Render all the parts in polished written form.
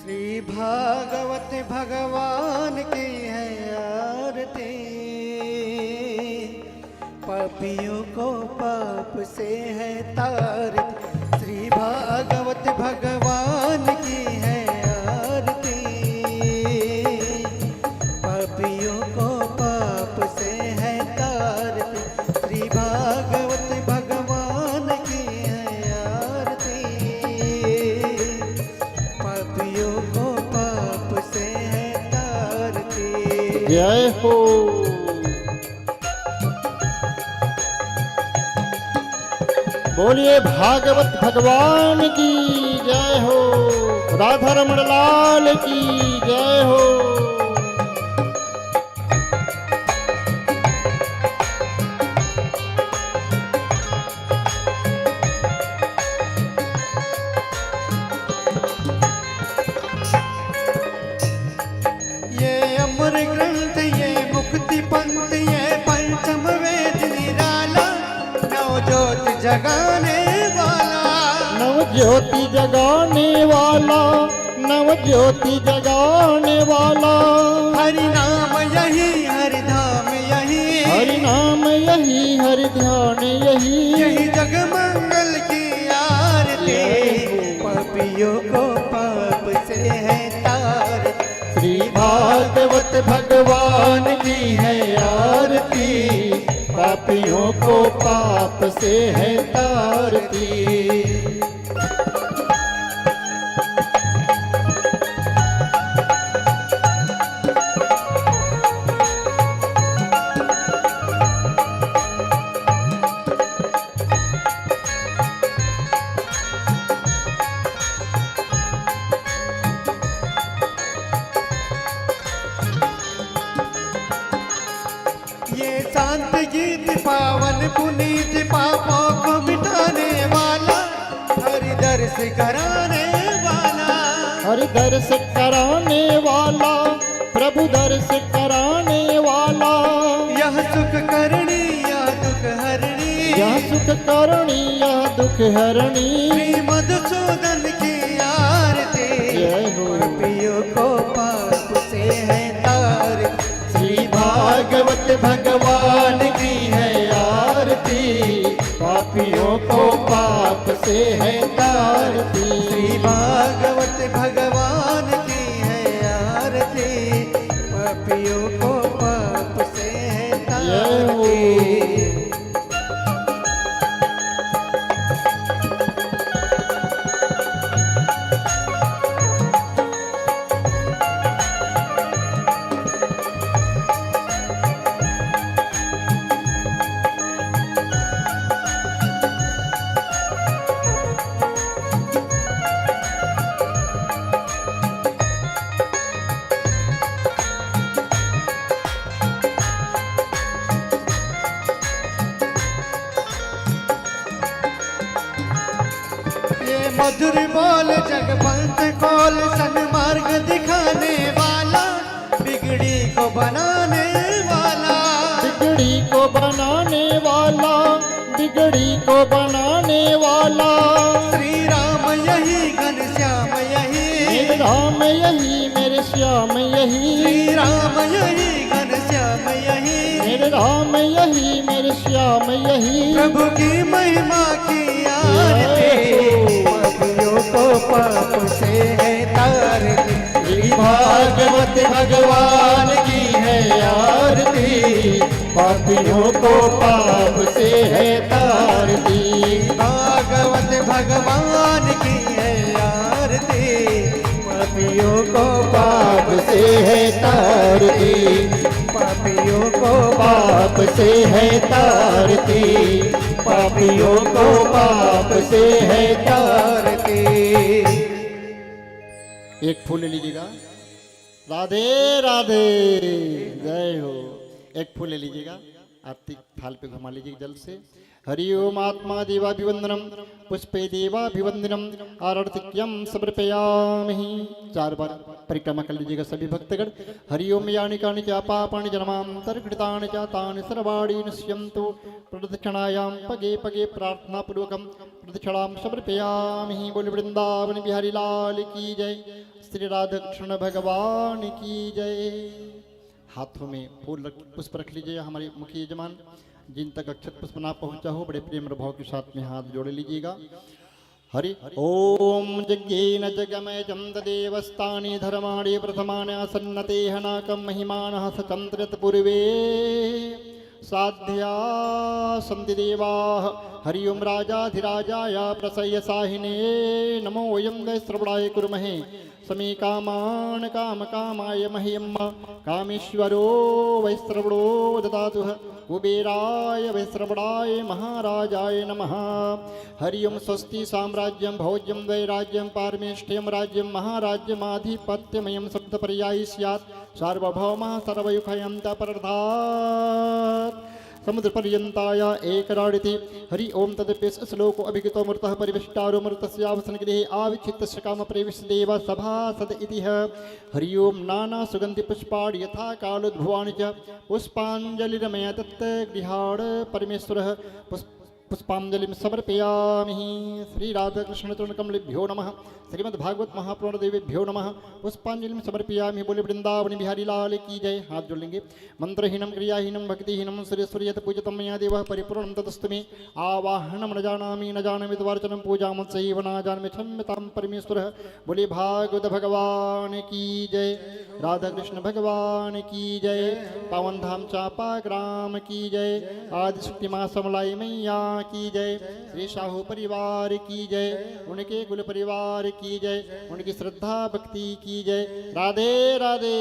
श्री भागवत भगवान की है आरती, पापियों को पाप से है तारती। श्री भागवत भगवान की है आरती, पापियों को पाप से है तारती। श्री भागवत भगवान की है आरती, पापियों को पाप से है तारती। जय हो। बोलिए भागवत भगवान की जय हो। राधा रमण लाल की जय हो। ये अमर ग्रंथ, ये मुक्ति पंथ, ये पंचम वेद निराला, नव ज्योति जगाने वाला। नव ज्योति जगाने वाला, नव ज्योति जगाने वाला। हरि नाम यही, हरि धाम यही, हरि नाम यही, हरि ध्यान यही। यही जग मंगल की आरती, पापियों को पाप से है तार। श्री भागवत भगवान की है आरती, पापियों को पाप से है तारती। ये शांत गीत पावन पुनीत, पापों को मिटाने वाला, हरि दर्श कराने वाला। हरि दर्श कराने वाला, प्रभु दर्श कराने वाला। यह सुख करणी, यह दुख हरणी, यह सुख करणी, यह दुख हरणी। श्री मधुसूदन की आरती, जय हो। पापियों को पाप से है तार। श्री भागवत भगवान की है आरती, पापियों को पाप से है तारती। श्री भागवत भगवान की है आरती, पापियों को पाप से है जय हो। तारती। ये मधुर बोल जगवंत कौल, सन्मार्ग दिखाने वाला, बिगड़ी को बनाने वाला। बिगड़ी को बनाने वाला, बिगड़ी को बनाने वाला। श्री राम यही, घनश्याम यही, मेरे राम यही, मेरे श्याम यही। श्री राम यही, घनश्याम यही, मेरे राम यही, मेरे श्याम यही। प्रभु की महिमा की आरती, पापियों को पाप से है तारती। श्री भागवत भगवान की है आरती, पापियों को पाप से है तारती। भागवत भगवान की है आरती, पापियों को पाप से है तारती, पापियों को पाप से है तारती। पापियों को पाप से है तारती। एक फूल ले लीजिएगा। राधे राधे जय हो। एक फूल ले लीजिएगा, आरती थाल पे घुमा लीजिए जल से। हरि ओम आत्मा देवाभिवंदनम, पुष्पे देवाभिवंदनम, आरतिक्यम समर्पयामि। 4 बार परिक्रमा कर लीजिएगा सभी भक्तगण। हरिओम यानि कानि च पापानि जन्मांतरकृतानि च तानि सर्वाणि नश्यन्तु। प्रदक्षिणायां पगे पगे प्रार्थना पूर्वकम प्रदक्षिणां समर्पयामि। बोल वृंदावन बिहारी लाल की जय, श्री राधा कृष्ण भगवान की जय। हाथों में पुष्प रख लीजिए हमारे मुखी यजमान। जिन तक अक्षत पुष्प ना पहुंचा हो बड़े प्रेम भाव के साथ में हाथ जोड़ लीजिएगा। हरि ओम यज्ञेन जगमय चंद देवस्थानि धर्माणि प्रथमानि आसन्नते हनाकं महिमानः सचंद्रत पूर्वे साध्या सन्ति देवाः। हरि ओम राजाधिराजाय प्रसह्य साहिने नमो वयं वै श्रवणाय कुर्महे। समे कामान् कामकामाय मह्यं कामेश्वरो वै श्रवणो ददातु। कुबेराय वै श्रवणाय महाराजाय नमः। हरि ओम स्वस्ति साम्राज्यं भोज्यं वैराज्यं पारमेष्ठ्यं राज्यं महाराज्यमाधिपत्यमयं शब्दपर्यायी स्यात्। सार्वभौमः सर्वयुखयन्त परर्थात् समुद्र पर्यंताय एकराडिति। हरि ओम तदप्यस श्लोको अभिगतो मृतः परिविष्टारो मृतस्यावसन गृहे आविक्षिप्तस्य काम प्रविश देव सभासद इतिः। हरि ओम नाना सुगंधि पुष्पाणि यथा कालोद्भवानि च पुष्पांजलिरमय दत्त गृहाण परमेश्वरः। पुष्पांजलि समर्पयामि। श्री राधा कृष्ण चरण कमलेभ्यो नमः। श्रीमद्भागवत महापुराण देवेभ्यो नमः। पुष्पांजलि समर्पयामि। बोले वृंदावन बिहारी लाल की जय। हाथ जोड़ लेंगे। मंत्रहीनम क्रियाहीनम भक्तिहीनम सुरेश्वरियत पूजितम मया देवः परिपूर्णं तदस्तु मे। आवाहनम न जानामि न जानामि द्वार्चनं पूजाम सैव न जानामि क्षम्यतां परमेश्वरः। बोले भागवत भगवान की जय। राधा कृष्ण भगवान की जय। पावन धाम चापा ग्राम की जय। आदिशक्ति माँ समलाई मैया की जय। श्री साहू परिवार की जय। उनके कुल परिवार की जय। उनकी श्रद्धा भक्ति की जय। राधे राधे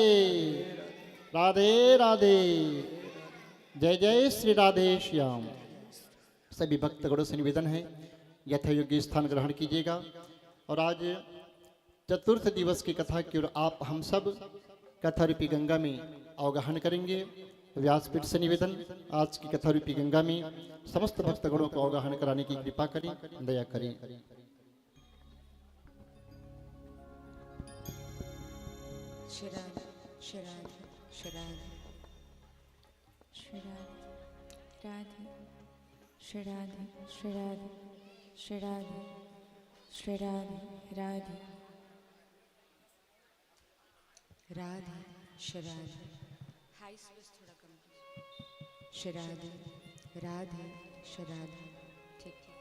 राधे राधे। जय जय श्री राधे श्याम। सभी भक्तगणों से निवेदन है यथायोग्य स्थान ग्रहण कीजिएगा। और आज चतुर्थ दिवस की कथा की ओर आप हम सब कथा रूपी गंगा में अवगाहन करेंगे। व्यासपीठ से निवेदन आज की कथा रूपी गंगा में समस्त भक्तगणों को अवगाहन कराने की कृपा करें, दया करें। शराध शराध शराध शराध राधे शराध शराध शराध शराध राधे राधे शराध हाई स्पेस थोड़ा कम शराध राधे शराध ठीक ठीक।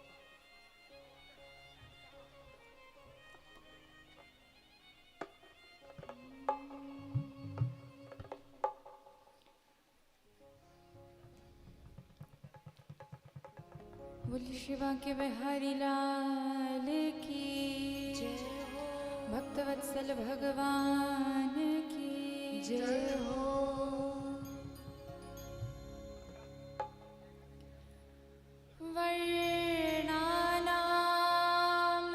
बोले शिवा के बिहारी लाल की जय हो। भक्तवत्सल भगवान की जय हो। वर्णानाम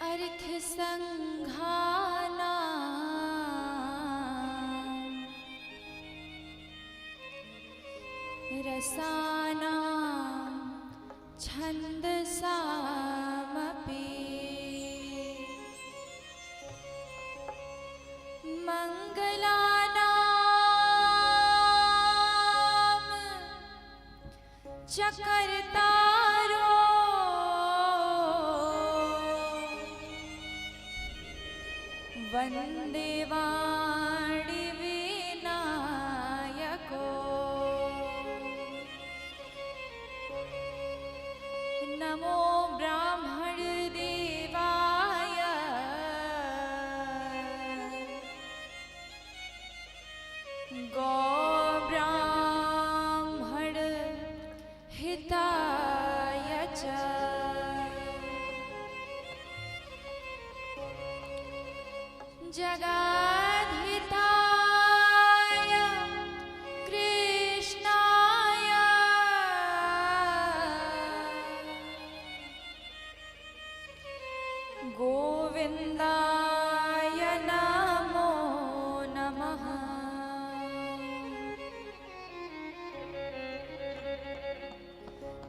अर्थ संघाना रसाना छंदसामपि मंगलानाम चकरतारो वंदे वाणी विनायको नमो ब्राह्मण देवाय गो ब्राह्मण हिताय च जगद्धिताय कृष्णाय गोविन्दाय नमो नमः।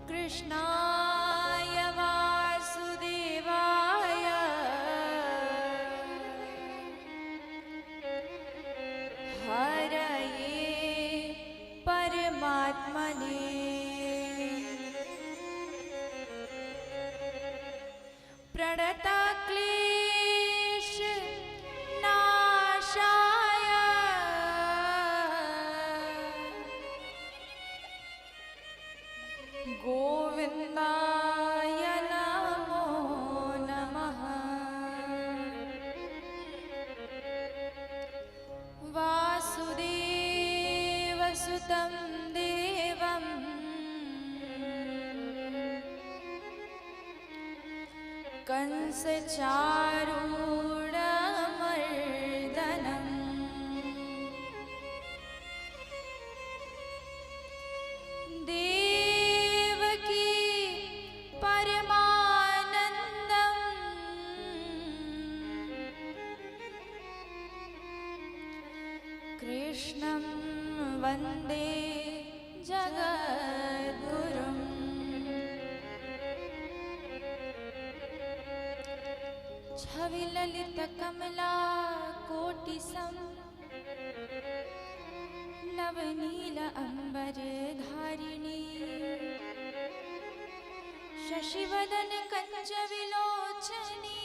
कृष्णाय वासुदेवाय प्रणता क्लेश नाशाय गोविन्दाय नमो नमः। वासुदेवसुतं देवं कंसचारूढमर्दनम् देवकी परमानन्दम् कृष्णं वन्दे जगद्गुरुम्। छविललितकमलाकोटिसं नवनील अम्बरधारिणी शशिवदन कञ्जविलोचनी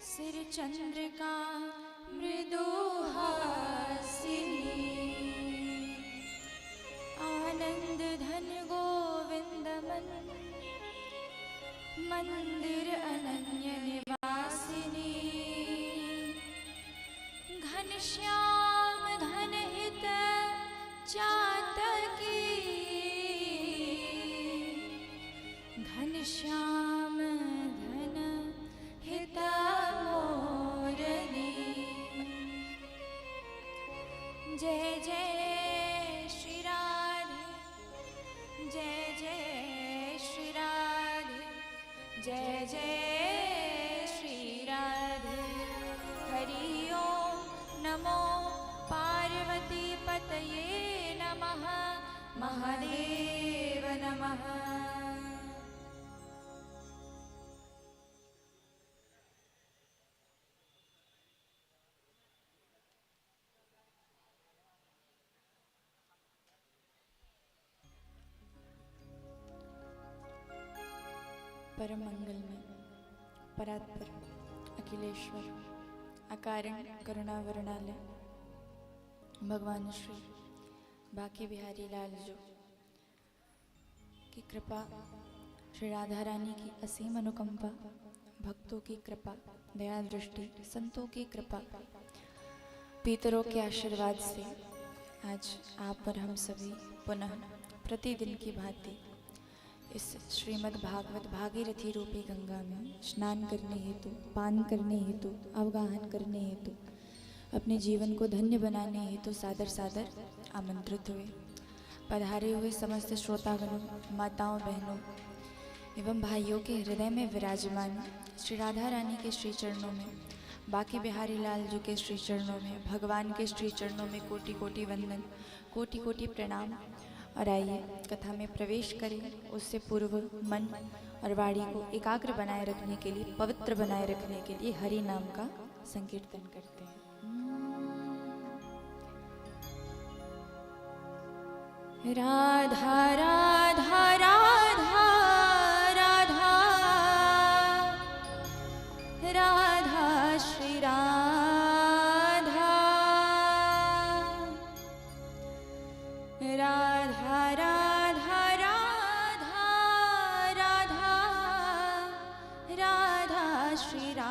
सिरचन्द्रिका मृदुहासिनी आनंद धन गोविंद मंदिर अनन्य निवासिनी घनश्याम धन हित चातकी घनश्याम धन हित मोरनी। जय जय श्री राधे जय जय श्री राधे जय जय श्री राधे। हरि ओम नमो पार्वती पतये नमः महादेव नमः। परम मंगल में परात्पर अखिलेश्वर अकारण करुणावरणालय भगवान श्री बांके बिहारी लाल जो की कृपा, श्री राधा रानी की असीम अनुकंपा, भक्तों की कृपा, दया दृष्टि, संतों की कृपा, पितरों के आशीर्वाद से आज आप और हम सभी पुनः प्रतिदिन की भांति इस श्रीमद् भागवत भागीरथी रूपी गंगा में स्नान करने हेतु, पान करने हेतु, अवगाहन करने हेतु, अपने जीवन को धन्य बनाने हेतु सादर सादर आमंत्रित हुए। पधारे हुए समस्त श्रोतागणों, माताओं, बहनों एवं भाइयों के हृदय में विराजमान श्री राधा रानी के श्री चरणों में, बांके बिहारी लाल जी के श्री चरणों में, भगवान के श्री चरणों में कोटि कोटि वंदन, कोटि कोटि प्रणाम। और आइए कथा में प्रवेश करें। उससे पूर्व मन और वाणी को एकाग्र बनाए रखने के लिए, पवित्र बनाए रखने के लिए हरि नाम का संकीर्तन करते हैं। राधा राधा राधा राधा राधा श्री राधा राधा राधा राधा राधा राधा श्री राधा।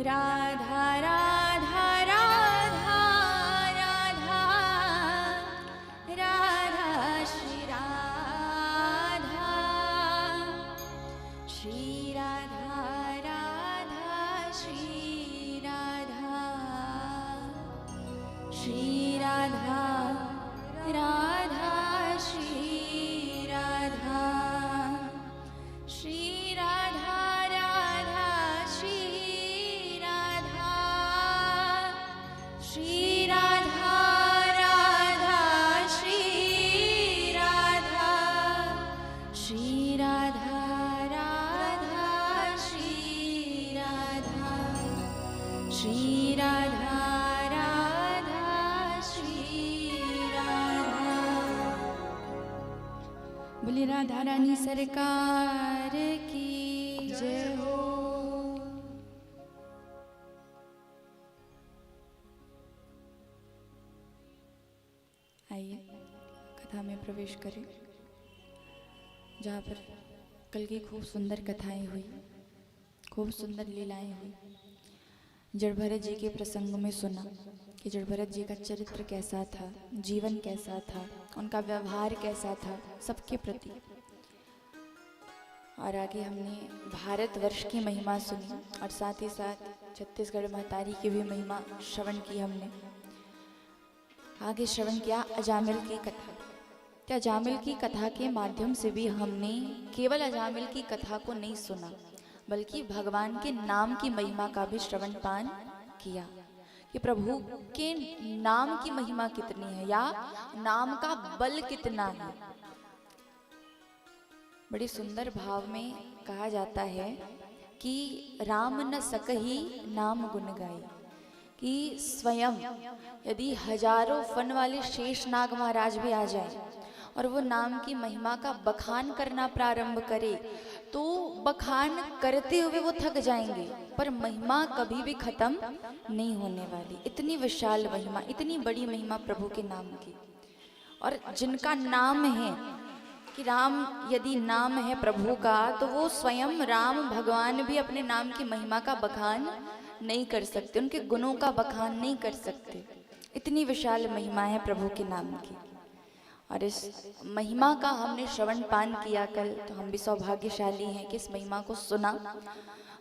राधा राधा राधा राधा राधा श्री राधा श्री राधा राधा श्री राधा श्री राधा राधा श्री राधा श्री राधा राधा श्री राधा श्री राधा राधा श्री राधा श्री राधा राधा श्री राधा श्री राधा राधा श्री राधा। बोली राधा रानी सरकार की जय हो। आइए कथा में प्रवेश करें, जहाँ पर कल की खूब सुंदर कथाएं हुई, खूब सुंदर लीलाएं हुई। जड़भरत जी के प्रसंग में सुना कि जड़भरत जी का चरित्र कैसा था, जीवन कैसा था, उनका व्यवहार कैसा था सबके प्रति। और आगे हमने भारतवर्ष की महिमा सुनी और साथ ही साथ छत्तीसगढ़ महतारी की भी महिमा श्रवण की हमने। आगे श्रवण किया अजामिल की कथा। तो अजामिल की कथा के माध्यम से भी हमने केवल अजामिल की कथा को नहीं सुना, बल्कि भगवान के नाम की महिमा का भी श्रवण पान किया कि प्रभु के नाम की महिमा कितनी है या नाम का बल कितना है। बड़ी सुंदर भाव में कहा जाता है कि राम न सकही नाम गुण गाई, कि स्वयं यदि हजारों फन वाले शेषनाग महाराज भी आ जाए और वो नाम की महिमा का बखान करना प्रारंभ करे तो बखान करते हुए वो थक जाएंगे, पर महिमा कभी भी खत्म नहीं होने वाली। इतनी विशाल महिमा, इतनी बड़ी महिमा प्रभु के नाम की। और जिनका नाम है कि राम, यदि नाम है प्रभु का, तो वो स्वयं राम भगवान भी अपने नाम की महिमा का बखान नहीं कर सकते, उनके गुणों का बखान नहीं कर सकते। इतनी विशाल महिमा है प्रभु के नाम की। और इस महिमा का हमने श्रवण पान किया कल, तो हम भी सौभाग्यशाली हैं कि इस महिमा को सुना।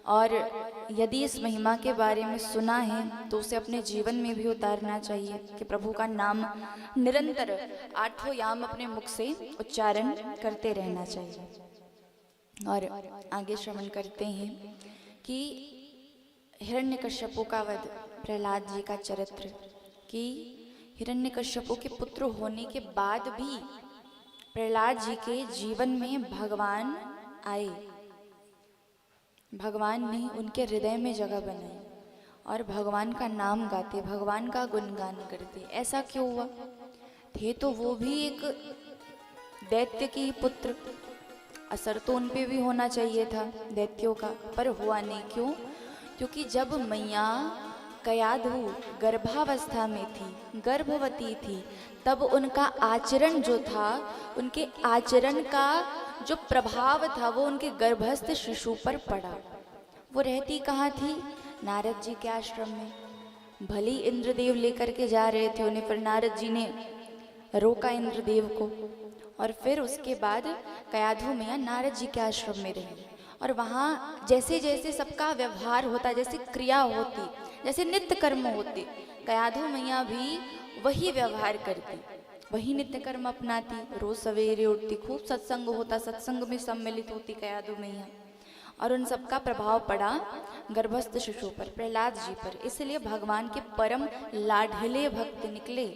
और यदि इस महिमा के बारे में सुना है तो उसे अपने जीवन में भी उतारना चाहिए कि प्रभु का नाम निरंतर 8 याम अपने मुख से उच्चारण करते रहना चाहिए। और आगे श्रवण करते हैं कि हिरण्यकश्यपु का वध, प्रहलाद जी का चरित्र, कि हिरण्यकश्यपु के पुत्र होने के बाद भी प्रहलाद जी के जीवन में भगवान आए, भगवान ने उनके हृदय में जगह बनाई और भगवान का नाम गाते, भगवान का गुणगान करते। ऐसा क्यों हुआ? थे तो वो भी एक दैत्य की पुत्र, असर तो उन पे भी होना चाहिए था दैत्यों का, पर हुआ नहीं। क्यों? क्योंकि जब मैया कयाधु गर्भावस्था में थी, गर्भवती थी, तब उनका आचरण जो था, उनके आचरण का जो प्रभाव था वो उनके गर्भस्थ शिशु पर पड़ा। वो रहती कहाँ थी? नारद जी के आश्रम में। भली इंद्रदेव लेकर के जा रहे थे उन्हें, फिर नारद जी ने रोका इंद्रदेव को, और फिर उसके बाद कयाधु मैया नारद जी के आश्रम में रही। और वहाँ जैसे जैसे सबका व्यवहार होता, जैसे क्रिया होती, जैसे नित्य कर्म होते, कयाधु मैया भी वही व्यवहार करती, वही नित्य कर्म अपनाती। रोज सवेरे उठती, खूब सत्संग होता, सत्संग में सम्मिलित होती कयाधु मैया, और उन सबका प्रभाव पड़ा गर्भस्थ शिशु पर, प्रहलाद जी पर। इसलिए भगवान के परम लाडले भक्त निकले।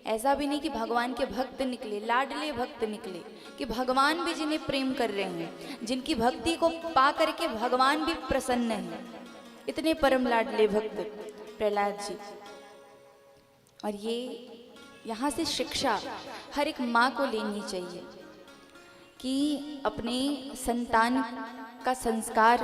ऐसा भी नहीं कि भगवान के भक्त निकले, लाडले भक्त निकले, कि भगवान भी जिन्हें प्रेम कर रहे हैं, जिनकी भक्ति को पा करके भगवान भी प्रसन्न है, इतने परम लाडले भक्त प्रहलाद जी। और ये यहाँ से शिक्षा हर एक माँ को लेनी चाहिए कि अपने संतान का संस्कार,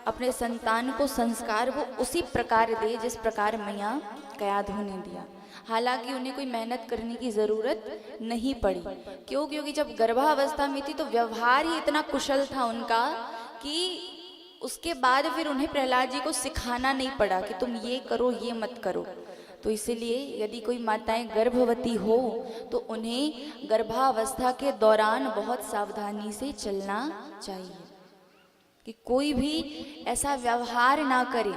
अपने संतान को संस्कार वो उसी प्रकार दे जिस प्रकार मैया कयाधु ने दिया। हालांकि उन्हें कोई मेहनत करने की ज़रूरत नहीं पड़ी। क्योंकि जब गर्भावस्था में थी तो व्यवहार ही इतना कुशल था उनका कि उसके बाद फिर उन्हें प्रहलाद जी को सिखाना नहीं पड़ा कि तुम ये करो ये मत करो। तो इसीलिए यदि कोई माताएं गर्भवती हो तो उन्हें गर्भावस्था के दौरान बहुत सावधानी से चलना चाहिए कि कोई भी ऐसा व्यवहार ना करे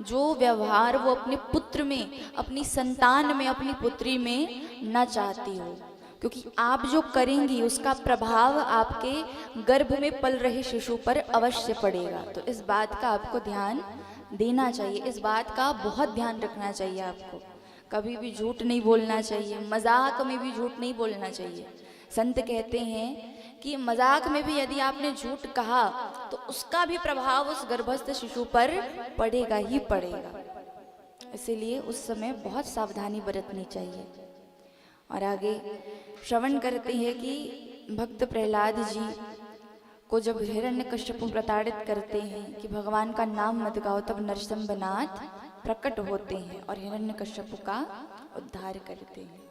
जो व्यवहार वो अपने पुत्र में, अपनी संतान में, अपनी पुत्री में ना चाहती हो, क्योंकि आप जो करेंगी उसका प्रभाव आपके गर्भ में पल रहे शिशु पर अवश्य पड़ेगा। तो इस बात का आपको ध्यान देना चाहिए, इस बात का बहुत ध्यान रखना चाहिए आपको। कभी भी झूठ नहीं बोलना चाहिए, मजाक में भी झूठ नहीं बोलना चाहिए। संत कहते हैं कि मजाक में भी यदि आपने झूठ कहा तो उसका भी प्रभाव उस गर्भस्थ शिशु पर पड़ेगा ही पड़ेगा। इसीलिए उस समय बहुत सावधानी बरतनी चाहिए। और आगे श्रवण करते हैं कि भक्त प्रहलाद जी को जब हिरण्यकश्यप प्रताड़ित करते हैं कि भगवान का नाम मत गाओ, तब नरसिंहनाथ प्रकट होते हैं और हिरण्यकश्यप का उद्धार करते हैं।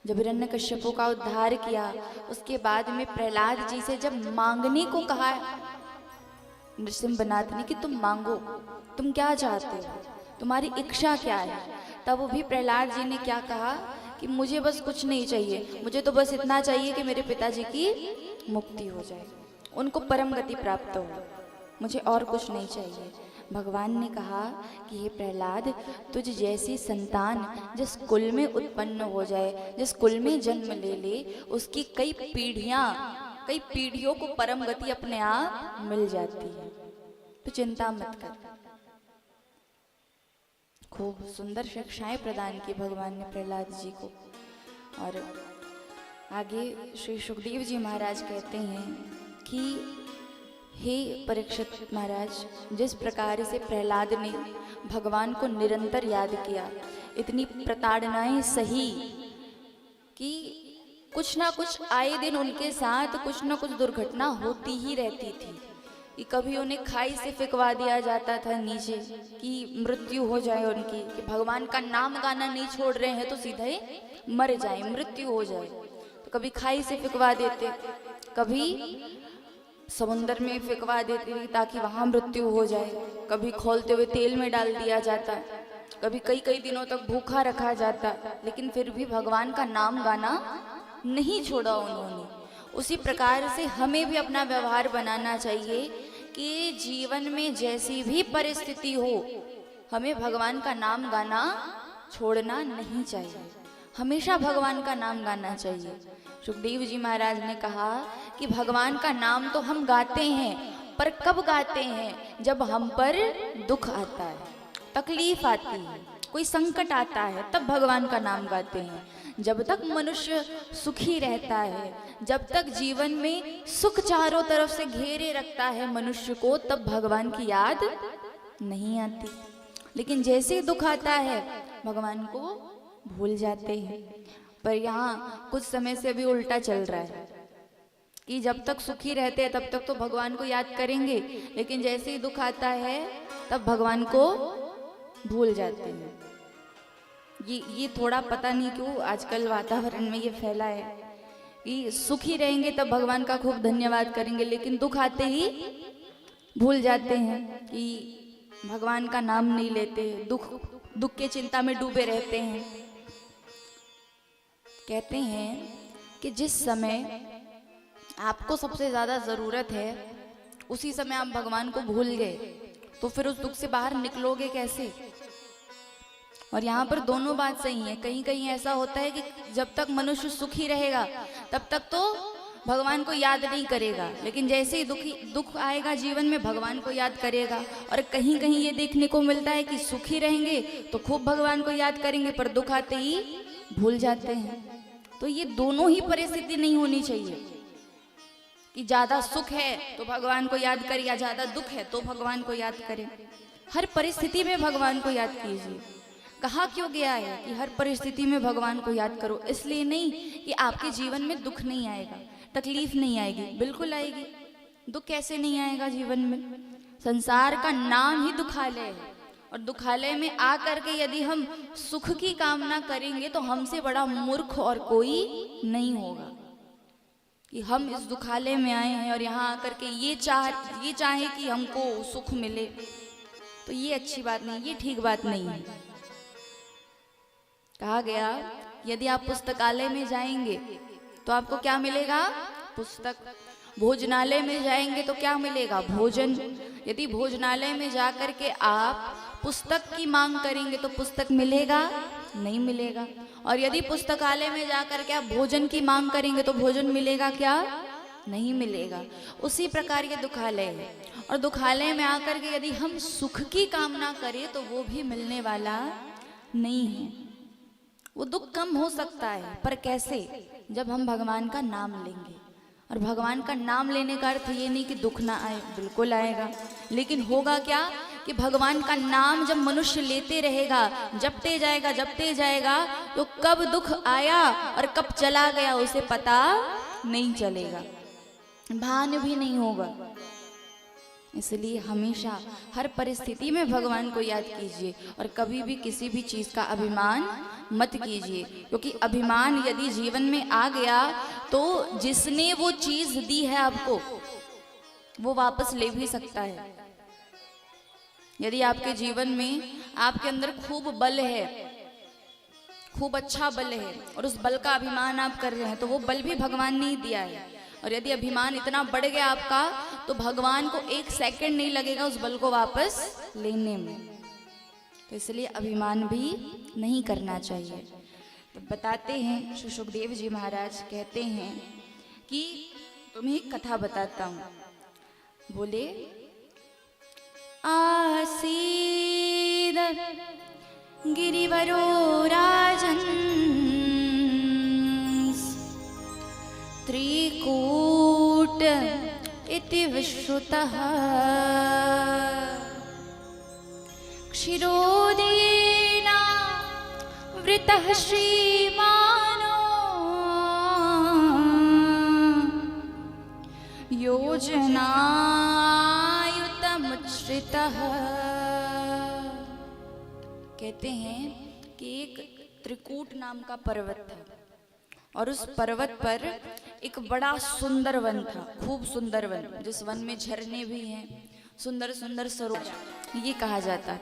जब हिरण्यकश्यप का उद्धार किया उसके बाद में प्रहलाद जी से जब मांगने को कहा नरसिंहनाथ ने कि तुम मांगो, तुम क्या चाहते हो, तुम्हारी इच्छा क्या है, तब वो भी प्रहलाद जी ने क्या कहा कि मुझे बस कुछ नहीं चाहिए, मुझे तो बस इतना चाहिए कि मेरे पिताजी की मुक्ति हो जाए, उनको परम गति प्राप्त हो, मुझे और कुछ नहीं चाहिए। भगवान ने कहा कि हे प्रहलाद, तुझ जैसी संतान जिस कुल में उत्पन्न हो जाए, जिस कुल में जन्म ले ले, उसकी कई पीढ़ियों को परम गति अपने आप मिल जाती है, तो चिंता मत कर। खूब सुंदर शिक्षाएं प्रदान की भगवान ने प्रहलाद जी को। और आगे श्री सुखदेव जी महाराज कहते हैं कि हे परीक्षित महाराज, जिस प्रकार से प्रहलाद ने भगवान को निरंतर याद किया, इतनी प्रताड़नाएं सही कि कुछ ना कुछ आए दिन उनके साथ कुछ ना कुछ दुर्घटना होती ही रहती थी। कि कभी उन्हें खाई से फेंकवा दिया जाता था नीचे कि मृत्यु हो जाए उनकी, कि भगवान का नाम गाना नहीं छोड़ रहे हैं तो सीधे मर जाए, मृत्यु हो जाए। तो कभी खाई से फेंकवा देते, कभी समुंदर में फेंकवा देते ताकि वहां मृत्यु हो जाए, कभी खोलते हुए तेल में डाल दिया जाता, कभी कई कई दिनों तक भूखा रखा जाता, लेकिन फिर भी भगवान का नाम गाना नहीं छोड़ा उन्होंने। उसी प्रकार से हमें भी अपना व्यवहार बनाना चाहिए कि जीवन में जैसी भी परिस्थिति हो, हमें भगवान का नाम गाना छोड़ना नहीं चाहिए, हमेशा भगवान का नाम गाना चाहिए। सुखदेव जी महाराज ने कहा कि भगवान का नाम तो हम गाते हैं, पर कब गाते हैं? जब हम पर दुख आता है, तकलीफ आती है, कोई संकट आता है, तब भगवान का नाम गाते हैं। जब तक मनुष्य सुखी रहता है, जब तक जीवन में सुख चारों तरफ से घेरे रखता है मनुष्य को, तब भगवान की याद नहीं आती। लेकिन जैसे दुख आता है भगवान को भूल जाते हैं। पर यहाँ कुछ समय से अभी उल्टा चल रहा है कि जब तक सुखी रहते हैं तब तक तो भगवान को याद करेंगे, लेकिन जैसे ही दुख आता है तब भगवान को भूल जाते हैं। ये थोड़ा पता नहीं क्यों आजकल वातावरण में ये फैला है कि सुखी रहेंगे तब भगवान का खूब धन्यवाद करेंगे, लेकिन दुख आते ही भूल जाते हैं कि भगवान का नाम नहीं लेते, दुख के चिंता में डूबे रहते हैं। कहते हैं कि जिस समय आपको सबसे ज्यादा जरूरत है उसी समय आप भगवान को भूल गए तो फिर उस दुख से बाहर निकलोगे कैसे? और यहाँ पर दोनों बात सही है। कहीं कहीं ऐसा होता है कि जब तक मनुष्य सुखी रहेगा तब तक तो भगवान को याद नहीं करेगा, लेकिन जैसे ही दुख आएगा जीवन में भगवान को याद करेगा। और कहीं कहीं ये देखने को मिलता है कि सुखी रहेंगे तो खूब भगवान को याद करेंगे, पर दुख आते ही भूल जाते हैं। तो ये दोनों ही परिस्थिति नहीं होनी चाहिए कि ज्यादा सुख है तो भगवान को याद करें या ज्यादा दुख है तो भगवान को याद करें। हर परिस्थिति में भगवान को याद कीजिए। कहा क्यों गया है कि हर परिस्थिति में भगवान को याद करो? इसलिए नहीं कि आपके जीवन में दुख नहीं आएगा, तकलीफ नहीं आएगी, बिल्कुल आएगी। दुख कैसे नहीं आएगा जीवन में? संसार का नाम ही दुखालय है, और दुखालय में आ करके यदि हम सुख की कामना करेंगे तो हमसे बड़ा मूर्ख और कोई नहीं होगा। कि हम इस दुखालय में आए हैं और यहाँ आकर के ये चाहे कि हमको सुख मिले, तो ये अच्छी बात नहीं, ये ठीक बात नहीं है। कहा गया यदि आप पुस्तकालय में जाएंगे तो आपको क्या मिलेगा? पुस्तक। भोजनालय में जाएंगे तो क्या मिलेगा? भोजन। यदि भोजनालय में जाकर के आप पुस्तक की मांग करेंगे तो पुस्तक मिलेगा? नहीं मिलेगा। और यदि पुस्तकालय में जाकर के आप भोजन की मांग करेंगे तो भोजन मिलेगा क्या? नहीं मिलेगा। उसी प्रकार ये दुखालय है। और दुखालय में आकर के यदि हम सुख की कामना करें तो वो भी मिलने वाला नहीं है। वो दुख कम हो सकता है, पर कैसे? जब हम भगवान का नाम लेंगे। और भगवान का नाम लेने का अर्थ ये नहीं कि दुख ना आए, बिल्कुल आएगा। लेकिन होगा क्या कि भगवान का नाम जब मनुष्य लेते रहेगा, जपते जाएगा, तो कब दुख आया और कब चला गया उसे पता नहीं चलेगा, भान भी नहीं होगा। इसलिए हमेशा हर परिस्थिति में भगवान को याद कीजिए और कभी भी किसी भी चीज का अभिमान मत कीजिए, क्योंकि अभिमान यदि जीवन में आ गया तो जिसने वो चीज दी है आपको वो वापस ले भी सकता है। यदि आपके जीवन में आपके अंदर खूब बल है, खूब अच्छा बल है और उस बल का अभिमान आप कर रहे हैं तो वो बल भी भगवान ने ही दिया है। और यदि अभिमान इतना बढ़ गया आपका तो भगवान को एक सेकंड नहीं लगेगा उस बल को वापस लेने में। तो इसलिए अभिमान भी नहीं करना चाहिए। तो बताते हैं श्री सुखदेव जी महाराज कहते हैं कि तुम्हें एक कथा बताता हूँ। बोले आसीद गिरिवरो राजन त्रिकूट इति विश्रुतः क्षीरोदेना वृतः श्रीमानो योजनायुतमुच्छ्रितः। कहते हैं कि एक त्रिकूट नाम का पर्वत था और उस पर्वत पर एक बड़ा सुंदर वन था, खूब सुंदर वन, जिस वन में झरने भी हैं, सुंदर सुंदर सरोवर ये कहा जाता।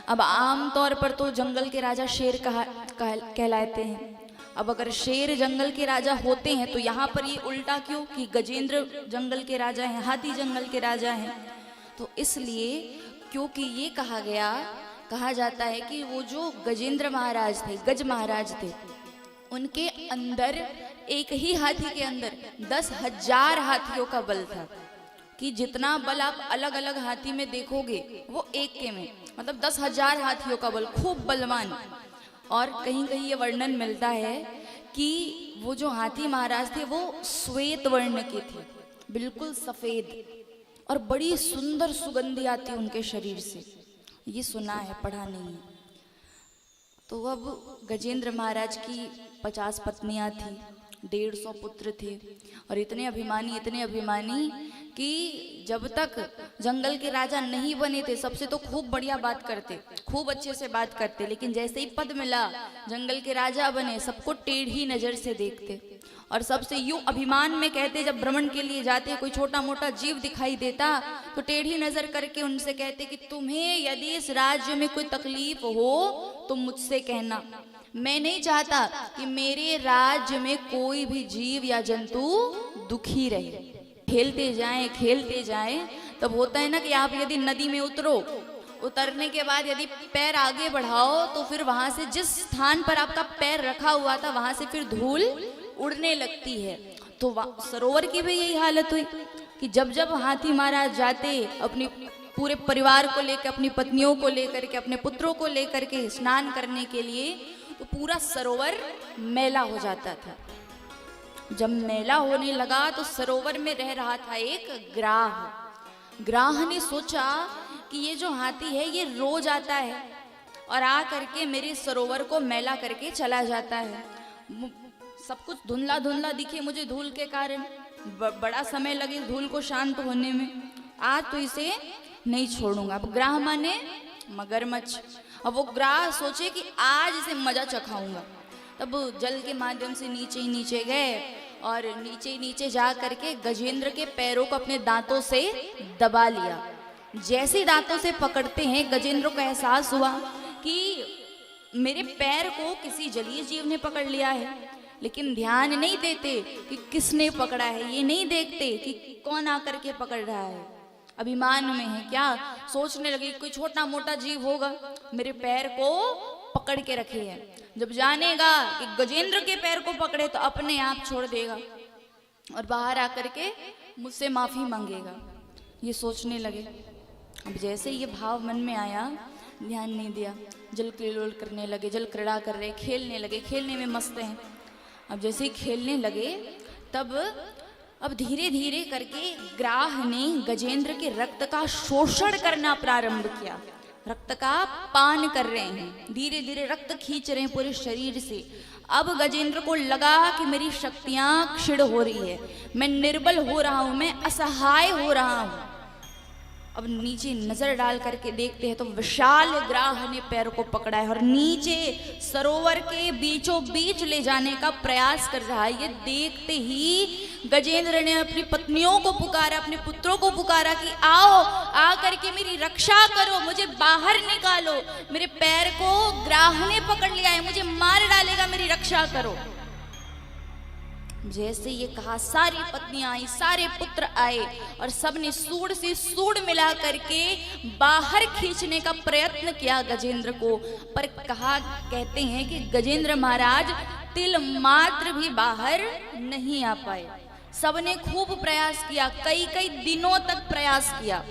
अब आम तौर पर तो जंगल के राजा शेर कहलाते हैं। अब अगर शेर जंगल के राजा होते हैं तो यहाँ पर ये उल्टा क्यों कि गजेंद्र जंगल के राजा हैं, हाथी जंगल के राजा हैं। तो इसलिए क्योंकि ये कहा जाता है कि वो जो गजेंद्र महाराज थे, गज महाराज थे, उनके अंदर एक ही हाथी के अंदर 10,000 हाथियों का बल था। कि जितना बल आप अलग अलग हाथी में देखोगे वो एक के में, मतलब 10,000 हाथियों का बल, खूब बलवान। और कहीं कहीं ये वर्णन मिलता है कि वो जो हाथी महाराज थे वो श्वेत वर्ण के थे, बिल्कुल सफेद, और बड़ी सुंदर सुगंधी आती उनके शरीर से। ये सुना है, पढ़ा नहीं है। तो अब गजेंद्र महाराज की 50 पत्नियां थी, 150 पुत्र थे और इतने अभिमानी कि जब तक जंगल के राजा नहीं बने थे सबसे तो खूब बढ़िया बात करते, खूब अच्छे से बात करते, लेकिन जैसे ही पद मिला, जंगल के राजा बने, सबको टेढ़ी नजर से देखते और सबसे यूं अभिमान में कहते, जब भ्रमण के लिए जाते कोई छोटा मोटा जीव दिखाई देता तो टेढ़ी नजर करके उनसे कहते कि तुम्हें यदि इस राज्य में कोई तकलीफ हो तो मुझसे कहना, मैं नहीं चाहता कि मेरे राज्य में कोई भी जीव या जंतु दुखी रहे। खेलते जाएं, तब होता है ना कि आप यदि नदी में उतरने के बाद यदि पैर आगे बढ़ाओ तो फिर वहां से जिस स्थान पर आपका पैर रखा हुआ था वहां से फिर धूल उड़ने लगती है। तो सरोवर की भी यही हालत हुई कि जब जब हाथी महाराज जाते अपनी पूरे परिवार को लेकर, अपनी पत्नियों को लेकर के, अपने पुत्रों को लेकर के स्नान करने के लिए, तो पूरा सरोवर मैला हो जाता था। जब मैला होने लगा तो सरोवर में रह रहा था एक ग्राह ने सोचा कि ये जो हाथी है ये रोज आता है और आ करके मेरे सरोवर को मैला करके चला जाता है। सब कुछ धुंधला धुंधला दिखे मुझे धूल के कारण, बड़ा समय लगे धूल को शांत होने में, आज तो इसे नहीं छोड़ूंगा। अब ग्राह माने मगरमच्छ। अब वो ग्राह सोचे कि आज इसे मजा चखाऊंगा। तब जल के माध्यम से नीचे ही नीचे गए और नीचे नीचे जा करके गजेंद्र के पैरों को अपने दांतों से दबा लिया। जैसे दांतों से पकड़ते हैं गजेंद्र को एहसास हुआ कि मेरे पैर को किसी जलीय जीव ने पकड़ लिया है, लेकिन ध्यान नहीं देते कि किसने पकड़ा है, ये नहीं देखते कि कौन आकर के पकड़ रहा है। अभिमान में है क्या, सोचने लगे कोई छोटा मोटा जीव होगा मेरे पैर को पकड़ के रखे है। जब जानेगा कि गजेंद्र के पैर को पकड़े तो अपने आप छोड़ देगा और बाहर आकर के मुझसे माफी मांगेगा, ये सोचने लगे। अब जैसे ये भाव मन में आया, ध्यान नहीं दिया, जल क्रीड़ोल करने लगे, जल क्रीड़ा कर रहे, खेलने लगे, खेलने में मस्त हैं। अब जैसे ही खेलने लगे तब अब धीरे धीरे करके ग्राह ने गजेंद्र के रक्त का शोषण करना प्रारंभ किया, रक्त का पान कर रहे हैं, धीरे धीरे रक्त खींच रहे हैं पूरे शरीर से। अब गजेंद्र को लगा कि मेरी शक्तियां क्षीण हो रही है, मैं निर्बल हो रहा हूं, मैं असहाय हो रहा हूं। अब नीचे नजर डाल करके देखते हैं तो विशाल ग्राह ने पैर को पकड़ा है और नीचे सरोवर के बीचों बीच ले जाने का प्रयास कर रहा है। ये देखते ही गजेंद्र ने अपनी पत्नियों को पुकारा, अपने पुत्रों को पुकारा कि आओ, आ करके मेरी रक्षा करो, मुझे बाहर निकालो, मेरे पैर को ग्राह ने पकड़ लिया है, मुझे मार डालेगा, मेरी रक्षा करो। जैसे ये कहा सारी पत्नियां आई, सारे पुत्र आए और सबने सूंड से सूंड मिला करके बाहर खींचने का प्रयत्न किया गजेंद्र को। पर कहते हैं कि गजेंद्र महाराज तिल मात्र भी बाहर नहीं आ पाए। सबने खूब प्रयास किया, कई कई दिनों तक प्रयास किया,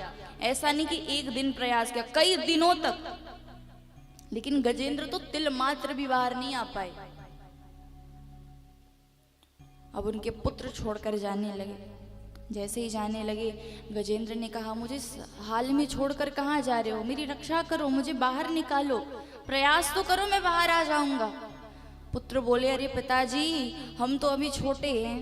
ऐसा नहीं कि एक दिन प्रयास किया, कई दिनों तक, लेकिन गजेंद्र तो तिल मात्र भी बाहर नहीं आ पाए। अब उनके पुत्र छोड़कर जाने लगे। जैसे ही जाने लगे गजेंद्र ने कहा मुझे हाल में छोड़कर कहाँ जा रहे हो, मेरी रक्षा करो, मुझे बाहर निकालो, प्रयास तो करो, मैं बाहर आ जाऊंगा। पुत्र बोले अरे पिताजी हम तो अभी छोटे हैं,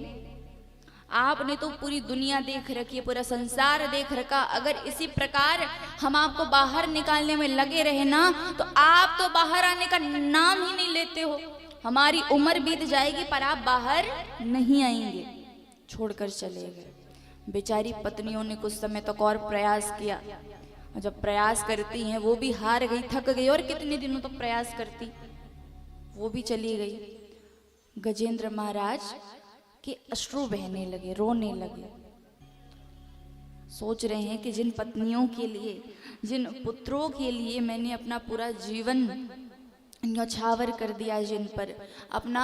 आपने तो पूरी दुनिया देख रखी है, पूरा संसार देख रखा, अगर इसी प्रकार हम आपको बाहर निकालने में लगे रहे ना तो आप तो बाहर आने का नाम ही नहीं लेते हो, हमारी उम्र बीत जाएगी पर आप बाहर नहीं आएंगे। छोड़कर चले गए। बेचारी पत्नियों ने कुछ समय तक और प्रयास किया, और जब प्रयास करती हैं वो भी हार गई, थक गई, और कितने दिनों तक प्रयास करती, वो भी चली गई। गजेंद्र महाराज के अश्रु बहने लगे, रोने लगे, सोच रहे हैं कि जिन पत्नियों के लिए, जिन पुत्रों के लिए मैंने अपना पूरा जीवन न्यौछावर कर दिया, जिन पर अपना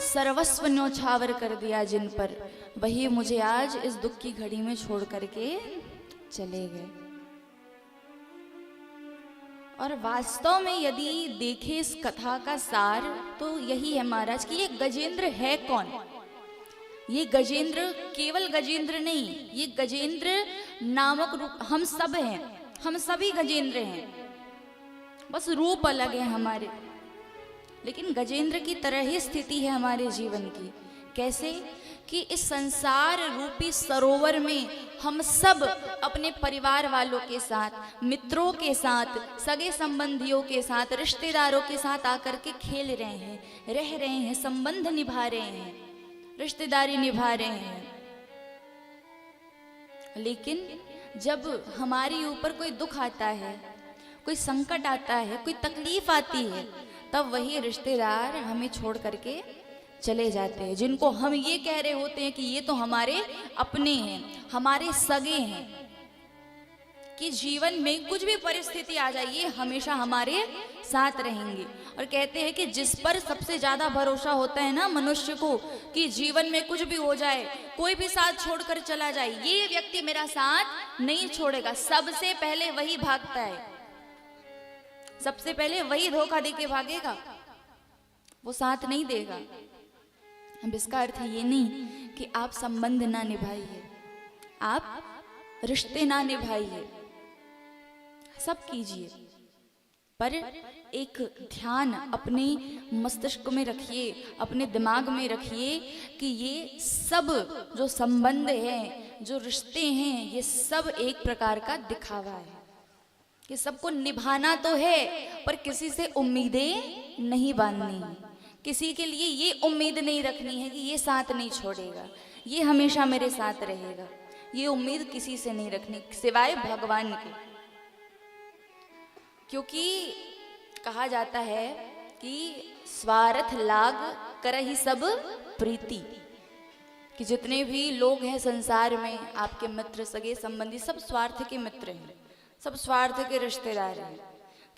सर्वस्व न्यौछावर कर दिया, जिन पर, वही मुझे आज इस दुख की घड़ी में छोड़ करके चले गए। और वास्तव में यदि देखें इस कथा का सार तो यही है महाराज कि ये गजेंद्र है कौन। ये गजेंद्र केवल गजेंद्र नहीं, ये गजेंद्र नामक रूप हम सब हैं, हम सभी गजेंद्र हैं, बस रूप अलग है हमारे, लेकिन गजेंद्र की तरह ही स्थिति है हमारे जीवन की। कैसे कि इस संसार रूपी सरोवर में हम सब अपने परिवार वालों के साथ, मित्रों के साथ, सगे संबंधियों के साथ, रिश्तेदारों के साथ आकर के खेल रहे हैं, रह रहे हैं, संबंध निभा रहे हैं, रिश्तेदारी निभा रहे हैं। लेकिन जब हमारे ऊपर कोई दुख आता है, कोई संकट आता है, कोई तकलीफ आती है, तब वही रिश्तेदार हमें छोड़ करके चले जाते हैं, जिनको हम ये कह रहे होते हैं कि ये तो हमारे अपने हैं, हमारे सगे हैं, कि जीवन में कुछ भी परिस्थिति आ जाए ये हमेशा हमारे साथ रहेंगे। और कहते हैं कि जिस पर सबसे ज्यादा भरोसा होता है ना मनुष्य को, कि जीवन में कुछ भी हो जाए, कोई भी साथ छोड़कर चला जाए, ये व्यक्ति मेरा साथ नहीं छोड़ेगा, सबसे पहले वही भागता है, सबसे पहले वही धोखा देके भागेगा, वो साथ नहीं देगा। अब इसका अर्थ ये नहीं कि आप संबंध ना निभाइए, आप रिश्ते ना निभाइए, सब कीजिए, पर एक ध्यान अपने मस्तिष्क में रखिए, अपने दिमाग में रखिए कि ये सब जो संबंध हैं, जो रिश्ते हैं, ये सब एक प्रकार का दिखावा है, कि सबको निभाना तो है पर किसी से उम्मीदें नहीं बांधनी, किसी के लिए ये उम्मीद नहीं रखनी है कि ये साथ नहीं छोड़ेगा, ये हमेशा मेरे साथ रहेगा। ये उम्मीद किसी से नहीं रखनी सिवाय भगवान के। क्योंकि कहा जाता है कि स्वार्थ लाग करहि सब प्रीति, कि जितने भी लोग हैं संसार में, आपके मित्र सगे संबंधी, सब स्वार्थ के मित्र हैं, सब स्वार्थ के रिश्तेदार हैं।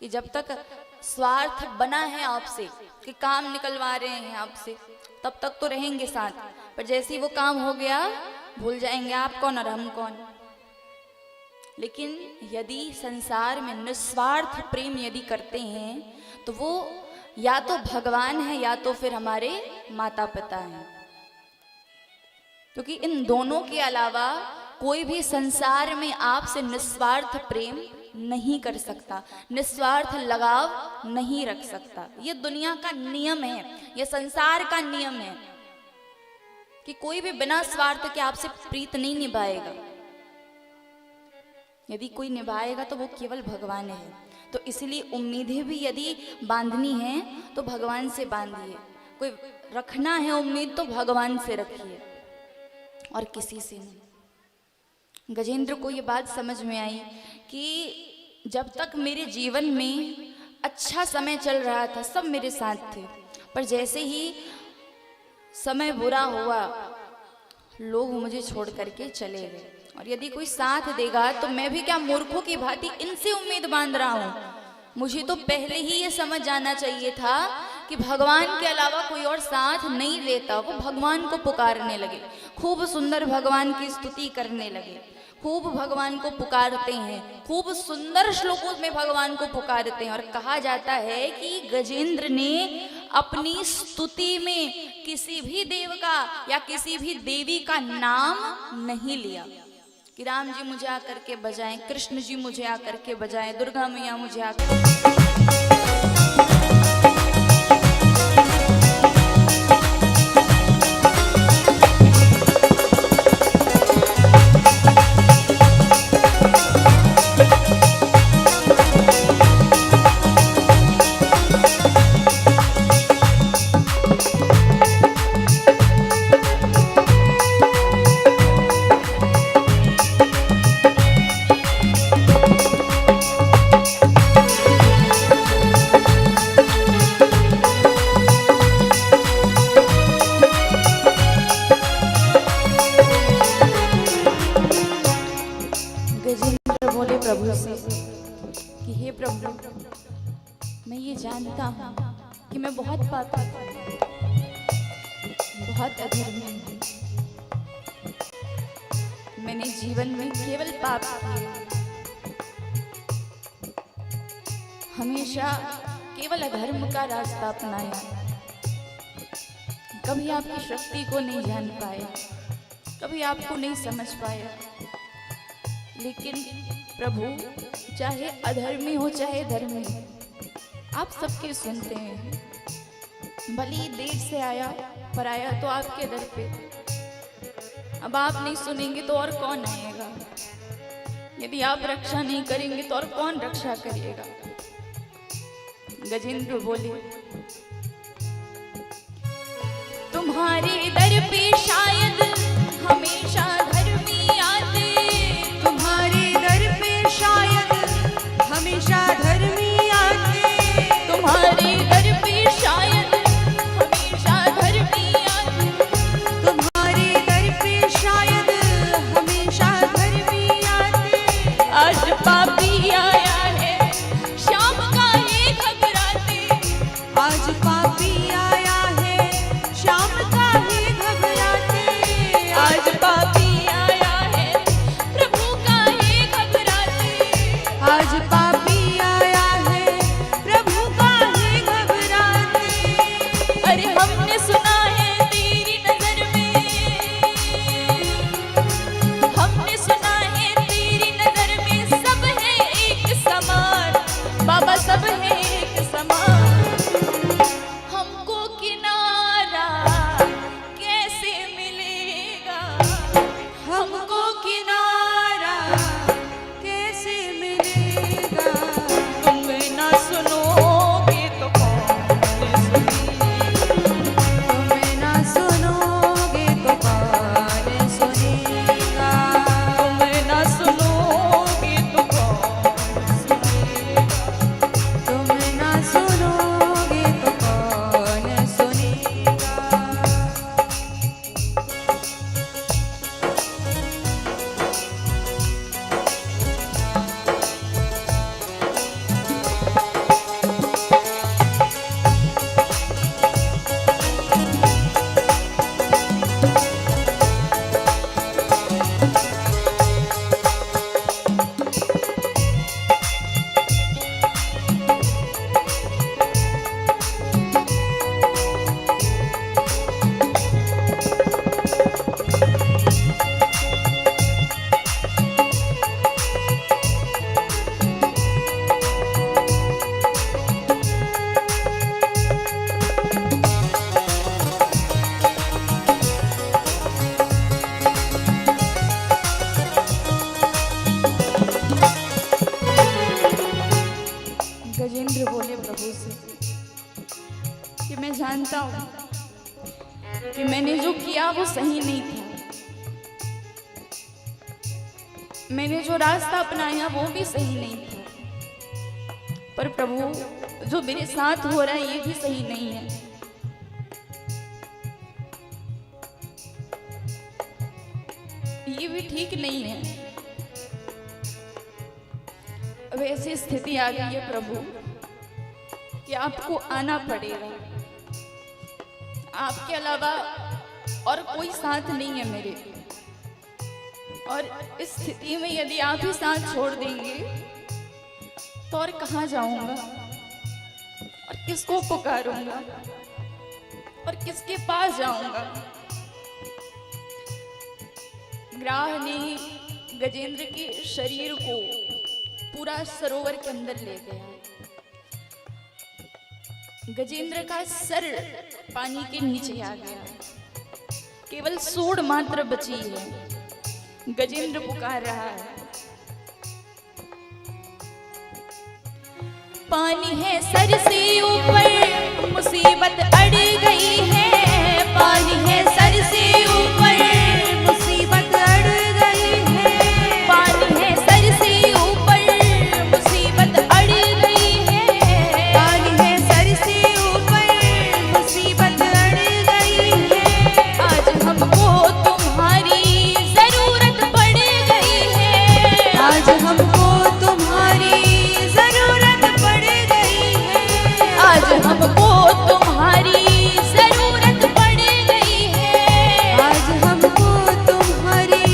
कि जब तक स्वार्थ बना है आपसे कि काम निकलवा रहे हैं आपसे, तब तक तो रहेंगे साथ, पर जैसे ही वो काम हो गया भूल जाएंगे आप कौन और हम कौन। लेकिन यदि संसार में निस्वार्थ प्रेम यदि करते हैं तो वो या तो भगवान है या तो फिर हमारे माता पिता हैं। क्योंकि इन दोनों के अलावा कोई भी संसार में आपसे निस्वार्थ प्रेम नहीं कर सकता, निस्वार्थ लगाव नहीं रख सकता। ये दुनिया का नियम है, ये संसार का नियम है कि कोई भी बिना स्वार्थ के आपसे प्रीत नहीं निभाएगा। यदि कोई निभाएगा तो वो केवल भगवान है। तो इसलिए उम्मीदें भी यदि बांधनी है तो भगवान से बांधिए, कोई रखना है उम्मीद तो भगवान से रखिए और किसी से नहीं। गजेंद्र को ये बात समझ में आई कि जब तक मेरे जीवन में अच्छा समय चल रहा था सब मेरे साथ थे, पर जैसे ही समय बुरा हुआ लोग मुझे छोड़ करके चले गए। और यदि कोई साथ देगा तो मैं भी क्या मूर्खों की भांति इनसे उम्मीद बांध रहा हूँ। मुझे तो पहले ही ये समझ जाना चाहिए था कि भगवान के अलावा कोई और साथ नहीं देता। वो भगवान को पुकारने लगे, खूब सुंदर भगवान की स्तुति करने लगे, खूब भगवान को पुकारते हैं, खूब सुंदर श्लोकों में भगवान को पुकारते हैं। और कहा जाता है कि गजेंद्र ने अपनी स्तुति में किसी भी देव का या किसी भी देवी का नाम नहीं लिया कि राम जी मुझे आकर के बजाएं, कृष्ण जी मुझे आकर के बजाएं, दुर्गा मैया मुझे आकर प्रभु से कि हे प्रभु, मैं ये जानता हूँ कि मैं बहुत पापी हूँ, बहुत अधर्मी हूँ। मैंने जीवन में केवल पाप किया, हमेशा केवल अधर्म का रास्ता अपनाया, कभी आपकी शक्ति को नहीं जान पाया, कभी आपको नहीं समझ पाया। लेकिन प्रभु, चाहे अधर्मी हो चाहे धर्मी, आप सबके सुनते हैं। भले ही देर से आया पर आया तो आपके दर पे। अब आप नहीं सुनेंगे तो और कौन आएगा? यदि आप रक्षा नहीं करेंगे तो और कौन रक्षा करिएगा? गजेंद्र बोले, तुम्हारे दर पे शायद हमेशा धर्मी आते, तुम्हारे दर पे शायद हमेशा धर्मी आते, तुम्हारे दर पे शायद हमेशा धर्मी आते, तुम्हारे दर पे शायद हमेशा धर्मी आते। आज पापी आया है शाम का ये घबराते, आज पापी आया है शाम का ही घबराते, आज पापी गजेंद्र बोले प्रभु से कि मैं जानता हूं कि मैंने जो किया वो सही नहीं था, मैंने जो रास्ता अपनाया वो भी सही नहीं था, पर प्रभु जो मेरे साथ हो रहा है ये भी सही नहीं है। ये भी ठीक नहीं है। अब ऐसी स्थिति आ गई है प्रभु कि आपको आना पड़ेगा, आपके अलावा और कोई साथ नहीं है मेरे, और इस स्थिति में यदि आप ही साथ छोड़ देंगे तो और कहाँ जाऊंगा और किसको पुकारूंगा और किसके पास जाऊंगा। ग्राह ने गजेंद्र के शरीर को पूरा सरोवर के अंदर ले गया। गजेंद्र का सर पानी के नीचे आ गया, केवल सूंड मात्र बची है। गजेंद्र पुकार रहा है, पानी है सर से ऊपर, मुसीबत अड़ गई है। पानी है सर से ऊपर, मुसीबत अड़ गई है। पानी है सर से ऊपर, मुसीबत अड़ गई है। पानी है सर से ऊपर, मुसीबत अड़ गई है। आज हमको तुम्हारी जरूरत पड़ गई है। आज हमको तुम्हारी जरूरत पड़ गई है। आज हमको तुम्हारी जरूरत पड़ गई है। आज हमको तुम्हारी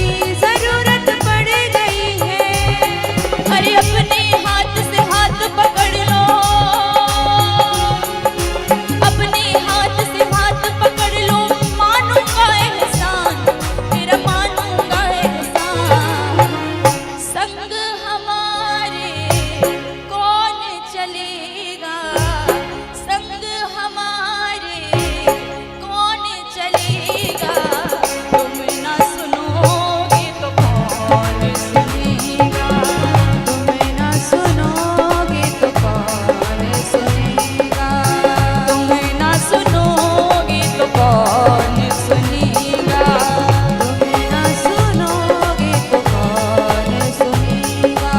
जरूरत पड़ गई है। अरे अपने हाथ से हाथ पकड़ लो, अपने हाथ से हाथ पकड़ लो। मानूंगा एहसान, तेरा मानूंगा एहसान। संग हमारे कौन चलेगा, संग हमारे कौन चलेगा। तुम ना सुनोगे तो कौन सुनेगा, तुम ना सुनोगे तो कौन सुनेगा। तुम ना सुनोगे तो कौन सुनेगा, तुम ना सुनोगे तो कौन सुनेगा।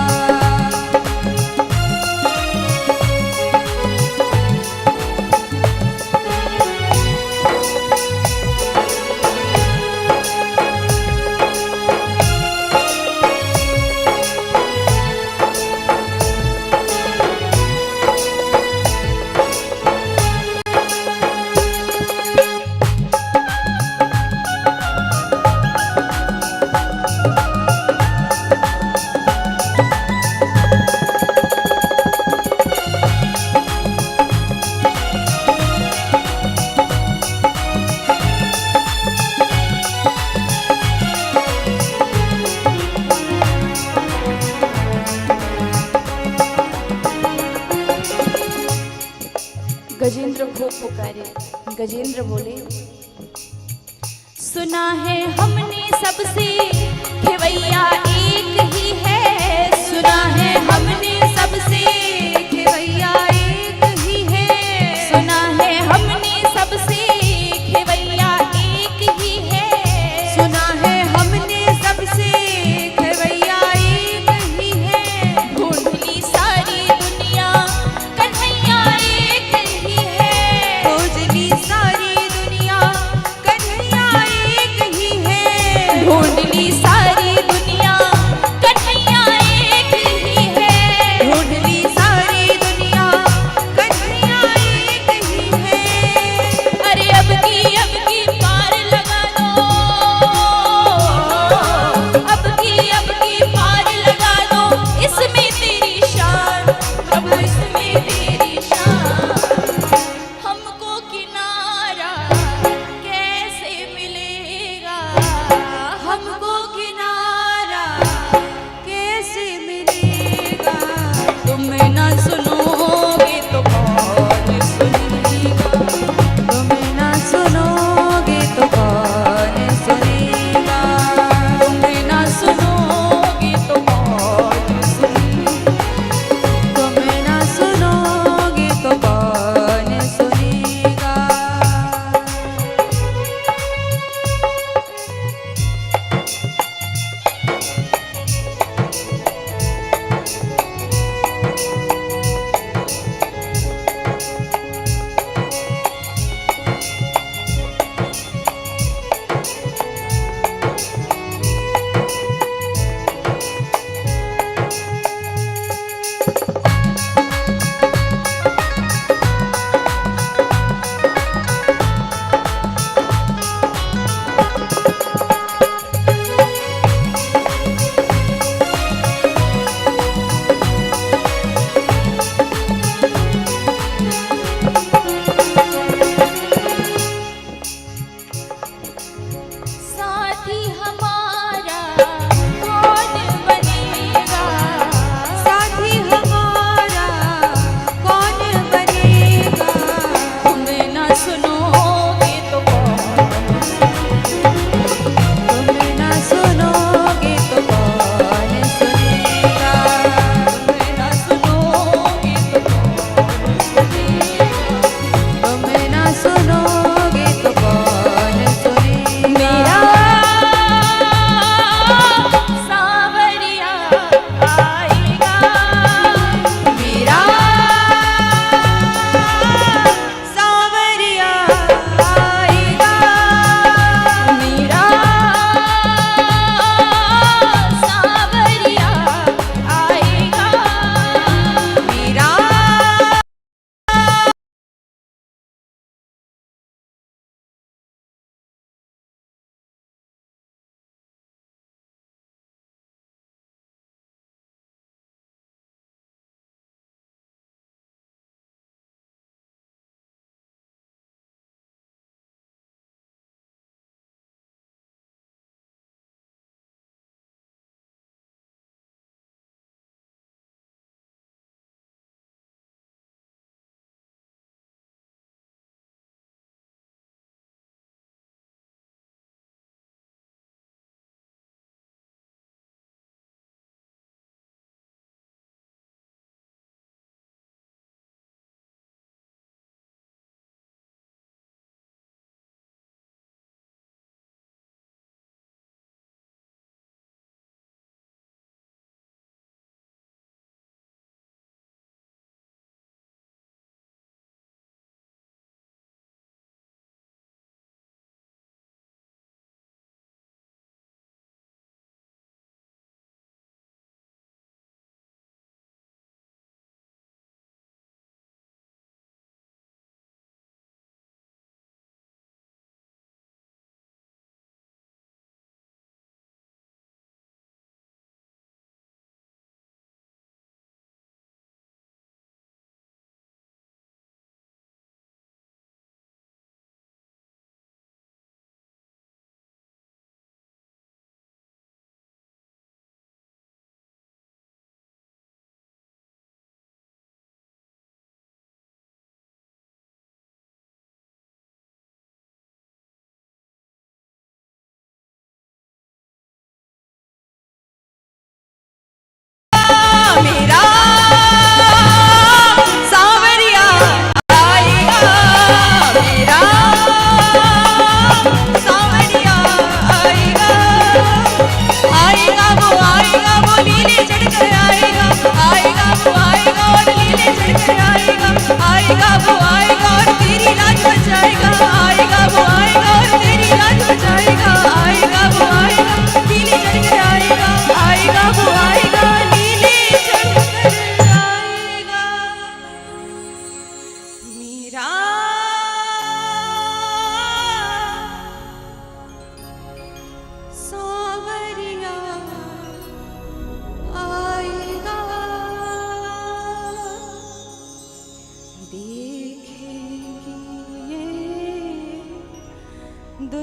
गजेंद्र को पुकारे। गजेंद्र बोले, सुना है हमने सबसे खेवैया एक ही है। सुना है हमने सबसे खेवैया एक ही है। सुना है हमने सबसे खेवैया एक ही है। सुना है हमने सबसे खेवैया एक ही है। ढूंढ ली सारी दुनिया, कन्हैया एक ही है। खोज ली सारी दुनिया, कन्हैया एक ही है। ढूंढ ली सारी दुनिया, कन्हैया एक ही है।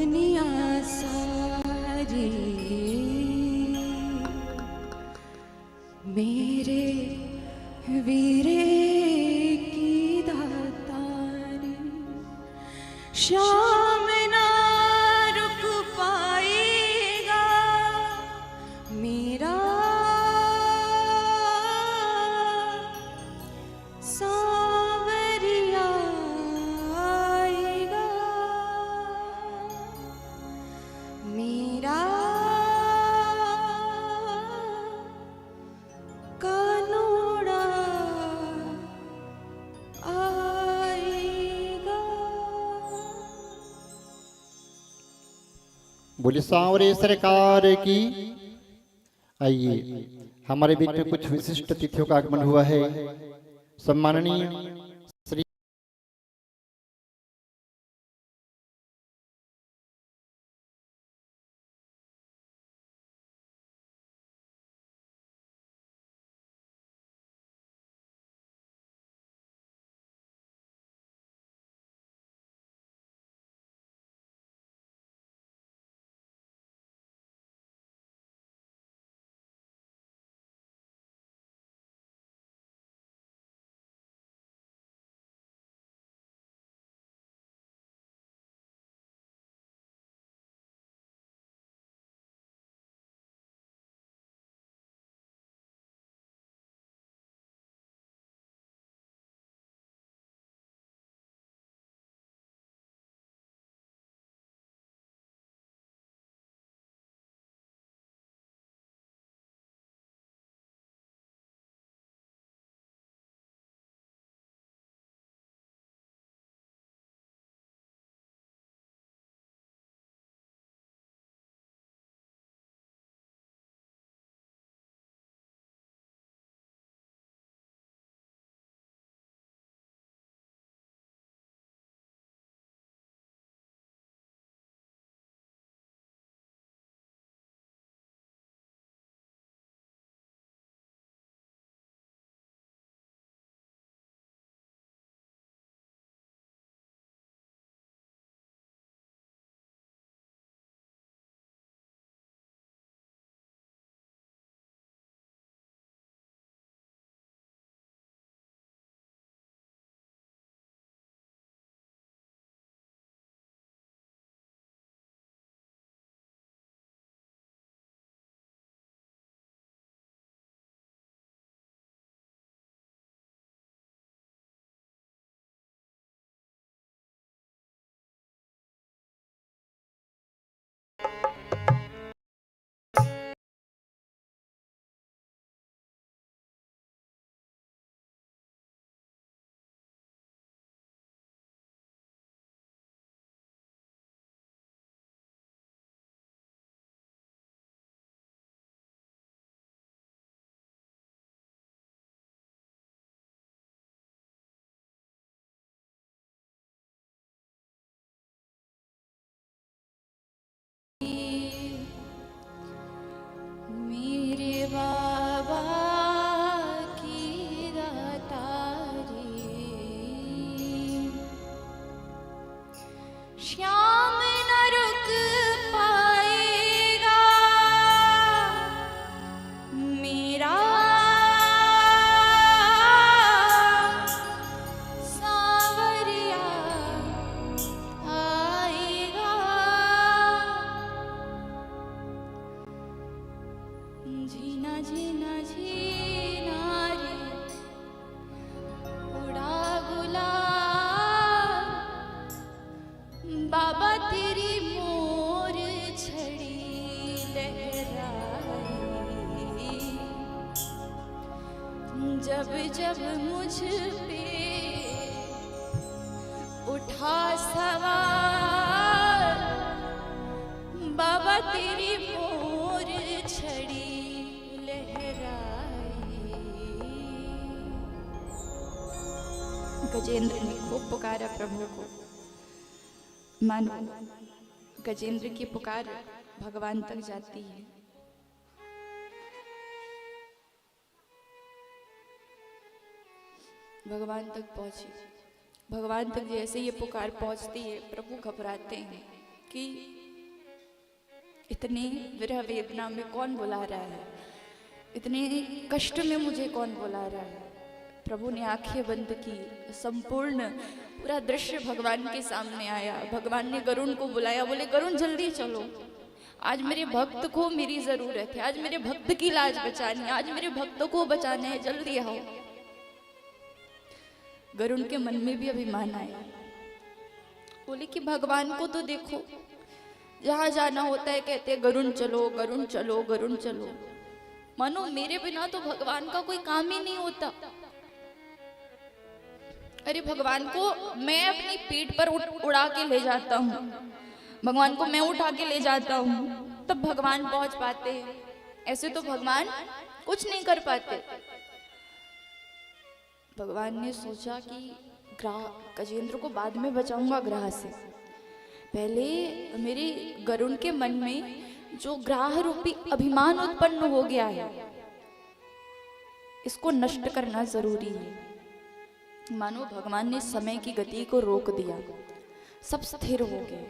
दुनिया सारी मेरे वीरे की दातारी, शाम ना रुक पाएगा मेरा सांवरिया आएगा, मेरा कानोड़ा आएगा। बोले सांवरे सरकार की। आइए हमारे बीच में कुछ विशिष्ट तिथियों का आगमन हुआ है। सम्माननीय श्री मेरे बाबा की दातारी, श्याम न रुक पाएगा मेरा सांवरिया आएगा, जीना जीना जीना रे उड़ा गुलाल, बाबा तेरी मोर छड़ी लहराई, जब जब मुझ पे उठा सवार, बाबा तेरी मोर छड़ी लहराई। गजेंद्र ने खूब पुकारा प्रभु को। मानो गजेंद्र की पुकार भगवान तक जाती है। भगवान तक पहुंची। भगवान तक जैसे ये पुकार पहुंचती है, प्रभु घबराते हैं कि इतनी विरह वेदना में कौन बुला रहा है, इतने कष्ट में मुझे कौन बुला रहा है। प्रभु ने आंखें बंद की, संपूर्ण पूरा दृश्य भगवान के सामने आया। भगवान ने गरुण को बुलाया, बोले गरुण जल्दी चलो, आज मेरे भक्त को मेरी जरूरत है, आज मेरे भक्त की लाज बचानी है, आज मेरे भक्त को बचाना है, जल्दी आओ। गरुण के मन में भी अभिमान आया, बोले कि भगवान को तो देखो, जहां जाना होता है कहते गरुण चलो गरुण चलो गरुण चलो। मानो मेरे बिना तो भगवान का कोई काम ही नहीं होता। अरे भगवान को मैं अपनी पीठ पर उड़ा के ले जाता हूँ, भगवान को मैं उठा के ले जाता हूँ, तब भगवान पहुंच पाते हैं। ऐसे तो भगवान कुछ नहीं कर पाते। भगवान ने सोचा कि गजेंद्र को बाद में बचाऊंगा ग्राह से, पहले मेरे गरुण के मन में जो ग्राह रूपी अभिमान उत्पन्न हो गया है, इसको नष्ट करना जरूरी है। मानो भगवान ने समय की गति को रोक दिया, सब स्थिर हो गए,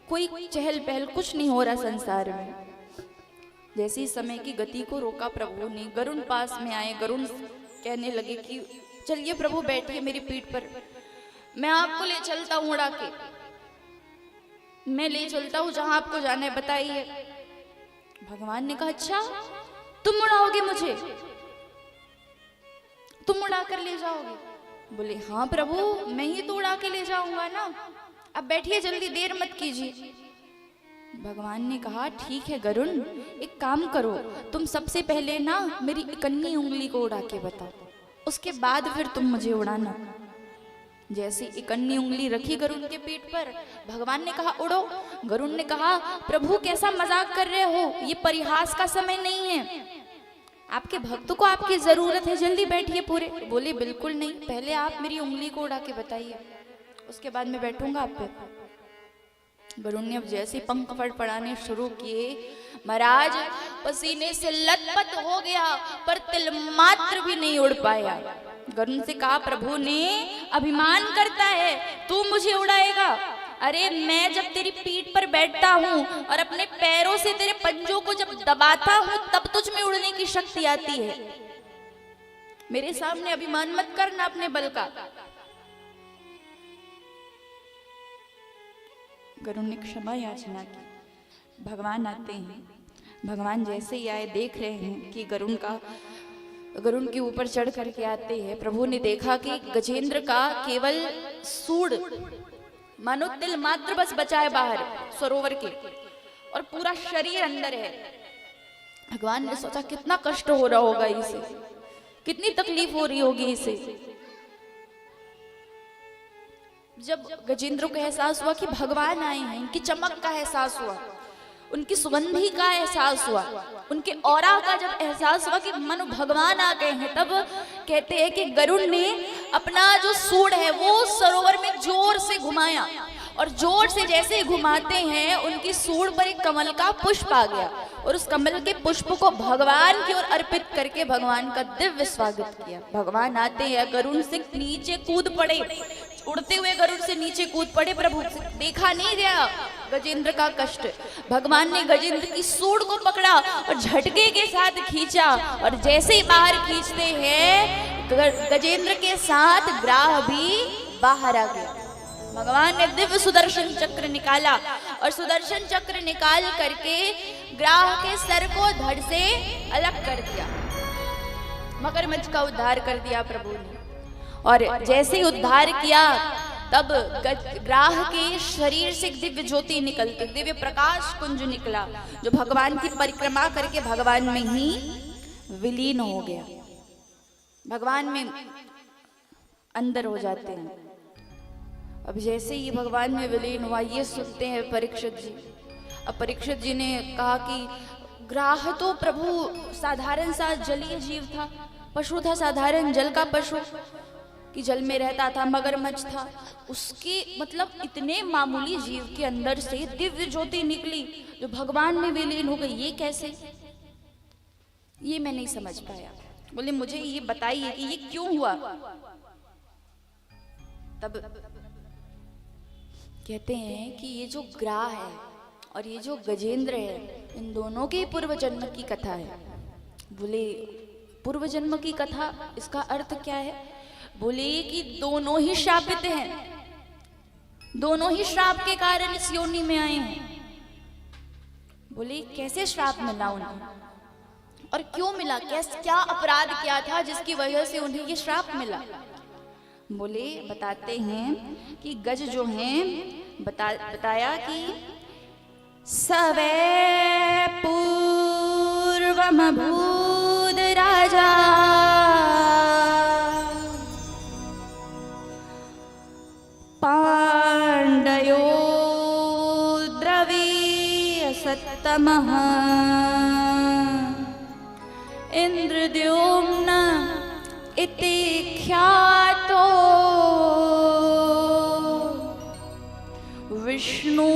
कोई चहल पहल कुछ नहीं हो रहा संसार में। जैसे ही समय की गति को रोका प्रभु ने, गरुण पास में आए। गरुण कहने लगे कि चलिए प्रभु बैठिए मेरी पीठ पर, मैं आपको ले चलता हूँ उड़ा के, मैं ले चलता हूँ जहां आपको जाना है बताइए। भगवान ने कहा अच्छा तुम उड़ाओगे मुझे, तुम उड़ा कर ले जाओगे? बोले हाँ प्रभु मैं ही तो उड़ा के ले जाऊंगा ना, अब बैठिए जल्दी, देर मत कीजिए। भगवान ने कहा ठीक है गरुण, एक काम करो, तुम सबसे पहले ना मेरी इकन्नी उंगली को उड़ा के बताओ, उसके बाद फिर तुम मुझे उड़ाना। जैसे इकन्नी उंगली रखी गरुण के पीठ पर, भगवान ने कहा उड़ो। गरुण ने कहा प्रभु कैसा मजाक कर रहे हो, ये परिहास का समय नहीं है, आपके भक्त को आपकी जरूरत है, जल्दी बैठिए पूरे। बोले बिल्कुल नहीं, पहले आप मेरी उंगली को उड़ा के बताइए, उसके बाद मैं बैठूंगा आप पे। गरुण ने अब जैसे पंख फड़फड़ाने शुरू किए, महाराज पसीने से लथपथ हो गया, पर तिल मात्र भी नहीं उड़ पाया। गरुण से कहा प्रभु ने अभिमान करता है तू मुझे उड़ाएगा? अरे मैं जब तेरी पीठ पर बैठता हूँ और अपने पैरों से तेरे पंजों को जब दबाता हूँ तब तुझ में उड़ने की शक्ति आती है। मेरे सामने अभिमान मत करना अपने बल का। गरुण ने क्षमा याचना की। भगवान आते हैं, भगवान जैसे ही आए देख रहे हैं कि गरुण के ऊपर चढ़ करके आते हैं। प्रभु ने देखा कि गजेंद्र का केवल सूंड मानो तिल मात्र बस बचा है बाहर सरोवर के, और पूरा शरीर अंदर है। भगवान ने सोचा कितना कष्ट हो रहा होगा इसे, कितनी तकलीफ हो रही होगी इसे। जब गजेंद्र को एहसास हुआ कि भगवान आए हैं, इनकी चमक का एहसास हुआ, उनकी सुगंधी का एहसास हुआ, उनके ऑरा का जब एहसास हुआ कि मानो भगवान आ गए हैं, तब कहते हैं कि गरुण ने अपना जो सूंड है वो सरोवर में जोर से घुमाया, और जोर से जैसे ही घुमाते हैं उनकी सूंड पर एक कमल का पुष्प आ गया, और उस कमल के पुष्प को भगवान की ओर अर्पित करके भगवान का दिव्य स्वागत किया। भगवान आते हैं, गरुण से नीचे कूद पड़े, उड़ते हुए गरुड़ से नीचे कूद पड़े। प्रभु देखा नहीं गया गजेंद्र का कष्ट। भगवान ने गजेंद्र की सूंड को पकड़ा और झटके के साथ खींचा, और जैसे ही बाहर खींचते हैं गजेंद्र के साथ ग्राह भी बाहर आ गया। भगवान ने दिव्य सुदर्शन चक्र निकाला, और सुदर्शन चक्र निकाल करके ग्राह के सर को धड़ से अलग कर दिया। मगरमच्छ का उद्धार कर दिया प्रभु ने, और जैसे ही उद्धार किया तब ग्राह के शरीर से एक दिव्य ज्योति निकलती, दिव्य प्रकाश कुंज निकला, जो भगवान की परिक्रमा करके भगवान में ही विलीन हो गया, भगवान में अंदर हो जाते हैं। अब जैसे ही भगवान में विलीन हुआ, ये सुनते हैं परीक्षित जी। अब परीक्षित जी ने कहा कि ग्राह तो प्रभु साधारण सा जलीय जीव था, पशु था, साधारण जल का पशु कि जल में रहता था, मगरमच्छ था, उसके मतलब इतने मामूली जीव के अंदर से दिव्य ज्योति निकली जो भगवान में विलीन हो गई। ये कैसे? ये मैं नहीं समझ पाया। बोले मुझे ये बताइए कि ये क्यों हुआ। तब कहते हैं कि ये जो ग्राह है और ये जो गजेंद्र है, इन दोनों के पूर्व जन्म की कथा है। बोले पूर्व जन्म की कथा, इसका अर्थ क्या है? बोले कि दोनों ही श्रापित हैं, दोनों ही श्राप के कारण इस योनि में आए हैं। बोले कैसे श्राप मिला उन्हें और क्यों मिला, क्या अपराध किया था जिसकी वजह से उन्हें ये श्राप मिला? बोले बताते हैं कि गज जो हैं बताया कि सवै पूर्वमभूद राजा पांडयो द्रवी सत्तमः इंद्रद्युम्न इति ख्यातो विष्णु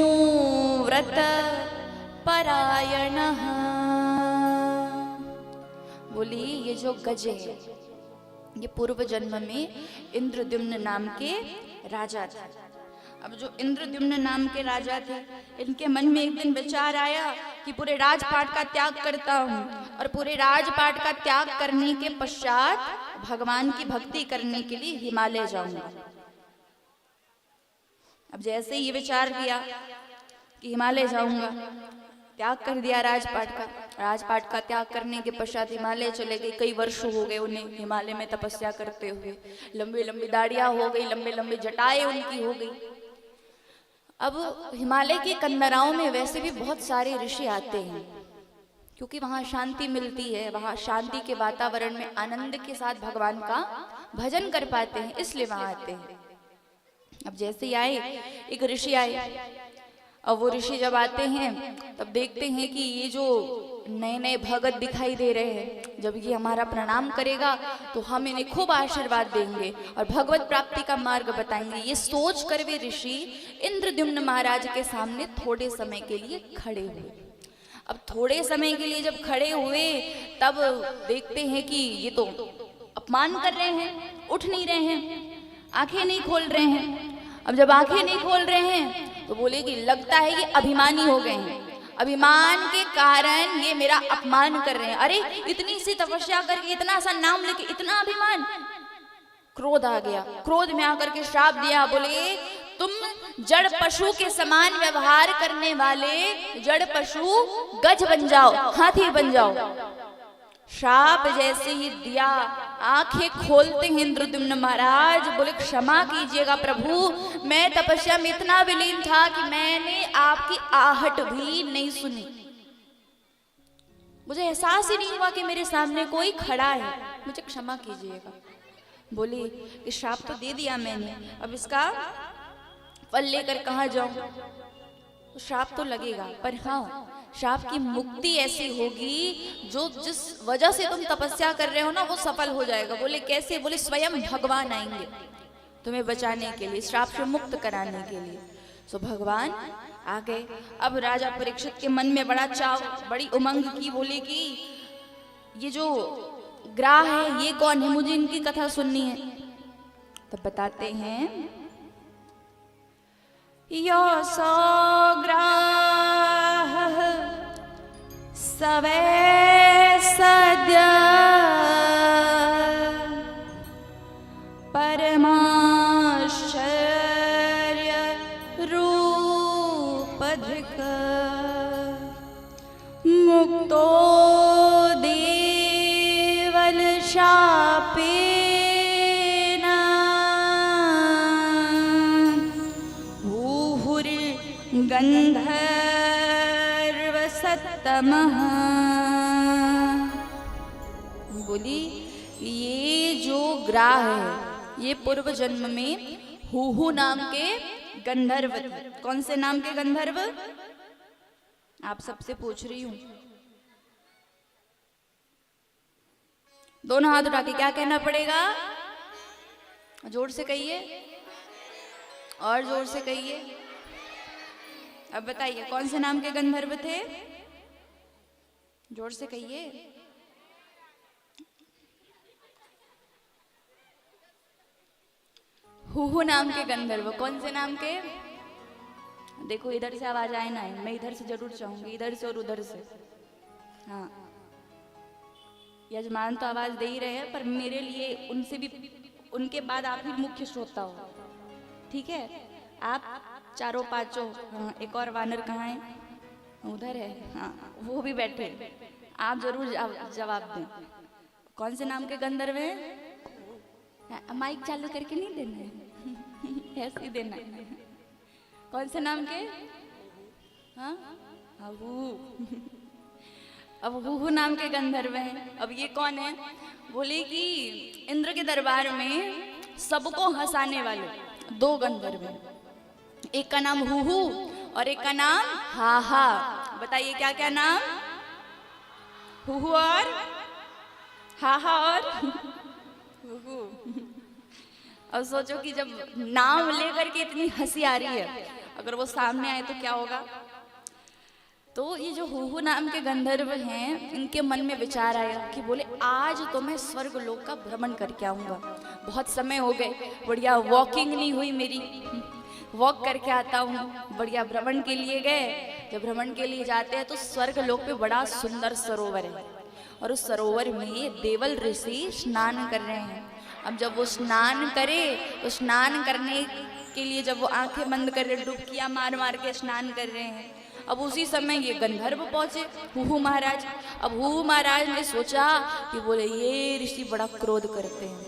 व्रत परायणः। बोली ये जो गज है ये पूर्व जन्म में इंद्रद्युम्न नाम के राजा थे। अब जो इंद्रद्युम्न नाम के राजा थे, इनके मन में एक दिन विचार आया कि पूरे राजपाट का त्याग करता हूँ और पूरे राजपाट का त्याग करने के पश्चात भगवान की भक्ति करने के लिए हिमालय जाऊंगा। अब जैसे ही ये विचार किया कि हिमालय जाऊंगा, त्याग कर दिया राजपाट का। राजपाट का त्याग करने के पश्चात हिमालय चले गए। कई वर्ष हो गए उन्हें हिमालय में तपस्या करते हुए। लंबी लंबी दाढ़ियां हो गई, लंबे लंबे जटाएं उनकी हो गई। अब हिमालय की कंदराओं में वैसे भी बहुत सारे ऋषि आते हैं, क्योंकि वहाँ शांति मिलती है, वहाँ शांति के वातावरण में आनंद के साथ भगवान का भजन कर पाते हैं, इसलिए वहाँ आते हैं। अब जैसे ही आए, एक ऋषि आए। अब वो ऋषि जब आते हैं तब देखते हैं कि ये जो नए नए भगत दिखाई दे रहे हैं, जब ये हमारा प्रणाम करेगा तो हम इन्हें खूब आशीर्वाद देंगे और भगवत प्राप्ति का मार्ग बताएंगे। ये सोच कर वे ऋषि इंद्रद्युम्न महाराज के सामने थोड़े समय के लिए खड़े हुए। अब थोड़े समय के लिए जब खड़े हुए तब देखते हैं कि ये तो अपमान कर रहे हैं, उठ नहीं रहे हैं, आंखें नहीं खोल रहे हैं। अब जब आंखें नहीं खोल रहे हैं तो बोले कि लगता है ये अभिमानी हो गए हैं, अभिमान के कारण ये मेरा अपमान कर रहे हैं। अरे इतनी सी तपस्या करके, इतना सा नाम लेके इतना अभिमान। क्रोध आ गया, क्रोध में आकर के श्राप दिया। बोले तुम जड़ पशु के समान व्यवहार करने वाले जड़ पशु गज बन जाओ, हाथी बन जाओ। श्राप जैसे ही दिया, आंखें खोलते हैं इंद्रद्युम्न महाराज। बोले क्षमा कीजिएगा प्रभु, मैं तपस्या में इतना विलीन था कि मैंने आपकी आहट भी नहीं सुनी। मुझे एहसास ही नहीं हुआ कि मेरे सामने कोई खड़ा है, मुझे क्षमा कीजिएगा। बोले कि श्राप तो दे दिया मैंने, अब इसका फल लेकर कहाँ जाऊं? तो श्राप तो लगेगा, पर हाँ श्राप की मुक्ति ऐसी होगी जो जिस वजह से तुम तपस्या कर रहे हो ना वो सफल हो जाएगा। बोले कैसे? बोले स्वयं भगवान आएंगे तुम्हें बचाने के लिए, श्राप से मुक्त कराने के लिए। सो भगवान आ गए। अब राजा परीक्षित के मन में बड़ा चाव, बड़ी उमंग की। बोले कि ये जो ग्राह है ये कौन है, मुझे इनकी कथा सुननी है। तब बताते हैं यो सौग्राह सवै सद्य परमाश्चर्य रूपधिक मुक्तो देवल शापेन हुहुर गंधर्व सत्तमः। बोली ये जो ग्राह है ये पूर्व जन्म में हुहु नाम के गंधर्व थे। कौन से नाम के गंधर्व? आप सबसे पूछ रही हूं। दोनों हाथ उठा के क्या कहना पड़ेगा? जोर से कहिए, और जोर से कहिए। अब बताइए कौन से नाम के गंधर्व थे? जोर से कहिए। हुहु नाम के गंधर्व। कौन से नाम के? देखो इधर से आवाज आए ना आए, मैं इधर से जरूर चाहूंगी, इधर से और उधर से। हाँ, यजमान तो आवाज दे ही रहे हैं, पर मेरे लिए उनसे भी, उनके बाद आप ही मुख्य श्रोता हो, ठीक है? आप चारों पांचों। हाँ, एक और वानर कहाँ है? उधर है। हाँ, वो भी बैठे, आप जरूर जवाब दें। कौन से नाम के गंधर्व हैं? माइक चालू करके नहीं देना है, ऐसे ही देना है। कौन से नाम के? हाँ, अब हूहू नाम के गंधर्व हैं। अब ये कौन है? बोले कि इंद्र के दरबार में सबको हंसाने वाले 2 गंधर्व हैं। एक का नाम हूहू और एक का नाम हाहा। बताइए क्या क्या नाम? हूहू और हाहा और हूहू। अब सोचो कि जब नाम लेकर के इतनी हंसी आ रही है, अगर वो सामने आए तो क्या होगा? तो ये जो हूहू नाम के गंधर्व हैं, इनके मन में विचार आया कि बोले आज तो मैं स्वर्ग लोक का भ्रमण करके आऊँगा। बहुत समय हो गए, बढ़िया वॉकिंग नहीं हुई मेरी, वॉक करके आता हूँ। बढ़िया भ्रमण के लिए गए। जब भ्रमण के लिए जाते हैं तो स्वर्ग लोक पे बड़ा सुंदर सरोवर है, और उस सरोवर में देवल ऋषि स्नान कर रहे हैं। अब जब वो स्नान करे तो स्नान करने के लिए जब वो आंखें बंद कर रहे, डुबकियां मार मार के स्नान कर रहे हैं, अब उसी समय ये गंधर्व पहुंचे, हूहू महाराज। अब हूहू महाराज ने सोचा कि बोले ये ऋषि बड़ा क्रोध करते हैं,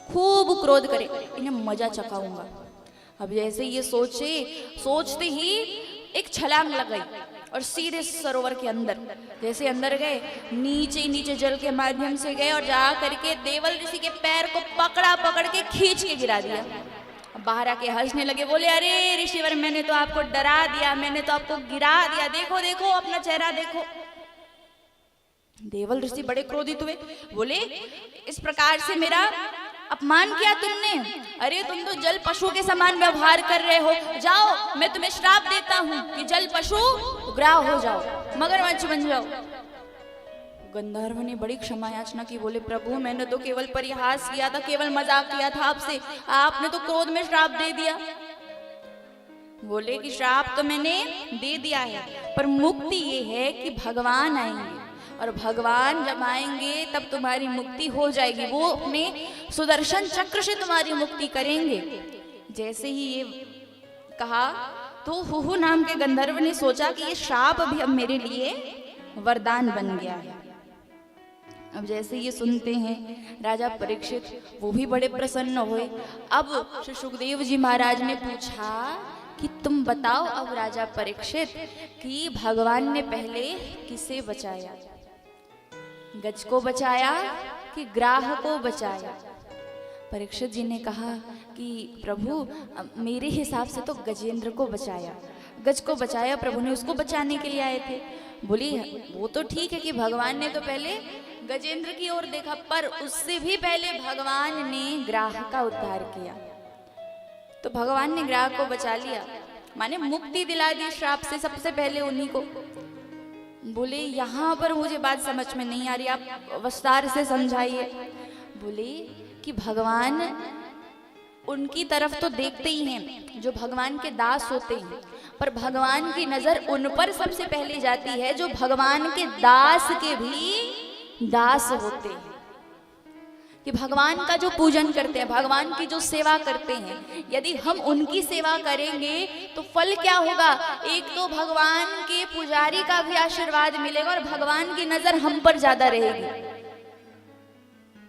खूब क्रोध करे, इन्हें मजा चखाऊंगा। अब जैसे ये सोचते ही एक छलांग लग गई और सीधे सरोवर के अंदर, जैसे अंदर गए, नीचे नीचे जल के माध्यम से गए और जा करके देवल ऋषि के पैर को पकड़ के खींच के गिरा दिया। बाहर आके हंसने लगे, बोले अरे ऋषिवर, मैंने तो आपको डरा दिया, मैंने तो आपको गिरा दिया, देखो देखो अपना चेहरा देखो। देवल ऋषि बड़े क्रोधित हुए, बोले इस प्रकार से मेरा अपमान किया तुमने? अरे तुम तो जल पशु के समान व्यवहार कर रहे हो, जाओ मैं तुम्हें श्राप देता हूँ कि जल पशु ग्राह हो जाओ, मगरमच्छ बन जाओ। गंधर्व ने बड़ी क्षमा याचना की, बोले प्रभु मैंने तो केवल परिहास किया था, केवल मजाक किया था आपसे, आपने तो क्रोध में श्राप दे दिया। बोले कि श्राप तो मैंने दे दिया है, पर मुक्ति ये है कि भगवान आएंगे, और भगवान जब आएंगे तब तुम्हारी मुक्ति हो जाएगी। वो अपने सुदर्शन चक्र से तुम्हारी मुक्ति करेंगे। जैसे ही ये कहा तो हूहू नाम के गंधर्व ने सोचा कि ये श्राप भी अब मेरे लिए वरदान बन गया है। अब जैसे ये सुनते हैं राजा परीक्षित, वो भी बड़े प्रसन्न हुए। अब श्री सुखदेव जी महाराज ने पूछा कि तुम बताओ अब राजा परीक्षित कि भगवान ने पहले किसे बचाया, गज को बचाया कि ग्राह को बचाया? परीक्षित जी ने कहा कि प्रभु मेरे हिसाब से तो गजेंद्र को बचाया, गज को बचाया, प्रभु ने उसको बचाने के लिए आए थे। बोली वो तो ठीक है कि भगवान ने तो पहले गजेंद्र की ओर देखा, पर उससे भी पहले भगवान ने ग्राह का उद्धार किया। तो भगवान ने ग्राह को बचा लिया, माने मुक्ति दिला दी श्राप से सबसे पहले उन्हीं को। बोले यहाँ पर मुझे बात समझ में नहीं आ रही, आप विस्तार से समझाइए। बोले कि भगवान उनकी तरफ तो देखते ही हैं जो भगवान के दास होते हैं, पर भगवान की नजर उन पर सबसे पहले जाती है जो भगवान के दास के भी दास होते हैं। कि भगवान का जो पूजन करते हैं, भगवान की जो सेवा करते हैं, यदि हम उनकी सेवा करेंगे तो फल क्या होगा? एक तो भगवान के पुजारी का भी आशीर्वाद मिलेगा और भगवान की नजर हम पर ज्यादा रहेगी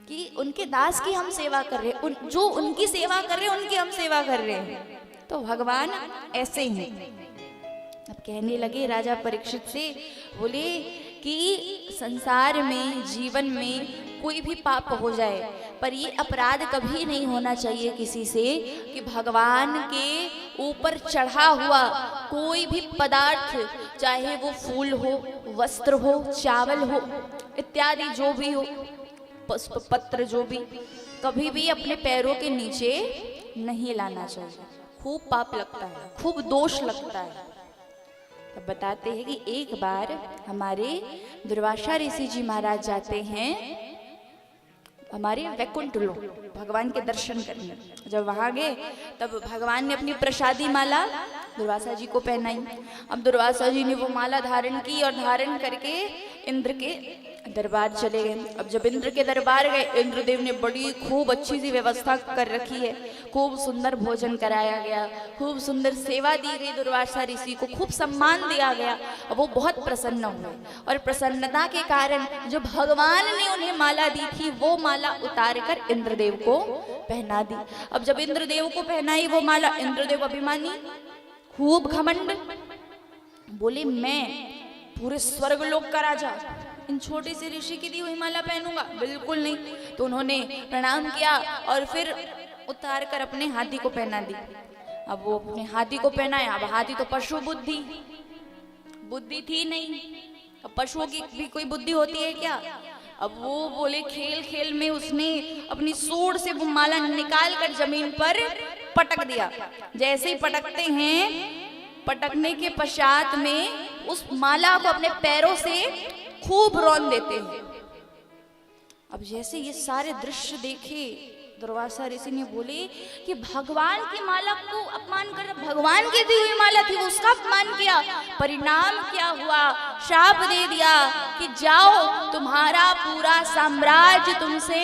कि उनके दास की हम सेवा कर रहे हैं, जो उनकी सेवा कर रहे हैं उनकी हम सेवा कर रहे हैं। तो भगवान ऐसे ही हैं। अब कहने लगे राजा परीक्षित से, बोले कि संसार में, जीवन में कोई भी पाप हो जाए, पर ये अपराध कभी नहीं होना चाहिए किसी से कि भगवान के ऊपर चढ़ा हुआ कोई भी पदार्थ, चाहे वो फूल हो, वस्त्र हो, चावल हो, इत्यादि जो भी हो, पुष्प पत्र जो भी, कभी भी अपने पैरों के नीचे नहीं लाना चाहिए। खूब पाप लगता है, खूब दोष लगता है। तो बताते हैं कि एक बार हमारे दुर्वासा ऋषि जी महाराज जाते हैं हमारे वैकुंठ लोक भगवान के दर्शन करने। जब वहां गए तब भगवान ने अपनी प्रसादी माला दुर्वासा जी को पहनाई। अब दुर्वासा जी ने वो माला धारण की और धारण करके इंद्र के दरबार चले गए। अब जब इंद्र के दरबार गए, इंद्रदेव ने बड़ी खूब अच्छी सी व्यवस्था कर रखी है, खूब सुंदर भोजन कराया गया, खूब सुंदर सेवा दी गई, दुर्वासा ऋषि को खूब सम्मान दिया गया। अब वो बहुत प्रसन्न हुए और प्रसन्नता के कारण जो भगवान ने उन्हें माला दी थी वो माला उतार कर इंद्रदेव को पहना दी। अब जब इंद्रदेव को पहनाई वो माला, इंद्रदेव अभिमानी, खूब घमंड, बोले मैं पूरे स्वर्ग लोक का राजा इन छोटे से ऋषि की दी हुई माला पहनूंगा, बिल्कुल नहीं। तो उन्होंने प्रणाम किया और फिर उतार कर अपने हाथी को पहना दी। अब वो अपने हाथी को पहनाया। अब हाथी तो पशु बुद्धि थी नहीं, अब पशुओं की भी कोई बुद्धि होती है क्या? अब वो बोले खेल खेल में उसने अपनी सूंड से वो माला निकाल कर जमीन पर पटक दिया। जैसे ही पटकते हैं, पटकने के पश्चात में उस माला को अपने पैरों से खूब रौंद देते हैं। अब जैसे ये सारे दृश्य देखे दुर्वासा ऋषि ने बोले कि भगवान की माला को अपमान कर, भगवान की दी हुई माला थी उसका अपमान किया, परिणाम क्या हुआ? शाप दे दिया कि जाओ तुम्हारा पूरा साम्राज्य तुमसे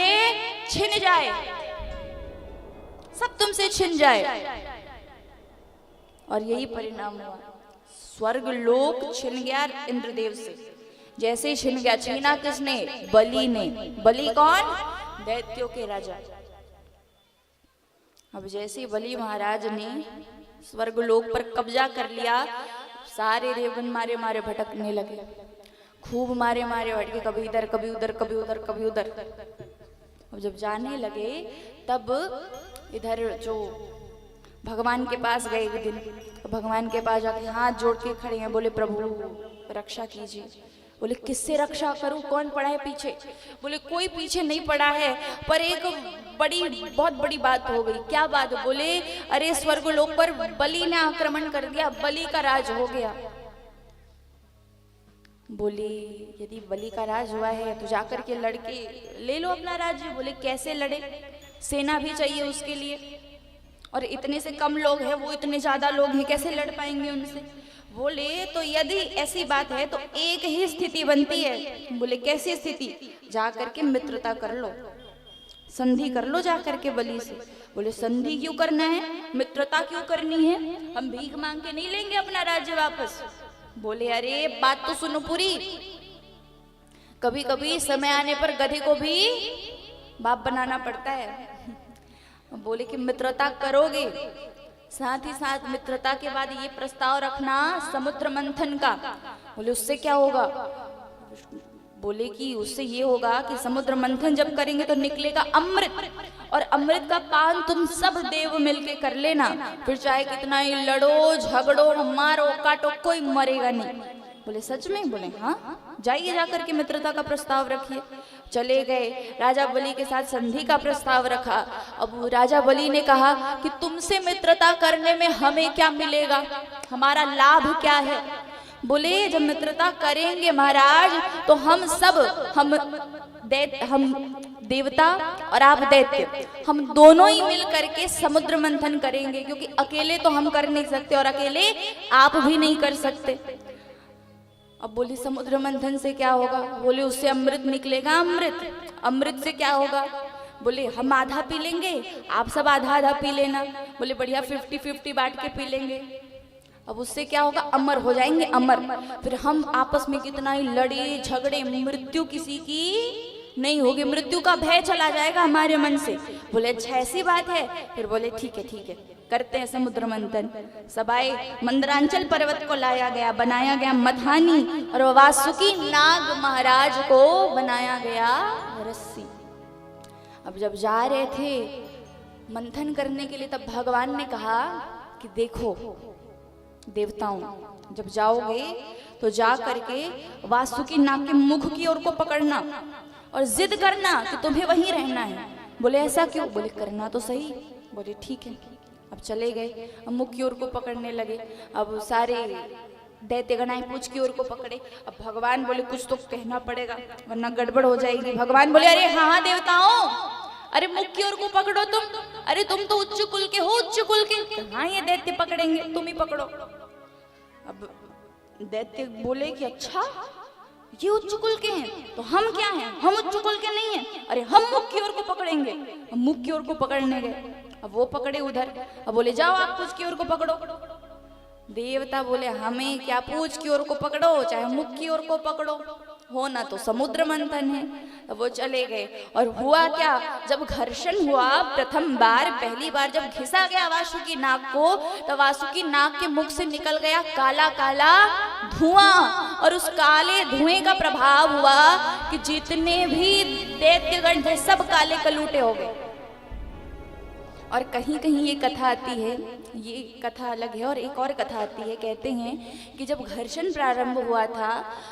छिन जाए, सब तुमसे छिन जाए। और यही परिणाम हुआ, स्वर्ग लोक छिन गया इंद्रदेव से। जैसे ही छिन गया, छीना किसने? बलि ने। बलि कौन? दैत्यों के राजा। अब जैसे बलि महाराज ने स्वर्ग लोक पर कब्जा कर लिया, सारे देवगण मारे मारे भटकने लगे, खूब मारे मारे भटके, कभी इधर कभी उधर, कभी उधर कभी उधर। अब जब जाने लगे तब इधर जो भगवान के पास गए एक दिन, भगवान के पास जाके हाथ जोड़ के खड़े हैं, बोले प्रभु रक्षा कीजिए। बोले किससे रक्षा करूं, कौन पड़ा है पीछे? बोले कोई पीछे नहीं पड़ा है, पर एक बहुत बड़ी बात हो गई। क्या बात? बोले अरे स्वर्ग लोक पर बलि ने आक्रमण कर दिया, बलि का राज हो गया। बोले यदि बलि का राज हुआ है तो जाकर के लड़के ले लो अपना राज्य। बोले कैसे लड़े? सेना भी चाहिए उसके लिए, और इतने से कम लोग हैं, वो इतने ज्यादा लोग हैं, कैसे लड़ पाएंगे उनसे? बोले तो यदि ऐसी बात है तो एक ही स्थिति बनती है। बोले कैसी स्थिति? जाकर के मित्रता कर लो, संधि कर लो जाकर के बलि से। बोले संधि क्यों करना है, मित्रता क्यों करनी है? हम भीख मांग के नहीं लेंगे अपना राज्य वापस। बोले अरे बात तो सुनो पूरी, कभी कभी समय आने पर गधे को भी बाप बनाना पड़ता है। बोले कि मित्रता करोगे, साथ ही साथ मित्रता के बाद ये प्रस्ताव रखना समुद्र मंथन का। बोले उससे क्या होगा? बोले कि उससे ये होगा कि समुद्र मंथन जब करेंगे तो निकलेगा अमृत, और अमृत का पान तुम सब देव मिलके कर लेना, फिर चाहे कितना ही लड़ो झगड़ो मारो काटो कोई मरेगा नहीं। बोले सच में? बोले हाँ, जाइए जाकर के मित्रता का प्रस्ताव रखिए। चले गए, राजा बलि के साथ संधि का प्रस्ताव रखा। अब राजा बलि ने कहा कि तुमसे मित्रता करने में हमें क्या मिलेगा, हमारा लाभ क्या है? बोले जब मित्रता करेंगे महाराज तो हम सब, हम देवता और आप दैत्य, हम दोनों ही मिल करके समुद्र मंथन करेंगे, क्योंकि अकेले तो हम कर नहीं सकते और अकेले आप भी नहीं कर सकते। अब बोली समुद्र मंथन से क्या होगा? बोले उससे अमृत निकलेगा, अमृत। अमृत से क्या होगा? बोले हम आधा पी लेंगे, आप सब आधा आधा पी लेना। बोले बढ़िया 50-50 बांट के पी लेंगे। अब उससे क्या होगा? अमर हो जाएंगे, अमर। फिर हम आपस में कितना ही लड़े झगड़े, मृत्यु किसी की नहीं होगी, मृत्यु का भय चला जाएगा हमारे मन से। बोले अच्छा ऐसी बात है? फिर बोले ठीक है करते हैं समुद्र मंथन। सब आए, मंदरांचल पर्वत को लाया गया, बनाया गया मधानी, और वासुकी नाग महाराज को बनाया गया रस्सी। अब जब जा रहे थे मंथन करने के लिए, तब भगवान ने कहा कि देखो देवताओं, जब जाओगे तो जा करके वासुकी नाग के मुख की ओर को पकड़ना और जिद करना कि तुम्हें वहीं रहना है। बोले ऐसा क्यों? बोले करना तो सही। बोले ठीक है। अब चले गए, अब मुख की ओर को पकड़ने लगे। अब सारे दैत्य गणाएं पूछ की ओर को पकड़े। अब भगवान बोले कुछ तो कहना पड़ेगा वरना गड़बड़ हो जाएगी। भगवान बोले अरे हाँ देवताओं, अरे मुख की ओर को पकड़ो तुम, अरे तुम तो उच्च कुल के हो, उच्च कुल के। हाँ ये दैत्य पकड़ेंगे, तुम ही पकड़ो। अब दैत्य बोले कि अच्छा ये उच्च कुल के हैं तो हम क्या हैं, हम उच्च कुल के नहीं हैं, अरे हम मुख की ओर को पकड़ेंगे। हम मुख की ओर को पकड़ने गए, अब वो पकड़े उधर, अब बोले जाओ आप पूछ की ओर को पकड़ो। देवता बोले हमें क्या पूछ की ओर को पकड़ो चाहे मुख की ओर को पकड़ो, होना तो समुद्र मंथन है। अब वो चले गए और हुआ क्या, जब घर्षण हुआ प्रथम बार, पहली बार जब घिसा गया वासुकी नाग को, तो वासुकी नाग के मुख से निकल गया काला काला धुआं, और उस काले धुएं का प्रभाव हुआ कि जितने भी दैत्यगण थे सब काले कलूटे हो गए। और कहीं कहीं ये कथा आती है, ये कथा अलग है, और एक और कथा आती है, कहते हैं कि जब घर्षण प्रारंभ हुआ था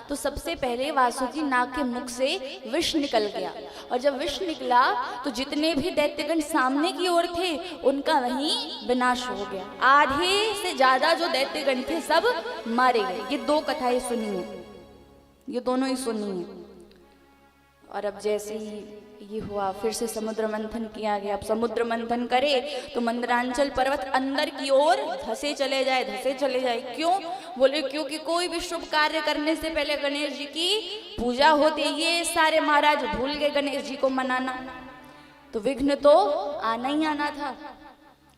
तो सबसे पहले वासुकी नाग के मुख से विष निकल गया, और जब विष निकला तो जितने भी दैत्यगण सामने की ओर थे उनका वहीं विनाश हो गया। आधे से ज्यादा जो दैत्यगण थे सब मारे गए। ये दो कथाएं सुनी है, ये दोनों ही सुनी है। और अब जैसे ही ये हुआ फिर से समुद्र मंथन किया गया। अब समुद्र मंथन करे तो मंदरांचल पर्वत अंदर की ओर धसे चले जाए, धसे चले जाए। क्यों? बोले क्योंकि कोई भी शुभ कार्य करने से पहले गणेश जी की पूजा होती है। ये सारे महाराज भूल गए गणेश जी को मनाना, तो विघ्न तो आना ही आना था।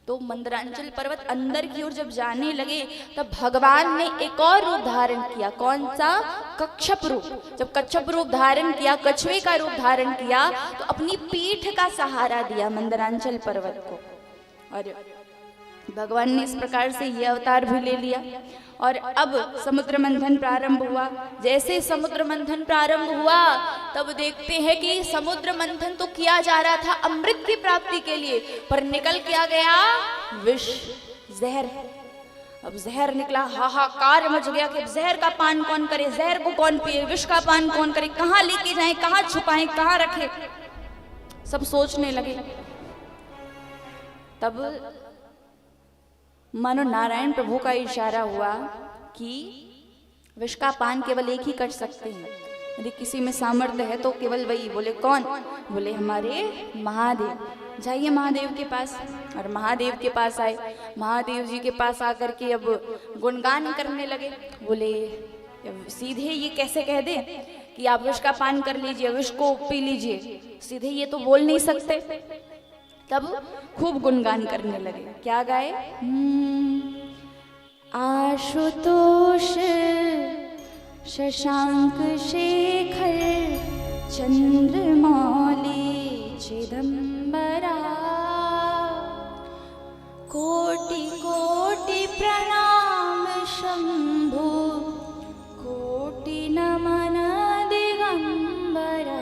तो मंदरांचल पर्वत अंदर की ओर जब जाने लगे तब भगवान ने एक और रूप धारण किया। कौन सा? कच्छप रूप। जब कच्छप रूप धारण किया, कछुए का रूप धारण किया, तो अपनी पीठ का सहारा दिया मंदरांचल पर्वत को। और भगवान ने इस प्रकार से यह अवतार भी ले लिया। और अब समुद्र मंथन प्रारंभ हुआ। जैसे समुद्र मंथन प्रारंभ हुआ तब देखते हैं कि समुद्र मंथन तो किया जा रहा था अमृत की प्राप्ति के लिए, पर निकल क्या गया? विष, जहर। अब जहर निकला, हाहाकार मच गया कि जहर का पान कौन करे, जहर को कौन पिए, विष का पान कौन करे, कहाँ लेके जाएं, कहाँ छुपाएं, कहाँ रखे, सब सोचने लगे। तब मानो नारायण प्रभु का इशारा हुआ कि विष का पान केवल एक ही कर सकते हैं, यदि किसी में सामर्थ्य है तो केवल वही। बोले कौन? बोले हमारे महादेव। जाइए महादेव के पास। और महादेव के पास आए। महादेव जी के पास आकर के अब गुणगान करने लगे। बोले सीधे ये कैसे कह दे कि आप विष का पान कर लीजिए, विष को पी लीजिए, सीधे ये तो बोल नहीं सकते। तब खूब गुणगान करने लगे। क्या गाए? आशुतोष शशांक शेखर चंद्रमौली चिदंबरा, कोटि कोटि प्रणाम शंभु, कोटि नमन दिगंबरा।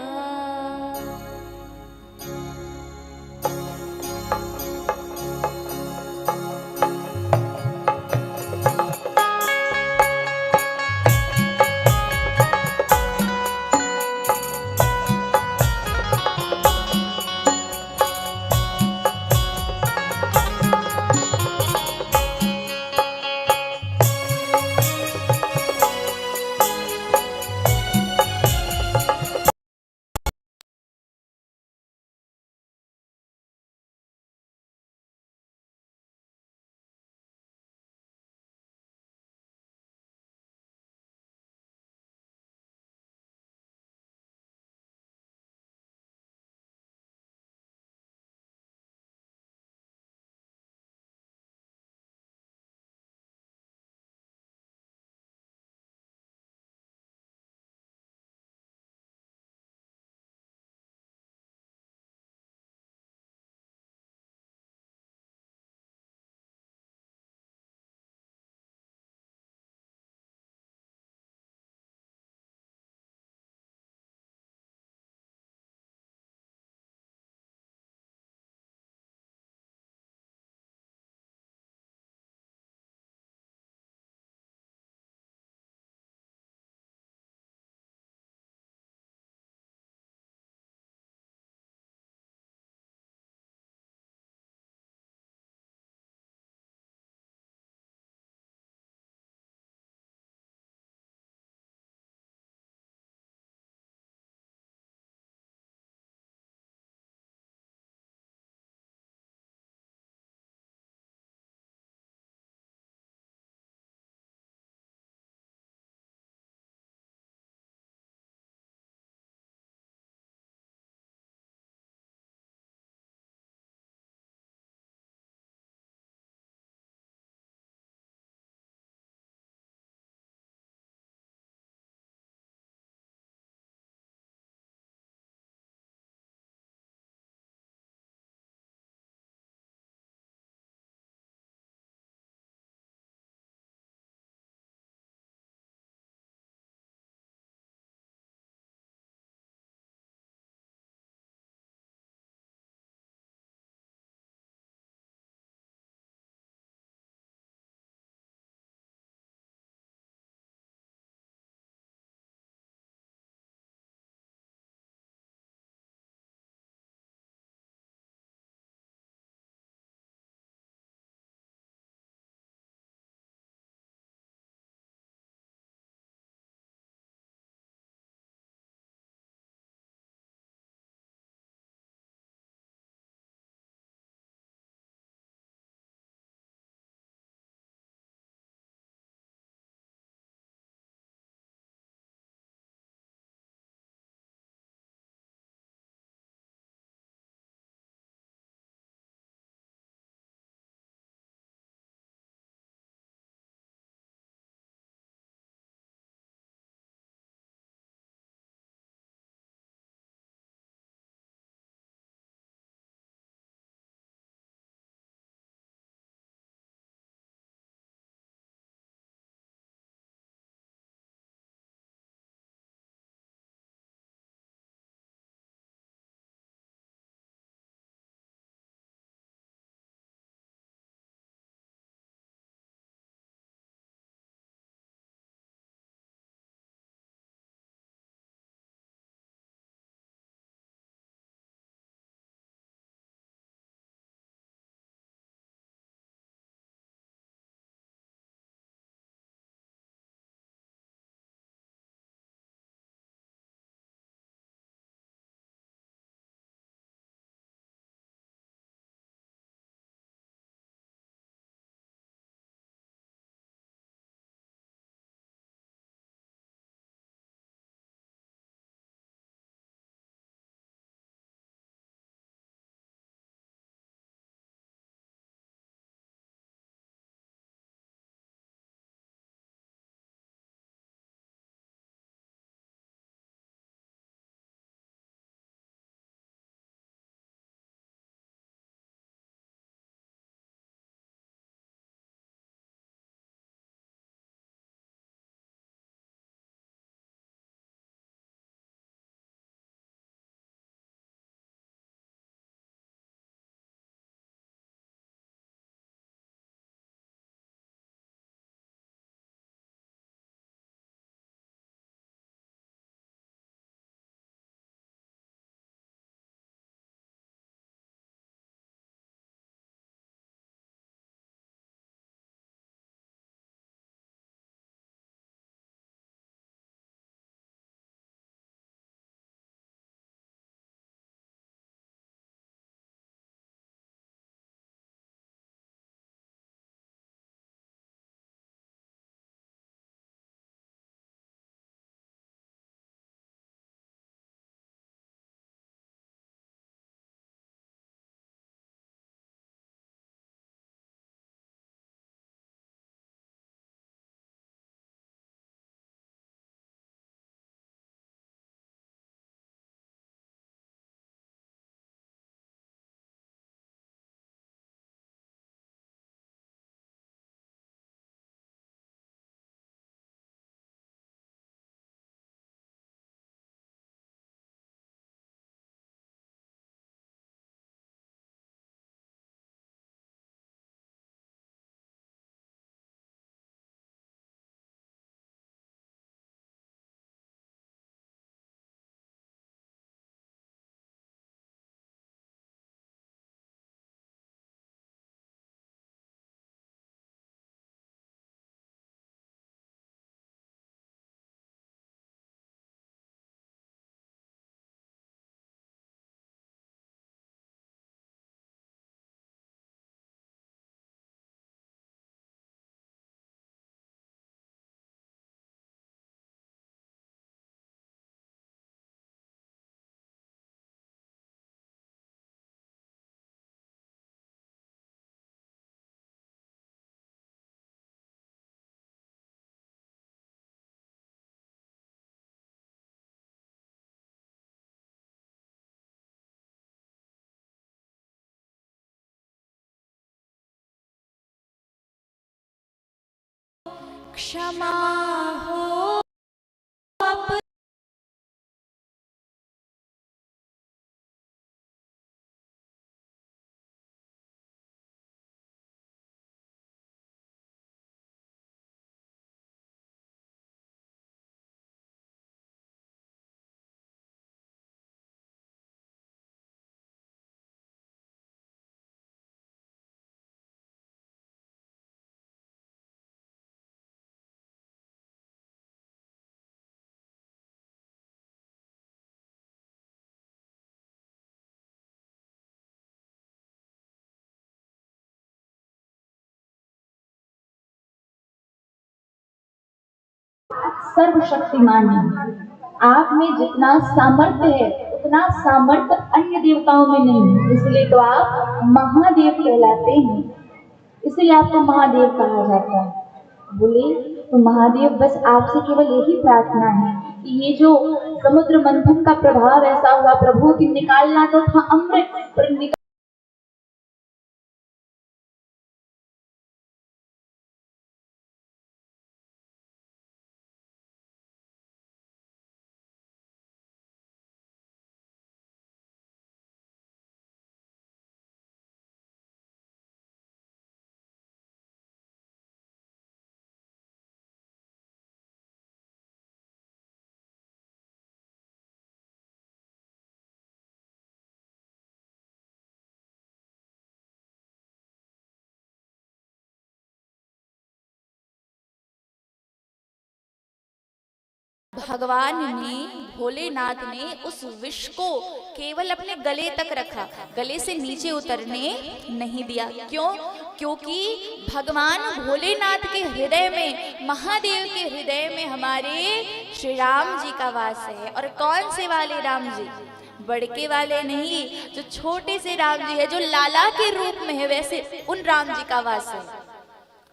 क्षमा हो अप सर्वशक्तिमान है। आप में जितना सामर्थ्य है उतना सामर्थ्य अन्य देवताओं में नहीं है, इसलिए तो आप महादेव कहलाते हैं, इसलिए आपको महादेव कहा जाता है। बोले तो महादेव बस आपसे केवल यही प्रार्थना है कि ये जो समुद्र मंथन का प्रभाव ऐसा हुआ, प्रभु की निकालना तो था अमृत, पर भगवान ने, भोलेनाथ ने उस विष को केवल अपने गले तक रखा, गले से नीचे उतरने नहीं दिया। क्यों? क्योंकि भगवान भोलेनाथ के हृदय में, महादेव के हृदय में हमारे श्री राम जी का वास है। और कौन से वाले राम जी? बड़के वाले नहीं, जो छोटे से राम जी है, जो लाला के रूप में है, वैसे उन राम जी का वास है।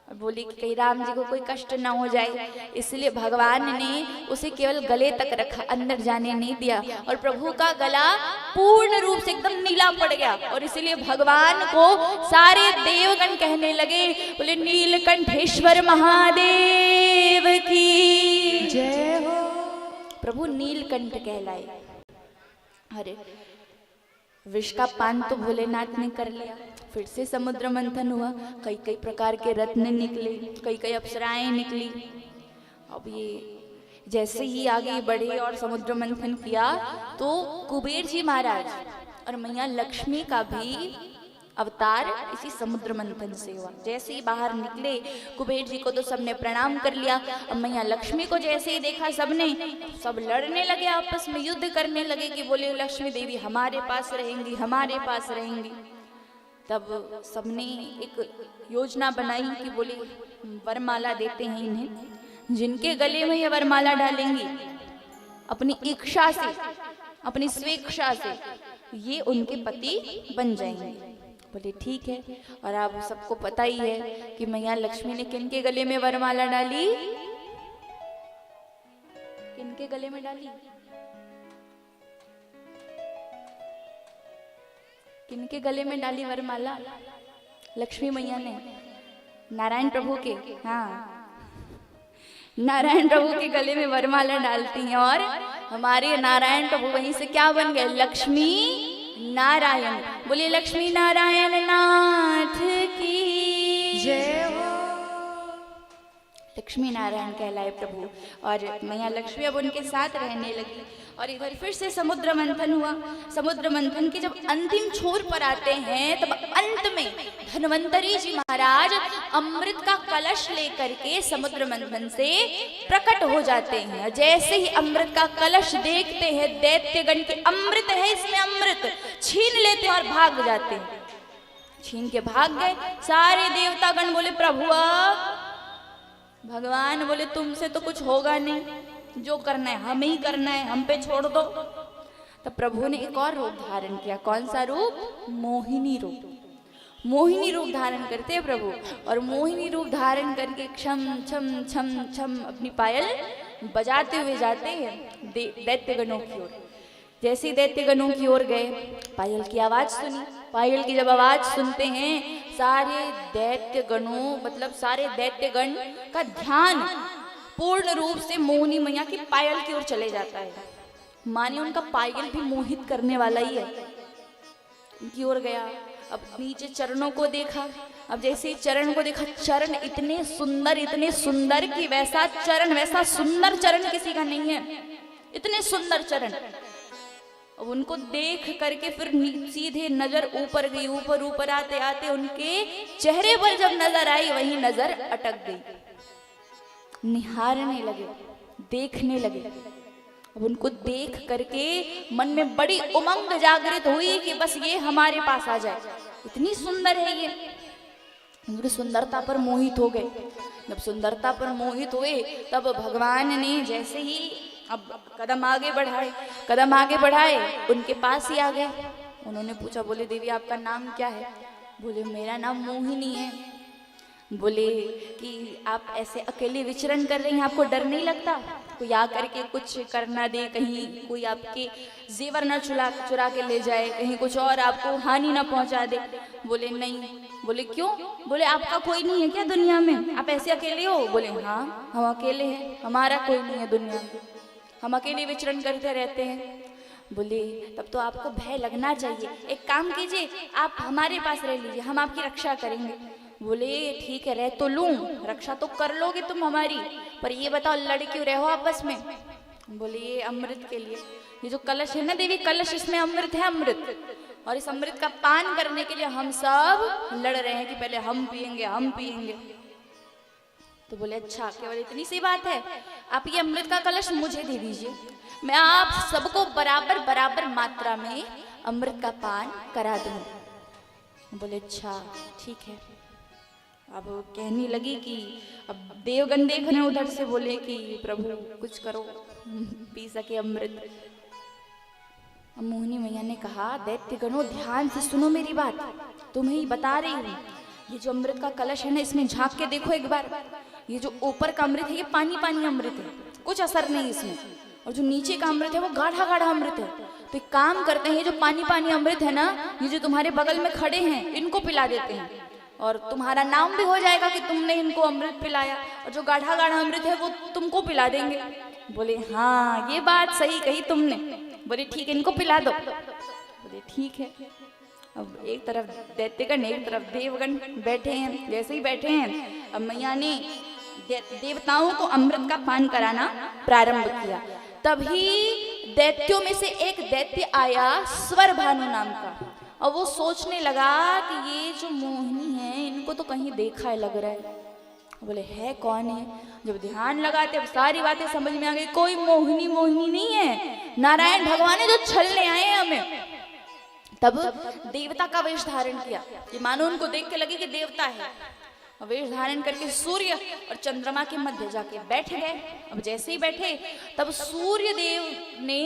और बोली कि कहीं राम जी को कोई कष्ट ना हो जाए, इसलिए भगवान ने उसे केवल गले तक रखा, अंदर जाने नहीं दिया। और प्रभु का गला पूर्ण रूप से एकदम नीला पड़ गया, और इसीलिए भगवान को सारे देवगण कहने लगे, बोले नीलकंठेश्वर महादेव की जय हो। प्रभु नीलकंठ कहलाए। अरे विष का पान तो भोलेनाथ ने कर लिया, फिर से समुद्र मंथन हुआ, कई कई प्रकार के रत्न निकले, कई कई अप्सराएं निकली। अब ये जैसे ही आगे बढ़े और समुद्र मंथन किया तो कुबेर जी महाराज और मैया लक्ष्मी का भी अवतार इसी समुद्र मंथन से हुआ। जैसे ही बाहर निकले कुबेर जी को तो सबने प्रणाम कर लिया। अब मैया लक्ष्मी को जैसे ही देखा सबने, सब लड़ने लगे, आपस में युद्ध करने लगे कि बोले लक्ष्मी देवी हमारे पास रहेंगी, हमारे पास रहेंगी। तब सबने एक योजना बनाई कि बोले वरमाला देते हैं इन्हें, जिनके गले में ये वरमाला डालेंगी अपनी इच्छा से, अपनी स्वेच्छा से, ये उनके पति बन जाएंगे। बोले ठीक है। और आप सबको पता ही है कि मैया लक्ष्मी ने किनके गले में वरमाला डाली, किनके गले में डाली, किनके गले में डाली वरमाला? लक्ष्मी मैया ने नारायण प्रभु के, हाँ नारायण प्रभु के गले में वरमाला डालती हैं। और हमारे नारायण प्रभु वहीं से क्या बन गए? लक्ष्मी नारायण। बोलिए लक्ष्मी नारायण नाथ की जय हो। लक्ष्मी नारायण कहलाए प्रभु। और मैया लक्ष्मी अब उनके साथ रहने लगी। और इधर फिर से समुद्र मंथन हुआ। समुद्र मंथन के जब अंतिम छोर पर आते हैं तब अंत में धन्वंतरी जी महाराज अमृत का कलश लेकर के समुद्र मंथन से प्रकट हो जाते हैं। जैसे ही अमृत का कलश देखते हैं दैत्यगण के अमृत है इसमें, अमृत छीन लेते हैं और भाग जाते हैं। छीन के भाग गए सारे देवतागण। बोले प्रभु भगवान बोले तुमसे तो कुछ होगा नहीं, जो करना है हमें ही करना है, हम पे छोड़ दो। तब प्रभु ने एक और रूप धारण किया। कौन सा रूप? मोहिनी रूप। मोहिनी रूप धारण करते हैं प्रभु। और मोहिनी रूप धारण करके छम छम छम छम अपनी पायल बजाते हुए जाते हैं दैत्यगणों की ओर। जैसे ही दैत्यगणों की ओर गए, पायल की आवाज सुनी। पायल की जब आवाज सुनते हैं, सारे दैत्यगणों मतलब सारे दैत्यगण का ध्यान पूर्ण रूप से मोहिनी मैया की पायल की ओर चले जाता है। माने उनका पायल भी मोहित करने वाला ही है। उनकी ओर गया, अब नीचे चरणों को देखा। अब जैसे ही चरण को देखा, चरण इतने सुंदर कि वैसा चरण, वैसा सुंदर चरण किसी का नहीं है, इतने सुंदर चरण। अब उनको देख करके फिर सीधे नजर ऊपर गई। ऊपर आते आते उनके चेहरे पर जब नजर आई, वहीं नजर अटक गई। निहारने लगे, देखने लगे। अब उनको देख करके मन में बड़ी उमंग जागृत हुई कि बस ये हमारे पास आ जाए, इतनी सुंदर है ये। उनकी सुंदरता पर मोहित हो गए। जब सुंदरता पर मोहित हुए, तब भगवान ने जैसे ही अब कदम आगे बढ़ाए, उनके पास ही आ गए। उन्होंने पूछा, बोले देवी आपका नाम क्या है? बोले मेरा नाम मोहिनी है। बोले कि आप ऐसे अकेले विचरण कर रही हैं, आपको डर नहीं लगता? कोई आकर के कुछ करना दे, कहीं कोई आपके जेवर ना चुरा के ले जाए, कहीं कुछ और आपको हानि ना पहुंचा दे? बोले नहीं। बोले क्यों? बोले आपका कोई नहीं है क्या दुनिया में? आप ऐसे अकेले हो? बोले हाँ, हम अकेले हैं, हमारा कोई नहीं है दुनिया में, हम अकेले विचरण करते रहते हैं। बोले तब तो आपको भय लगना चाहिए, एक काम कीजिए, आप हमारे पास रह लीजिए, हम आपकी रक्षा करेंगे। बोले ठीक है, रह तो लूं, रक्षा तो कर लोगे तुम हमारी, पर ये बताओ लड़ क्यों रहे हो आपस में? बोले ये अमृत के लिए, ये जो कलश है ना देवी, कलश इसमें अमृत है, अमृत, और इस अमृत का पान करने के लिए हम सब लड़ रहे हैं कि पहले हम पिएंगे। तो बोले अच्छा, केवल इतनी सी बात है, आप ये अमृत का कलश मुझे दे दीजिए, मैं आप सबको बराबर मात्रा में अमृत का पान करा दूं। बोले अच्छा ठीक है। अब कहने लगी कि अब देवगण देख रहे उधर से, बोले कि प्रभु कुछ करो, पी सके अमृत। अब मोहिनी मैया ने कहा, दैत्यगणों ध्यान से सुनो मेरी बात, तुम्हें ही बता रही हूँ, ये जो अमृत का कलश है ना, इसमें झांक के देखो एक बार, ये जो ऊपर का अमृत है ये पानी अमृत है, कुछ असर नहीं इसमें, और जो नीचे का अमृत है वो गाढ़ा अमृत है। तो एक काम करते हैं, ये जो पानी अमृत है ना, ये जो तुम्हारे बगल में खड़े हैं इनको पिला देते हैं, और तुम्हारा नाम भी हो जाएगा कि तुमने इनको अमृत पिलाया, और जो गाढ़ा अमृत है वो तुमको पिला देंगे। बोले हाँ ये बात सही कही तुमने। बोले ठीक है, इनको पिला दो। बोले ठीक है। अब एक तरफ दैत्यगण, एक तरफ देवगण बैठे हैं। जैसे ही बैठे हैं, अब मैया ने देवताओं को अमृत का पान कराना प्रारंभ किया। तभी दैत्यों में से एक दैत्य आया, स्वर भानु नाम का, और वो सोचने लगा कि ये जो मोहिनी है इनको तो कहीं देखा है लग रहा है। बोले है कौन है? जब ध्यान लगाते अब सारी बातें समझ में आ गई, कोई मोहिनी नहीं है, नारायण भगवान है जो छलने आए हैं हमें। तब देवता का वेश धारण किया, कि मानो उनको देख के लगे कि देवता है। वेश धारण करके सूर्य और चंद्रमा के मध्य जाके बैठ गए। अब जैसे ही बैठे, तब सूर्य देव ने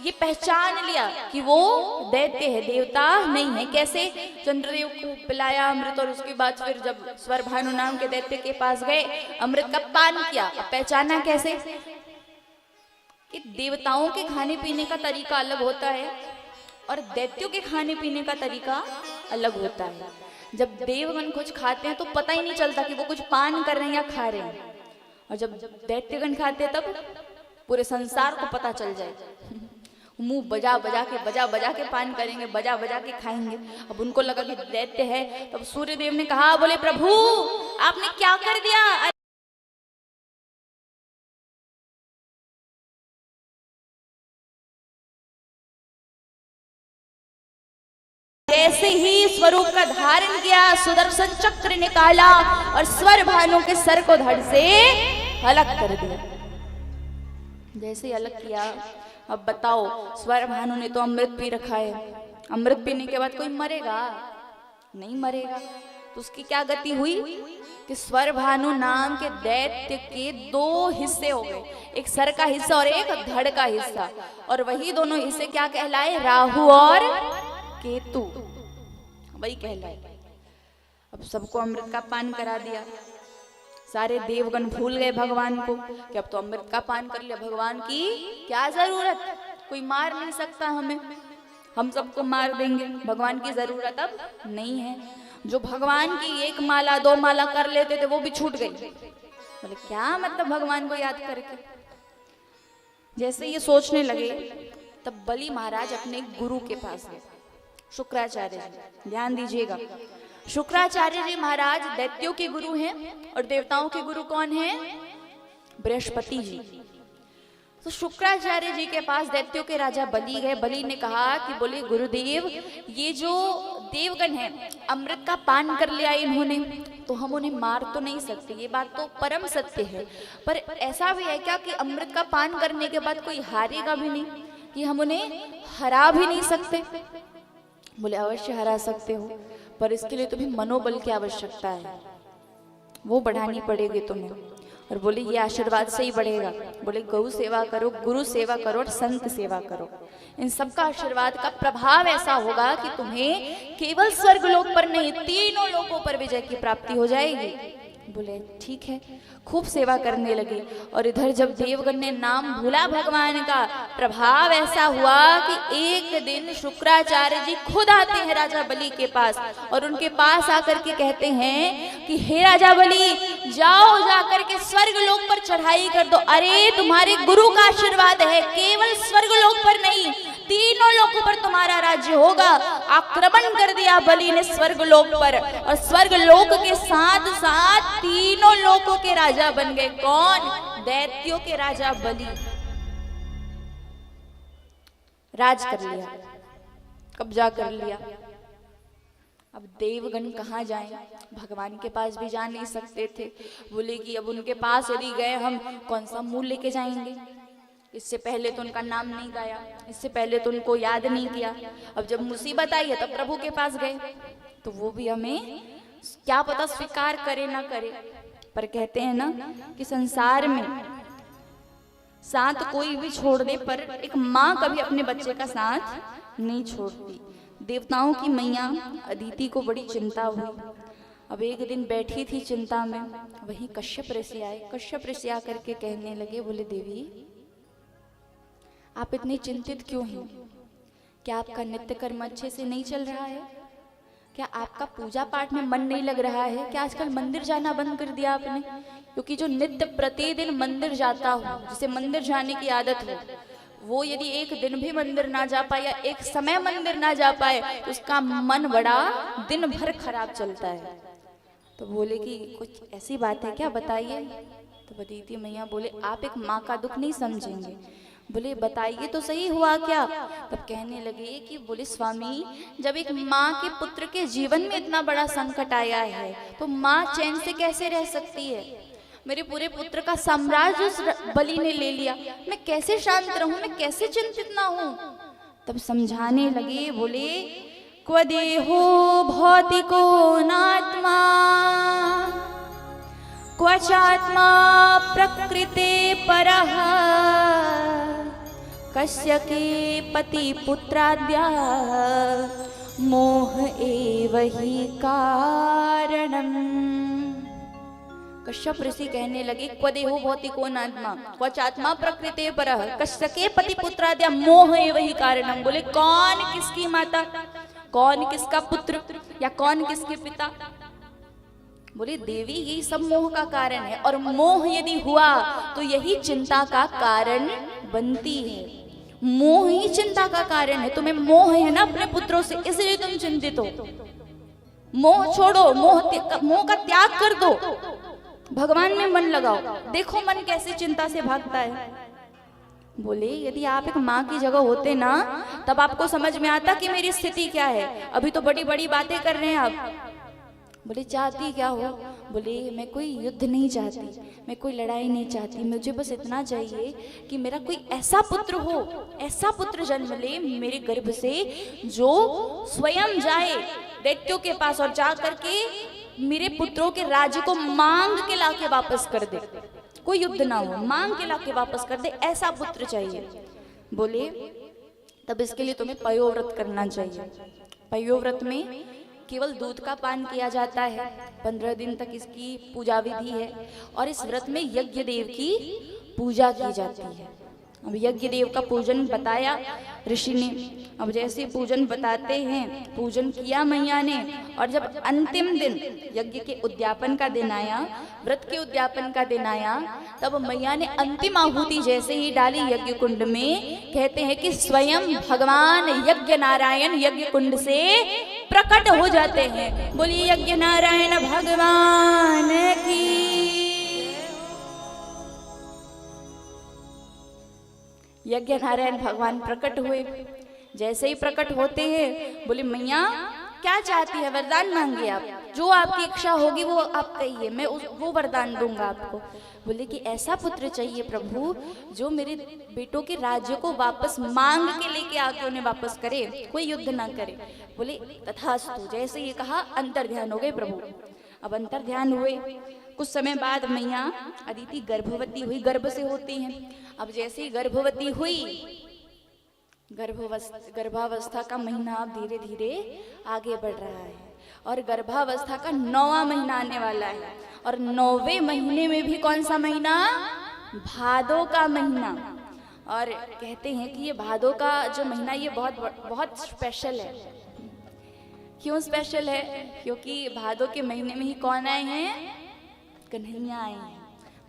ये पहचान लिया कि वो दैत्य है, देवता नहीं है। कैसे? चंद्रदेव को पिलाया अमृत, और उसके बाद फिर जब स्वर भानु नाम के दैत्य के पास गए, अमृत का पान किया। पहचाना कैसे? कि देवताओं के खाने पीने का तरीका अलग होता है और दैत्यों के खाने पीने का तरीका अलग होता है। जब देवगण कुछ खाते हैं तो पता ही नहीं चलता कि वो कुछ पान कर रहे हैं या खा रहे हैं, और जब दैत्यगण खाते हैं तब पूरे संसार को पता चल जाए। मुंह बजा बजा के पान करेंगे, बजा के खाएंगे। अब उनको लगा कि दैत्य है। तब सूर्यदेव ने कहा, बोले प्रभु आपने क्या कर दिया? ऐसे ही स्वरूप का धारण किया, सुदर्शन चक्र निकाला और स्वर भानु के सर को धड़ से अलग कर दिया। जैसे अलग किया, अब बताओ, स्वर भानु ने तो अमृत पी रखा है, अमृत पीने के बाद कोई मरेगा? नहीं मरेगा। तो उसकी क्या गति हुई कि स्वर भानु नाम के दैत्य के दो हिस्से हो गए, एक सर का हिस्सा और एक धड़ का हिस्सा, और वही दोनों हिस्से क्या कहलाए? राहु और केतु, वही कहलाए। अब सबको अमृत का पान करा दिया। सारे देवगण भूल गए भगवान को कि अब तो अमृत का पान कर लिया, भगवान की क्या जरूरत, कोई मार नहीं सकता हमें, हम सबको मार देंगे, भगवान की जरूरत अब नहीं है। जो भगवान की 1 माला 2 माला कर लेते थे वो भी छूट गई। बोले क्या मतलब भगवान को याद करके। जैसे ये सोचने लगे तब बलि महाराज अपने गुरु के पास गए, शुक्राचार्य जी। ध्यान दीजिएगा, शुक्राचार्य जी महाराज दैत्यों के गुरु हैं और देवताओं के गुरु कौन हैं? बृहस्पति जी। तो शुक्राचार्य जी के पास दैत्यों के राजा बलि गए। बलि ने कहा कि बोले गुरुदेव, ये जो देवगण हैं अमृत का पान कर लिया इन्होंने, तो हम उन्हें मार तो नहीं सकते, ये बात तो परम सत्य है, पर ऐसा भी है क्या कि अमृत का पान करने के बाद कोई हारेगा भी नहीं, कि हम उन्हें हरा भी नहीं सकते? बोले अवश्य हरा सकते हो, पर इसके लिए तुम्हें मनोबल की आवश्यकता है, वो बढ़ानी पड़ेगी तुम्हें। और बोले ये आशीर्वाद से ही बढ़ेगा। बोले गौ सेवा करो, गुरु सेवा करो और संत सेवा करो, इन सबका आशीर्वाद का प्रभाव ऐसा होगा कि तुम्हें केवल स्वर्गलोक पर नहीं 3 लोकों पर विजय की प्राप्ति हो जाएगी। बोले ठीक है, खूब सेवा करने लगे। और इधर जब देवगण ने नाम भूला भगवान का, प्रभाव ऐसा हुआ कि एक दिन शुक्राचार्य जी खुद आते हैं राजा बलि के पास और उनके पास आकर के कहते हैं कि हे राजा बलि, जाओ जाकर के स्वर्गलोक पर चढ़ाई कर दो। अरे तुम्हारे गुरु का आशीर्वाद है, केवल स्वर्गलोक पर नहीं 3 लोकों पर तुम्हारा राज्य होगा। आक्रमण कर दिया बलि ने स्वर्गलोक पर, और स्वर्गलोक के साथ साथ 3 लोकों के राजा बन गए। कौन? दैत्यों के राजा बलि। राज कर लिया, कब्जा कर लिया। अब देवगण कहाँ जाएं? भगवान के पास भी जा नहीं सकते थे। बोले कि अब उनके पास यदि गए हम, कौन सा मूल लेके जाएंगे? इससे पहले तो उनका नाम नहीं गाया, इससे पहले तो उनको याद नहीं किया। अब जब मुसीबत आई है तब प्रभु के पास गए, तो वो भी हमें क्या पता स्वीकार करे ना करे। पर कहते हैं ना कि संसार में साथ कोई भी छोड़ दे, पर एक माँ कभी अपने बच्चे का साथ नहीं छोड़ती। देवताओं की मैया अदिति को बड़ी चिंता हुई। अब एक दिन बैठी थी चिंता में, वहीं कश्यप ऋषि आए। कश्यप ऋषि आकर के कहने लगे, बोले देवी आप इतनी चिंतित क्यों हैं? क्या आपका नित्य कर्म अच्छे से नहीं चल रहा है? क्या आपका पूजा पाठ में मन नहीं लग रहा है? क्या आजकल मंदिर जाना बंद कर दिया आपने? क्योंकि जो नित्य प्रतिदिन मंदिर जाता हो, जिसे मंदिर जाने की आदत हो, वो यदि एक दिन भी मंदिर ना जा पाए या एक समय मंदिर ना जा पाए, तो उसका मन बड़ा दिन भर खराब चलता है। तो बोले कि कुछ ऐसी बात है क्या, बताइए। तो अदिति मैया बोले आप एक माँ का दुख नहीं समझेंगे। बोले बताइए तो सही, हुआ क्या? तब कहने लगे कि बोले स्वामी, जब एक माँ के पुत्र के जीवन में इतना बड़ा संकट आया है, तो माँ चैन से कैसे रह सकती है? मेरे पूरे पुत्र का साम्राज्य उस बलि ने ले लिया, मैं कैसे शांत रहूं, मैं कैसे चिंतित ना हूं? तब समझाने लगे, बोले क्व देहो भौतिको नात्मा क्वचात्मा प्रकृते परः कस्य के पति पुत्राद्या मोह एव ही कारणम। कश्यप ऋषि कहने लगे क्व देहो भौतिको नात्मा क्वचात्मा प्रकृते परः कस्य के पति पुत्राद्या मोह एव ही कारणम। बोले कौन किसकी माता, कौन किसका पुत्र, या कौन किसके पिता? बोले देवी यही सब मोह का कारण है, और मोह यदि हुआ तो यही चिंता का कारण बनती है। मोह ही चिंता का कारण है। तुम्हें मोह है ना अपने पुत्रों से, इसलिए तुम चिंतित हो। मोह छोड़ो, मोह का त्याग कर दो, भगवान में मन लगाओ। देखो मन कैसे चिंता से भागता है। बोले यदि आप एक माँ की जगह होते ना, तब आपको समझ में आता कि मेरी स्थिति क्या है। अभी तो बड़ी बड़ी बातें कर रहे हैं आप। बोले चाहती क्या हो? बोले मैं कोई युद्ध नहीं चाहती, मैं कोई लड़ाई नहीं चाहती, मुझे बस इतना चाहिए कि मेरा कोई ऐसा पुत्र हो, ऐसा पुत्र जन्म ले मेरे गर्भ से, जो स्वयं जाए दैत्यों के पास और जा करके मेरे पुत्रों के राज्य को मांग के लाके वापस कर दे। कोई युद्ध ना हो, मांग के लाके वापस कर दे, ऐसा पुत्र चाहिए। बोले तब इसके लिए तुम्हें पयोव्रत करना चाहिए। पयोव्रत में केवल दूध का पान किया जाता है, 15 दिन तक इसकी पूजा विधि है, और इस व्रत में यज्ञ देव की पूजा की जाती है। अब यज्ञ देव का पूजन बताया ऋषि ने। अब जैसे पूजन बताते हैं, पूजन किया मैया ने, और जब अंतिम दिन यज्ञ के उद्यापन का दिन आया, व्रत के उद्यापन का दिन आया, तब मैया ने अंतिम आहुति जैसे ही डाली यज्ञ कुंड में, कहते हैं कि स्वयं भगवान यज्ञ नारायण यज्ञ कुंड से प्रकट हो जाते हैं। बोलिए यज्ञ नारायण भगवान की। यज्ञ नारायण भगवान प्रकट हुए। जैसे ही प्रकट होते हैं, बोले मैया क्या चाहती है, वरदान मांगिए आप, जो आपकी इच्छा होगी वो आप कहिए, मैं वो वरदान दूंगा आपको। बोले कि ऐसा पुत्र चाहिए प्रभु जो मेरे बेटों के राज्य को वापस मांग के लेके आके उन्हें वापस करे, कोई युद्ध ना करे। बोले तथास्तु। जैसे ये कहा अंतर ध्यान हो गए प्रभु। अब अंतर ध्यान हुए, कुछ समय बाद मैया अदिति गर्भवती हुई, गर्भ से होती हैं। अब जैसे ही गर्भवती हुई, गर्भावस्था का महीना अब धीरे धीरे आगे बढ़ रहा है, और गर्भावस्था का 9वां महीना आने वाला है। और 9वें महीने में भी कौन सा महीना, भादो का महीना। और कहते हैं कि ये भादो का जो महीना ये बहुत स्पेशल है। क्यों स्पेशल है? क्योंकि भादो के महीने में ही कौन आए हैं, कन्हैया आए हैं।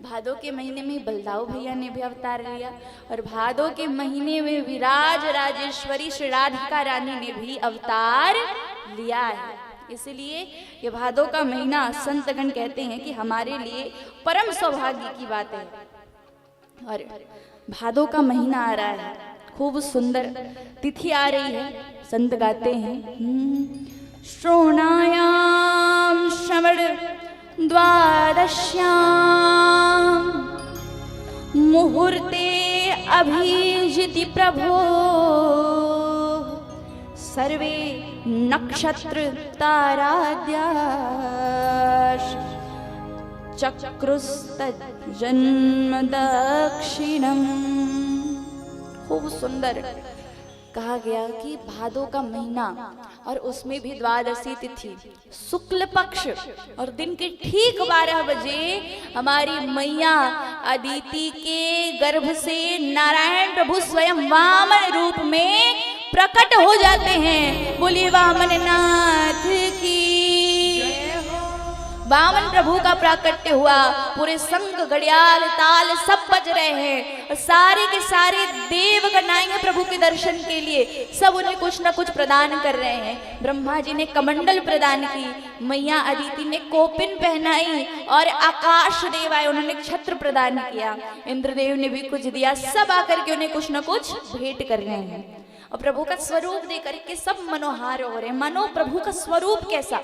भादो के महीने में बलदाऊ भैया ने भी अवतार लिया, और भादो के महीने में विराज राजेश्वरी श्री राधिका रानी ने भी अवतार लिया है। इसलिए ये भादो का महीना संतगण कहते हैं कि हमारे लिए परम सौभाग्य की बात है। और भादो का महीना आ रहा है, खूब सुंदर तिथि आ रही है। संत गाते हैं श्रोणायाम श्रवण द्वादश्यां मुहूर्ते अभिजिति प्रभो सर्वे नक्षत्र ताराद्याश चक्रुस्त जन्म दक्षिणम। खूब सुंदर कहा गया कि भादो का महीना, और उसमें भी द्वादशी तिथि, शुक्ल पक्ष, और दिन के ठीक 12 बजे हमारी मैया अदिति के गर्भ से नारायण प्रभु स्वयं वामन रूप में प्रकट हो जाते हैं। बोलिए वामन नाथ की। वामन प्रभु का प्राकट्य हुआ, पूरे शंख घड़ियाल ताल सब बज रहे हैं, और सारे के सारे देवगण आएंगे प्रभु के दर्शन के लिए। सब उन्हें कुछ न कुछ प्रदान कर रहे हैं। ब्रह्मा जी ने कमंडल प्रदान की, मैया अदिति ने कोपिन पहनाई, और आकाश देव आए, उन्होंने छत्र प्रदान किया, इंद्रदेव ने भी कुछ दिया। सब आकर के उन्हें कुछ न कुछ भेंट कर रहे हैं, और प्रभु का स्वरूप देकर के सब मनोहार हो रहे हैं। मानो प्रभु का स्वरूप कैसा?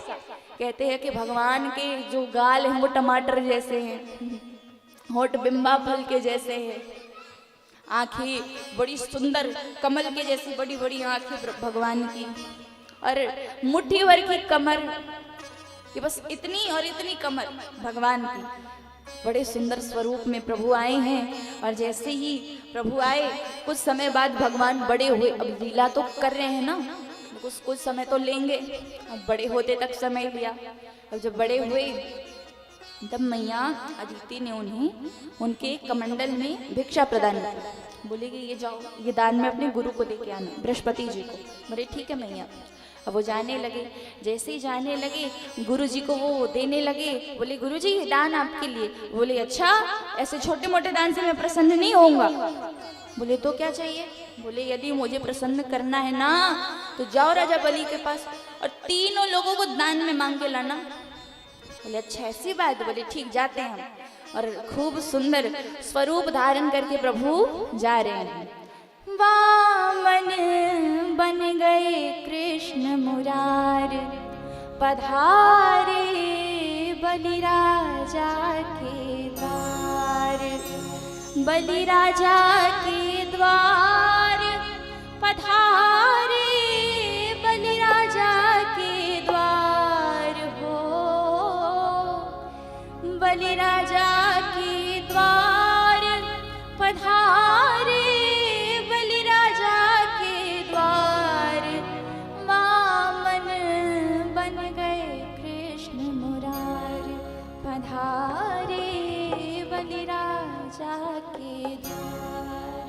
कहते हैं कि भगवान के जो गाल हैं वो टमाटर जैसे हैं, होठ बिंबा फल के जैसे हैं, आंखें बड़ी सुंदर कमल के जैसी बड़ी बड़ी आंखें भगवान की, और मुट्ठी भर की कमर, ये बस इतनी और इतनी कमर भगवान की। बड़े सुंदर स्वरूप में प्रभु आए हैं। और जैसे ही प्रभु आए, कुछ समय बाद भगवान बड़े हुए। अब लीला तो कर रहे हैं ना, कुछ समय तो लेंगे, अब बड़े होते तक समय लिया। अब जब बड़े हुए, तब मैया अदिति ने उन्हें उनके कमंडल में भिक्षा प्रदान की। बोले कि ये जाओ, ये दान में अपने गुरु को दे के आना, बृहस्पति जी को। बोले ठीक है मैया। अब वो जाने लगे। जैसे ही जाने लगे, गुरु जी को वो देने लगे। बोले गुरु जी ये दान आपके लिए। बोले अच्छा, ऐसे छोटे मोटे दान से मैं प्रसन्न नहीं होऊंगा। बोले तो क्या चाहिए? बोले यदि मुझे प्रसन्न करना है ना, तो जाओ राजा बलि के पास और तीनों लोगों को दान में मांग के लाना। बोले अच्छा ऐसी बात? बोले ठीक, जाते हैं हम। और खूब सुंदर स्वरूप धारण करके प्रभु जा रहे हैं। वामन बन गए कृष्ण मुरार, पधारे बलिराजा के द्वार। बलिराजा के द्वार पधारे, बलिराजा के द्वार हो। बलिराजा के द्वार पधारे, बलिराजा के द्वार। वामन बन गए कृष्ण मुरार, पधारे बलिराजा के द्वार।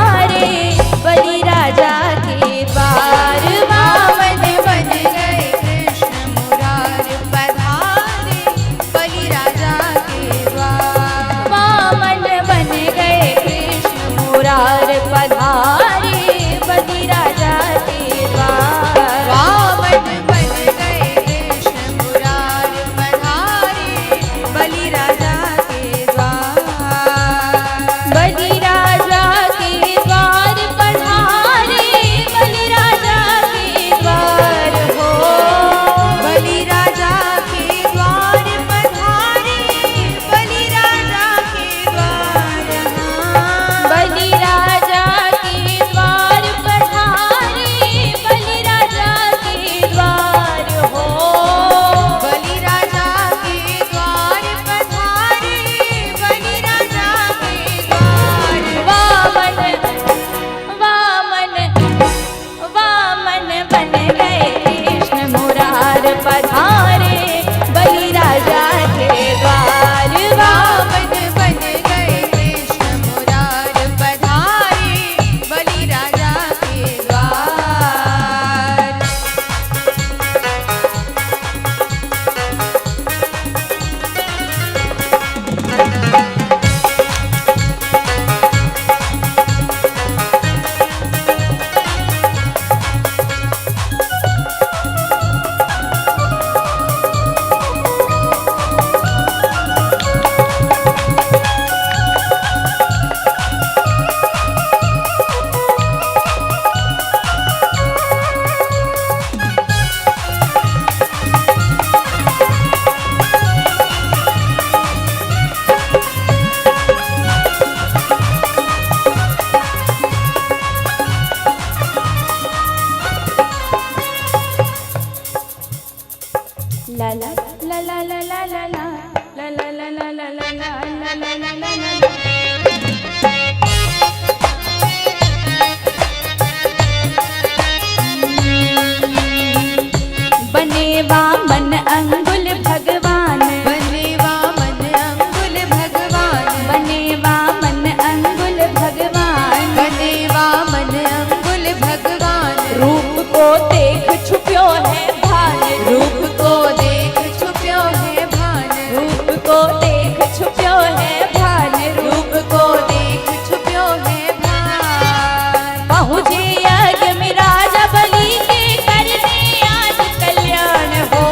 पधारे बलि राजा के द्वार। वामन बन गए कृष्ण मुरार पधारे बलि राजा के द्वार। वामन बन गए कृष्ण मुरार पधारे बलि राजा के द्वार। वामन बन गए कृष्ण मुरार पधारे बलि राजा के द्वार। बलि राजा के द्वार पधारे बलि राजा के द्वार हो। बलि राजा के द्वार पधारे बलि राजा के द्वार। बलि राजा के द्वार पधारे बलि राजा के द्वार हो। बलि राजा के द्वार पधारे बलि राजा के द्वार। वामन वामन वामन बन गए कृष्ण मुरार पधारे बलि राजा के द्वार। वामन बन गए कृष्ण मुरार पधारे बलि राजा के द्वार। La la la la la la la la la la la la la la la la la la। बने वामन अंगुल भगवान। बने वामन अंगुल भगवान। बने वामन अंगुल भगवान। बने वामन अंगुल भगवान। रूप को देख छुप्यो है भान। रूप को देख छुप्यो है भान। रूप को देख छुप्यो है भान। रूप को देख छुप्यो है भान। पहुँचे यज्ञ में राजा बलि के करने आज कल्याण हो।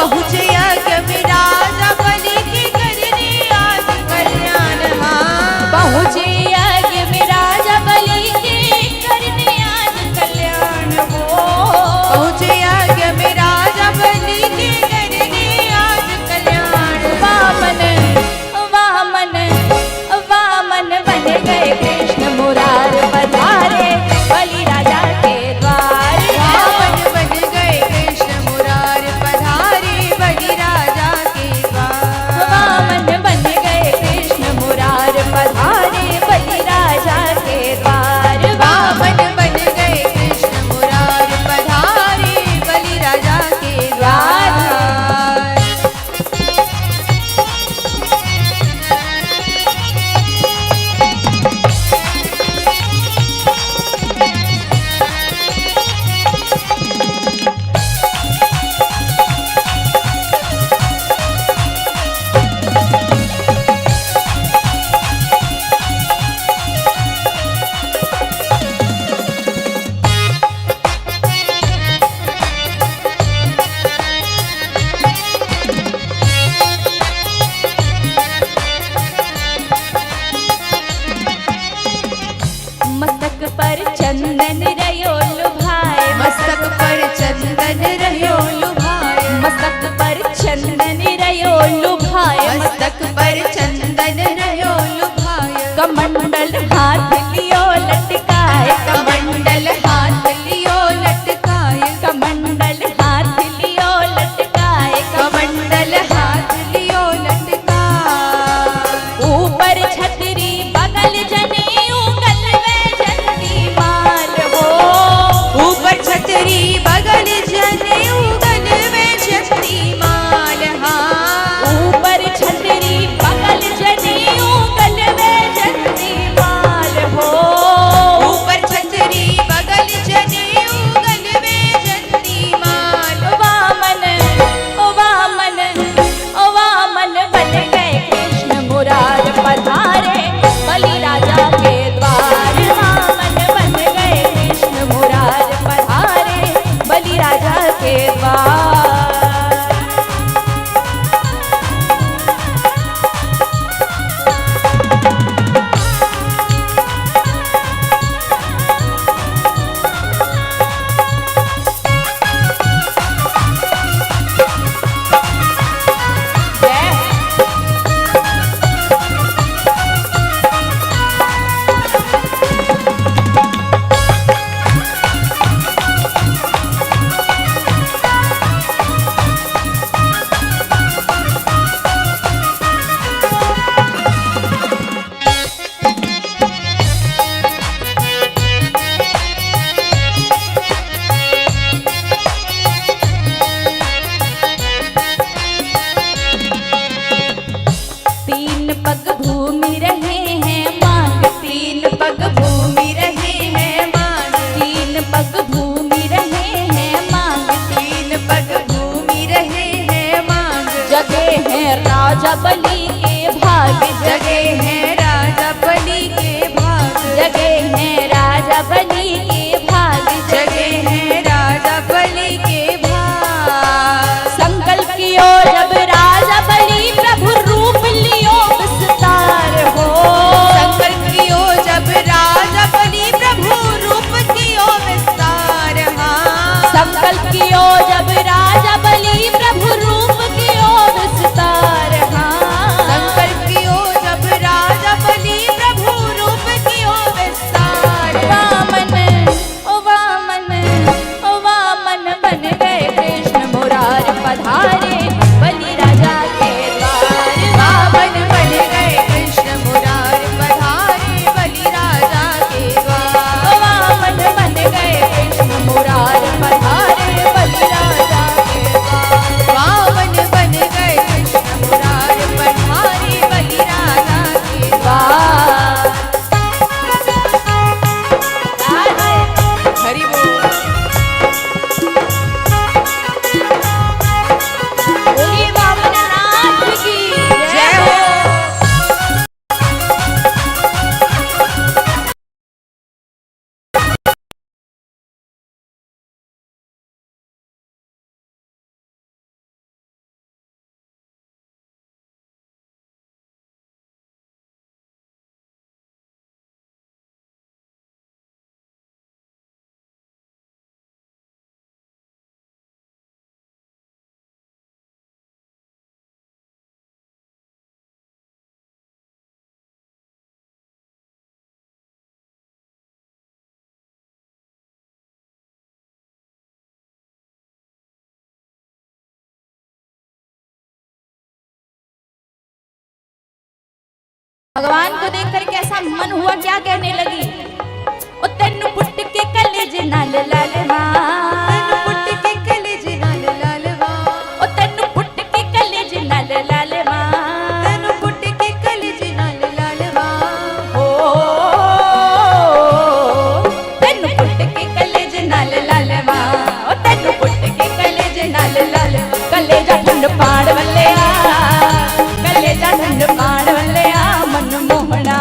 पहुँचे यज्ञ में राजा बलि के करने आज कल्याण। हाँ पहुँचे यज्ञ में राजा बलि के करने आज कल्याण हो। पहुँचे यज्ञ में राजा बलि के करने आज कल्याण। वामन वामन वामन बन गए कृष्ण मुरार पधारे बलि राजा के द्वार। वामन बन गए कृष्ण मुरार पधारे बलि राजा के द्वार। वामन बन गए कृष्ण मुरार पधारे बलि राजा के द्वार। वामन बन गए कृष्ण मुरार पधारे बलि राजा के द्वार। मस्तक पर चंदन रयो लुभाए। मस्तक पर चंदन रयो लुभाए। मस्तक पर चंदन रयो लुभाए। मस्तक पर चंदन रयो लुभाए। कमंडल हाथ लियो लटकाए। कमंडल हाथ लियो लटकाए। कमंडल हाथ लियो लटकाए। कमंडल हाथ लियो लटकाए। ऊपर छतरी बगल जनेऊ गल में जल्दी माल हो। भगवान को देखकर कैसा मन हुआ, क्या कहने लगी, ओ तेनु पुट के कलेज नाल लाल मां, पुट के कलेज नाल लाल मां, ओ तेनु पुट के कलेज नाल लाल मां, तेनु पुट के कलेज नाल लाल मां, ओ तेनु पुट के कलेज नाल लाल मां, ओ तेनु पुट के कलेज नाल लाल, कलेजा ठंड पाड़ वल्लिया, कलेजा ठंड पाड़ वल्लिया मन मोहना,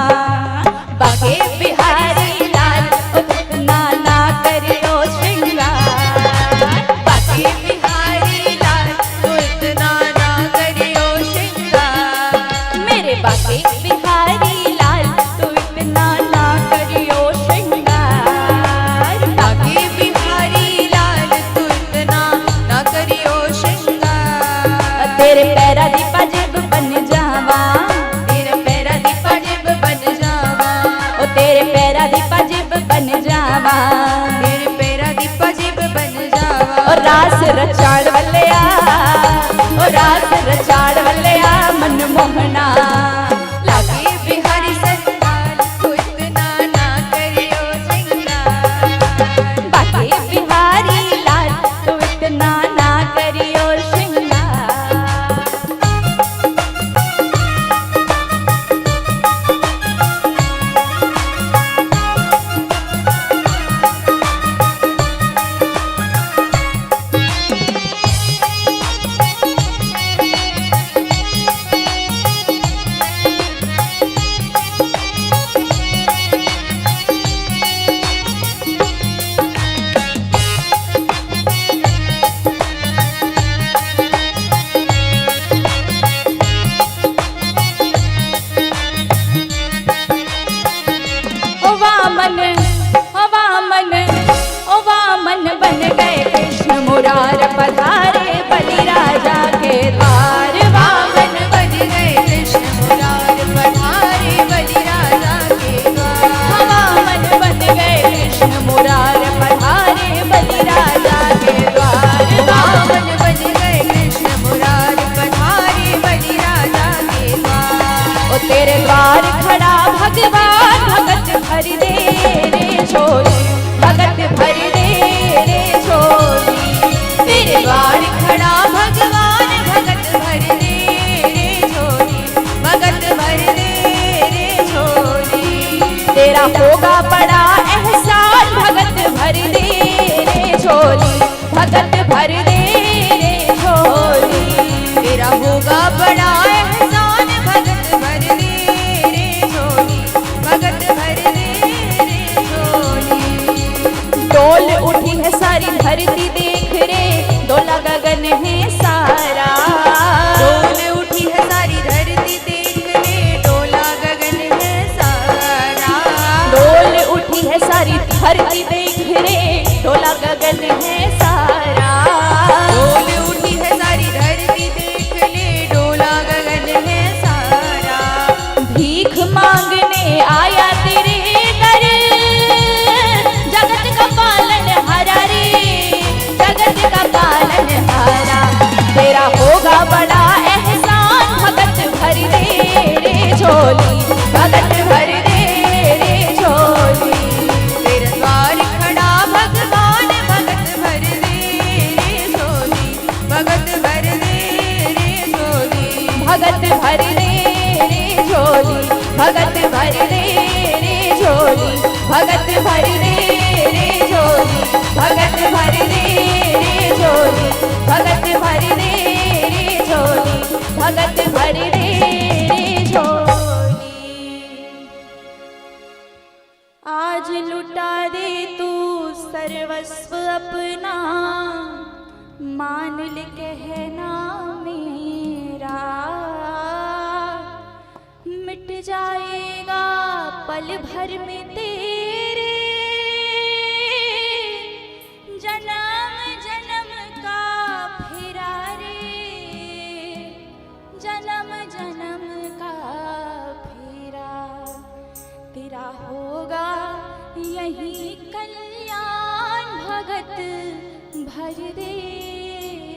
बाके बिहारी लाल उतना ना करियो श्रृंगार, बाके बिहारी लाल उतना ना करियो श्रृंगार, मेरे बाके बिहारी लाल तू इतना ना करियो श्रृंगार, बाके बिहारी लाल तू इतना ना करियो श्रृंगार, तेरे पैरा दी पाजेब बन जावा, तेरे पैरा दी पाजेब बन जावा, ओ तेरे पैरा दी पाजेब बन जावा, तेरे पैरा दी पाजेब बन जावा, ओ रास रचाड़ वल्लिया, ओ रास रचाड़ वल्लिया मन मोहना, लागे बिहारी सरकार तू इतना ना करियो श्रृंगार, बाके बिहारी लाल तू इतना ना करियो श्रृंगार। ओ वामन, ओ वामन, ओ वामन बन गए कृष्ण मुरार पधारे बलि राजा के द्वार, वामन बन गए कृष्ण मुरार पधारे बलि राजा के द्वार, वामन बन गए कृष्ण मुरार पधारे बलि राजा के द्वार, वामन बन गए कृष्ण मुरार पधारे बलि राजा के द्वार, ओ तेरे द्वार खड़ा भगवान भगत भर दे रे झोली, भगत भर दे रे झोली, तेरे द्वार खड़ा भगवान भगत भर दे रे झोली, भगत भर दे रे झोली, तेरा होगा बड़ा एहसान भगत भर दे रे झोली, भगत भर दे रे झोली, तेरा होगा बड़ा एहसान भगत भर दे रे झोली, भगत भर दे रे झोली, डोल उठी है सारी धरती देख रे, डोला गगन है सारा, डोल उठी है सारी धरती देख रे, डोला गगन है सारा, डोल उठी है सारी धरती देख रे, डोला गगन है सारा, डोल उठी है सारी धरती देख ले, डोला गगन है सारा, भीख मांगने आया तेरे दर, जगत का पालन हारा रे, जगत का पालन हारा, तेरा होगा बड़ा एहसान भगत भर दे रे झोली, भगत भर दे रे झोली, तेरे द्वार खड़ा भगवान भगत भर दे रे झोली, भगत भर दे रे झोली, भगत भर दे रे झोली, भगत भर दे रे झोली, भगत भर दे रे झोली, भगत भर दे रे झोली, भगत भर दे रे झोली, भगत भर दे रे झोली, आज लुटा दे तू सर्वस्व अपना, मान ले कहना मेरा, मिट जाएगा पल भर में तेरे जन्म जन्म का फेरा रे, जन्म जन्म का फेरा, तेरा होगा यही कल्याण भगत भर दे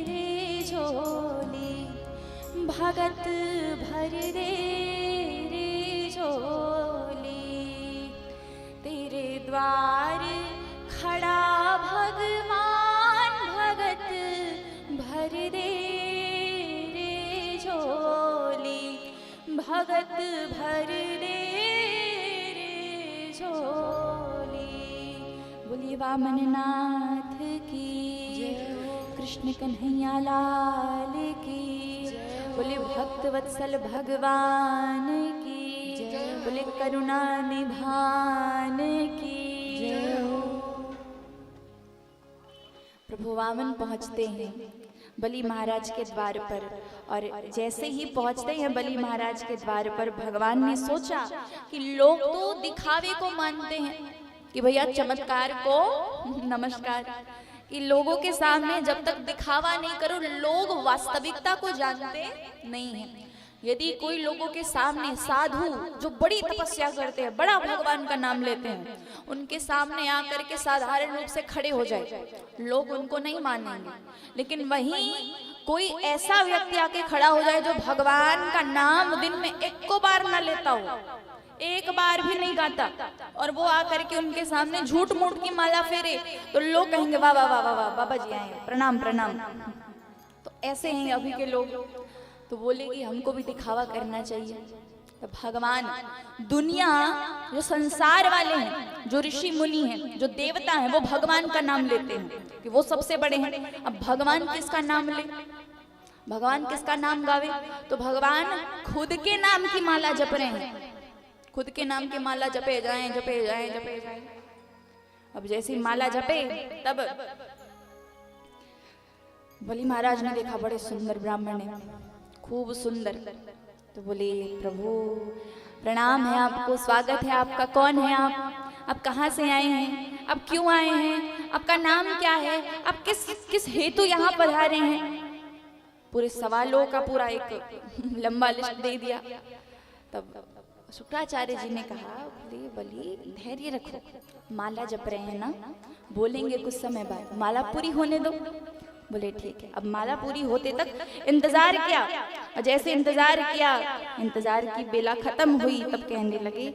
रे झोली, भगत भर दे रे झोली। झोली। तेरे द्वार खड़ा भगवान भगत भर दे रे झोली, भगत भर दे रे झोली। बोलिए वामन नाथ की, कृष्ण कन्हैया लाल की, बोले भक्त वत्सल भगवान की, बोले करुणा निधान की। प्रभु वामन पहुंचते हैं बलि महाराज के द्वार पर, और जैसे ही पहुंचते हैं बलि महाराज के द्वार पर, भगवान ने सोचा कि लोग तो दिखावे को मानते हैं कि भैया चमत्कार को नमस्कार, कि लोगों के सामने जब तक दिखावा नहीं करो लोग वास्तविकता को जानते नहीं हैं। यदि कोई लोगों के सामने साधु जो बड़ी तपस्या करते हैं, बड़ा भगवान का नाम लेते हैं, उनके सामने आकर के साधारण रूप से खड़े हो जाए, लोग उनको नहीं मानेंगे। लेकिन वहीं कोई ऐसा व्यक्ति आके खड़ा हो जाए जो भगवान का नाम दिन में एक को बार न लेता हो, एक बार भी नहीं गाता, और वो आकर के उनके सामने झूठ मूठ की माला फेरे, तो लोग कहेंगे वाह वाह वाह वाह बाबा जी आए, प्रणाम प्रणाम। तो ऐसे हैं अभी के लोग। तो बोले कि हमको भी दिखावा करना चाहिए। तो भगवान, दुनिया जो संसार वाले हैं, जो ऋषि मुनि हैं, जो देवता हैं, वो भगवान का नाम लेते हैं कि वो सबसे बड़े हैं। अब भगवान किसका नाम ले, भगवान किसका नाम गावे? तो भगवान खुद के नाम की माला जप रहे हैं, खुद के नाम की माला जपे जाएं जपे जाएं जपे जाएं। अब जैसी माला जपे तब बलि महाराज ने देखा बड़े सुंदर ब्राह्मण है, खूब सुंदर। तो बोले प्रभु प्रणाम है आपको, स्वागत है आपका, कौन है आप कहाँ से आए हैं, आप क्यों आए हैं, आपका नाम क्या है, आप किस हेतु यहाँ पधारे हैं? पूरे सवालों का पूरा एक लंबा लिस्ट दे दिया। तब शुक्राचार्य जी ने कहा, बोले बलि धैर्य रखो, माला जप रहे हैं ना, बोलेंगे कुछ समय बाद, माला पूरी होने दो। बोले ठीक है। अब माला पूरी होते तक इंतजार किया, और जैसे इंतजार किया, इंतजार की बेला खत्म हुई, तब कहने लगे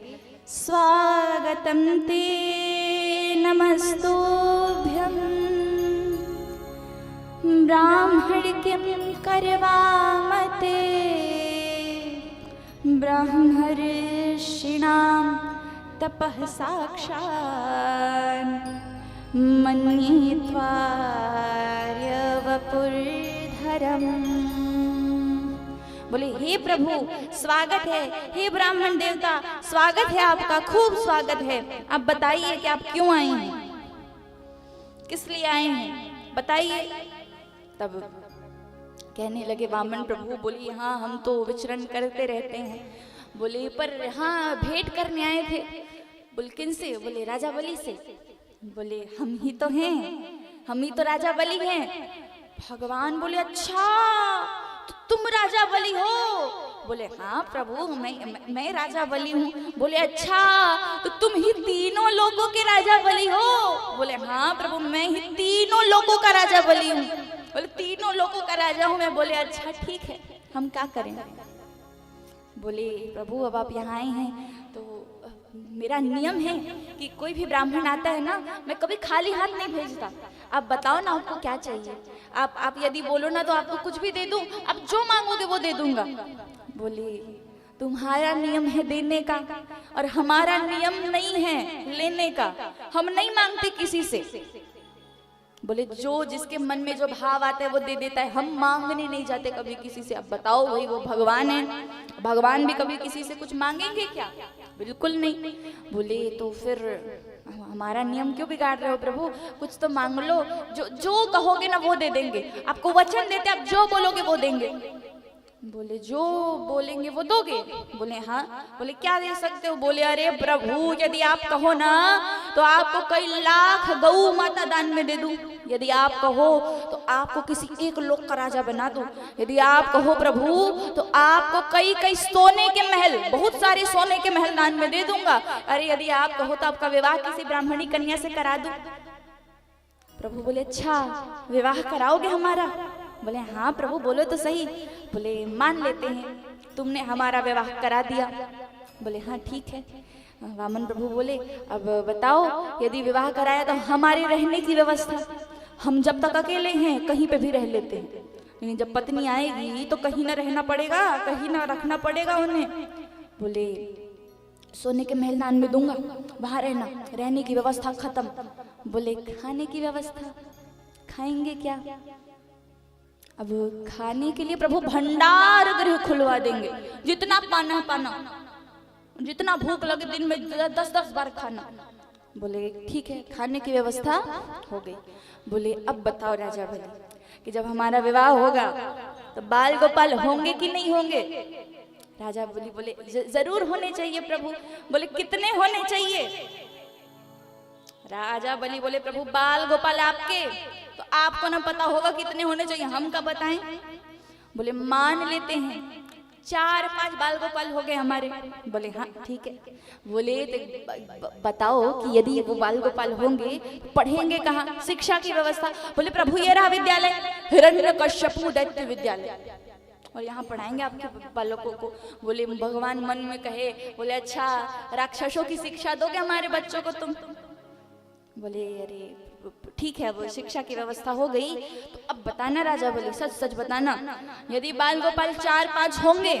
स्वागतम ते नमस्तुभ्यं ब्राह्मणिक्यं करवामते ब्रह्मर्षिणां तपः साक्षात् मन्ये त्वार्यवपुर्धरम्। बोले हे प्रभु स्वागत है, हे ब्राह्मण देवता स्वागत है आपका, खूब स्वागत है। आप बताइए कि आप क्यों आए हैं, किस लिए आए हैं, बताइए। तब कहने लगे वामन प्रभु, बोली हाँ हम तो विचरण करते रहते हैं। बोले पर हाँ भेंट करने आए थे। बोले किन से? बोले राजा बलि से। बोले हम ही तो हैं, हम ही तो राजा बलि हैं। भगवान बोले अच्छा तो तुम राजा बलि हो? बोले हाँ प्रभु मैं राजा बलि हूँ। बोले अच्छा तो तुम ही तीनों लोगों के राजा बलि हो? बोले हाँ प्रभु मैं ही तीनों लोगों का राजा बलि हूँ। बोले तीनों लोगों का राजा हूँ मैं। बोले अच्छा ठीक है, हम क्या करें? बोले प्रभु अब आप यहाँ आए हैं तो मेरा नियम है कि कोई भी ब्राह्मण आता है ना, मैं कभी खाली हाथ नहीं भेजता। आप बताओ ना आपको क्या चाहिए, आप यदि बोलो ना तो आपको कुछ भी दे दूं, आप जो मांगोगे वो दे दूंगा। बोले तुम्हारा नियम है देने का और हमारा नियम नहीं है लेने का, हम नहीं मांगते किसी से। बोले जो जिसके मन में जो भाव आता है वो दे देता है, हम मांगने नहीं जाते कभी किसी से। अब बताओ भाई वो भगवान है, भगवान भी कभी किसी से कुछ मांगेंगे क्या? बिल्कुल नहीं। बोले तो फिर हमारा नियम क्यों बिगाड़ रहे हो प्रभु, कुछ तो मांग लो, जो कहोगे ना वो दे देंगे। आपको वचन देते आप जो बोलोगे वो देंगे। बोले जो बोलेंगे वो दोगे? बोले हाँ। बोले क्या दे सकते हो? बोले अरे प्रभु यदि आप कहो ना तो आपको कई लाख गौ माता दान में दे दूं। यदि आप कहो तो आपको किसी एक लोक का राजा बना दूं। यदि आप कहो प्रभु तो आपको कई कई सोने के महल, बहुत सारे सोने के महल दान में दे दूंगा। अरे यदि आप कहो तो आपका विवाह किसी ब्राह्मणी कन्या से करा दूं। प्रभु बोले अच्छा विवाह कराओगे हमारा? बोले हाँ प्रभु बोलो तो सही। बोले मान लेते हैं तुमने हमारा विवाह करा दिया, बोले हाँ ठीक है। वामन प्रभु बोले अब बताओ, यदि विवाह कराया तो हमारे रहने की व्यवस्था, हम जब तक अकेले हैं कहीं पे भी रह लेते हैं, लेकिन जब पत्नी आएगी तो कहीं ना रहना पड़ेगा, कहीं ना रखना पड़ेगा उन्हें। बोले सोने के महल नान में दूंगा, वहां रहना, रहने की व्यवस्था खत्म। बोले खाने की व्यवस्था, खाएंगे क्या? अब खाने के लिए प्रभु भंडार गृह खुलवा देंगे, जितना पाना पाना, जितना भूख लगे दिन में 10-10 बार खाना। बोले ठीक है, खाने की व्यवस्था हो गई। बोले अब बताओ राजा बलि कि जब हमारा विवाह होगा तो बाल गोपाल होंगे कि नहीं होंगे? राजा बलि बोले जरूर होने चाहिए प्रभु। बोले कितने होने चाहिए? राजा बलि बोले प्रभु बाल गोपाल आपके तो आपको ना पता होगा कितने होने चाहिए, हम क्या बताएं? बोले मान लेते हैं 4-5 बाल गोपाल हो गए हमारे। बोले हाँ ठीक है। बोले बताओ कि यदि वो बाल गोपाल होंगे पढ़ेंगे कहाँ, शिक्षा की व्यवस्था? बोले प्रभु ये रहा विद्यालय, हिरण्यकश्यपु दैत्य विद्यालय, और यहाँ पढ़ाएंगे आपके बालकों को। बोले भगवान मन में कहे, बोले अच्छा राक्षसों की शिक्षा दोगे हमारे बच्चों को तुम? बोले अरे ठीक है, वो शिक्षा की व्यवस्था हो गई। तो अब बताना राजा बोले सच सच बताना, यदि बाल गोपाल 4-5 होंगे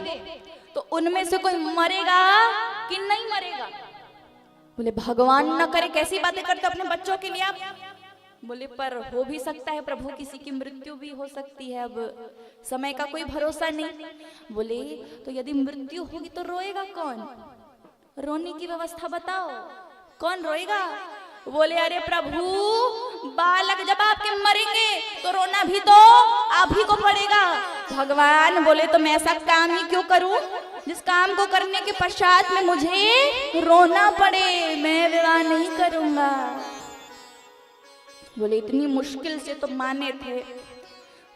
तो उनमें से कोई मरेगा कि नहीं मरेगा? बोले भगवान न करे, कैसी बातें करते अपने बच्चों के लिए आप? बोले पर हो भी सकता है प्रभु, किसी की मृत्यु भी हो सकती है, अब समय का कोई भरोसा नहीं। बोले तो यदि मृत्यु होगी तो रोएगा कौन? रोने की व्यवस्था बताओ, कौन रोएगा? बोले अरे प्रभु बालक जब आपके मरेंगे तो रोना भी तो आप ही को पड़ेगा। भगवान बोले तो मैं ऐसा काम ही क्यों करूं जिस काम को करने के पश्चात में मुझे रोना पड़े, मैं विवाह नहीं करूंगा। बोले इतनी मुश्किल से तो माने थे,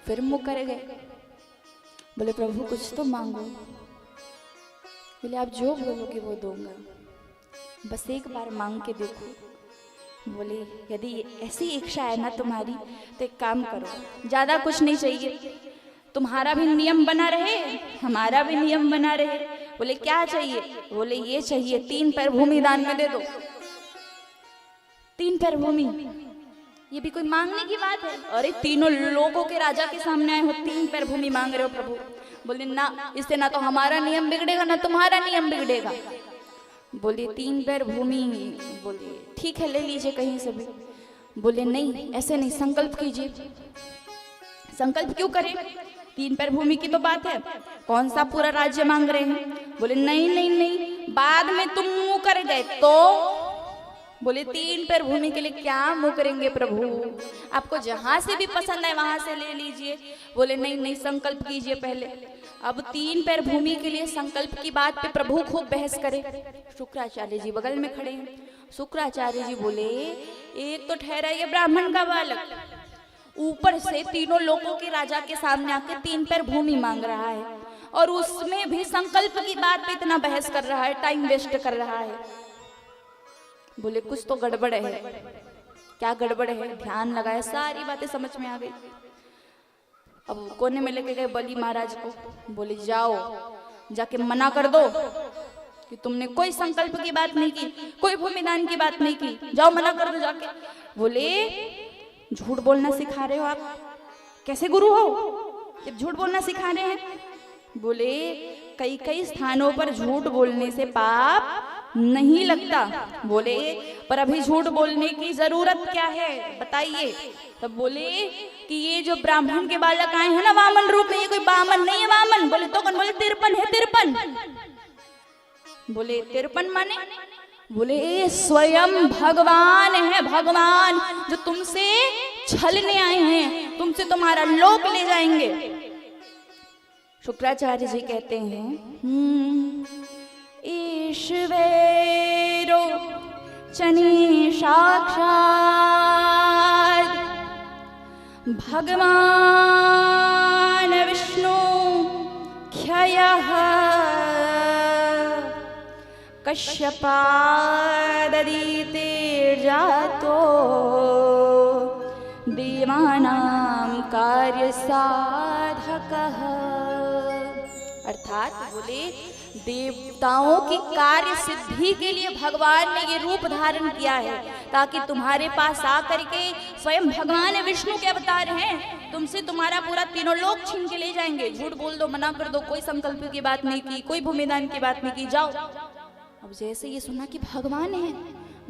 फिर मुकर गए। बोले प्रभु कुछ तो मांगो। बोले आप जो बोलोगे वो दूंगा, बस एक बार मांग के देखो। बोले यदि ऐसी इच्छा है ना तुम्हारी तो एक काम करो, ज्यादा कुछ नहीं चाहिए, तुम्हारा भी नियम बना रहे हमारा भी नियम बना रहे। बोले क्या चाहिए? बोले ये चाहिए 3 पैर भूमि दान में दे दो। 3 पैर भूमि, ये भी कोई मांगने की बात है? अरे तीनों लोगों के राजा के सामने आए हो, 3 पैर भूमि मांग रहे हो प्रभु। बोले ना, इससे ना तो हमारा नियम बिगड़ेगा ना तुम्हारा नियम बिगड़ेगा। बोले 3 पैर भूमि, बोले ठीक है ले लीजिए कहीं से भी। बोले नहीं ऐसे नहीं, संकल्प कीजिए। संकल्प क्यों करें? 3 पैर भूमि की तो बात है, कौन सा पूरा राज्य मांग रहे हैं? बोले नहीं नहीं नहीं, बाद में तुम मुंह कर गए तो? बोले 3 पैर भूमि के लिए क्या मुंह करेंगे प्रभु, आपको जहां से भी पसंद है वहां से ले लीजिए। बोले नहीं नहीं, संकल्प कीजिए पहले। अब 3 पैर भूमि के लिए संकल्प की बात पे प्रभु खूब बहस करे। शुक्राचार्य जी बगल में खड़े हैं। शुक्राचार्य जी बोले एक तो ठहरा ये ब्राह्मण का बालक, ऊपर से तीनों लोगों के राजा के सामने आके 3 पैर भूमि मांग रहा है, और उसमें भी संकल्प की बात पे इतना बहस कर रहा है, टाइम वेस्ट कर रहा है। बोले कुछ तो गड़बड़ है। क्या गड़बड़ है? ध्यान लगाया, सारी बातें समझ में आ गई। अब कोने में लेके गए बलि महाराज को। बोले जाओ जाके मना कर दो कि तुमने कोई संकल्प की बात नहीं की, कोई भूमिदान की बात नहीं की, जाओ मना कर दो जाके। बोले झूठ बोलना सिखा रहे हो आप, कैसे गुरु हो जब झूठ बोलना सिखा रहे हैं? बोले कई स्थानों पर झूठ बोलने से पाप नहीं लगता। बोले पर अभी झूठ बोलने की जरूरत क्या है बताइए? तब बोले कि ये जो ब्राह्मण के बालक आए हैं ना वामन रूप में, ये कोई बामन नहीं है वामन। बोले तो कौन? बोले 53 है 53। बोले 53 माने? बोले स्वयं भगवान है, भगवान जो तुमसे छलने आए हैं, तुमसे तुम्हारा लोक ले जाएंगे। शुक्राचार्य जी कहते हैं ईश्वरो चनि साक्षात् भगवान विष्णु क्षयः कश्यपाददिते जातो देवानां कार्य साधकः। अर्थात बोले देवताओं की कार्य सिद्धि के लिए भगवान ने ये रूप धारण किया है, ताकि तुम्हारे पास आकर के स्वयं भगवान विष्णु के अवतार हैं, तुमसे तुम्हारा पूरा तीनों लोक छीन के ले जाएंगे। झूठ बोल दो, मना कर दो, कोई संकल्प की बात नहीं की, कोई भूमिदान की बात नहीं की, जाओ। अब जैसे ये सुना कि भगवान है,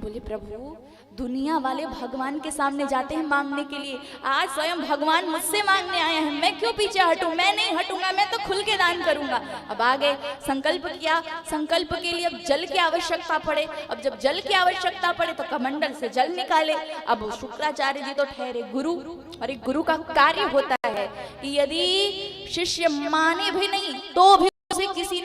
बोले प्रभु दुनिया वाले भगवान के सामने जाते हैं मांगने के लिए, आज स्वयं भगवान मुझसे मांगने आए हैं, मैं क्यों पीछे हटूं? मैं नहीं हटूंगा, मैं तो खुल के दान करूंगा। अब आगे संकल्प किया, संकल्प के लिए अब जल की आवश्यकता पड़े। अब जब जल की आवश्यकता पड़े तो कमंडल से जल निकाले। अब शुक्राचार्य जी तो ठहरे गुरु, और एक गुरु का कार्य होता है कि यदि शिष्य माने भी नहीं तो भी उसे किसी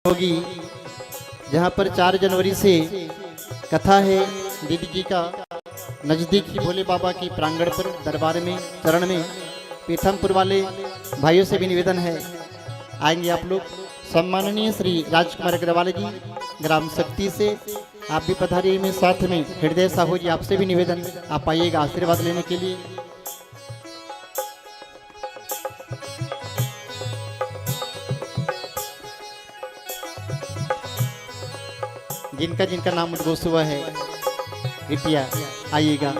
होगी, जहाँ पर 4 जनवरी से कथा है दीदी जी का। नज़दीक ही भोले बाबा की प्रांगण पर दरबार में चरण में पीथमपुर वाले भाइयों से भी निवेदन है, आएंगे आप लोग। सम्माननीय श्री राजकुमार अग्रवाल जी ग्राम शक्ति से आप भी पधारिए में, साथ में हृदय साहू जी आपसे भी निवेदन, आप आइएगा आशीर्वाद लेने के लिए। जिनका जिनका नाम उद्घोष हुआ है कृपया आइएगा।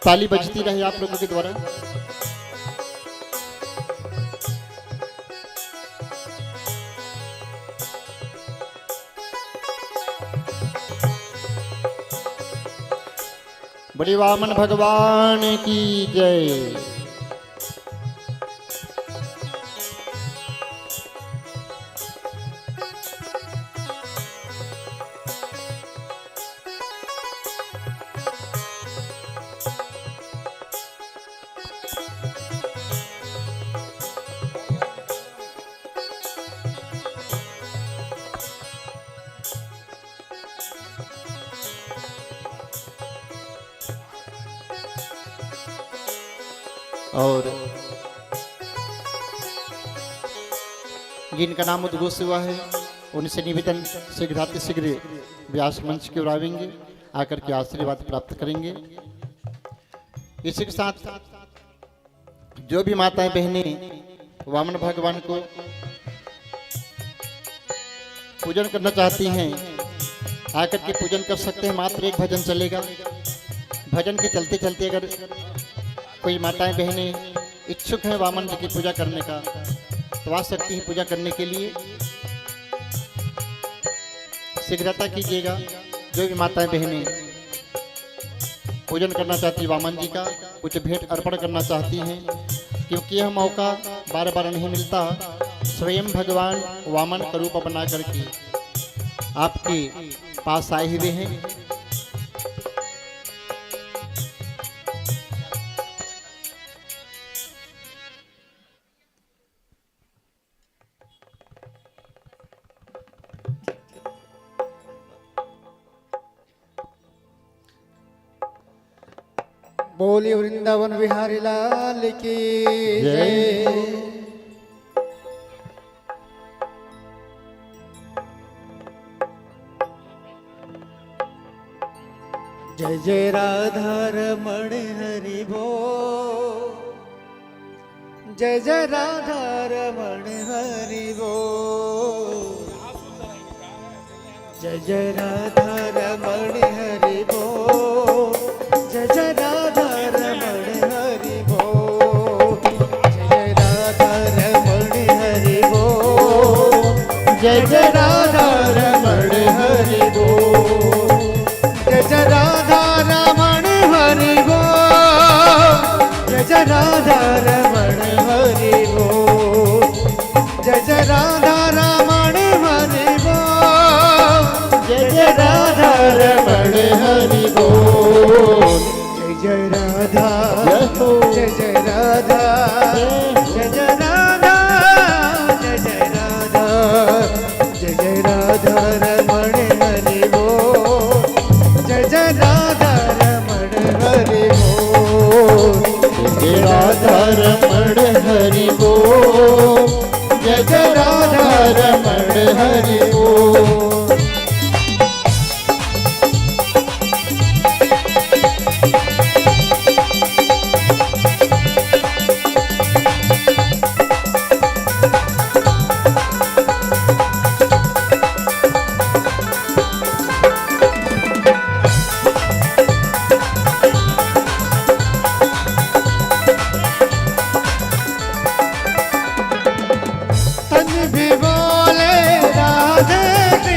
ताली बजती रहे आप लोगों के द्वारा। बड़ी वामन भगवान की जय। और जिनका नाम उद्घोष हुआ है उनसे निवेदन शीघ्र व्यास मंच की ओर आवेंगे, आकर के आशीर्वाद प्राप्त करेंगे। इसी के साथ जो भी माताएं बहनें वामन भगवान को पूजन करना चाहती हैं, आकर के पूजन कर सकते हैं। मात्र एक भजन चलेगा। भजन के चलते चलते अगर कोई माताएं बहनें इच्छुक हैं वामन जी की पूजा करने का, तो आ सकती हैं पूजा करने के लिए। शीघ्रता कीजिएगा। जो भी माताएं बहनें पूजन करना चाहती हैं वामन जी का, कुछ भेंट अर्पण करना चाहती हैं, क्योंकि यह मौका बार बार नहीं मिलता। स्वयं भगवान वामन का रूप बना करके आपके पास आए हुए हैं। बोली वृंदावन बिहारी लाल की जय। जय जय राधा रमण हरि बोल, जय जय राधा रमण हरि बोल, जय जय राधा रमण हरि बोल, जय जय राधा रमण हरि बोल, जय जय राधा रमण हरि बोल, जय जय राधा रमण हरि बोल, जय जय राधा रमण हरि बोल, जय जय राधा रमण हरि बोल, जय जय राधा रमण हरि बोल, जय जय राधा रमण हरि बोल, जय जय राधा, जय जय राधा, जय जय राधा, जय जय राधा, जय जय राधा रमण हरि बोल, जय जय राधा रमण हरि बोल, जय राधा रमण हरि बोल, जय जय राधा रमण हरि बोल। तन भी बोले राधे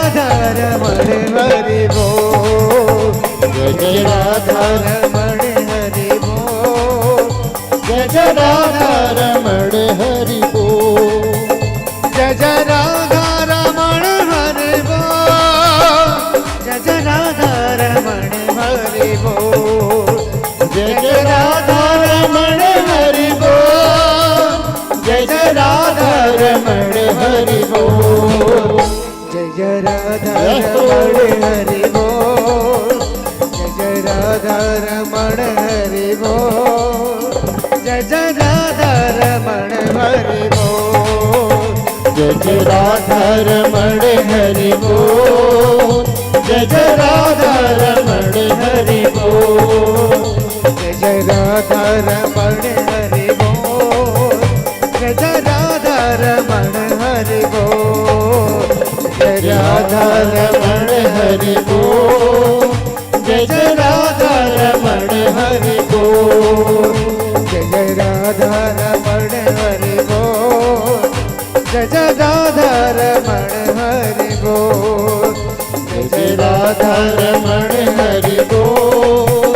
राधा रमण हरि बोल, जय जय राधा रमण हरि बोल, जय जय राधा रमण हरि बोल, जय जय राधा रमण हरि बोल, जय जय राधा रमण हरि बोल, जय जय राधा रमण हरि बोल, जय जय राधा रमण हरि बोल, जय जय राधा रमण हरि बोल, जय जय राधा रमण हरि बोल, जय जय राधा रमण हरि बोल, जय जय राधा रमण हरि बोल, जय जय राधा रमण हरि बोल, जय जय राधा रमण हरि बोल, जय जय राधा रमण हरि बोल, जय राधा रमण हरि बोल, जय जय राधा रमण हरि बोल, जय जय राधा रमण हरि बोल, जय जय राधा रमण हरि बोल, जय जय राधा रमण हरि बोल,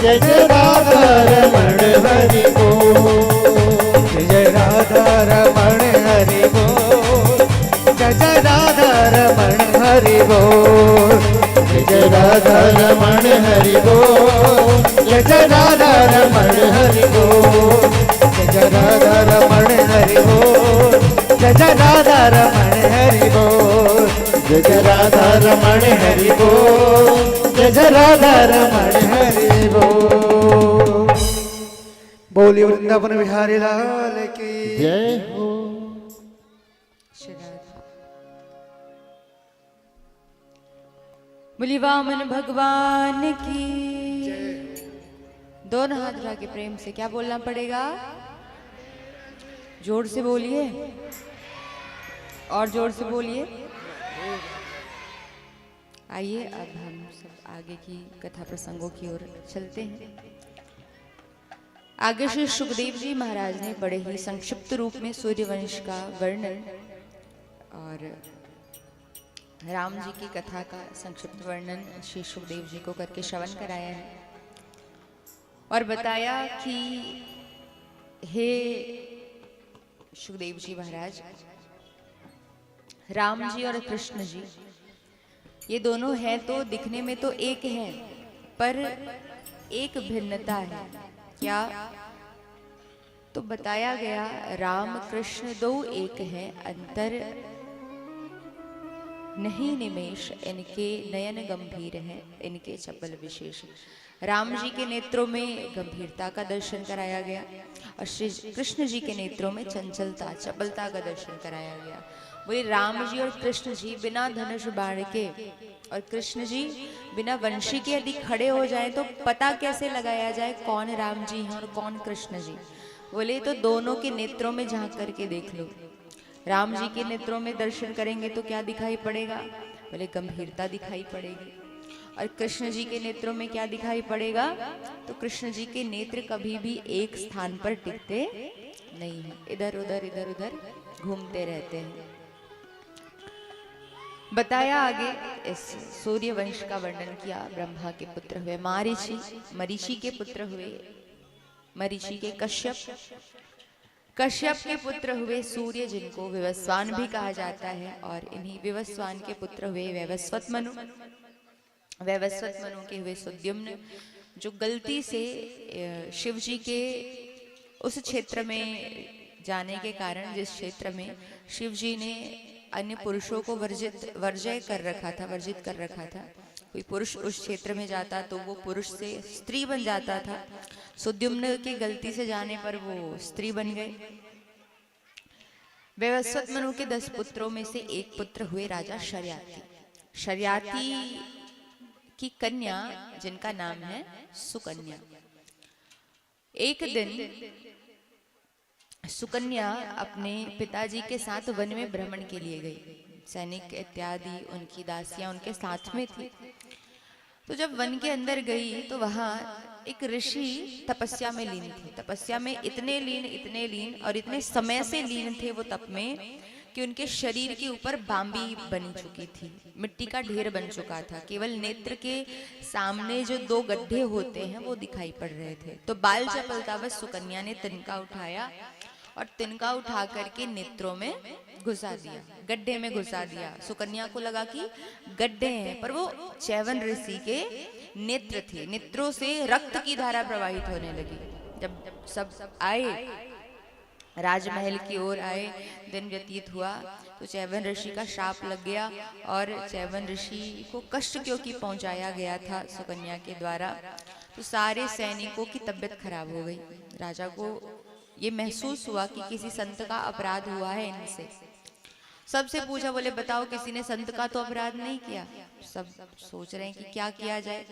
जय जय राधा रमण हरि बोल, जय जय राधा रमण हरि बोल, जय जय राधा रमण हरि बोल, जय जय राधा रमण हरि बोल, जय जय राधा रमण हरि बोल, जय जय राधा रमण हरि बोल, जय जय राधा रमण हरि बोल, जय जय राधा रमण हरि बोल, जय जय राधा रमण हरि बोल। बोलिए वृंदावन बिहारी लाल की जय हो। बोली वामन भगवान की। दोनों हाथ उठा के प्रेम से क्या बोलना पड़ेगा? जोर से बोलिए और जोर से बोलिए। आइए अब हम सब आगे की कथा प्रसंगों की ओर चलते हैं। आगे श्री सुखदेव जी महाराज ने बड़े ही संक्षिप्त रूप में सूर्यवंश का वर्णन और राम जी की कथा का संक्षिप्त वर्णन श्री सुखदेव जी को करके श्रवण कराया है और बताया कि हे सुखदेव जी महाराज, राम जी और कृष्ण जी ये दोनों हैं तो दिखने में तो एक हैं, पर एक भिन्नता है। क्या? तो बताया गया राम कृष्ण दो एक हैं, अंतर नहीं निमेश इनके नयन गंभीर हैं, इनके चपल विशेष। राम जी के नेत्रों में गंभीरता का दर्शन कराया गया और श्री कृष्ण जी के नेत्रों में चंचलता चपलता का दर्शन कराया गया। बोले राम जी और कृष्ण जी बिना धनुष बाण के और कृष्ण जी बिना वंशी के यदि खड़े हो जाए तो पता कैसे लगाया जाए कौन राम जी हैं और कौन कृष्ण जी? बोले तो दोनों के नेत्रों में झांक करके देख लो। राम जी के नेत्रों में दर्शन करेंगे तो क्या दिखाई पड़ेगा? बोले गंभीरता दिखाई पड़ेगी। और कृष्ण जी के नेत्रों में क्या दिखाई पड़ेगा? तो कृष्ण जी के नेत्र कभी भी एक स्थान पर टिकते नहीं है, इधर उधर घूमते रहते हैं। बताया आगे इस सूर्य वंश का वर्णन किया। ब्रह्मा के पुत्र हुए मारीची, मरीचि के पुत्र हुए मरीचि के कश्यप, कश्यप के पुत्र हुए सूर्य जिनको विवस्वान भी कहा जाता है, और इन्हीं विवस्वान के पुत्र हुए वैवस्वत मनु, वैवस्वत मनु के हुए सुद्युम्न, जो गलती से शिव जी के उस क्षेत्र में जाने के कारण, जिस क्षेत्र में शिव जी ने अन्य पुरुषों को वर्जित कर रखा था, कोई पुरुष उस क्षेत्र में जाता तो वो पुरुष से स्त्री बन जाता था। सुद्युम्न की गलती से जाने पर वो स्त्री बन गए। वैवस्वत मनु के 10 पुत्रों में से एक पुत्र हुए राजा शर्याती। शर्याती की कन्या जिनका नाम है सुकन्या। एक दिन सुकन्या अपने पिताजी के साथ वन में भ्रमण के लिए गई। सैनिक इत्यादि उनकी दासियां उनके साथ में थी। तो जब वन के अंदर गई तो वहां एक ऋषि तपस्या में लीन थे। तपस्या में इतने लीन और इतने समय से लीन थे वो तप में, कि उनके शरीर के ऊपर बांबी बनी चुकी थी, मिट्टी का ढेर बन चुका था। केवल नेत्र के सामने जो 2 गड्ढे होते हैं वो दिखाई पड़ रहे थे। तो बाल चपलतावश सुकन्या ने तिनका उठाया और तिनका उठा करके नेत्रों में घुसा दिया, गड्ढे में घुसा दिया। सुकन्या को लगा कि गड्ढे हैं, पर वो चैवन ऋषि के नेत्र थे। नेत्रों से रक्त की धारा प्रवाहित होने लगी। जब सब आए, राजमहल की ओर आए, दिन व्यतीत हुआ तो चैवन ऋषि का शाप लग गया और चैवन ऋषि को कष्ट क्योंकि पहुंचाया गया था सुकन्या के द्वारा, तो सारे सैनिकों की तबीयत खराब हो गई। राजा को ये महसूस हुआ कि किसी संत का अपराध हुआ है इनसे। सबसे पूछा, बोले बताओ किसी ने संत का तो अपराध नहीं किया। सब सोच रहे हैं कि क्या किया जाए,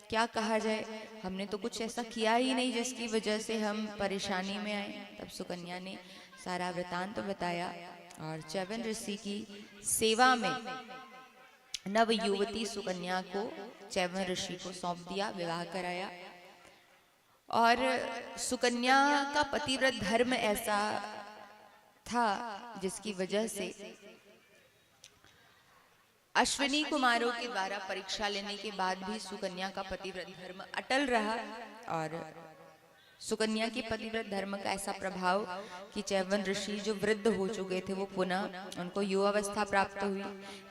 क्या कहा जाए, हमने तो कुछ ऐसा किया ही नहीं जिसकी वजह से हम परेशानी में आए। तब सुकन्या ने सारा वृतांत बताया और चैवन ऋषि की सेवा में नव युवती सुकन्या को चैवन ऋषि को सौंप दिया, विवाह कराया। और सुकन्या का पतिव्रत धर्म ऐसा था जिसकी वजह से अश्विनी कुमारों के द्वारा परीक्षा लेने के बाद भी सुकन्या का पतिव्रत धर्म अटल रहा। और सुकन्या के पतिव्रत धर्म का ऐसा प्रभाव कि चैवन ऋषि जो वृद्ध हो चुके थे वो पुनः उनको युवावस्था प्राप्त हुई,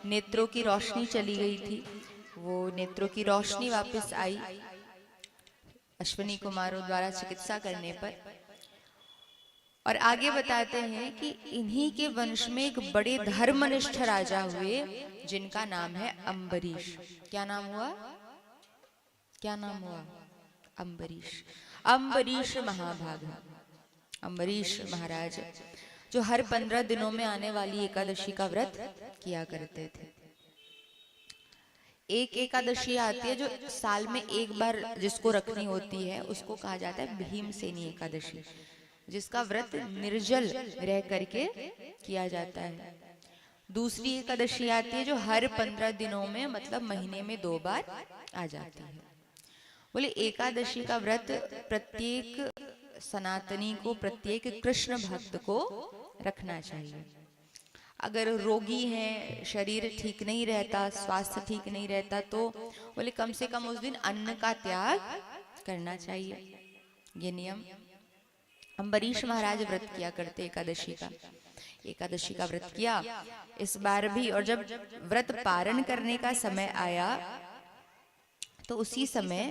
नेत्रों की रोशनी चली गई थी, वो नेत्रों की रोशनी वापस आई अश्विनी कुमारों द्वारा चिकित्सा करने पर। और आगे बताते हैं कि इन्हीं के वंश में एक बड़े धर्मनिष्ठ राजा हुए जिनका नाम है अम्बरीश। क्या नाम हुआ? क्या नाम हुआ? अम्बरीश। अम्बरीश महाभाग, अम्बरीश महाराज जो हर 15 दिनों में आने वाली एकादशी का व्रत किया करते थे। एक एकादशी आती है जो साल में एक बार जिसको रखनी होती है, उसको कहा जाता है भीमसेनी एकादशी, जिसका व्रत निर्जल रह करके किया जाता है। दूसरी एकादशी आती है जो हर 15 दिनों में, मतलब महीने में 2 बार आ जाती है। बोले एकादशी का व्रत प्रत्येक सनातनी को, प्रत्येक कृष्ण भक्त को रखना चाहिए। अगर रोगी हैं, शरीर ठीक नहीं रहता, स्वास्थ्य ठीक नहीं रहता, तो बोले कम से कम उस दिन अन्न का त्याग करना चाहिए। ये नियम अम्बरीश महाराज व्रत किया करते एकादशी का व्रत किया इस बार भी। और जब व्रत पारण करने का समय आया तो उसी समय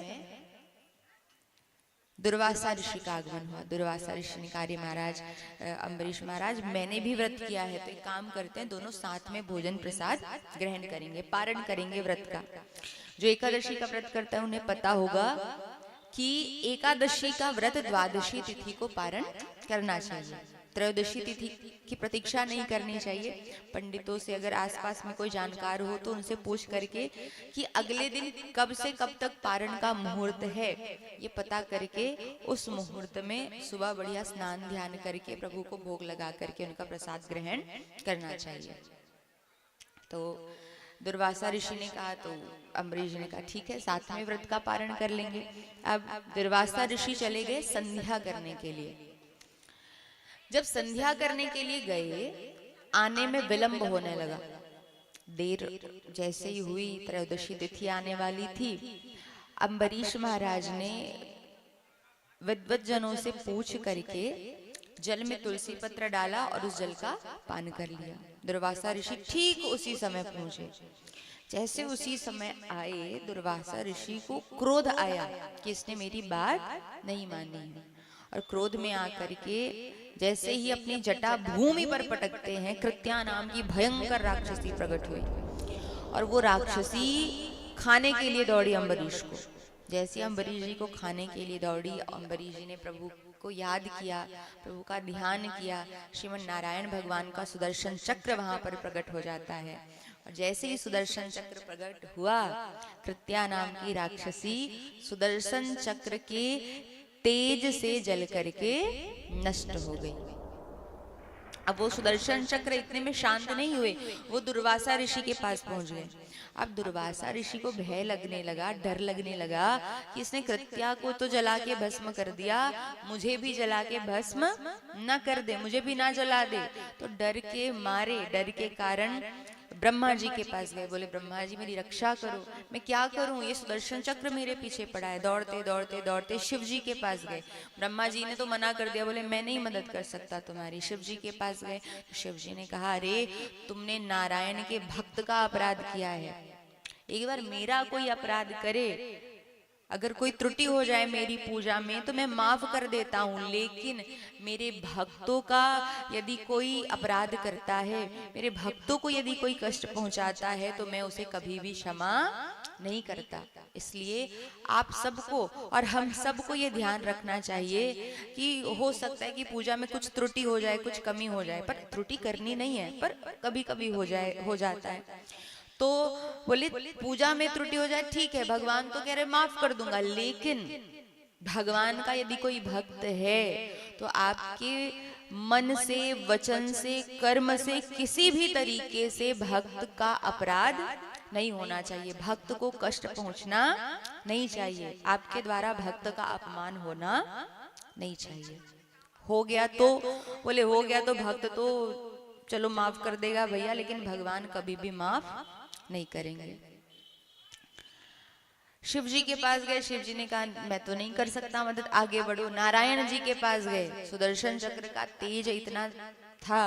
दुर्वासा ऋषि का आगमन हुआ। दुर्वासा ऋषि ने कहा, महाराज अम्बरीश महाराज, मैंने भी व्रत किया है, तो एक काम करते हैं, दोनों साथ में भोजन प्रसाद ग्रहण करेंगे, पारण करेंगे व्रत का। जो एकादशी का व्रत करता है उन्हें पता होगा कि एकादशी का व्रत द्वादशी तिथि को पारण करना चाहिए, त्रयोदशी तिथि की प्रतीक्षा नहीं करनी चाहिए। पंडितों से अगर आसपास में कोई जानकार हो तो उनसे पूछ करके कि अगले दिन कब से कब तक पारण का मुहूर्त है, ये पता करके उस मुहूर्त में सुबह बढ़िया स्नान ध्यान करके प्रभु को भोग लगा करके उनका प्रसाद ग्रहण करना चाहिए। तो दुर्वासा ऋषि ने कहा, तो अम्बरीश ने कहा ठीक है, साथ में व्रत का पारण कर लेंगे। अब दुर्वासा ऋषि चले गए संध्या करने के लिए। जब संध्या करने के लिए गए, आने में विलंब होने लगा। देर जैसे ही हुई, त्रयोदशी तिथि आने वाली थी, अम्बरीश महाराज ने विद्वत जनों से पूछ करके जल में तुलसी पत्र डाला और उस जल का पान कर लिया। दुर्वासा ऋषि ठीक उसी समय पहुंचे। जैसे उसी समय आए, दुर्वासा ऋषि को क्रोध आया कि इसने मेरी बात नहीं मानी, और क्रोध में आकर के जैसे ही अपनी जटा भूमि पर पटकते हैं, कृत्या नाम की भयंकर राक्षसी प्रकट हुई और वो राक्षसी खाने के लिए दौड़ी अम्बरीश को। जैसे अम्बरीश जी को खाने के लिए दौड़ी, अम्बरीश जी ने प्रभु को याद किया, प्रभु का ध्यान किया। श्रीमन नारायण भगवान का सुदर्शन चक्र वहां पर प्रकट हो जाता है, और जैसे ही सुदर्शन चक्र प्रकट हुआ, कृत्या नाम की राक्षसी सुदर्शन चक्र के तेज से जल करके नष्ट हो गई। अब वो सुदर्शन चक्र इतने में शांत नहीं हुए, वो दुर्वासा ऋषि के पास पहुंच गए। अब दुर्वासा ऋषि को भय लगने लगा, डर लगने लगा कि इसने कृत्या को तो जला के भस्म कर दिया, मुझे भी जला के भस्म न कर दे, मुझे भी ना जला दे। तो डर के मारे, डर के कारण ब्रह्मा जी के पास गए। बोले ब्रह्मा जी मेरी रक्षा करो, मैं क्या करूं, ये सुदर्शन चक्र मेरे पीछे पड़ा है। दौड़ते दौड़ते दौड़ते शिव जी के पास गए। ब्रह्मा जी ने तो मना कर दिया, बोले मैं नहीं मदद कर सकता तुम्हारी। शिव जी के पास गए तो शिव जी ने कहा अरे तुमने नारायण के भक्त का अपराध किया है, एक बार मेरा कोई अपराध करे, अगर कोई त्रुटि हो जाए मेरी पूजा में तो मैं माफ कर देता हूँ, लेकिन मेरे भक्तों का यदि कोई अपराध करता है, मेरे भक्तों को यदि कोई कष्ट पहुंचाता है तो मैं उसे कभी भी क्षमा नहीं करता। इसलिए आप सबको और हम सबको ये ध्यान रखना चाहिए कि हो सकता है कि पूजा में कुछ त्रुटि हो जाए, कुछ कमी हो जाए, पर त्रुटि करनी नहीं है, पर कभी कभी हो जाता है। तो बोले पूजा में त्रुटि हो जाए ठीक है, भगवान तो कह रहे माफ कर दूंगा, लेकिन भगवान का यदि कोई भक्त है तो आपके मन से, वचन से, कर्म से, किसी भी तरीके से भक्त का अपराध नहीं होना चाहिए, भक्त को कष्ट पहुंचना नहीं चाहिए, आपके द्वारा भक्त का अपमान होना नहीं चाहिए। हो गया तो बोले हो गया तो भक्त तो चलो माफ कर देगा भैया, लेकिन भगवान कभी भी माफ नहीं करेंगे। शिव जी के पास गए, शिव जी ने कहा मैं तो नहीं कर सकता मदद, आगे बढ़ो। नारायण जी के पास गए, सुदर्शन चक्र का तेज इतना था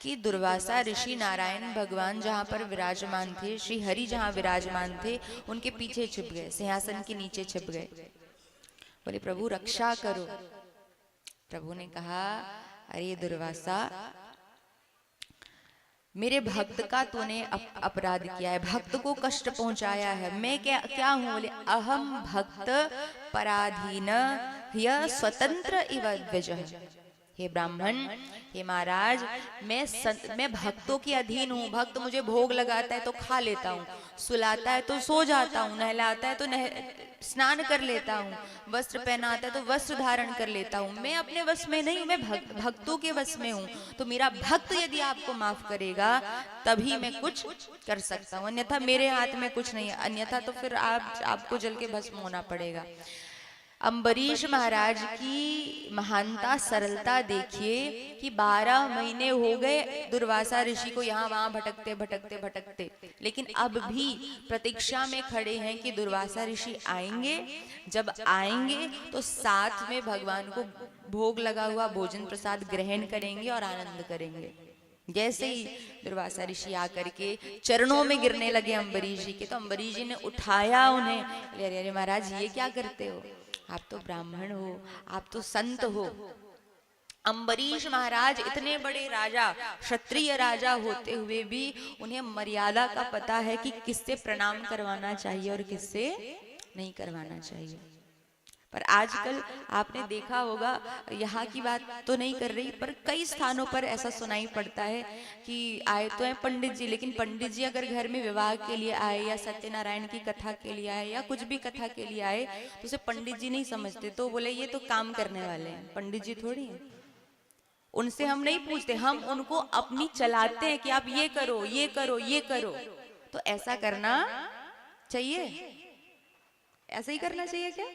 कि दुर्वासा ऋषि नारायण भगवान जहाँ पर विराजमान थे, श्री हरि जहाँ विराजमान थे, उनके पीछे छिप गए, सिंहासन के नीचे छिप गए। बोले प्रभु रक्षा करो। प्रभु ने कहा अरे दुर्वासा, मेरे भक्त का तूने अपराध किया है, भक्त को कष्ट पहुंचाया है। मैं क्या हूं? बोले अहम भक्त पराधीन ह्य स्वतंत्र इव द्विजः। हे ब्राह्मण, हे महाराज, मैं भक्तों के अधीन हूँ। भक्त मुझे भोग लगाता है तो खा लेता हूँ, सुलाता है तो सो जाता हूँ, नहलाता है तो स्नान कर लेता हूँ, वस्त्र पहनाता है तो वस्त्र धारण कर लेता हूँ। मैं अपने वश में नहीं, मैं भक्तों के वश में हूँ। तो मेरा भक्त यदि आपको माफ करेगा तभी मैं कुछ कर सकता हूँ, अन्यथा मेरे हाथ में कुछ नहीं है, अन्यथा तो फिर आपको जल के भस्म होना पड़ेगा। अम्बरीश महाराज की महानता, सरलता देखिए कि 12 महीने हो गए दुर्वासा ऋषि को यहाँ वहां भटकते भटकते भटकते, लेकिन अब भी प्रतीक्षा में खड़े हैं कि दुर्वासा ऋषि आएंगे। जब आएंगे तो साथ में भगवान को भोग लगा हुआ भोजन प्रसाद ग्रहण करेंगे और आनंद करेंगे। जैसे ही दुर्वासा ऋषि आकर के चरणों में गिरने लगे अम्बरीश जी के, तो अम्बरीश जी ने उठाया उन्हें। अरे अरे महाराज ये क्या करते हो, आप तो ब्राह्मण हो, आप तो संत हो। अम्बरीश महाराज इतने बड़े राजा, क्षत्रिय राजा होते हुए भी उन्हें मर्यादा का पता है कि किससे प्रणाम करवाना चाहिए और किससे नहीं करवाना चाहिए। पर आजकल आपने देखा होगा, यहाँ की बात तो नहीं कर रही, पर कई स्थानों पर ऐसा सुनाई पड़ता है कि आए तो हैं पंडित जी, लेकिन पंडित जी अगर घर में विवाह के लिए आए या सत्यनारायण की कथा के लिए आए या कुछ भी कथा के लिए आए तो उसे पंडित जी नहीं समझते। तो बोले ये तो काम करने वाले हैं, पंडित जी थोड़ी हैं। उनसे हम नहीं पूछते, हम उनको अपनी चलाते हैं कि आप ये करो, ये करो, ये करो। तो ऐसा करना चाहिए? ऐसा ही करना चाहिए क्या?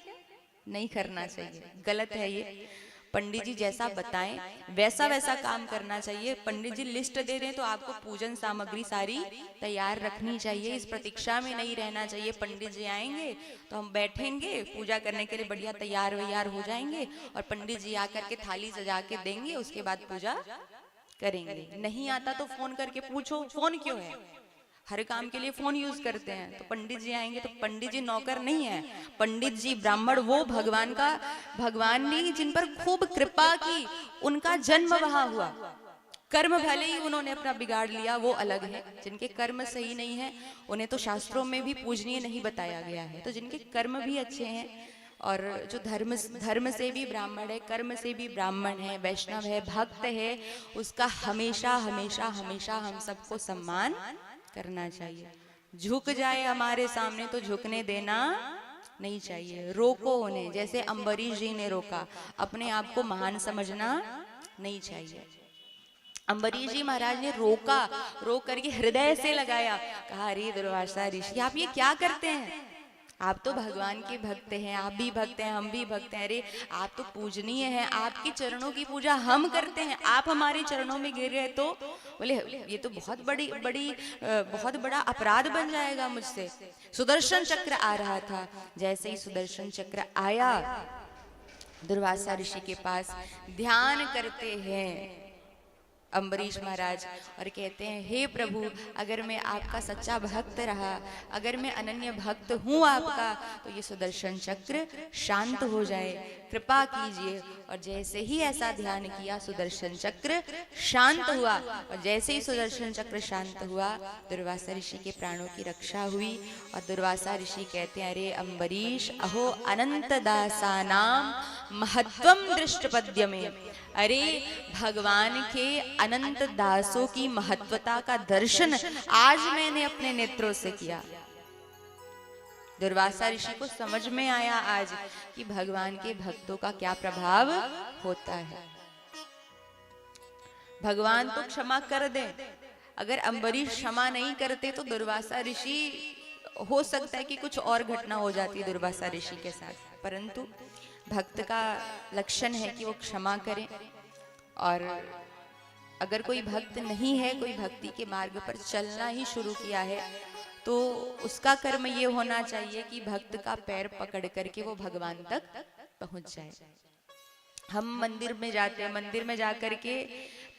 नहीं करना चाहिए, गलत है ये। पंडित जी जैसा बताएं वैसा वैसा काम करना चाहिए। पंडित जी लिस्ट दे दें तो आपको पूजन सामग्री सारी तैयार रखनी चाहिए, इस प्रतीक्षा में नहीं रहना चाहिए। पंडित जी आएंगे तो हम बैठेंगे, पूजा करने के लिए बढ़िया तैयार वैयार हो जाएंगे और पंडित जी आकर के थाली सजा के देंगे, उसके बाद पूजा करेंगे। नहीं आता तो फोन करके पूछो, फोन क्यों है, हर काम के लिए फोन यूज करते हैं। तो पंडित जी आएंगे तो पंडित जी नौकर नहीं है, पंडित जी ब्राह्मण वो भगवान ने जिन पर खूब कृपा की, उनका जन्म वहां हुआ। कर्म भले ही उन्होंने अपना बिगाड़ लिया, वो अलग है। जिनके कर्म सही नहीं है उन्हें तो शास्त्रों में भी पूजनीय नहीं बताया गया है। तो जिनके कर्म भी अच्छे हैं और जो धर्म से भी ब्राह्मण है, कर्म से भी ब्राह्मण है, वैष्णव है, भक्त है, उसका हमेशा हमेशा हमेशा हम सबको सम्मान करना चाहिए। झुक जाए हमारे सामने तो झुकने देना नहीं चाहिए, रोको उन्हें, जैसे अम्बरीश जी ने रोका। अपने आप को महान समझना नहीं चाहिए। अम्बरीश जी महाराज ने रोका, रोक करके हृदय से लगाया, कहा अरे दुर्वासा ऋषि आप ये क्या करते हैं, आप तो भगवान के भक्त हैं, आप भी भक्त हैं, हम भी भक्त हैं, अरे आप तो पूजनीय हैं, आपके चरणों की पूजा हम करते हैं, आप हमारे चरणों में गिर गए तो बोले ये तो बहुत बहुत बड़ा अपराध बन जाएगा मुझसे। सुदर्शन चक्र आ रहा था, जैसे ही सुदर्शन चक्र आया दुर्वासा ऋषि के पास, ध्यान करते हैं अम्बरीश महाराज और कहते हैं हे प्रभु, अगर मैं आपका सच्चा भक्त रहा, अगर मैं अनन्य भक्त हूँ आपका, तो ये सुदर्शन चक्र शांत हो जाए, कृपा कीजिए। और जैसे ही ऐसा ध्यान किया सुदर्शन चक्र शांत हुआ, और जैसे ही सुदर्शन चक्र शांत हुआ दुर्वासा ऋषि के प्राणों की रक्षा हुई। और दुर्वासा ऋषि कहते हैं अरे अम्बरीश, अहो अनंत दासानाम महत्वम दृष्टपद्य में, अरे भगवान के अनंत दासों की महत्वता का दर्शन आज मैंने अपने नेत्रों से किया। दुर्वासा ऋषि को समझ में आया आज कि भगवान के भक्तों का क्या प्रभाव होता है। भगवान तो क्षमा कर दे, अगर अम्बरीश क्षमा नहीं करते तो दुर्वासा ऋषि, हो सकता है कि कुछ और घटना हो जाती दुर्वासा ऋषि के साथ, परंतु भक्त का लक्षण है कि वो क्षमा करे। और अगर कोई भक्त नहीं है, कोई भक्ति के मार्ग पर चलना ही शुरू किया है, तो उसका कर्म ये होना चाहिए कि भक्त का पैर पकड़ करके वो भगवान तक पहुंच जाए। हम मंदिर में जाते हैं, मंदिर में जाकर के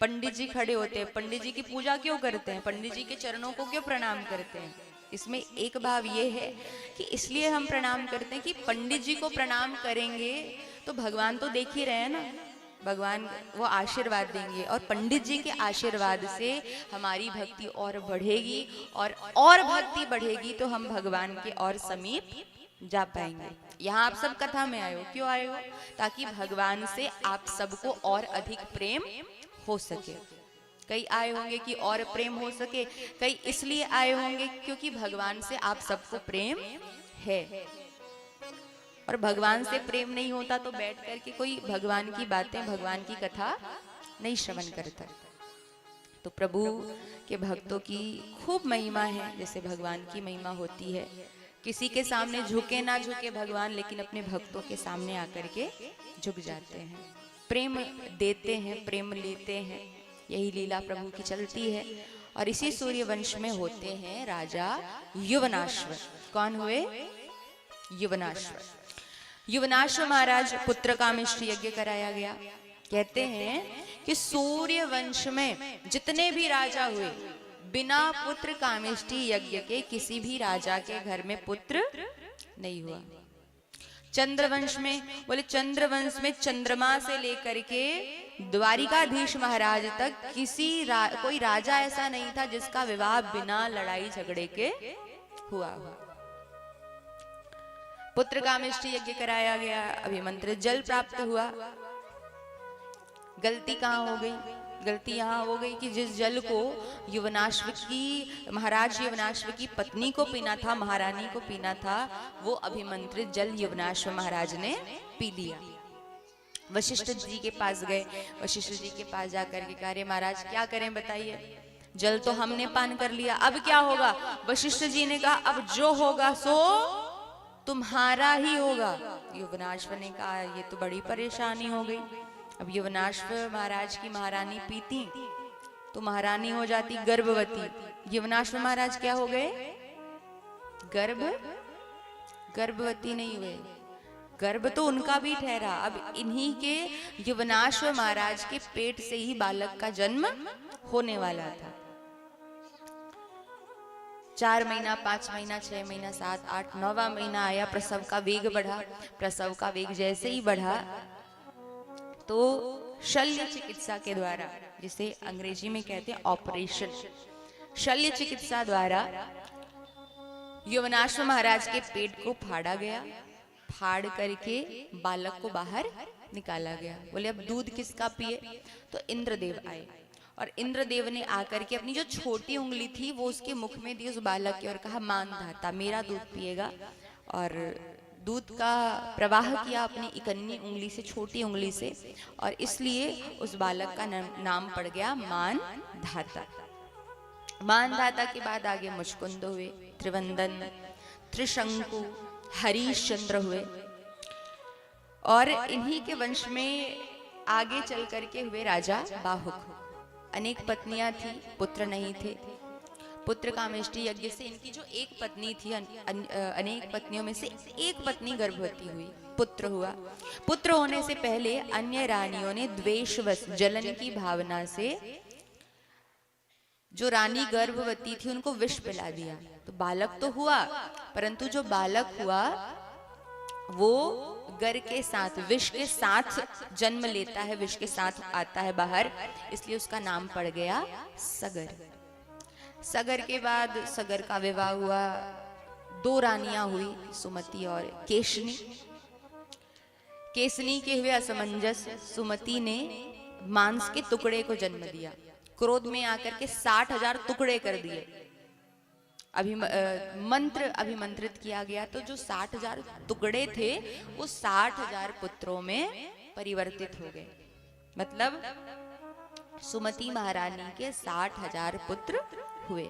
पंडित जी खड़े होते हैं, पंडित जी की पूजा क्यों करते हैं, पंडित जी के चरणों को क्यों प्रणाम करते हैं? इसमें एक भाव ये है कि इसलिए हम प्रणाम करते हैं कि पंडित जी को प्रणाम करेंगे तो भगवान तो देख ही रहे हैं ना, भगवान वो आशीर्वाद देंगे, और पंडित जी के आशीर्वाद से हमारी भक्ति और बढ़ेगी, और भक्ति बढ़ेगी तो हम भगवान के और समीप जा पाएंगे। यहाँ आप सब कथा में आए हो, क्यों आए हो? ताकि भगवान से आप सबको और अधिक प्रेम हो सके। कई आए होंगे कि और प्रेम हो सके, कई इसलिए आए होंगे क्योंकि भगवान से आप सबको प्रेम है, और भगवान से प्रेम नहीं होता तो बैठ करके कोई भगवान की बातें, भगवान की कथा नहीं श्रवण करता। तो प्रभु के भक्तों की खूब महिमा है, जैसे भगवान की महिमा होती है। किसी के सामने झुके ना झुके भगवान, लेकिन अपने भक्तों के सामने आकर के झुक जाते हैं, प्रेम देते हैं, प्रेम लेते हैं। यही लीला प्रभु की चलती है। और इसी सूर्यवंश में होते हैं राजा युवनाश्व। कौन हुए? युवनाश्व। युवनाश्व महाराज पुत्र कामेष्टि यज्ञ कराया गया। कहते हैं कि सूर्यवंश में जितने भी राजा हुए, बिना पुत्र कामेष्टि यज्ञ के किसी भी राजा के घर में पुत्र नहीं हुआ। चंद्रवंश में, बोले चंद्रवंश में चंद्रमा से लेकर के द्वारिकाधीश महाराज तक कोई राजा ऐसा नहीं था जिसका विवाह बिना लड़ाई झगड़े के हुआ। पुत्र कामेष्टि यज्ञ कराया गया, अभिमंत्रित जल प्राप्त हुआ। गलती कहाँ हो गई? गलती यहाँ हो गई कि जिस जल को महाराज युवनाश्व की पत्नी को पीना था, महारानी को पीना था, वो अभिमंत्रित जल युवनाश्व महाराज ने पी लिया। वशिष्ठ जी के पास गए, वशिष्ठ जी के पास जाकर के कहा, महाराज क्या करें बताइए, जल तो हमने पान कर लिया, अब क्या होगा? वशिष्ठ जी ने कहा अब जो होगा सो तुम्हारा ही होगा। युवनाश्व ने कहा ये तो बड़ी परेशानी हो गई। अब युवनाश्व महाराज की महारानी पीती तो महारानी हो जाती गर्भवती। युवनाश्व महाराज क्या हो गए? गर्भवती नहीं हुए, गर्भ तो उनका भी ठहरा। अब इन्हीं के युवनाश्व महाराज के पेट से ही बालक का जन्म होने वाला था। 4 महीना, 5 महीना, 6 महीना, 7, 8, 9वां महीना आया, प्रसव का वेग बढ़ा। प्रसव का वेग जैसे ही बढ़ा तो शल्य चिकित्सा के द्वारा, जिसे अंग्रेजी में कहते हैं ऑपरेशन, शल्य चिकित्सा द्वारा युवनाश्व महाराज के पेट को फाड़ा गया। फाड़ करके बालक को बाहर निकाला गया। बोले अब दूध किसका पिए? तो इंद्रदेव आए, और इंद्रदेव ने आकर के अपनी जो छोटी उंगली थी वो उसके मुख में दी उस बालक के, और कहा मानधाता मेरा दूध पिएगा। और दूध का प्रवाह किया अपनी इकन्नी उंगली से, छोटी उंगली से, और इसलिए उस बालक का नाम पड़ गया मानधाता। मानधाता के बाद आगे मुचकुंद हुए, त्रिवंदन, त्रिशंकु, हरिश्चंद्र हुए, और इन्हीं के वंश में आगे चल करके हुए राजा बाहुक। अनेक पत्नियां थी, पुत्र नहीं थे। पुत्र कामेष्टि यज्ञ से इनकी जो एक पत्नी थी, अनेक पत्नियों में से एक पत्नी गर्भवती हुई, पुत्र हुआ। पुत्र होने से पहले अन्य रानियों ने द्वेषवश, जलन की भावना से जो रानी गर्भवती थी उनको विष पिला दिया। तो बालक तो हुआ, परंतु जो बालक हुआ वो गर के साथ, विष के साथ जन्म लेता है, विष के साथ आता है बाहर, इसलिए उसका नाम पड़ गया सगर। सगर के बाद सगर का विवाह हुआ, 2 रानियां हुई, सुमति और केशनी। केशनी के हुए असमंजस, सुमति ने मांस के टुकड़े को जन्म दिया। क्रोध में आकर के 60,000 टुकड़े कर दिए। मंत्र अभिमंत्रित किया गया, तो जो 60,000 टुकड़े थे वो 60,000 पुत्रों में परिवर्तित हो गए। मतलब सुमति महारानी के 60,000 पुत्र हुए।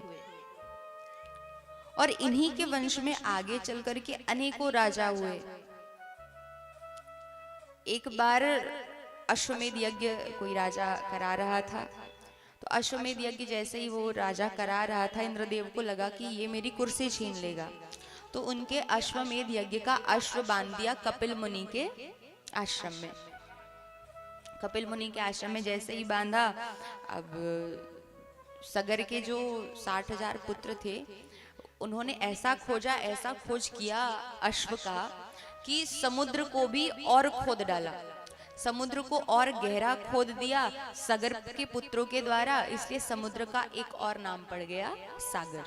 और इन्हीं के वंश में आगे चल करके अनेकों राजा हुए। एक बार अश्वमेध यज्ञ कोई राजा करा रहा था, तो अश्वमेध यज्ञ जैसे ही वो राजा करा रहा था, इंद्रदेव को लगा कि ये मेरी कुर्सी छीन लेगा, तो उनके अश्वमेध यज्ञ का अश्व बांध दिया कपिल मुनि के आश्रम में। कपिल मुनि के आश्रम में जैसे ही बांधा, अब सगर के जो 60,000 पुत्र थे उन्होंने ऐसा खोज किया अश्व का कि समुद्र को भी और खोद डाला, समुद्र को और गहरा खोद दिया सगर के पुत्रों के द्वारा, इसलिए समुद्र का एक और नाम पड़ गया सागर।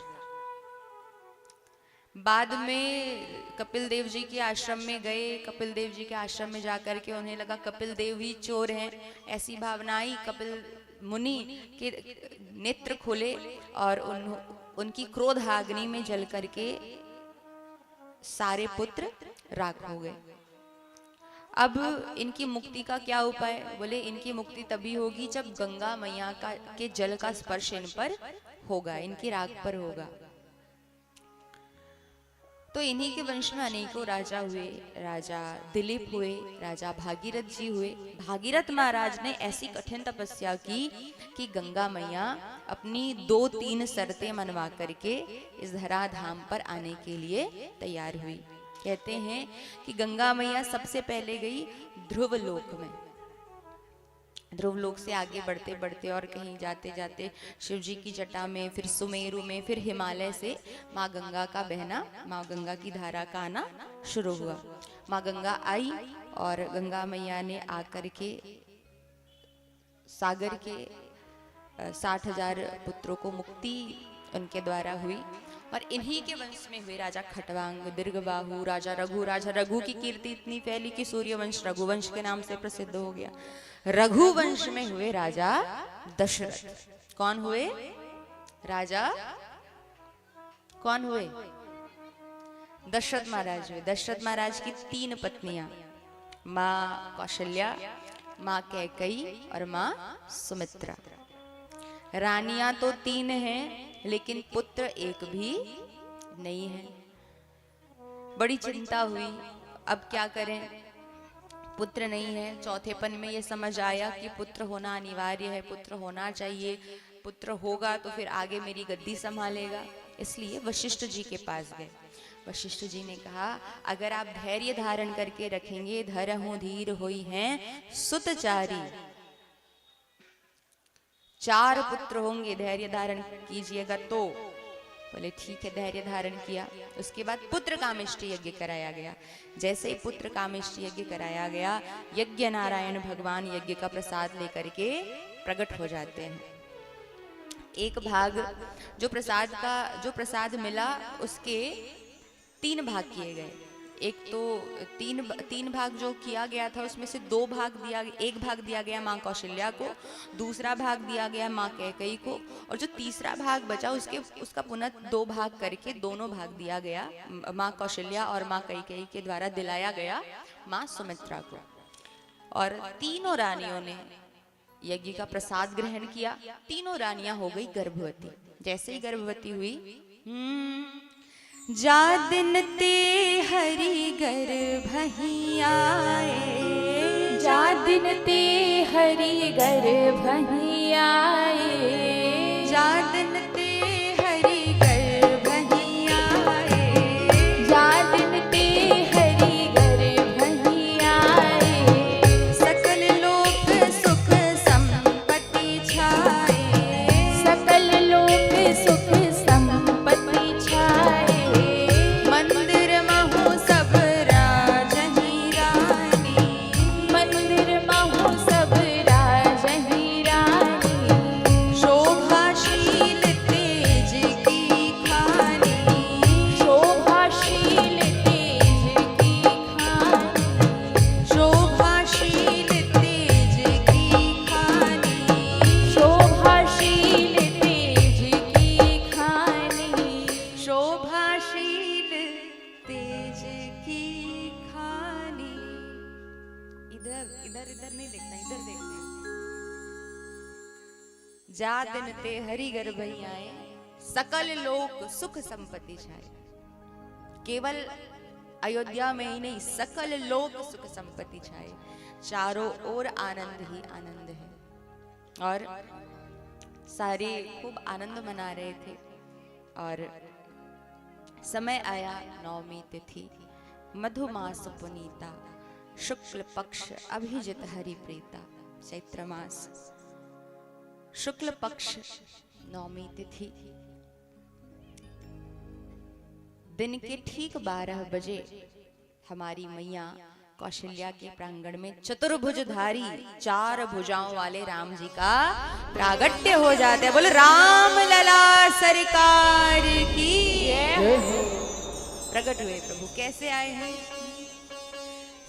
बाद में कपिल देव जी के आश्रम में गए, कपिल देव जी के आश्रम में जाकर के उन्हें लगा कपिल देव ही चोर हैं, ऐसी भावना आई। कपिल मुनि के नेत्र खोले और उनकी क्रोध आग्नि में जल करके सारे पुत्र राख हो गए। अब इनकी मुक्ति का क्या उपाय? बोले इनकी मुक्ति तभी होगी जब गंगा मैया के जल का स्पर्श इन पर होगा, इनकी राख पर होगा। तो इन्हीं के वंश में अनेकों राजा हुए। राजा दिलीप हुए, राजा भागीरथ जी हुए। भागीरथ महाराज ने ऐसी कठिन तपस्या की कि गंगा मैया अपनी 2-3 शर्तें मनवा करके इस धराधाम पर आने के लिए तैयार हुई। कहते हैं कि गंगा मैया सबसे पहले गई ध्रुव लोक में। ध्रुव लोक से आगे बढ़ते बढ़ते और कहीं जाते जाते शिव जी की जटा में, फिर सुमेरु में, फिर हिमालय से माँ गंगा का बहना, माँ गंगा की धारा का आना शुरू हुआ। माँ गंगा आई और गंगा मैया ने आकर के सागर के 60,000 पुत्रों को मुक्ति उनके द्वारा हुई। और इन्हीं के वंश में हुए राजा खटवांग, दीर्घबाहु, राजा रघु की कीर्ति इतनी फैली कि सूर्यवंश रघुवंश के नाम से प्रसिद्ध हो गया। रघुवंश में हुए राजा दशरथ। कौन हुए राजा? कौन हुए? दशरथ महाराज हुए। दशरथ महाराज की 3 पत्नियां, माँ कौशल्या, माँ कैकेयी और माँ सुमित्रा। रानियां तो 3 हैं लेकिन पुत्र एक भी नहीं है। बड़ी चिंता हुई, अब क्या करें, पुत्र नहीं है। चौथेपन में ये समझ आया कि पुत्र होना अनिवार्य है, पुत्र होना चाहिए, पुत्र होगा तो फिर आगे मेरी गद्दी संभालेगा। इसलिए वशिष्ठ जी के पास गए। वशिष्ठ जी ने कहा अगर आप धैर्य धारण करके रखेंगे, धरहु धीर होई हैं सुतचारी, 4 पुत्र होंगे, धैर्य धारण कीजिएगा तो। बोले ठीक है, धैर्य धारण किया। उसके बाद पुत्र कामेष्टि यज्ञ कराया गया। जैसे ही पुत्र कामेष्टि यज्ञ कराया गया, यज्ञ नारायण भगवान यज्ञ का प्रसाद लेकर के प्रकट हो जाते हैं। एक भाग जो प्रसाद मिला उसके 3 भाग किए गए। एक तो तीन भाग जो किया गया था उसमें से एक भाग दिया गया माँ कौशल्या को, दूसरा भाग दिया गया माँ कैकेयी को, और जो तीसरा भाग बचा उसका पुनः 2 भाग करके दोनों भाग दिया गया माँ कौशल्या और माँ कैकेयी के द्वारा दिलाया गया माँ सुमित्रा को। और तीनों रानियों ने यज्ञ का प्रसाद ग्रहण किया। तीनों रानियां हो गई गर्भवती। जैसे ही गर्भवती हुई, जा दिन ते हरि गर्भहि आए, जा दिन ते हरि गर्भहि आए, जा दिन ते हरि गर्भहि आए, जा दिन ते हरि गर्भहि आए, सकल लोक सुख संपत्ति छाए, सकल लोक सुख संपत्ति छाए, मंदिर महु सब राजहि रानी, मंदिर महु सब राजहि रानी, शोभाशील तेज की खानी, शोभाशील तेज की खानी, शोभाशील तेज की खानी, शोभाशील तेज की खानी, शोभाशील तेज की खानी। इधर इधर इधर नहीं देखना, इधर देखना। जा दिन ते हरि गर्भहि आए, सकल लोक सुख संपत्ति छाए। केवल अयोध्या में ही नहीं, सकल लोक सुख संपत्ति छाए। चारों ओर आनंद ही आनंद है और सारे खूब आनंद मना रहे थे। और समय आया नवमी तिथि, मधुमास पुनीता, शुक्ल पक्ष अभिजित हरि प्रीता। चैत्र मास शुक्ल पक्ष नवमी तिथि, दिन के ठीक 12 बजे हमारी मैया कौशल्या के प्रांगण में चतुर्भुजधारी 4 भुजाओं वाले राम जी का प्रागट्य हो जाता है। बोले राम लला सरकार की प्रकट हुए प्रभु। कैसे आए हैं?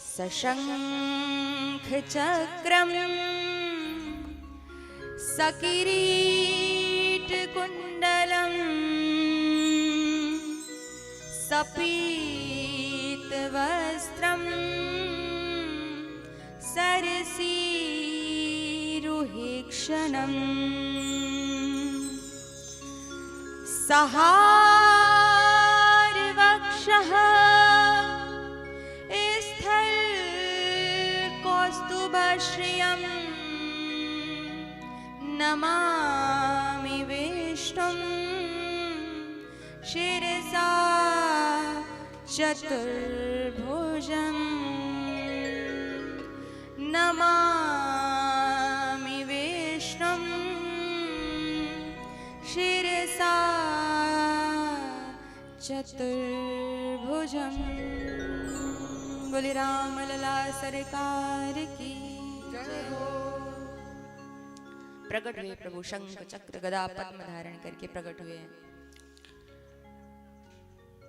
सशंख चक्रम सकिरीट कुंडलम सपीत वस्त्रम सरसीरुहेक्षणम सहार वक्षः स्थल कौस्तुभश्रियम् नमामि विष्णुं शिरसा चतुर्भुजं नमामि विष्णुं शिरसा चतुर्भुजं। बोले राम लला सरकार की जय हो। प्रकट हुए प्रभु, शंख चक्र गदा पद्म धारण करके प्रकट हुए हैं।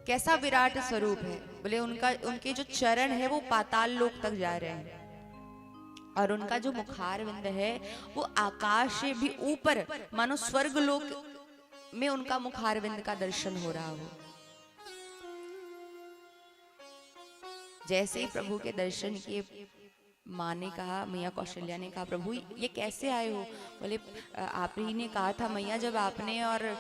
कैसा विराट स्वरूप है। बोले उनके जो चरण है वो पाताल लोक तक जा रहे हैं और उनका जो मुखारविंद है वो आकाश से भी ऊपर, मानो स्वर्ग लोक में उनका मुखारविंद का दर्शन हो रहा हो। जैसे ही प्रभु के दर्शन किए, माँ ने कहा, मैया कौशल्या ने कहा, प्रभु ये कैसे आए हो? बोले आप ही ने कहा था मैया, जब आपने और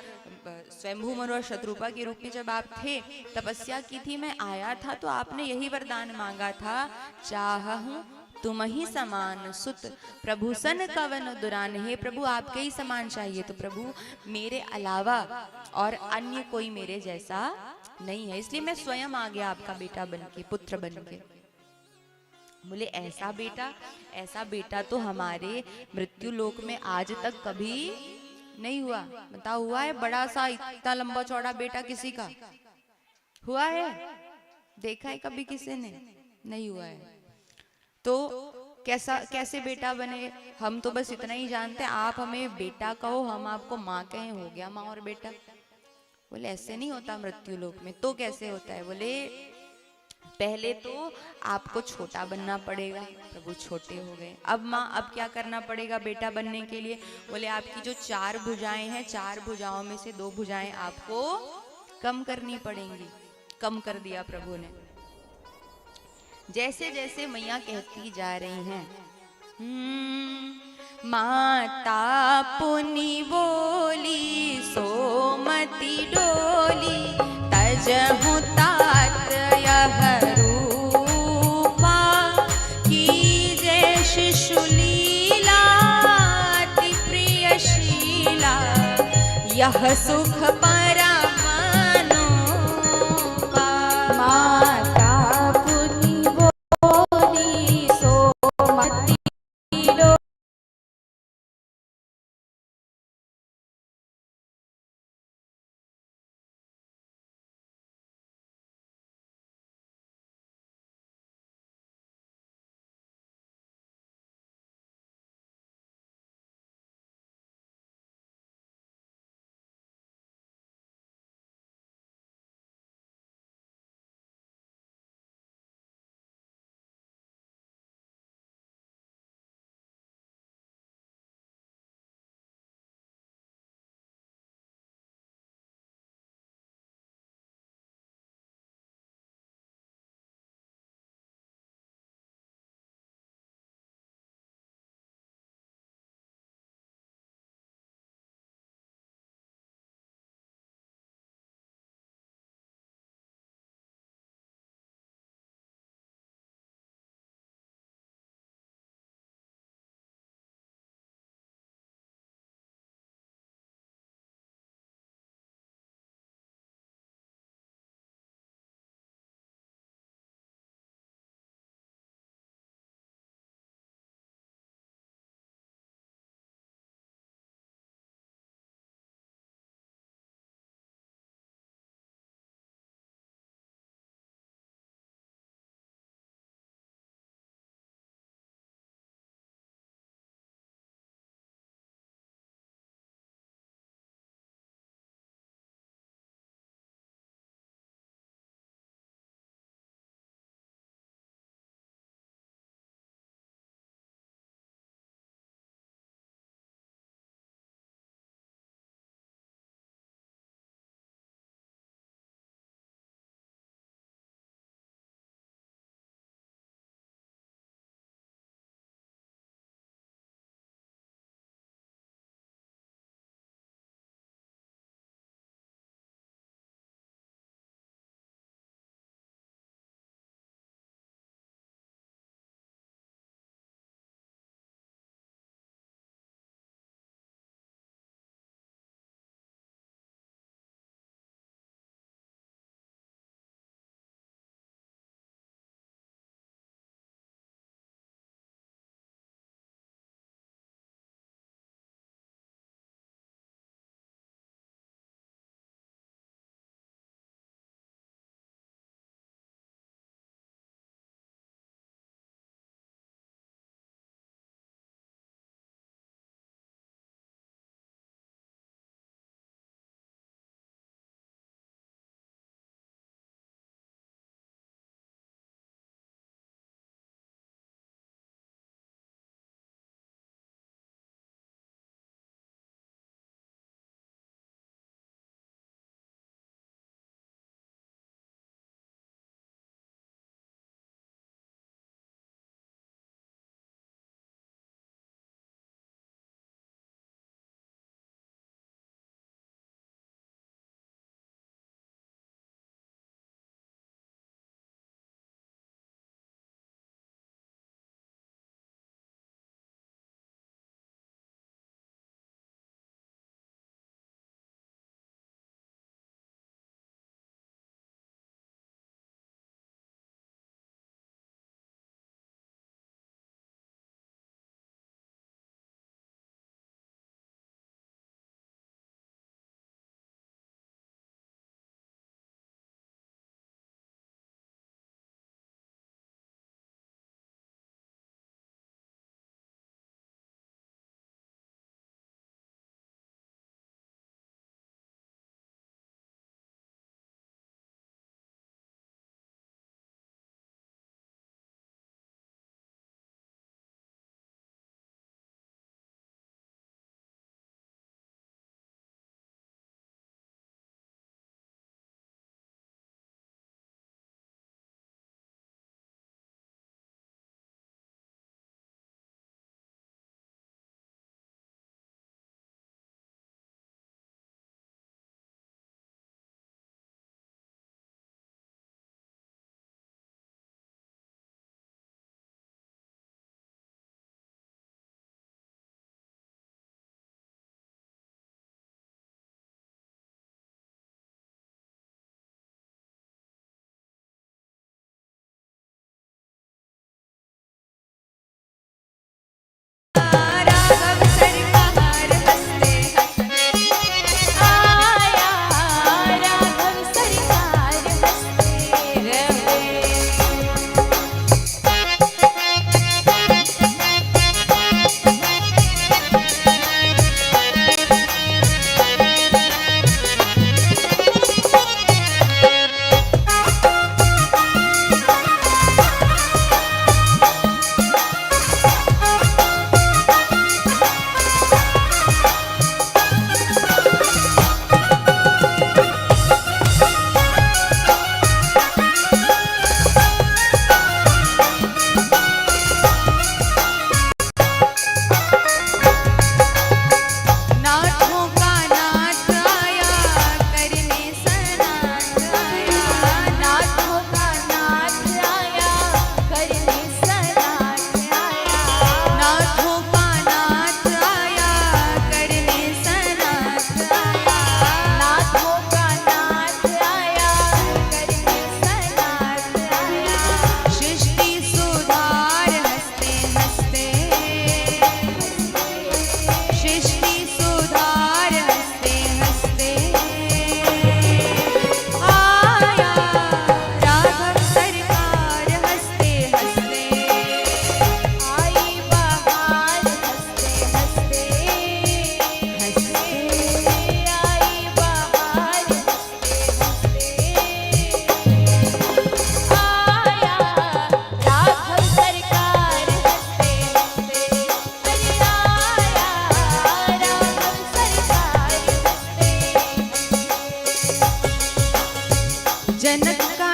स्वयंभू मनु और शत्रुपा के रूप में जब आप थे, तपस्या की थी, मैं आया था तो आपने यही वरदान मांगा था, चाहूं तुम ही समान सुत प्रभु सन कवन दुरान। हे प्रभु आपके ही समान चाहिए, तो प्रभु मेरे अलावा और अन्य कोई मेरे जैसा नहीं है, इसलिए मैं स्वयं आ गया आपका बेटा बनके, पुत्र बनके। बोले ऐसा बेटा तो हमारे मृत्यु लोक में आज तक कभी नहीं हुआ। बताओ हुआ है? बड़ा सा इतना लंबा चौड़ा बेटा किसी का हुआ है? देखा है कभी किसी ने? नहीं हुआ है। तो कैसे बेटा बने? हम तो बस इतना ही जानते हैं, आप हमें बेटा कहो, हम आपको माँ कहें, हो गया माँ और बेटा। बोले ऐसे नहीं होता मृत्यु लोक में। तो कैसे होता है? बोले पहले तो आपको छोटा बनना पड़ेगा, प्रभु छोटे हो गए। अब माँ अब क्या करना पड़ेगा बेटा बनने के लिए? बोले आपकी जो 4 भुजाएं हैं, 4 भुजाओं में से 2 भुजाएं आपको कम करनी पड़ेंगी। कम कर दिया प्रभु ने। जैसे जैसे मैया कहती जा रही हैं, माता पुनि बोली सोमति डोली, तजहु तात यह रूपा, कीजे शिशुलीला अति प्रियशीला, यह सुख परम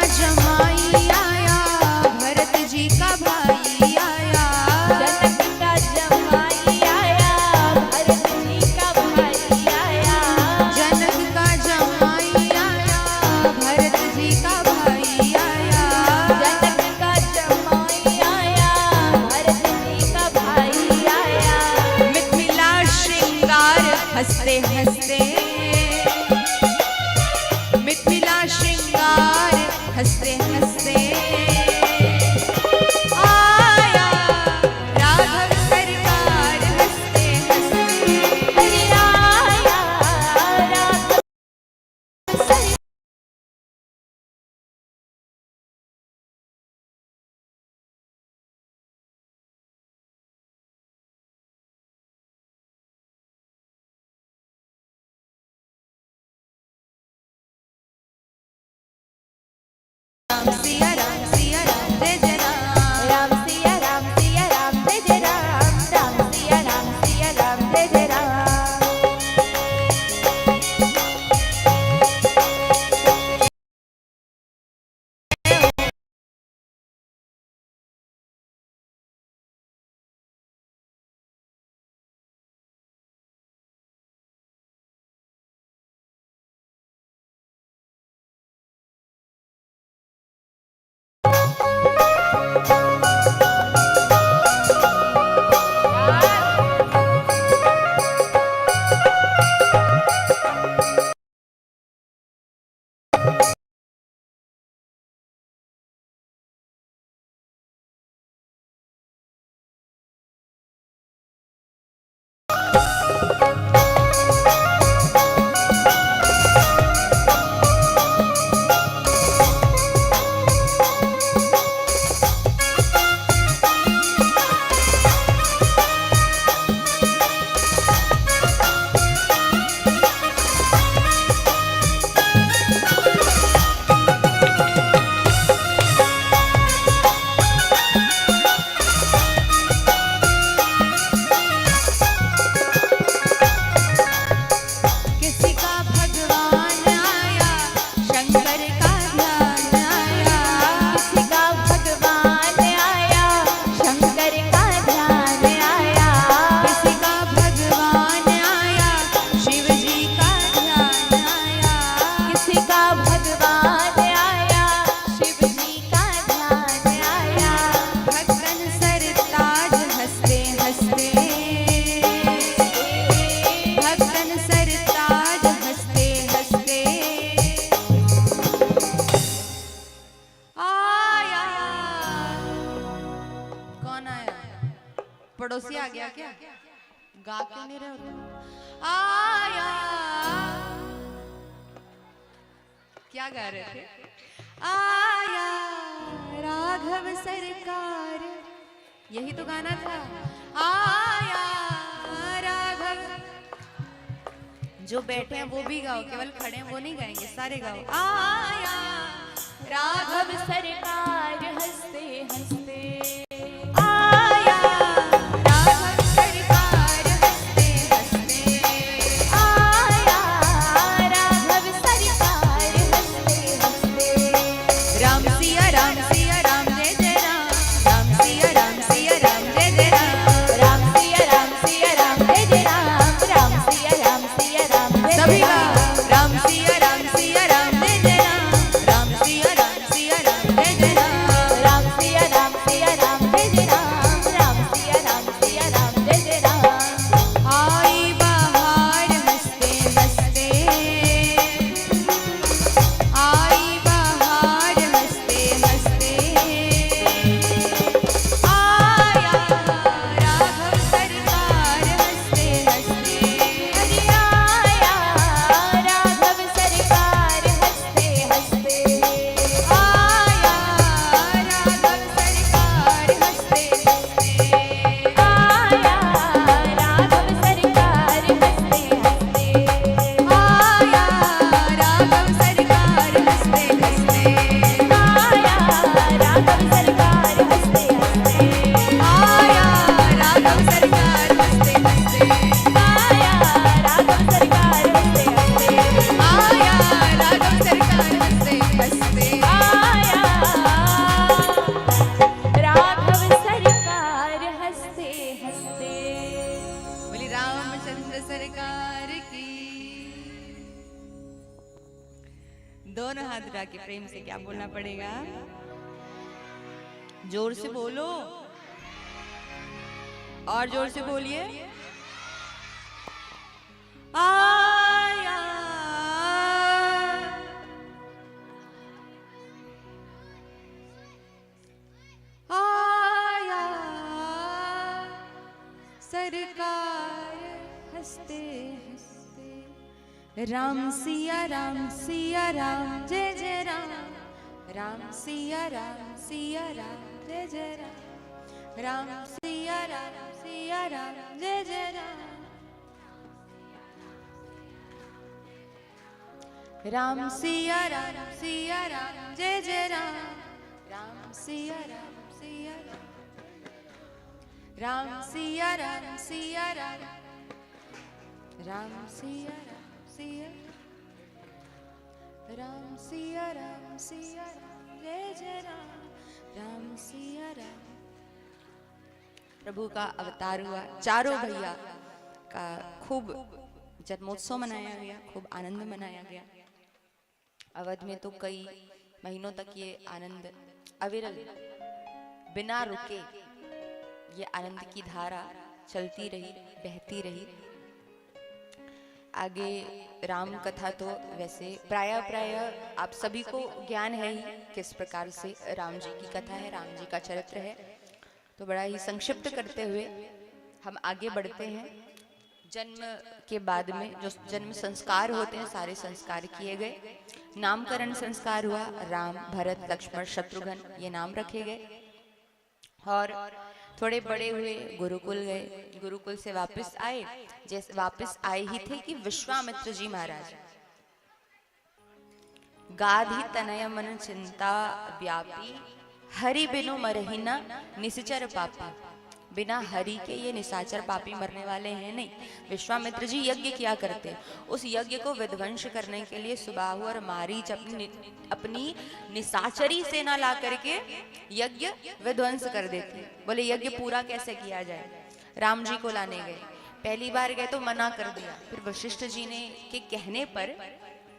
जमाई आया, भरत जी का भाई आया। जनक का जमाई आया, भरत जी का भाई आया। जनक का जमाई आया, भरत जी का भाई आया। जनक का जमाई आया, भरत जी का भाई आया। मिथिला श्रृंगार हंसते हंसते, मिथिला श्रृंगार हंसते हंसते आया। राघव सरकार हंसते हंसते हरि आया, राघव सरकार। राम सिया राम सिया राम जय जय राम। राम सिया राम सिया राम जय जय राम। राम सिया राम सिया राम जय जय राम। किसी का भगवान आया, शंकर का ध्यान आया। किसी का भगवान आया, शंकर का ध्यान आया। किसी का भगवान आया, शिव जी का ध्यान आया। किसी का भगवान आया, शिव जी का ध्यान आया। भक्तन सरताज हंसते हंसते, भक्तन सरताज हंसते हंसते आया। कौन आया? पड़ोसी आ गया क्या? गा क्यों नहीं रहे हो? आया। क्या गा रहे थे? आया राघव सरकार, यही तो गाना था। आया राघव। जो बैठे हैं वो भी गाओ, केवल खड़े हैं वो नहीं गाएंगे, सारे गाओ। आया राघव राघव सरकार हंसते हंसते आया, राघव सरकार हंसते हंसते आया। राघव सरकार हंसते हंसते। राम सिया राम सिया राम जय जय राम। राम सिया राम सिया राम जय जय राम। राम सिया राम सिया राम जय जय राम। राम सिया राम सिया राम जय जय सभी राम। का राम सिया राम सिया राम जय जय राम। राम सिया राम सिया राम जय जय राम। राम सिया राम सिया राम जय जय राम। राम सिया राम सिया राम जय जय राम। आई बहार हंसते हंसते, आई बहार हंसते प्रेम से क्या बोलना पड़ेगा? जोर से बोलो, और जोर से बोलिए। आया आया सरकार हंसते हंसते, राम सिया राम जय जय राम, राम सिया राम जय जय राम, राम सिया राम जय जय राम, राम सिया राम जय जय राम, राम सिया राम राम सिया राम राम सिया राम जय जय राम, राम सिया राम। प्रभु का अवतार हुआ, चारों भैया का खूब जन्मोत्सव मनाया गया, खूब आनंद मनाया गया। अवध में तो कई महीनों तक ये आनंद अविरल बिना रुके ये आनंद की धारा चलती रही, बहती रही। आगे राम कथा तो वैसे प्राय आप सभी को ज्ञान है ही किस प्रकार से राम जी की कथा है, राम जी का चरित्र है। तो बड़ा ही संक्षिप्त करते हुए हम आगे बढ़ते हैं। जन्म के बाद में जो जन्म संस्कार होते हैं सारे संस्कार किए गए। नामकरण संस्कार हुआ, राम भरत लक्ष्मण शत्रुघ्न ये नाम रखे गए। और थोड़े बड़े हुए गुरुकुल गए, गुरुकुल से वापस आए। जैसे वापस आए ही थे कि विश्वामित्र जी महाराज गाधी तनय मन चिंता व्यापी, हरि बिनु मरहिना निश्चर पापी। बिना हरि के ये निशाचर पापी मरने वाले हैं नहीं। विश्वामित्र जी यज्ञ किया करते, उस यज्ञ को विध्वंस करने के लिए सुबाहु और मारीच अपनी निशाचरी सेना ला करके यज्ञ विध्वंस कर देते। बोले यज्ञ पूरा कैसे किया जाए? राम जी को लाने गए, पहली बार गए तो मना कर दिया। फिर वशिष्ठ जी ने के कहने पर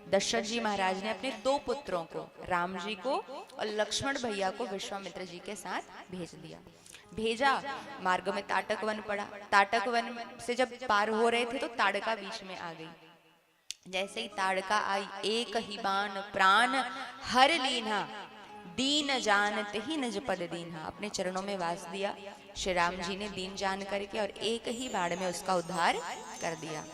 दशरथ जी महाराज ने अपने 2 पुत्रों को, राम जी को और लक्ष्मण भैया को विश्वामित्र जी के साथ भेज दिया। भेजा, मार्ग में ताटक वन पड़ा। ताटक वन से जब पार हो रहे थे तो ताड़का बीच में आ गई। जैसे ही ताड़का आई, एक ही बाण प्राण हर लीना, दीन जानते ही निज पद दीन्हा। अपने चरणों में वास दिया श्री राम जी ने दीन जान करके, और एक ही बाण में उसका उद्धार कर दिया।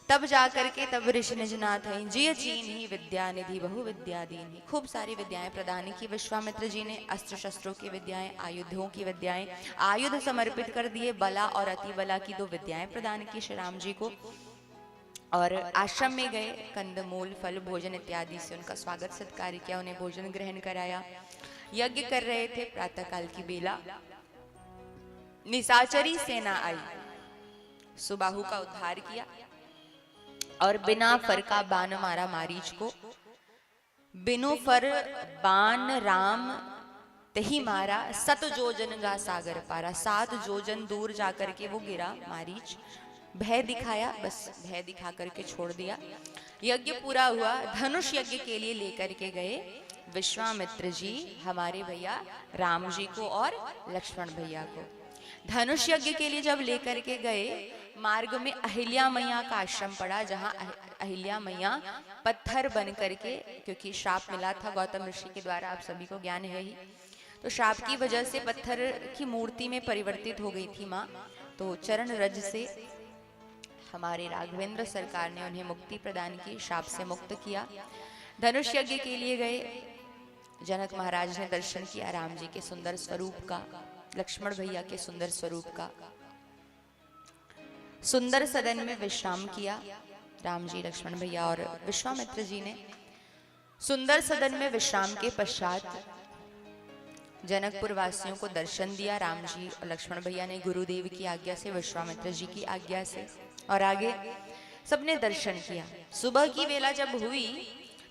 तब जाकर के तब ऋषि निजनाथ है जिय चीन ही विद्या निधि बहु विद्या दीन। खूब सारी विद्याएं प्रदान की विश्वामित्र जी ने, अस्त्र शस्त्रों की विद्याएं, आयुधों की विद्याएं, आयुध समर्पित कर दिए। बला और अति बला की 2 विद्याएं प्रदान की श्री राम जी को। और आश्रम में गए, कंदमूल फल भोजन इत्यादि से उनका स्वागत सत्कार किया, उन्हें भोजन ग्रहण कराया। यज्ञ कर रहे थे, प्रातः काल की बेला निशाचरी सेना आई, सुबाहु का उद्धार किया और बिना फर का बाण मारा मारीच को। बिनु फर बाण राम तही मारा, 7 जोजन गा सागर पारा। 7 जोजन दूर जाकर के वो गिरा मारीच। भय दिखाया, बस भय दिखा करके छोड़ दिया। यज्ञ पूरा हुआ। धनुष यज्ञ के लिए लेकर के गए विश्वामित्र जी हमारे भैया राम जी को और लक्ष्मण भैया को। धनुष यज्ञ के लिए जब लेकर के गए, मार्ग में अहिल्या मैया का आश्रम पड़ा, जहाँ अहिल्या मैया पत्थर बन करके, क्योंकि श्राप मिला था गौतम ऋषि के द्वारा, आप सभी को ज्ञान है ही, तो श्राप की वजह से पत्थर की मूर्ति में परिवर्तित हो गई थी माँ। तो चरण रज से हमारे राघवेंद्र सरकार ने उन्हें मुक्ति प्रदान की, श्राप से मुक्त किया। धनुष यज्ञ के लिए गए, जनक महाराज ने दर्शन किया राम जी के सुंदर स्वरूप का, लक्ष्मण भैया के सुंदर स्वरूप का। सुंदर सदन में विश्राम किया राम जी, लक्ष्मण भैया और विश्वामित्र जी ने। सुंदर सदन में विश्राम के पश्चात जनकपुर वासियों को दर्शन दिया राम जी और लक्ष्मण भैया ने, गुरुदेव की आज्ञा से, विश्वामित्र जी की आज्ञा से। और आगे सबने दर्शन किया। सुबह की बेला जब हुई,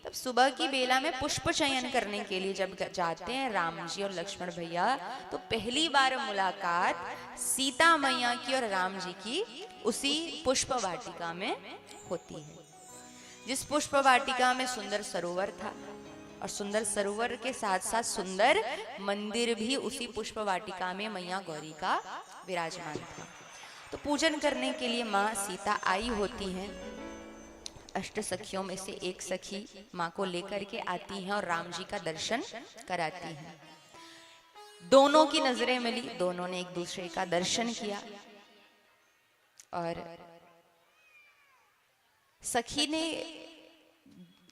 तब सुबह की बेला में पुष्प चयन करने के लिए जब जाते हैं राम जी और लक्ष्मण भैया, तो पहली बार मुलाकात सीता मैया की और राम जी की उसी पुष्प वाटिका में होती है, जिस पुष्प वाटिका में सुंदर सरोवर था। और सुंदर सरोवर के साथ साथ सुंदर मंदिर भी उसी पुष्प वाटिका में मैया गौरी का विराजमान था। तो पूजन करने के लिए माँ सीता आई होती हैं। अष्ट सखियों में से एक सखी माँ को लेकर के आती हैं और राम जी का दर्शन कराती हैं। दोनों की नजरें मिली, दोनों ने एक दूसरे का दर्शन किया और सखी ने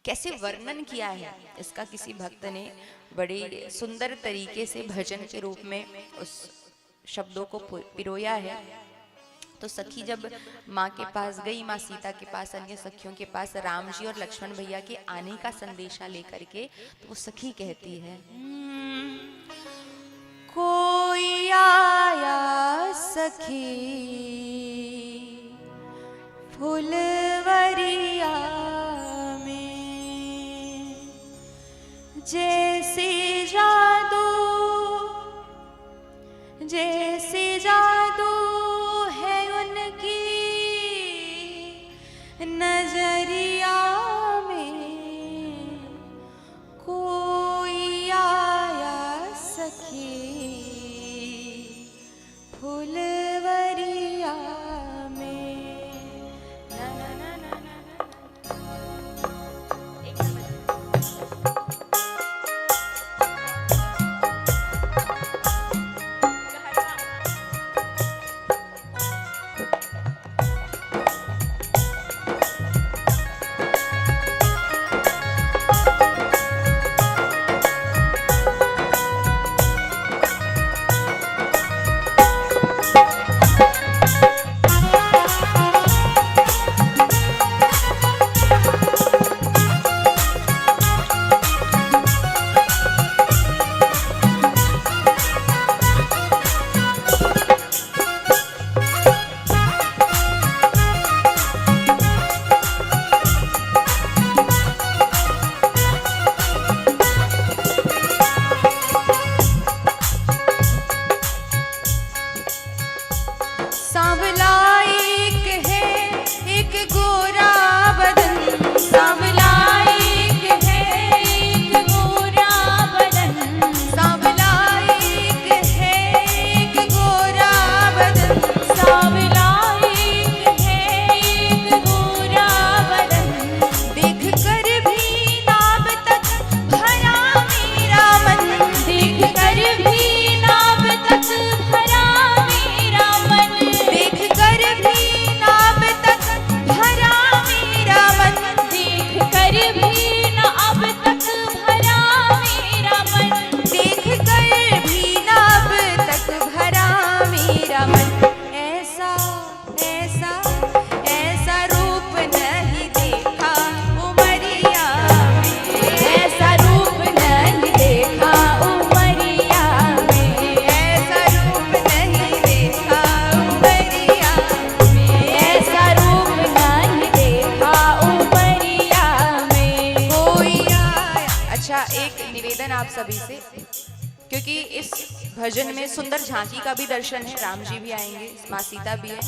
कैसे वर्णन किया है इसका किसी भक्त ने बड़े सुंदर तरीके से भजन के रूप में उस शब्दों को पिरोया है। तो सखी जब माँ के पास गई, माँ सीता के पास, अन्य सखियों के पास राम जी और लक्ष्मण भैया के आने का संदेशा लेकर के, तो वो सखी कहती है, कोई आया सखी फुलवरिया में, जैसे जादू है उनकी नजरिया में, कोई आया सखी फुलवरिया में। ना ना ना ना आप सभी से, क्योंकि इस भजन में सुंदर झांकी का भी दर्शन है, राम जी भी आएंगे, माँ सीता भी है,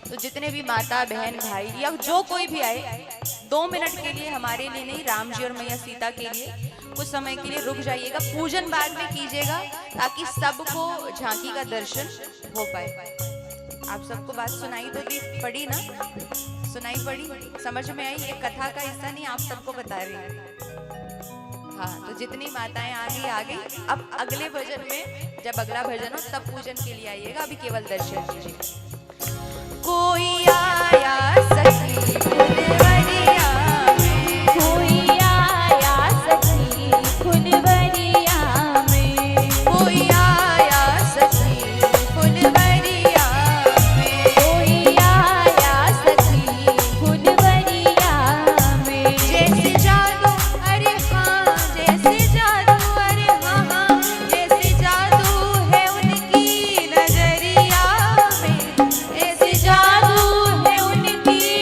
तो जितने भी माता बहन भाई या जो कोई भी आए 2 मिनट के लिए हमारे लिए नहीं, राम जी और मैया सीता के लिए कुछ समय के लिए रुक जाइएगा। पूजन बाद में कीजिएगा ताकि सबको झांकी का दर्शन हो पाए। आप सबको बात सुनाई तो पड़ी ना? सुनाई पड़ी, समझ में आई? ये कथा का हिस्सा नहीं, आप सबको बता रही हूँ। हाँ, तो जितनी माताएं आ गई। अब अगले भजन में जब अगला भजन हो तब पूजन के लिए आइएगा, अभी केवल दर्शन कीजिए। कोई आया सखी फुलवरिया में, कोई आया सखी फुलवरिया में, कोई आया सखी फुलवरिया में, कोई आया सखी फुलवरिया में, जैसे जादू, अरे हाँ जैसे जादू, अरे हाँ हाँ जैसे जादू है उनकी नजरिया में, ऐसे जादू है उनकी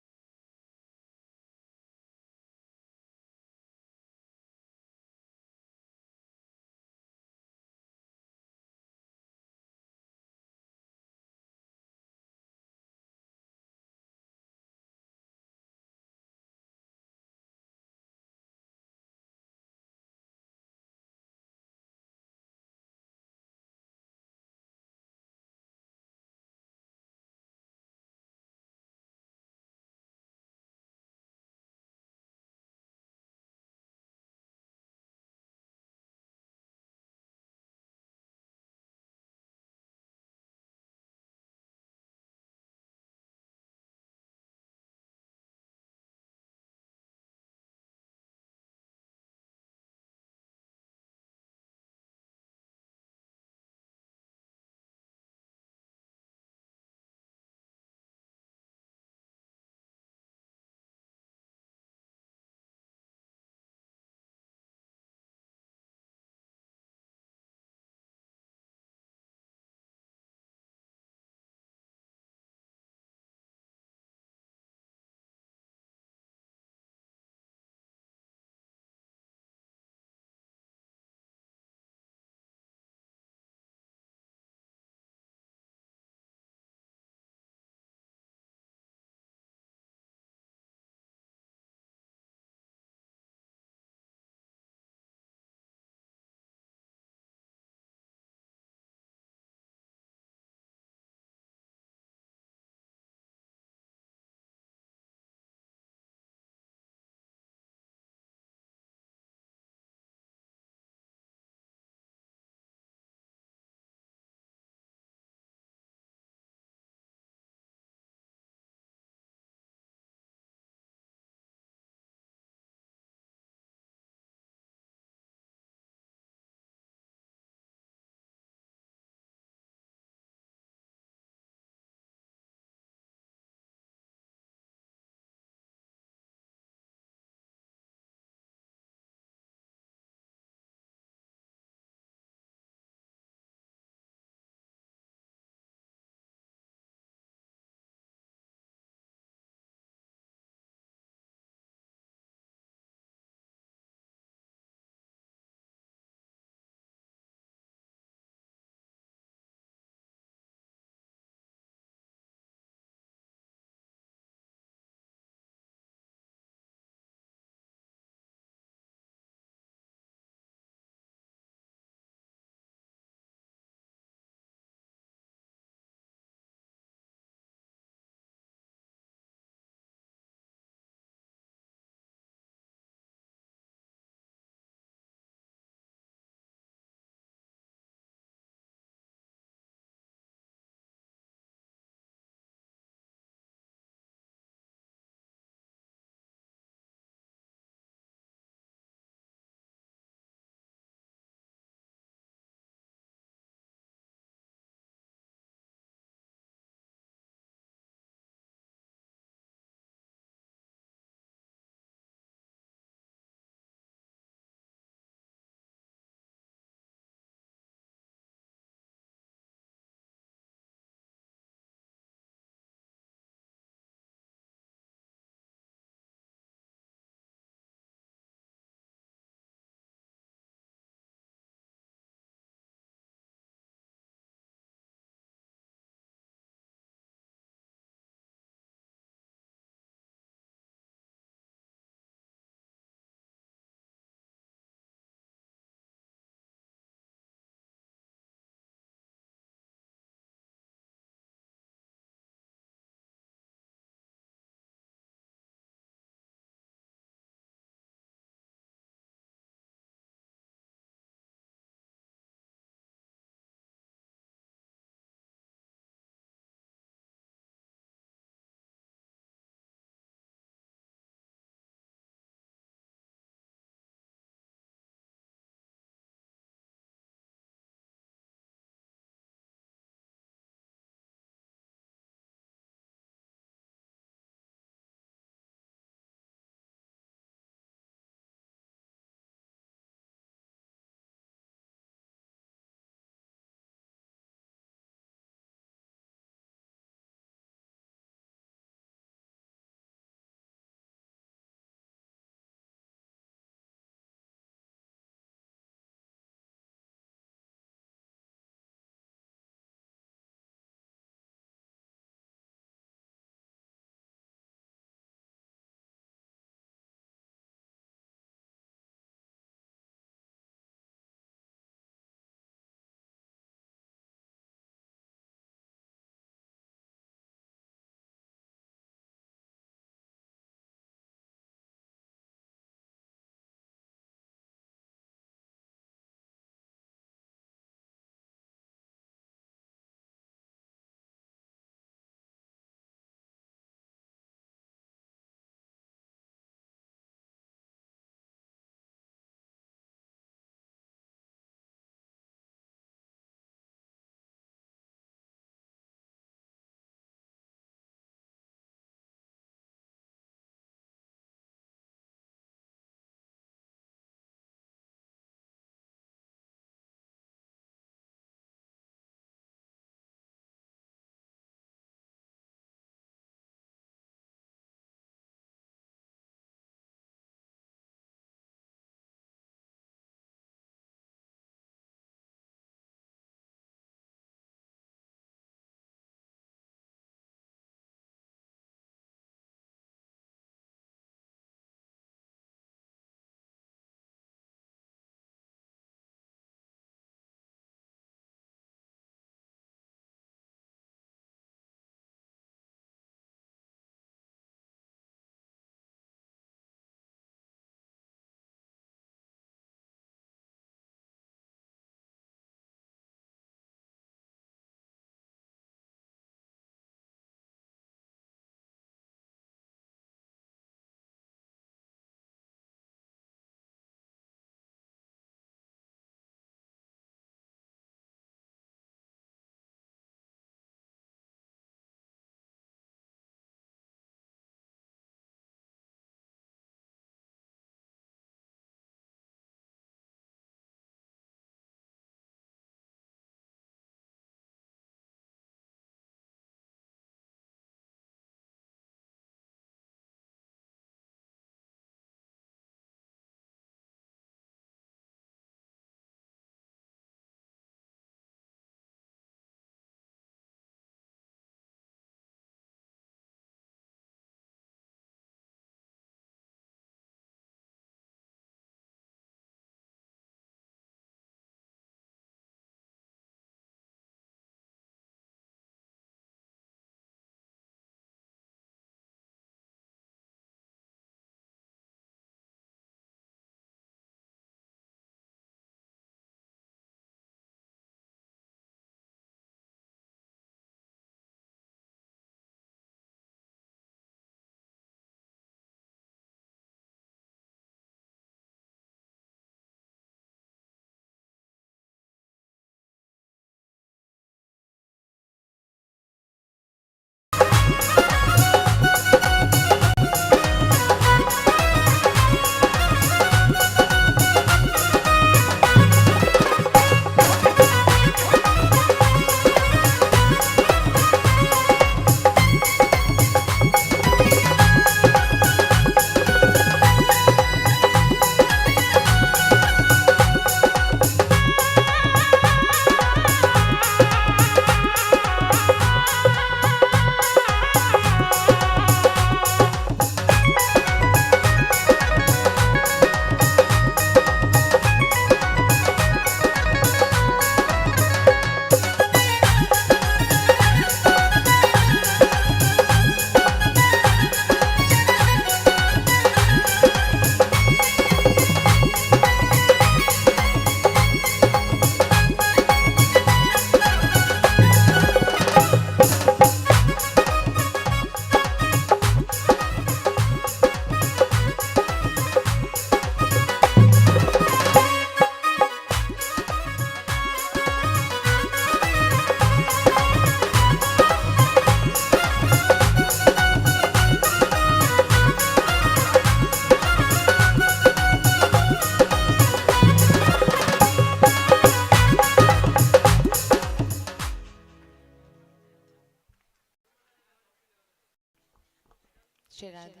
श्री राधे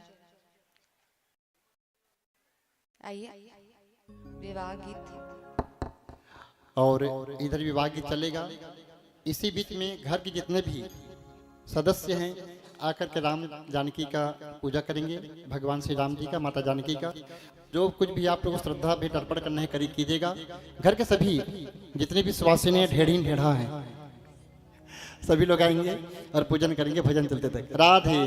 आइए विवाह गीत। और इधर विवाह गीत चलेगा। इसी बीच में घर के जितने भी सदस्य हैं आकर के राम जानकी का पूजा करेंगे, भगवान श्री राम जी का, माता जानकी का। जो कुछ भी आप लोग श्रद्धा भेंट अर्पण करना है करी कीजिएगा। घर के सभी जितने भी सुवासिनी हैं, ढेढ़ी ढेढ़ा हैं, सभी लोग आएंगे और पूजन करेंगे भजन चलते तक। राधे।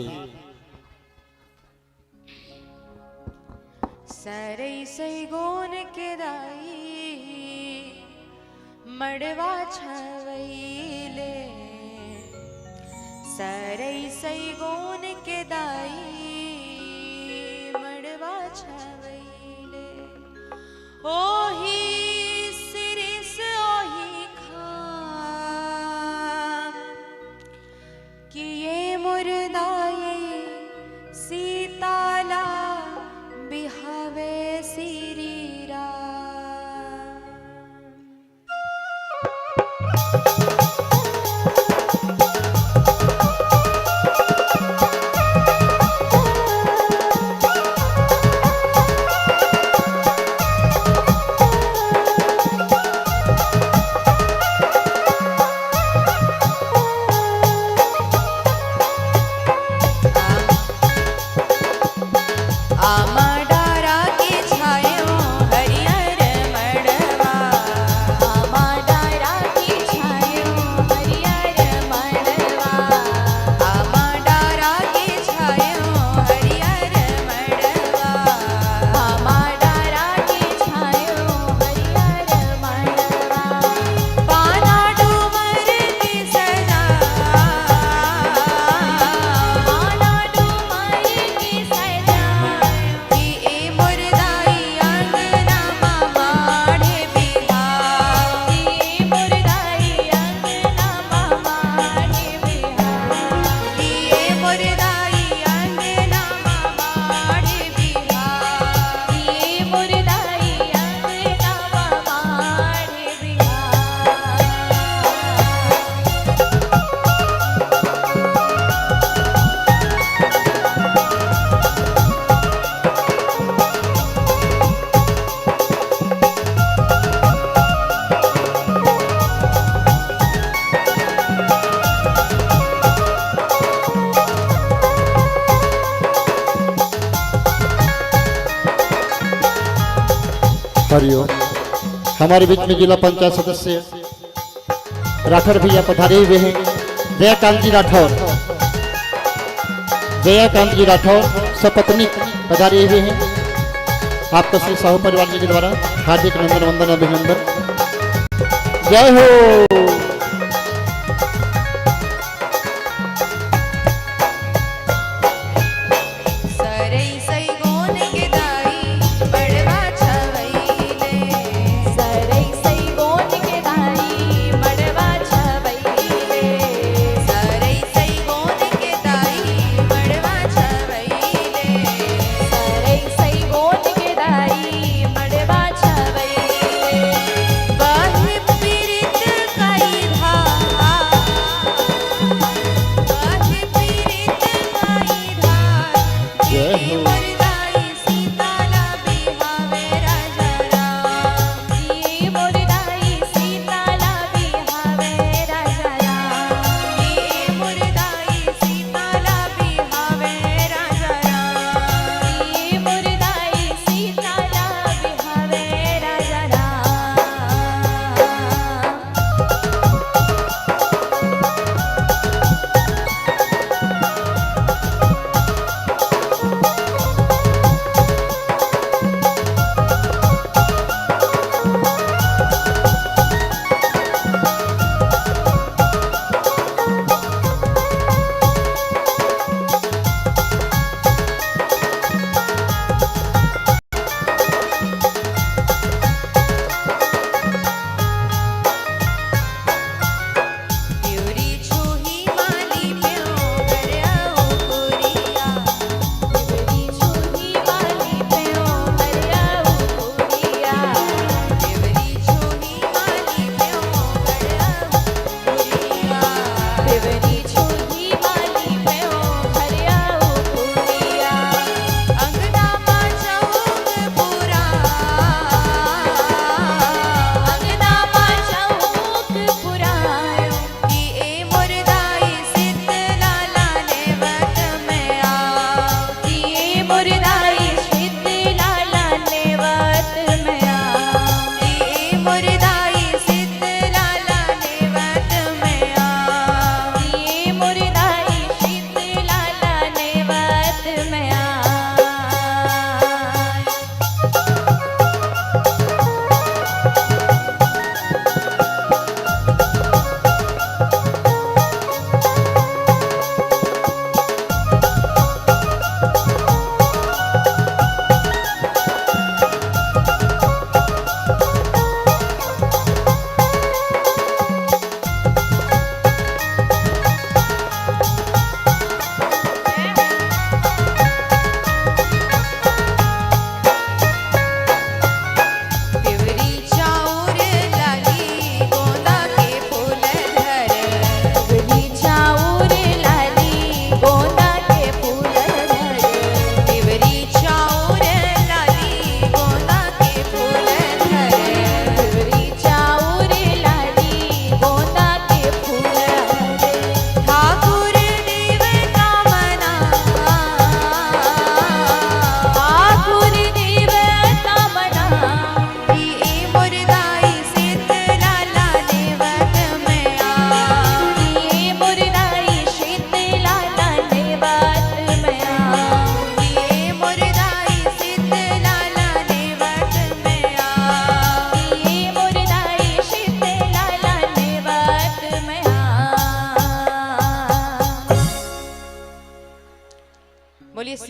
सरई सई गोन के दाई मड़वा छवैले, सरई सई गोन के दाई मड़वा छवैले, ओही सिरिस ओही खाम कि ये मुर्दाई सीताला बिहावे श्री राम। हरिओम। हमारे बीच में जिला पंचायत सदस्य राठौर भैया पधारे हुए हैं। जयाकांत जी राठौर, जयाकांत जी राठौर सपत्नी पधारे हुए हैं। आपका श्री साहू परिवार जी के द्वारा हार्दिक नंदन वंदन अभिनंदन। जय हो। बाहे पीरित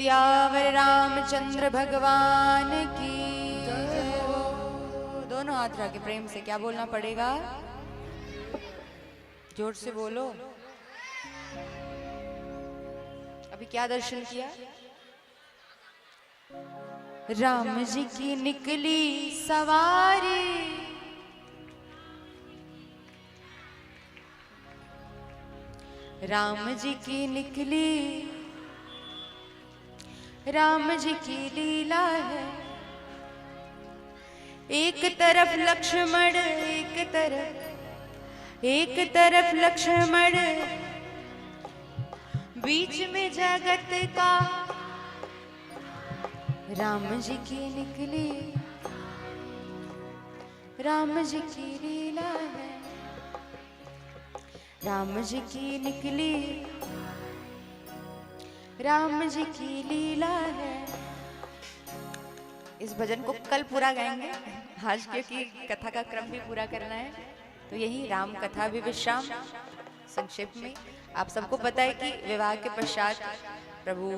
सियावर रामचंद्र भगवान की जय हो। दोनों हाथ रख के प्रेम से क्या बोलना पड़ेगा? जोर से बोलो। अभी क्या दर्शन किया? राम जी की निकली सवारी, राम जी की निकली, राम जी की लीला है। एक तरफ लक्ष्मण, एक तरफ लक्ष्मण, बीच में जगत का। राम जी की निकली, राम जी की लीला है। राम जी की निकली, राम जी की लीला है। इस भजन को कल पूरा गाएंगे आज, क्योंकि कथा का क्रम भी पूरा करना है। तो यही राम कथा भी विश्राम। संक्षेप में आप सबको पता है कि विवाह के पश्चात प्रभु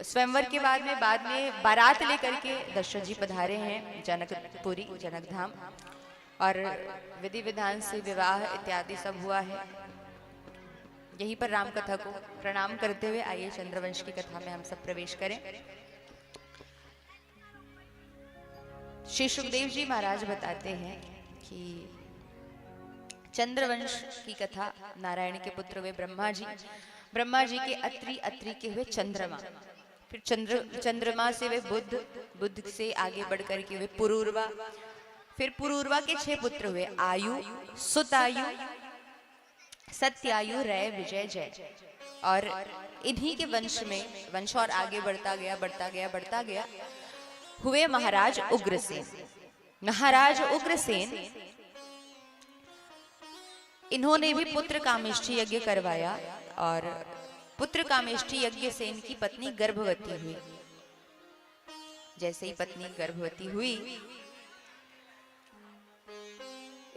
स्वयंवर के बाद में बारात लेकर के दशरथ जी पधारे हैं जनकपुरी, जनक धाम, और विधि विधान से विवाह इत्यादि सब हुआ है। यहीं पर राम कथा को प्रणाम करते हुए आइए चंद्रवंश की कथा में हम सब प्रवेश करें। श्री सुखदेव जी महाराज बताते हैं कि चंद्रवंश की कथा, नारायण के पुत्र हुए ब्रह्मा जी, ब्रह्मा जी के अत्रि, अत्रि के हुए चंद्रमा, फिर चंद्रमा से वे बुध, बुध से आगे बढ़ करके हुए पुरूरवा, फिर पुरूरवा के 6 पुत्र हुए, आयु, सुतायु, सत्यायु, रय, विजय, जय। और इन्हीं के वंश में वंश और आगे बढ़ता गया, बढ़ता गया, बढ़ता गया, हुए महाराज उग्रसेन। महाराज उग्रसेन, इन्होंने भी पुत्र कामेष्ठी यज्ञ करवाया, और पुत्र कामेष्ठी यज्ञ से इनकी पत्नी गर्भवती हुई। जैसे ही पत्नी गर्भवती हुई,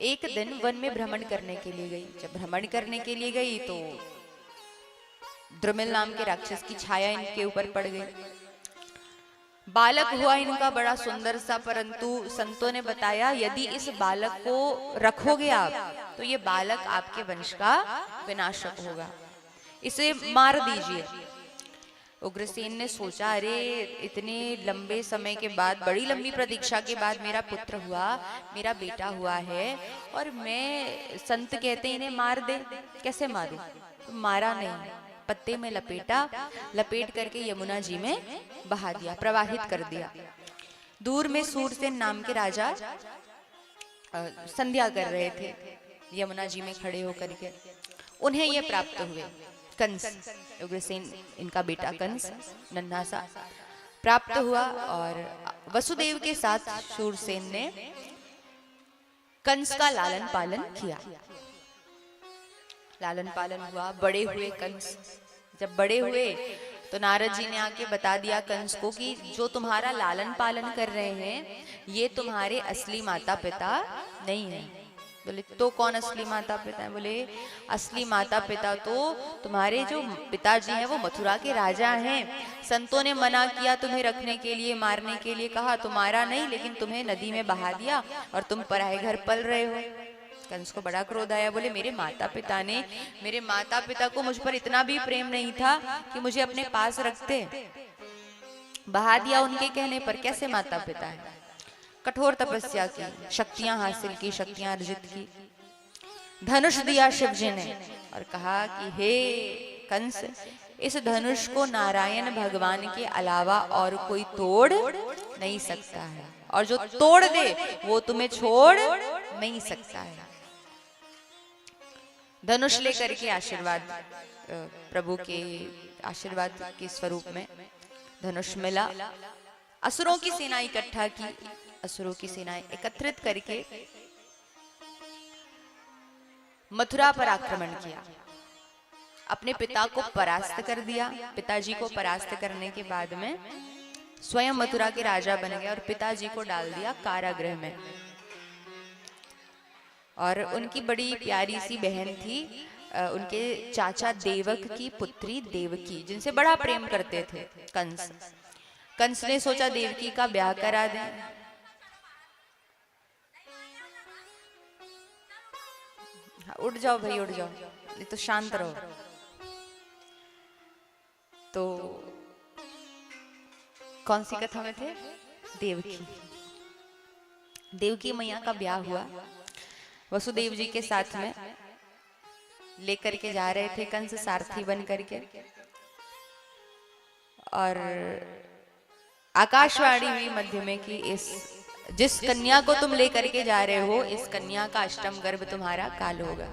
एक दिन वन में भ्रमण करने के लिए गई। जब भ्रमण करने के लिए गई तो द्रुमिल नाम के राक्षस की छाया इनके ऊपर पड़ गई। बालक हुआ इनका बड़ा सुंदर सा, परंतु संतों ने बताया यदि इस बालक को रखोगे आप तो ये बालक आपके वंश का विनाशक होगा, इसे मार दीजिए। उग्रसेन ने सोचा, अरे इतने लंबे समय के बाद, बड़ी लंबी प्रतीक्षा के बाद मेरा पुत्र हुआ, मेरा बेटा हुआ है, और मैं, संत कहते हैं इन्हें मार दे, कैसे मारूं? तो मारा नहीं, पत्ते में लपेटा, लपेट करके यमुना जी में बहा दिया, प्रवाहित कर दिया। दूर में सूरसेन नाम के राजा संध्या कर रहे थे यमुना जी में खड़े होकर के, उन्हें ये प्राप्त हुए। कंस, उग्रसेन इनका बेटा कंस नन्हा सा प्राप्त हुआ, और वसुदेव के साथ शूरसेन ने कंस का लालन पालन किया। लालन पालन हुआ, बड़े हुए कंस। जब बड़े हुए तो नारद जी ने आके बता दिया कंस को कि जो तुम्हारा लालन पालन कर रहे हैं ये तुम्हारे असली माता पिता नहीं है। बोले तो कौन असली माता पिता है? बोले असली माता पिता तो तुम्हारे जो पिताजी हैं वो मथुरा के राजा हैं। संतों ने मना किया तुम्हें रखने के लिए, मारने के लिए कहा, तुम्हारा नहीं, लेकिन तुम्हें नदी में बहा दिया और तुम पराए घर पल रहे हो। कंस को बड़ा क्रोध आया, बोले मेरे माता पिता को मुझ पर इतना भी प्रेम नहीं था कि मुझे अपने पास रखते, बहा दिया उनके कहने पर, कैसे माता पिता है? कठोर तपस्या की, शक्तियां हासिल की, शक्तियां अर्जित की, धनुष दिया शिव जी ने और कहा कि हे कंस, इस धनुष को नारायण भगवान के अलावा और कोई तोड़ नहीं सकता है, और जो तोड़ दे वो तुम्हें छोड़ नहीं सकता है। धनुष लेकर के आशीर्वाद, प्रभु के आशीर्वाद के स्वरूप में धनुष मिला। असुरों की सेना इकट्ठा की, असुरों की सेनाएं एकत्रित करके मथुरा पर आक्रमण किया, अपने पिता को परास्त कर दिया। पिताजी को परास्त करने के बाद में स्वयं मथुरा के राजा बन गए और पिताजी को डाल दिया कारागृह में। और उनकी बड़ी प्यारी सी बहन थी उनके चाचा देवक की पुत्री देवकी, जिनसे बड़ा प्रेम करते थे कंस। कंस ने सोचा देवकी का ब्याह करा दें। उठ जाओ भाई, उठ जाओ, ये तो शांत रहो। तो कौन सी कथा में थे? देवकी। देवकी मैया का ब्याह हुआ वसुदेव जी के साथ में। लेकर के जा रहे थे कंस सारथी बन करके, और आकाशवाणी हुई मध्य में कि इस जिस कन्या को तुम लेकर के जा रहे हो, इस कन्या का अष्टम गर्भ तुम्हारा काल होगा।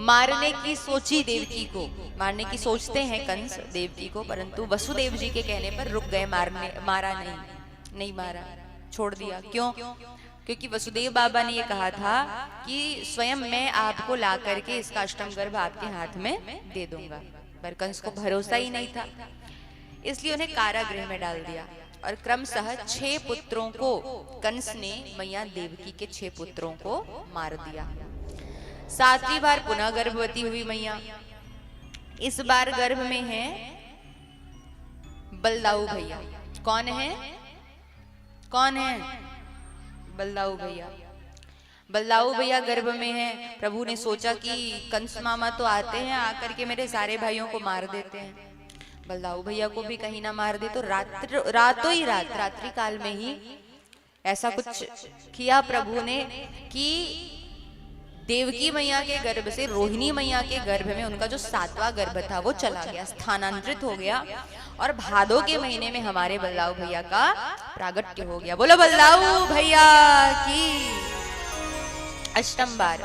मारने की सोची देवकी को, मारने की सोचते हैं कंस देवकी को, परंतु वसुदेव जी के कहने पर रुक गए मारने। मारा नहीं मारा, छोड़ दिया। क्यों? क्योंकि वसुदेव बाबा ने ये कहा था कि स्वयं मैं आपको ला करके इसका अष्टम गर्भ आपके हाथ में दे दूंगा, पर कंस को भरोसा ही नहीं था, इसलिए उन्हें कारागृह में डाल दिया। और क्रमशः 6 पुत्रों को कंस ने मैया देवकी के 6 पुत्रों को मार दिया। 7वीं बार पुनः गर्भवती हुई मैया। इस बार गर्भ में है बलदाऊ भैया। कौन है? कौन है? बलदाऊ भैया। बलदाऊ भैया गर्भ में है। प्रभु ने सोचा कि कंस मामा तो आते हैं, आकर के मेरे सारे भाइयों को मार देते हैं, बलदाऊ भैया को भी कहीं ना मार दे। तो रात्रि काल में ही ऐसा कुछ किया प्रभु ने कि देवकी मैया के गर्भ से रोहिणी मैया के गर्भ में उनका जो 7वां गर्भ था वो चला गया, स्थानांतरित हो गया, और भादो के महीने में हमारे बलदाऊ भैया का प्रागट्य हो गया। बोलो बलदाऊ भैया की। अष्टम बार।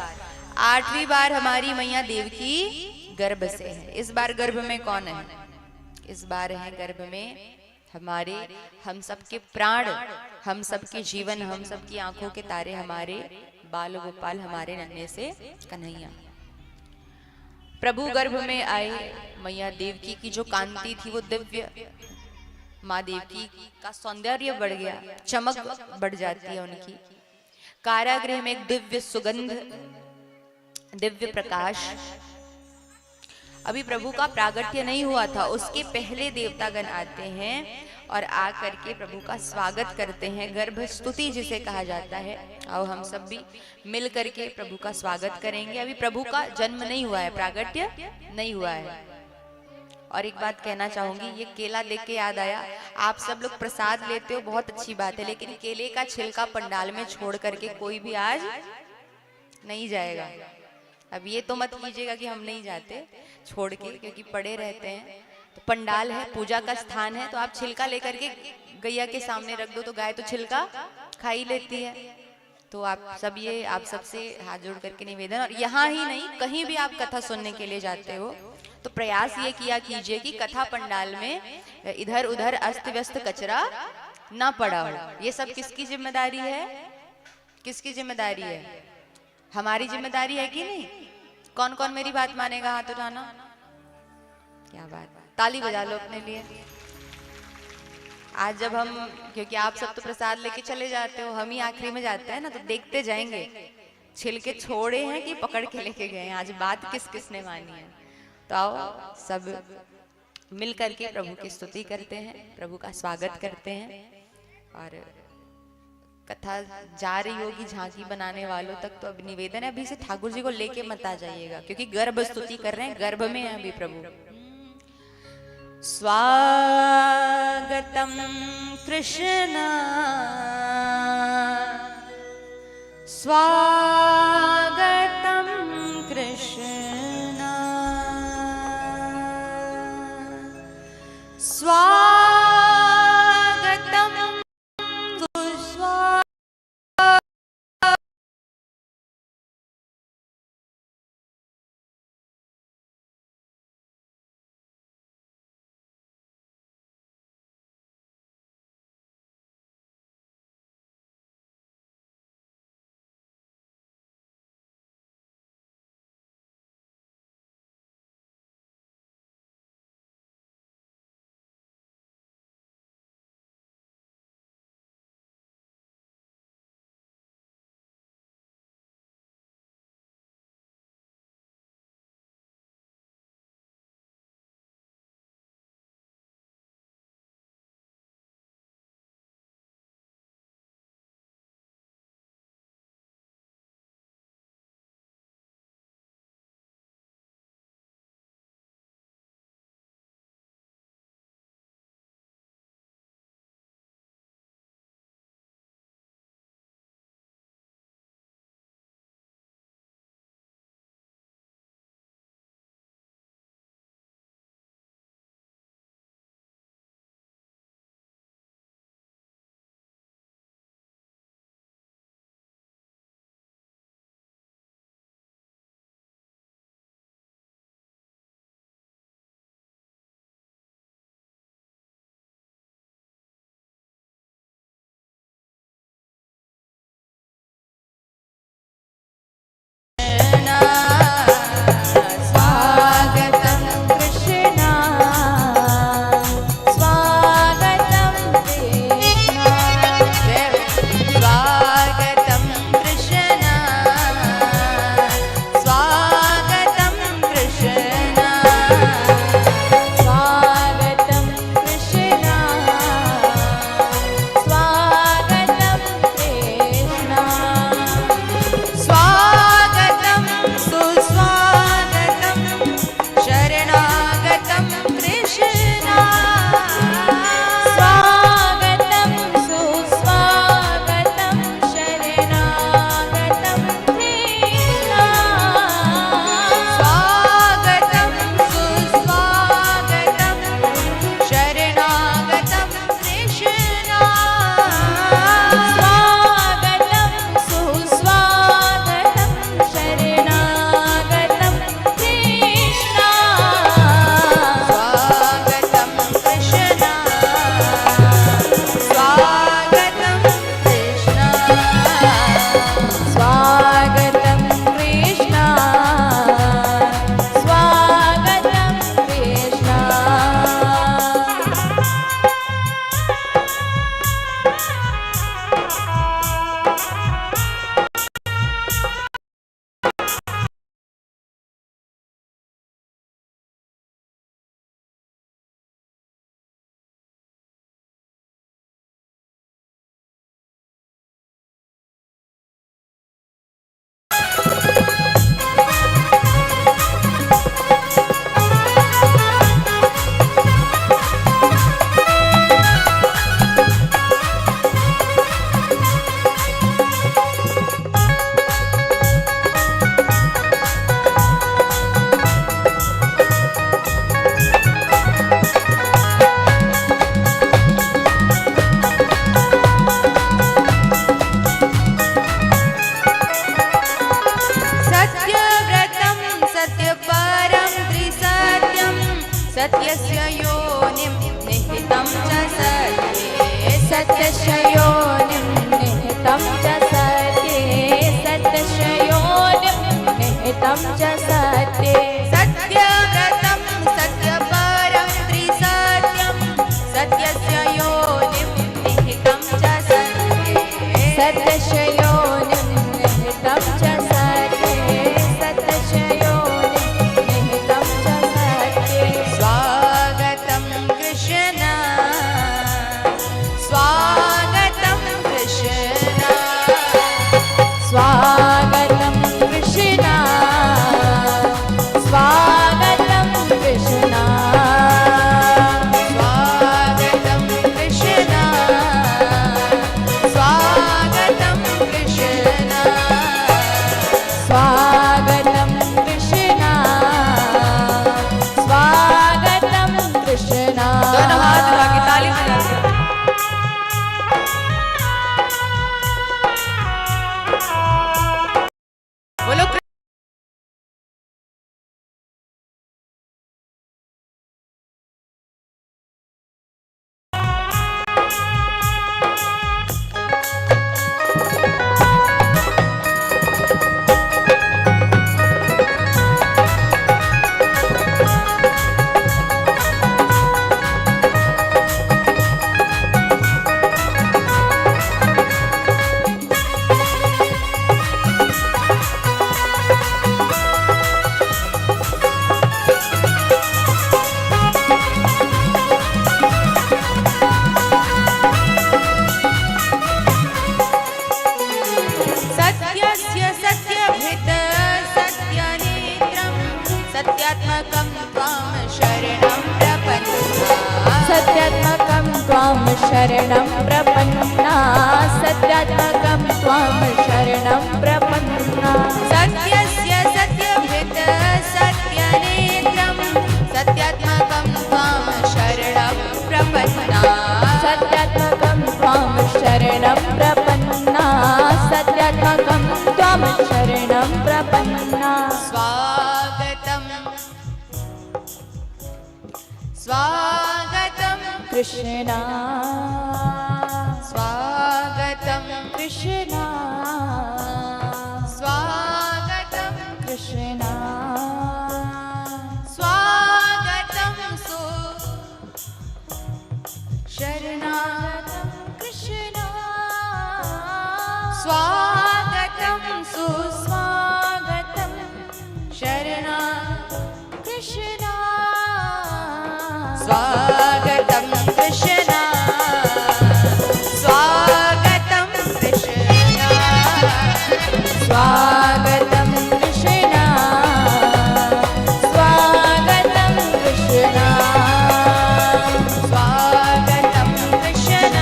8वीं बार हमारी मैया देवकी गर्भ से है। इस बार गर्भ में कौन है? इस बार है गर्भ में हमारे, हम सबके प्राण, हम सबके जीवन, हम सबकी आंखों के तारे, हमारे बाल गोपाल, हमारे नन्हे से कन्हैया। प्रभु गर्भ में आए। मैया देवकी की जो कांति थी वो दिव्य, माँ देवकी का सौंदर्य बढ़ गया, चमक बढ़ जाती है उनकी। कारागृह में एक दिव्य सुगंध, दिव्य प्रकाश। अभी प्रभु का प्रागट्य नहीं हुआ था, उसके पहले देवतागण आते हैं और आकर के प्रभु का स्वागत करते हैं। गर्भ स्तुति जिसे कहा जाता है। आओ हम सब भी मिल करके प्रभु का स्वागत करेंगे। अभी प्रभु का जन्म नहीं हुआ है, प्रागट्य नहीं हुआ है। और एक बात कहना चाहूंगी, ये केला देख के याद आया, आप सब लोग प्रसाद लेते हो, बहुत अच्छी बात है, लेकिन केले का छिलका पंडाल में छोड़ करके कोई भी आज नहीं जाएगा। अब ये तो मत कीजिएगा कि हम नहीं जाते छोड़ के, क्योंकि पड़े रहते हैं। तो पंडाल है, पूजा का स्थान है, तो आप छिलका लेकर के गैया के सामने रख दो, तो गाय तो छिलका खा ही लेती है। तो आप सब, ये आप सबसे हाथ जोड़ करके निवेदन, और यहाँ ही नहीं कहीं भी आप कथा सुनने के लिए जाते हो तो प्रयास ये किया कीजिए कि कथा पंडाल में इधर उधर अस्त व्यस्त कचरा ना पड़ा हो। ये सब किसकी जिम्मेदारी है? किसकी जिम्मेदारी है? हमारी जिम्मेदारी है कि नहीं? कौन कौन मेरी बात मानेगा? हाथ उठाना। क्या बात, ताली बजा लो अपने लिए। आज जब हम, क्योंकि आप सब तो प्रसाद लेके चले जाते हो, हम ही आखिरी में जाते हैं ना, तो देखते जाएंगे छिलके छोड़े हैं कि पकड़ के लेके गए हैं, आज बात किस किसने मानी है। तो आओ सब मिल करके प्रभु की स्तुति करते हैं, प्रभु का स्वागत करते हैं। और कथा जा रही होगी झांकी बनाने वालों तक, तो अब निवेदन है अभी से ठाकुर जी को लेके मत आ जाइएगा, क्योंकि गर्भ स्तुति कर रहे हैं, गर्भ में है अभी प्रभु। स्वागतम कृष्ण, स्वागतम कृष्ण, स्वागतम सत्यव्रतं सत्यपरं त्रिसत्यं सत्यस्य योनिं निहितं च सत्ये सत्यस्य योनिं निहितं च सत्ये सत्यस्य योनिं निहितं च सत्ये सत्यव्रतं सत्यपरं त्रिसत्यं सत्यस्य योनिं निहितं च सत्ये सत्यस्य योनिं निहितं च सत्ये सत्यस्य योनिं निहितं च सत्ये स्वागतं कृष्ण स्वागतं कृष्ण स्वागतं कृष्ण स्वागतं कृष्ण स्वागतं कृष्ण स्वागतं कृष्ण स्वागतं कृष्ण स्वागतं कृष्ण दोनों हाथ उठा के ताली बजा के बोलो सत्यस्य सत्यभृत सत्यनेत्रं सत्यात्मकं त्वां शरणं प्रपन्ना सत्यात्मकं त्वां शरणं प्रपन्ना सत्यात्मकं त्वां शरणं प्रपन्ना सत्यस्य सत्यभृत सत्यनेत्रं सत्यात्मकं त्वां शरणं प्रपन्ना सत्यात्मकं त्वां शरणं प्रपन्ना सत्यात्मकं त्वां शरणं प्रपन्ना स्वागतं स्वागतं कृष्णा स्वागतं कृष्णा स्वागतं कृष्णा स्वागतं शरणागतं कृष्णा स्वागतं सुस्वागतं शरणा कृष्णा स्वागतं कृष्ण स्वागतं कृष्ण स्वागतं कृष्णा स्वागतं कृष्णा स्वागतं कृष्ण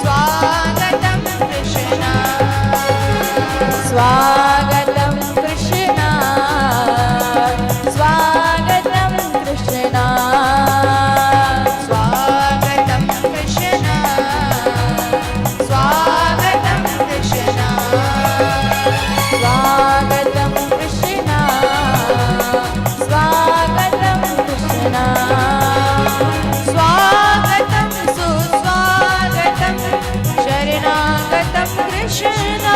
स्वागतं कृष्ण स्वागतं कृष्णा स्वागतं कृष्णा स्वागतं कृष्ण स्वागतं कृष्ण स्वागतं कृष्णा स्वागतं कृष्णा स्वागतं सुस्वागतं शरणागतं कृष्ण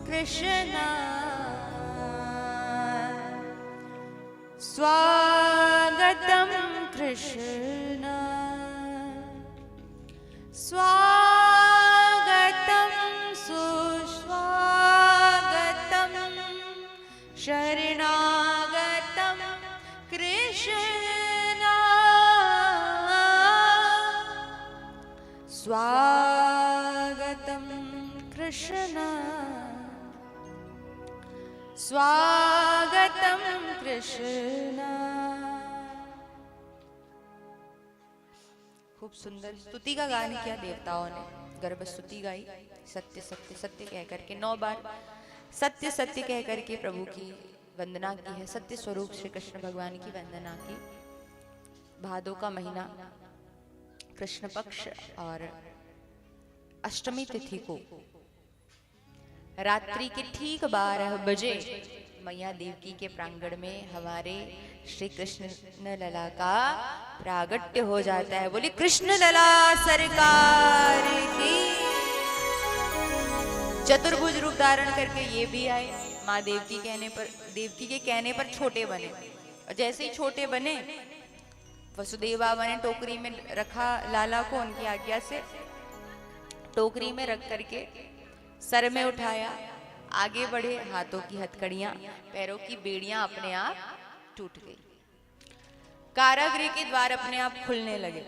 कृष्ण स्वागतम कृष्ण स्वागतम सुस्वागतम शरणागतम कृष्ण स्वागतम कृष्ण स्वागतम कृष्ण। खूब सुंदर स्तुति का गान किया देवताओं ने, गर्भ स्तुति गाई, सत्य सत्य सत्य कह करके 9 बार सत्य सत्य कह करके प्रभु की वंदना की है। सत्य स्वरूप श्री कृष्ण भगवान की वंदना की। भादों का महीना कृष्ण पक्ष और अष्टमी तिथि को रात्रि के ठीक 12 बजे मैया देवकी के प्रांगण में हमारे श्री कृष्ण लला का प्रागट्य हो जाता है। बोली कृष्ण लला सरकार की। चतुर्भुज रूप धारण करके ये भी आए। माँ देवकी के कहने पर छोटे बने, और जैसे ही छोटे बने वसुदेव बाबा ने टोकरी में रखा लाला को, उनकी आज्ञा से टोकरी में रख करके सर में उठाया, आगे बढ़े, हाथों की हथकड़ियां, पैरों की बेड़ियां अपने आप टूट गई। कारागृह के द्वार अपने आप खुलने लगे।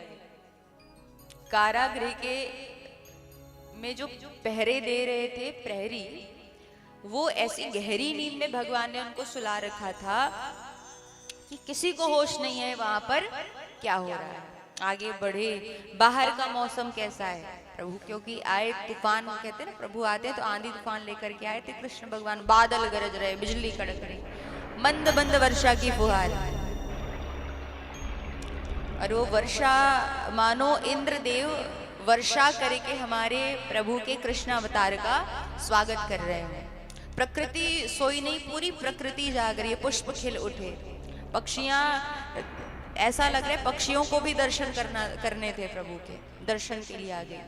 कारागृह के में जो पहरे दे रहे थे प्रहरी, वो ऐसी गहरी नींद में भगवान ने उनको सुला रखा था कि किसी को होश नहीं है वहां पर क्या हो रहा है। आगे बढ़े, बाहर का मौसम कैसा है प्रभु, क्योंकि आए तूफान, कहते हैं ना प्रभु आते हैं तो आंधी तूफान लेकर के आए थे कृष्ण भगवान। बादल गरज रहे, बिजली कड़क रही, मंद मंद वर्षा की फुहार, और वो वर्षा मानो इंद्रदेव वर्षा करके हमारे प्रभु के कृष्ण अवतार का स्वागत कर रहे हैं। प्रकृति सोई नहीं, पूरी प्रकृति जाग रही है, पुष्प खिल उठे, पक्षियां, ऐसा लग रहा है पक्षियों को भी दर्शन करने थे प्रभु के, दर्शन के लिए आ गए।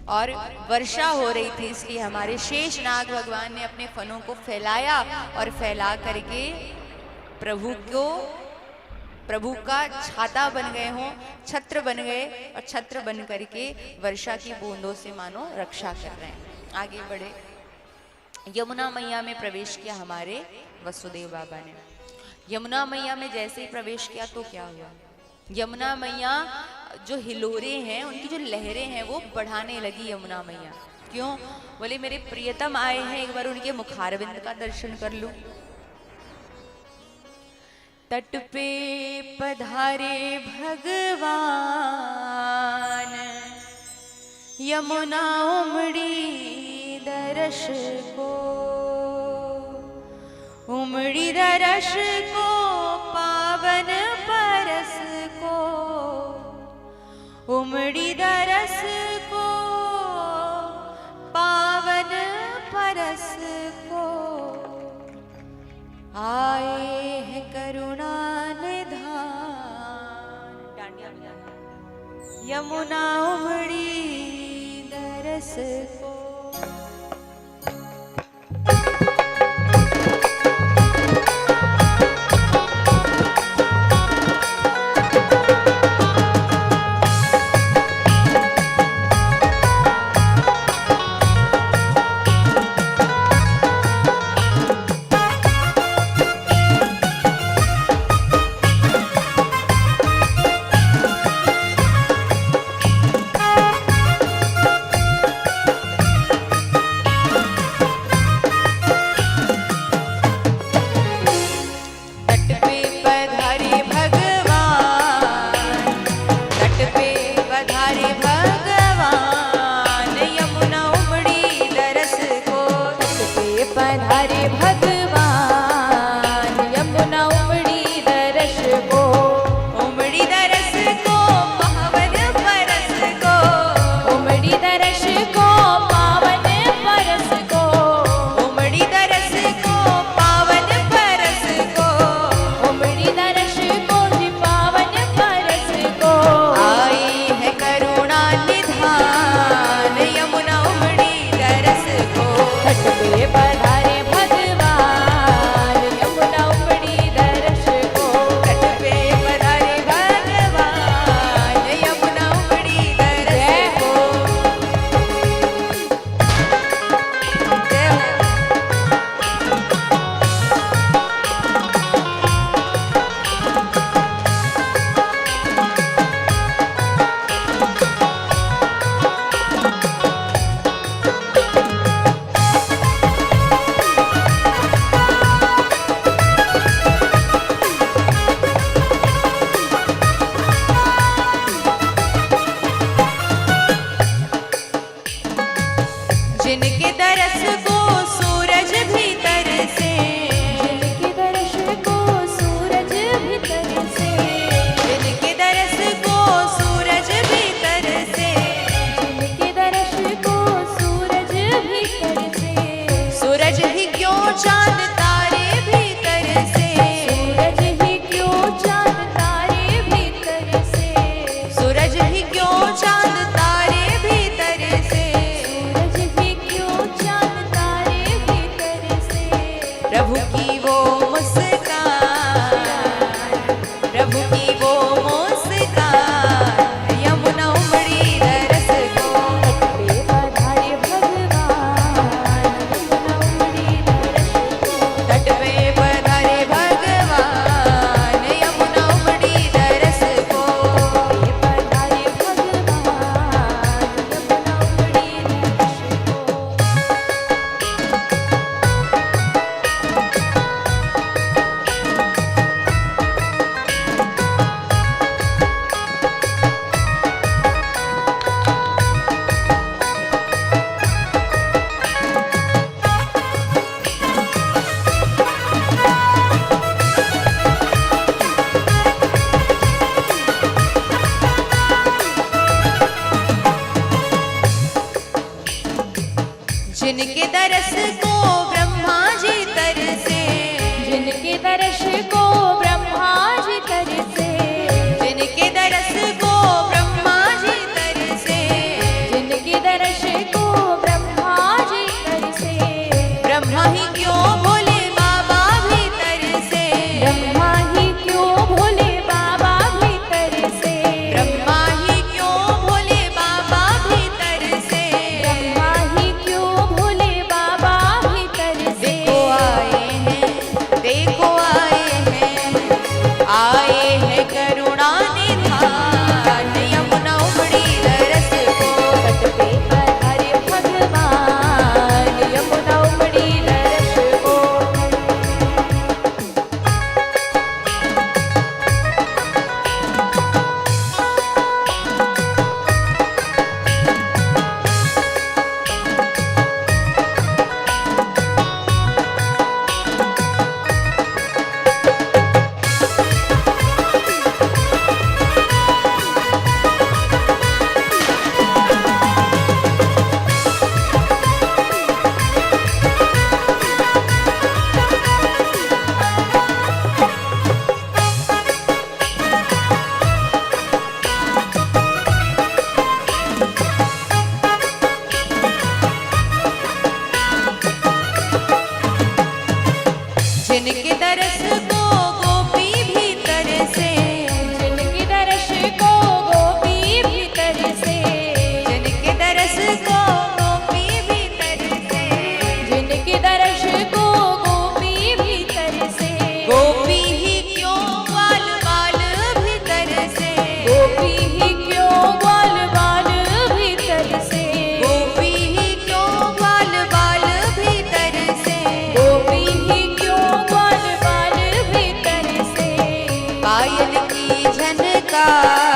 और वर्षा हो रही थी, इसलिए हमारे शेषनाग भगवान ने अपने फनों को फैलाया और फैला करके प्रभु का छाता बन गए हों, छत्र बन गए, और छत्र बन करके वर्षा की बूंदों से मानो रक्षा कर रहे हैं। आगे बढ़े, यमुना मैया में प्रवेश किया हमारे वसुदेव बाबा ने। यमुना मैया में जैसे ही प्रवेश किया तो क्या हुआ, यमुना मैया जो हिलोरे हैं, उनकी जो लहरें हैं वो बढ़ाने लगी यमुना मैया। क्यों? बोले मेरे प्रियतम आए हैं, एक बार उनके मुखारविंद का दर्शन कर लूं। तट पे पधारे भगवान, यमुना उमड़ी दरस को, उमड़ी दरस को पावन परस को, उमड़ी दरस को पावन परस को, आए हैं करुणा निधान। डांडिया बजाना। यमुना उमड़ी दरस को। पायल की झनकार,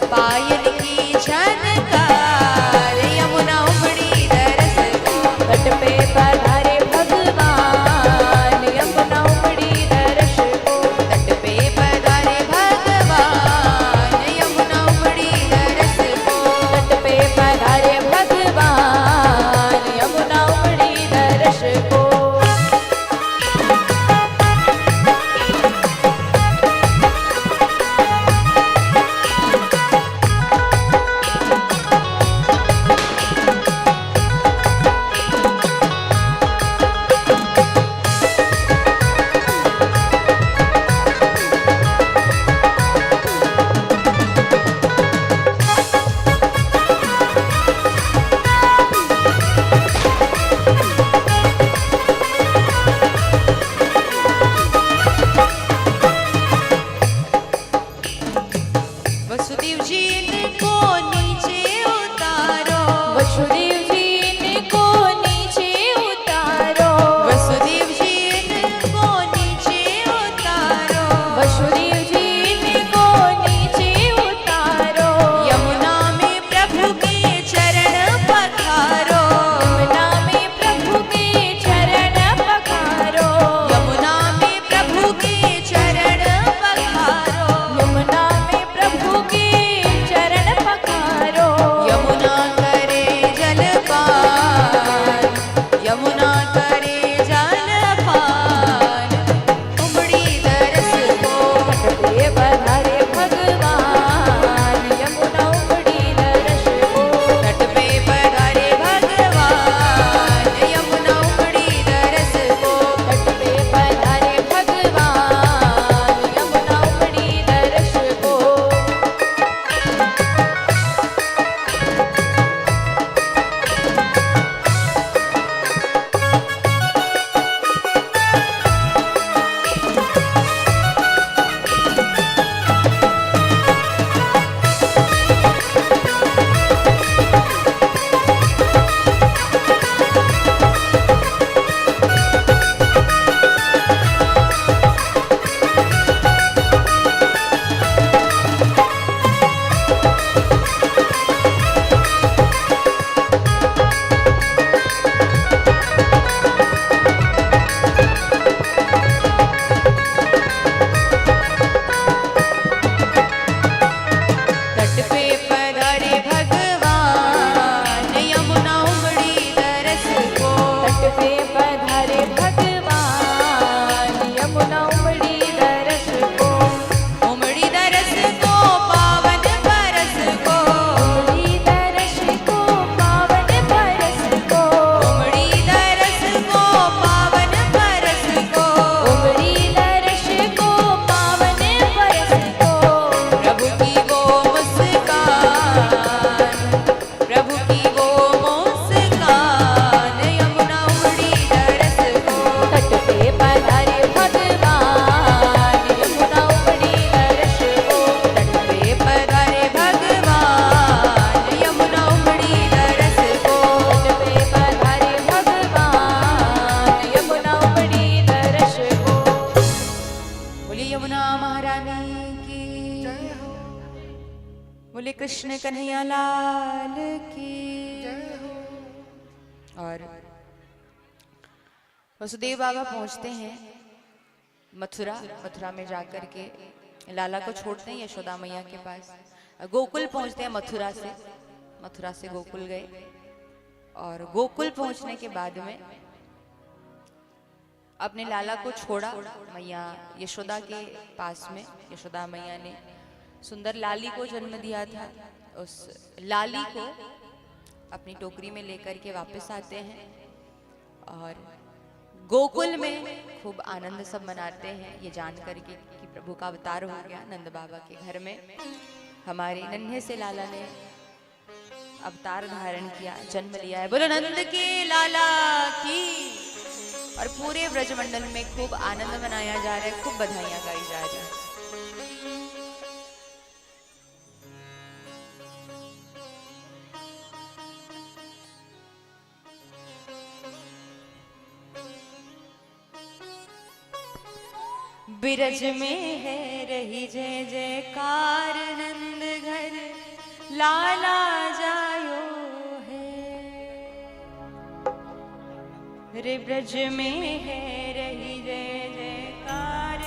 पायल की झनकार, यमुना उमड़ी दरस को। तट पे पधारे भगवान, यमुना उमड़ी दरस को। तट पे पधारे भगवान, यमुना उमड़ी दरस को। तट पे पधारे भगवान, यमुना उमड़ी दरस को। वसुदेव जी इनको नीचे उतारो, वसुदेव जी इनको नीचे उतारो। वसुदेव जी इनको नीचे उतारो। वसुदेव जी इनको नीचे उतारो। यमुना में प्रभु के चरण पखारो, यमुना में प्रभु के चरण पखारो। यमुना में प्रभु के चरण पखारो। यमुना में प्रभु के चरण पखारो। यमुना करे जलपान, यमुना करे जलपान, उमड़ी दरस को। तट पे पधारे भगवान, यमुना उमड़ी दरस को। तट पे पधारे भगवान, यमुना उमड़ी दरस को। तट पे पधारे भगवान, यमुना उमड़ी दरस को। तट पे पधारे भगवान, यमुना उमड़ी दरस को। तट पे पधारे भगवान, यमुना उमड़ी दरस को। उमड़ी दरस को पावन बरस को। उमड़ी दरस को पावन बरस को। उमड़ी दरस को पावन बरस को। उमड़ी दरस को पावन बरस को। प्रभु की वो मुस्कान, प्रभु की वो मुस्कान, यमुना उमड़ी दरस को। तट पे पधारे भगवान, यमुना उमड़ी दरस को। तट पे पधारे भगवान, यमुना उमड़ी दरस को। तट पे पधारे भगवान, यमुना उमड़ी दरस को। बोलिए यमुना महारानी की, बोले कृष्ण कन्हैया लाल की। और वसुदेव बाबा पहुंचते हैं मथुरा। मथुरा में जाकर के लाला को छोड़ते हैं यशोदा मैया के पास। गोकुल पहुंचते हैं मथुरा से गोकुल गए। और गोकुल पहुंचने के बाद में अपने लाला को छोड़ा मैया यशोदा के पास में। यशोदा मैया ने सुंदर लाली को जन्म दिया था। उस लाली को अपनी टोकरी में लेकर के वापस आते हैं और गोकुल में खूब आनंद सब मनाते हैं, ये जान करके कि प्रभु का अवतार हो गया नंद बाबा के घर में। हमारे नन्हे से लाला ने अवतार धारण किया, जन्म लिया है। बोलो नंद के लाला की। और पूरे ब्रजमंडल में खूब आनंद मनाया जा रहा है, खूब बधाइयां गाई जा रही हैं। बिरज में है रही जय जयकार, नंद घर लाला जायो है। रे ब्रज में है रही जय जयकार,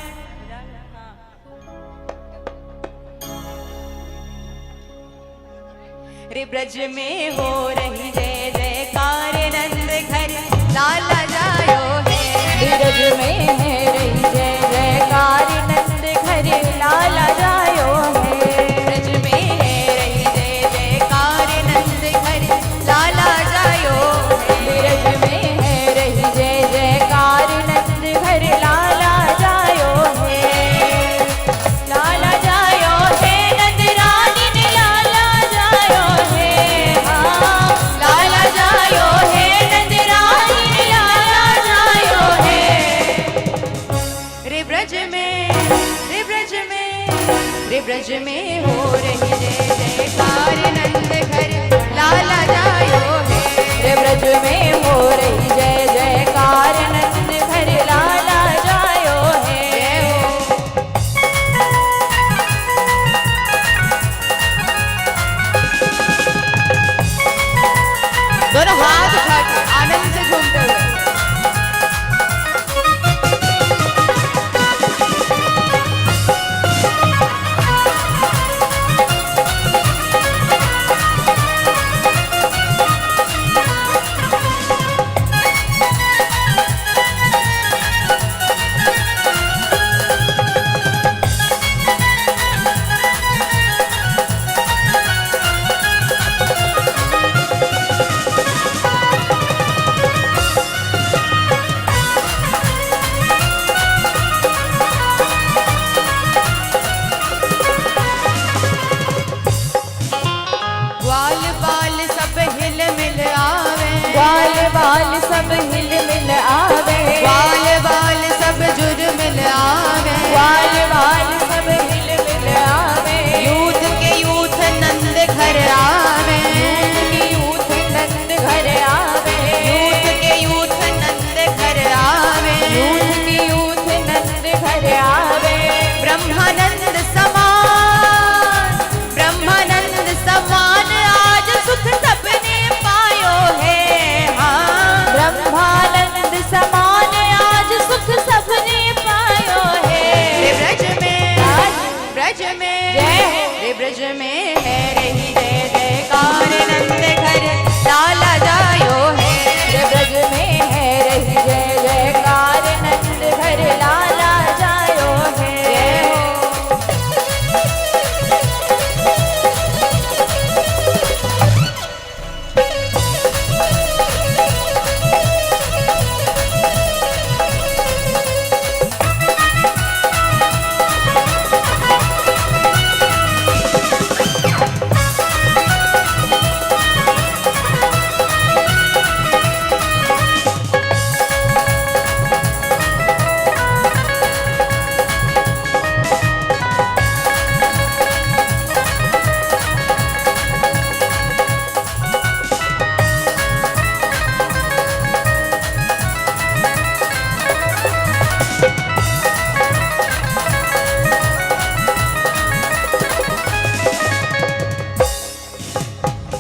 रे ब्रज में हो रही जय जयकार, नंद घर लाला जायो है। ब्रज में है रही जय जयकार, नंद घर लाला जायो है। ब्रज में है रही जय जयकार, नंद घर लाला जायो है। ब्रज में है रही जय जयकार, नंद घर लाला जायो है। लाला जायो है, नंद रानी ने लाला जायो है। हाँ, लाला जायो है, नंद रानी ने लाला जायो है। रे ब्रज में, रे ब्रज में, रे ब्रज में हो रही जय जयकार, नंद घर लाला जायो है। रे ब्रज में हो रही जय जयकार, नंद घर लाला जायो है। दोनों हाथ उठा के आनंद से झूमते हुए। ग्वाल बाल सब हिल मिल आवे, ग्वाल बाल सब हिल मिल आवे। ग्वाल बाल सब जुर मिल आवे। ग्वाल बाल सब हिल मिल आवे। यूथ के यूथ नंद घर आवे। यूथ नंद घर आवे। यूथ के यूथ नंद घर आवे। यूथ की यूथ नंद घर आवे। ब्रह्मानंद समान, ब्रह्मानंद समान आज सुख सबने पायो है। हाँ, ब्रह्मानंद समान आज सुख सबने पायो है। रे ब्रज में, ब्रज में, जय। रे ब्रज में है रही जय जयकार, नंद घर लाला जायो है। रे ब्रज में है रही जय जयकार, नंद घर लाला जायो है।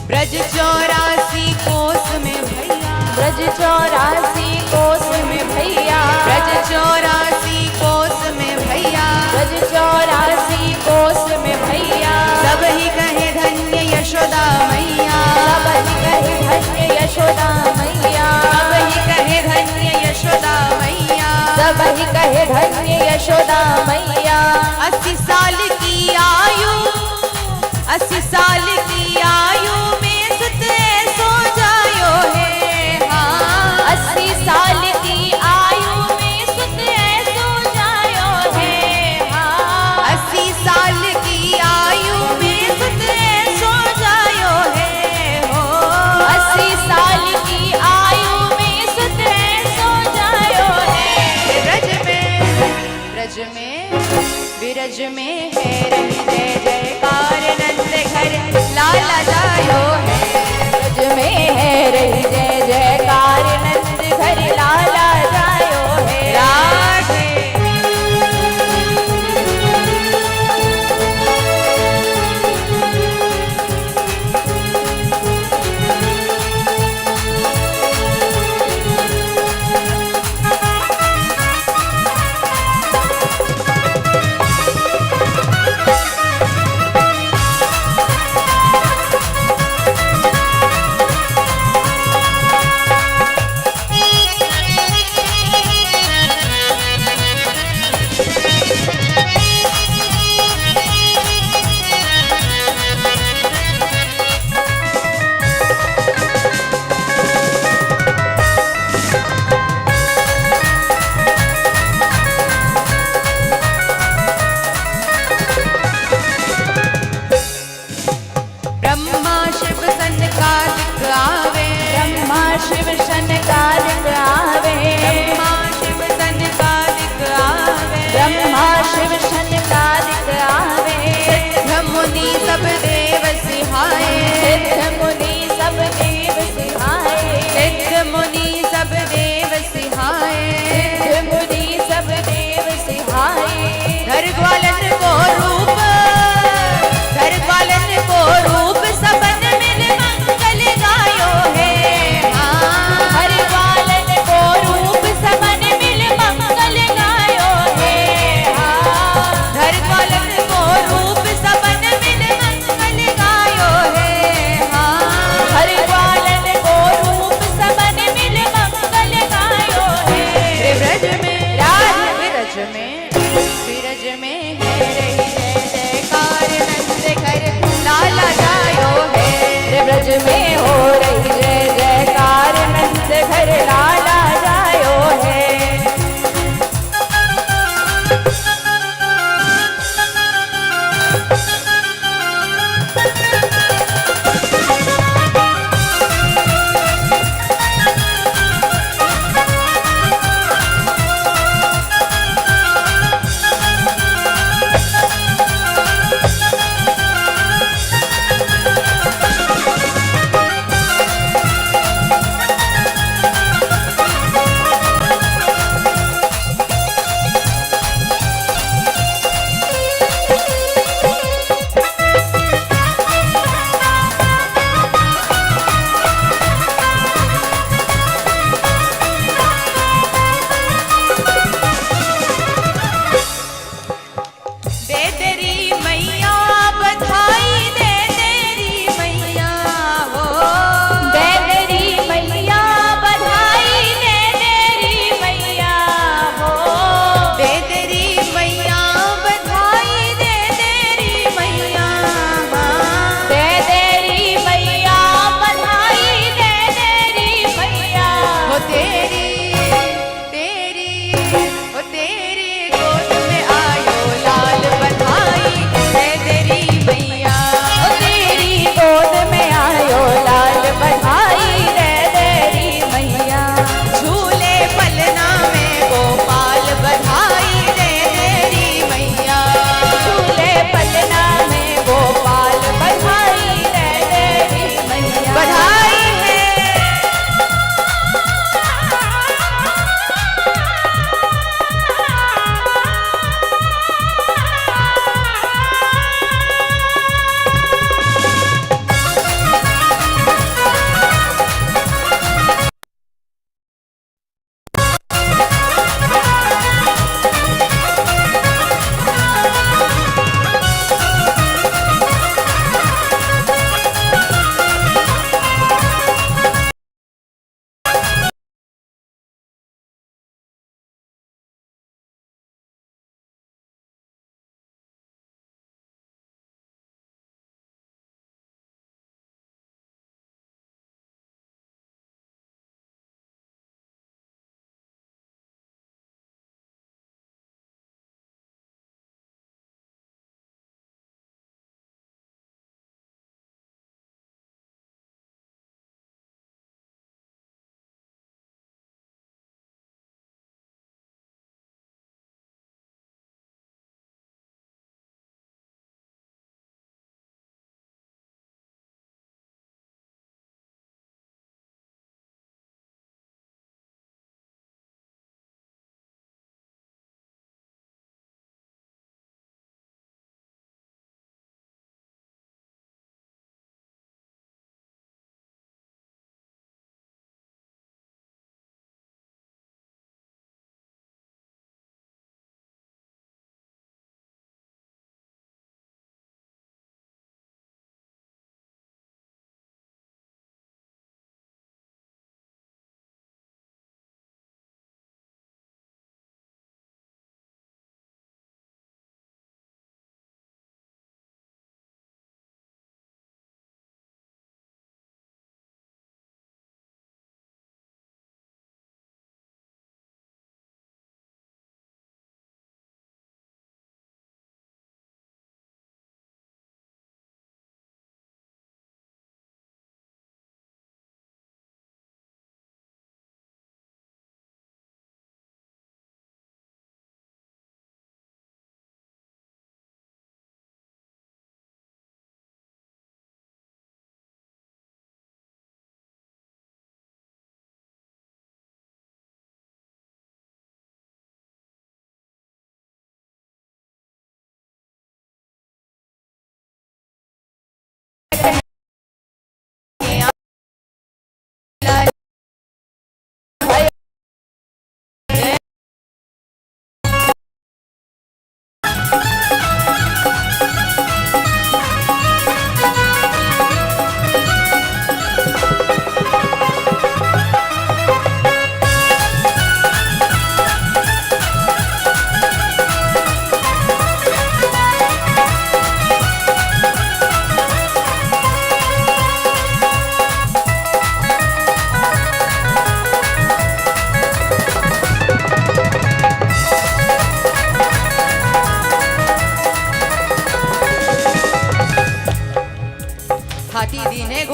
ब्रज 84 कोस में भैया, ब्रज 84 कोस में भैया। ब्रज 84 कोस में भैया। ब्रज 84 कोस में भैया। सब ही कहे धन्य यशोदा मैया। सब ही कहे धन्य यशोदा मैया। सब ही कहे धन्य यशोदा मैया। सब ही कहे धन्य यशोदा मैया। 80 साल की आयु, 80 साल की आयु में सुत सो जायो है। हाँ, 80 साल की आयु में सुत सो जायो है। हाँ, 80 साल की आयु में सुत सो जायो है। हो 80 साल की आयु में सुत सो जायो है। ब्रज में, ब्रज में, विरज में है रही जय जयकार, नंद घर लाला जायो है। ब्रज में है रही जय जयकार, नंद घर लाला जायो है। राधे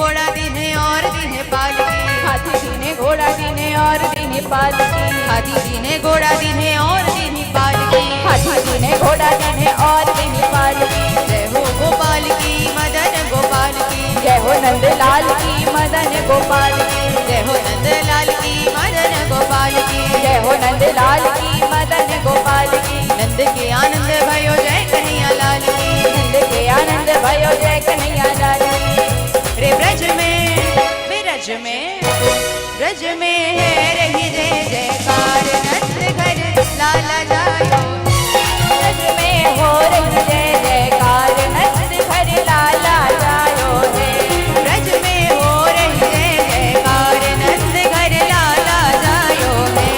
घोड़ा दीने और दीने पालकी, हाथी दीने घोड़ा दीने और दीने पालकी, हाथी दीने घोड़ा दीने और दीने पालकी, हाथी दीने घोड़ा दीने और दीने पालकी। जय हो गोपाल की मदन गोपाल की, जय हो नंदलाल की मदन गोपाल की, जय हो नंदलाल की मदन गोपाल की, जय हो नंदलाल की मदन गोपाल की। नंद के आनंद भयो जय कन्हैया लाल की, नंद के आनंद भयो जय कन्हैया लाल की। रे ब्रज में ब्रज में है रही जय जयकार, नंद घर लाला जायो, ब्रज में हो रही जय जयकार, नंद घर लाला जायो है। ब्रज में हो रही जय जयकार, नंद घर लाला जायो है,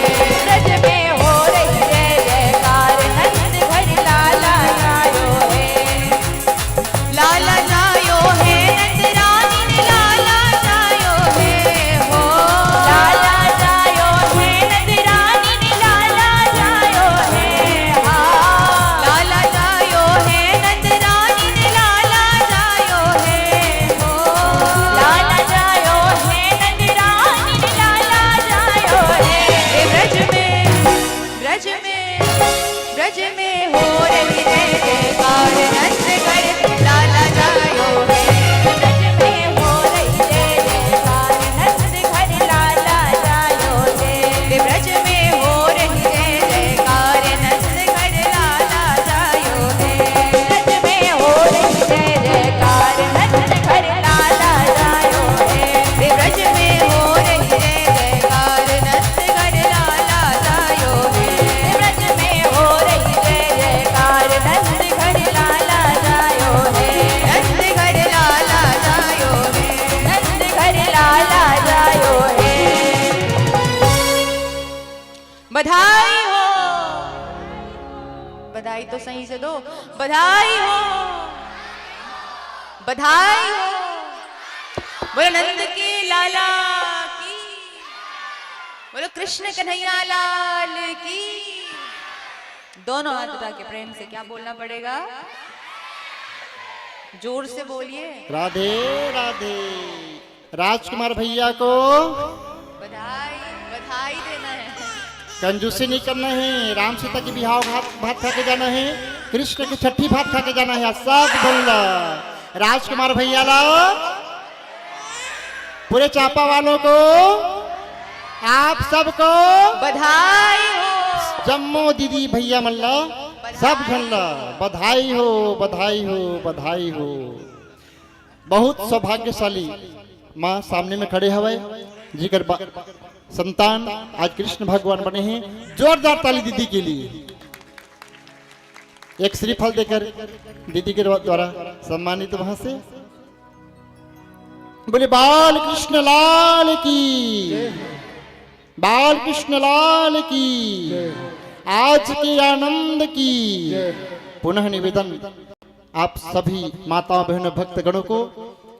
ब्रज में हो रही जय जयकार, नंद घर लाला जायो है। लाला जायो है, नंद रानी ने लाला जायो है हो, लाला जायो है, नंद रानी ने लाला जायो है। हाँ लाला जायो है, नंद रानी ने लाला जायो है हो, लाला जायो है, नंद रानी ने लाला जायो है। हे ब्रज में हो रही जय जयकार, नंद घर लाला जायो है, ब्रज में हो रही जय जयकार, नंद घर लाला जायो है। हे ब्रज में हो रही जय जयकार, नंद घर लाला जायो है, ब्रज में हो रही जय जयकार, नंद घर लाला जायो है। हे ब्रज में हो रही जय जयकार, नंद घर लाला जायो है, ब्रज में हो रही जय जयकार, नंद घर लाला जायो है। नंद घर लाला जायो है। नंद घर लाला जायो है। बधाई हो, बधाई तो सही से दो, बधाई हो, बधाई हो, बोलो नंद के लाला की, बोलो कृष्ण कन्हैया लाल की। दोनों हाथ उठा के प्रेम से क्या बोलना पड़ेगा, जोर से बोलिए, राधे राधे। राजकुमार भैया को बधाई बधाई देना है। कंजूसी नहीं करना है, राम सीता की बिहाव भात खा के जाना है, कृष्ण की छठी भात खा के जाना है। सब बोलना राजकुमार भैया लाओ, पूरे चापा वालों को, आप सबको बधाई हो, जम्मू दीदी भैया मल्ला सब झल्ला बधाई हो, बधाई हो, बधाई हो। बहुत सौभाग्यशाली माँ सामने में खड़े हवे जिगर संतान आज कृष्ण भगवान बने हैं। जोरदार ताली दीदी के लिए। एक श्रीफल देकर दीदी के द्वारा सम्मानित वहां से बोले बाल कृष्ण लाल की, बाल कृष्ण लाल की, आज के आनंद की। पुनः निवेदन आप सभी माताओं बहनों भक्तगणों को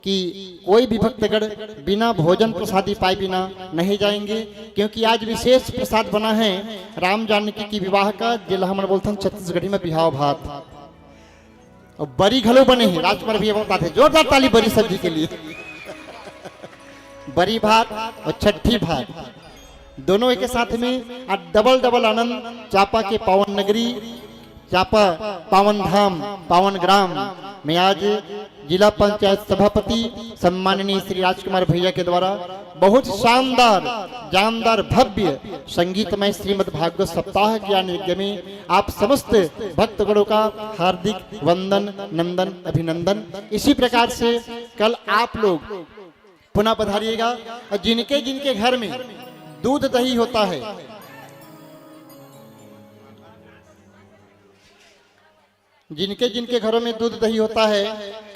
कि कोई भी भक्तगण बिना भोजन प्रसादी पाए बिना नहीं जाएंगे, क्योंकि आज विशेष प्रसाद बना है राम जानकी की विवाह का, जिला हमने बोलते हैं छत्तीसगढ़ी में बिहाव भात और बड़ी घलो बने हैं। राजकुमार भैया बताते हैं, जोरदार ताली बड़ी सब्जी के लिए। बड़ी भात और छठी भात दोनों एक साथ में आज डबल डबल आनंद। चापा के पावन नगरी, चापा पावन धाम, पावन ग्राम में आज जिला पंचायत सभापति सम्माननीय श्री राजकुमार भैया के द्वारा बहुत शानदार जानदार भव्य संगीतमय श्रीमद् भागवत सप्ताह ज्ञान यज्ञ में आप समस्त भक्तगणों का हार्दिक वंदन नंदन अभिनंदन। इसी प्रकार से कल आप लोग पुनः पधारिएगा और जिनके जिनके घर में दूध दही होता है, जिनके जिनके घरों में दूध दही होता है,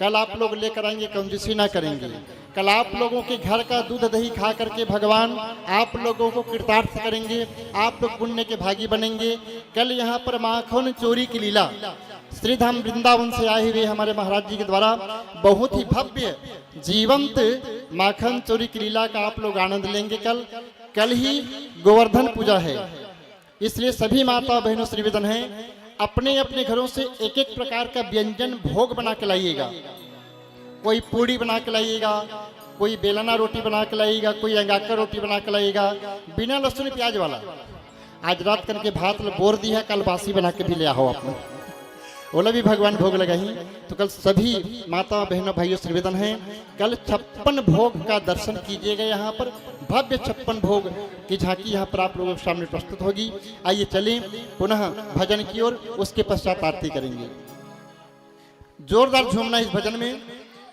कल आप लोग लेकर आएंगे, कंजूसी ना करेंगे। कल आप लोगों के घर का दूध दही खा करके भगवान आप लोगों को कृतार्थ करेंगे, आप लोग पुण्य के भागी बनेंगे। कल यहाँ पर माखन चोरी की लीला श्रीधाम वृंदावन से आए हुए हमारे महाराज जी के द्वारा बहुत ही भव्य जीवंत माखन चोरी की लीला का आप लोग आनंद लेंगे। कल ही गोवर्धन पूजा है, इसलिए सभी माता बहनों से निवेदन है अपने अपने घरों से एक एक प्रकार का व्यंजन भोग बना के लाइएगा। कोई पूड़ी बना के लाइएगा, कोई बेलना रोटी बना के लाएगा, कोई अंगाकर रोटी बना के लाएगा, बिना लहसुन प्याज वाला। आज रात करके भात बोर दी है, कल बासी बना के भी ले आओ आपने, ओला भी भगवान भोग लगाई। तो कल सभी माता बहनों भाइयों से निवेदन है, कल 56 भोग का दर्शन कीजिएगा। यहाँ पर भव्य 56 भोग की झांकी यहाँ पर आप लोगों के सामने प्रस्तुत होगी। आइए चलें पुनः भजन की ओर, उसके पश्चात आरती करेंगे। जोरदार झूमना इस भजन में,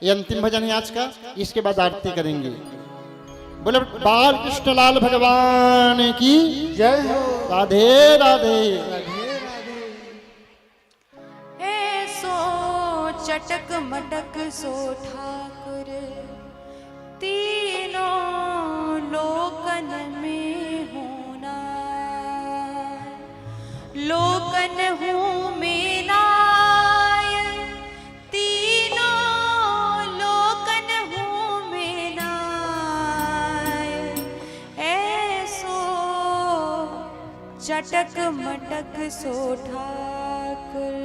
ये अंतिम भजन है आज का, इसके बाद आरती करेंगे। बोले बाल कृष्ण लाल भगवान की जय हो। राधे राधे। चटक मटक सो ठाकुर तीनों लोकन में होना, लोकन हूँ में नाय, तीनों लोकन हूँ में नाय, ऐसो चटक मटक सो ठाकुर।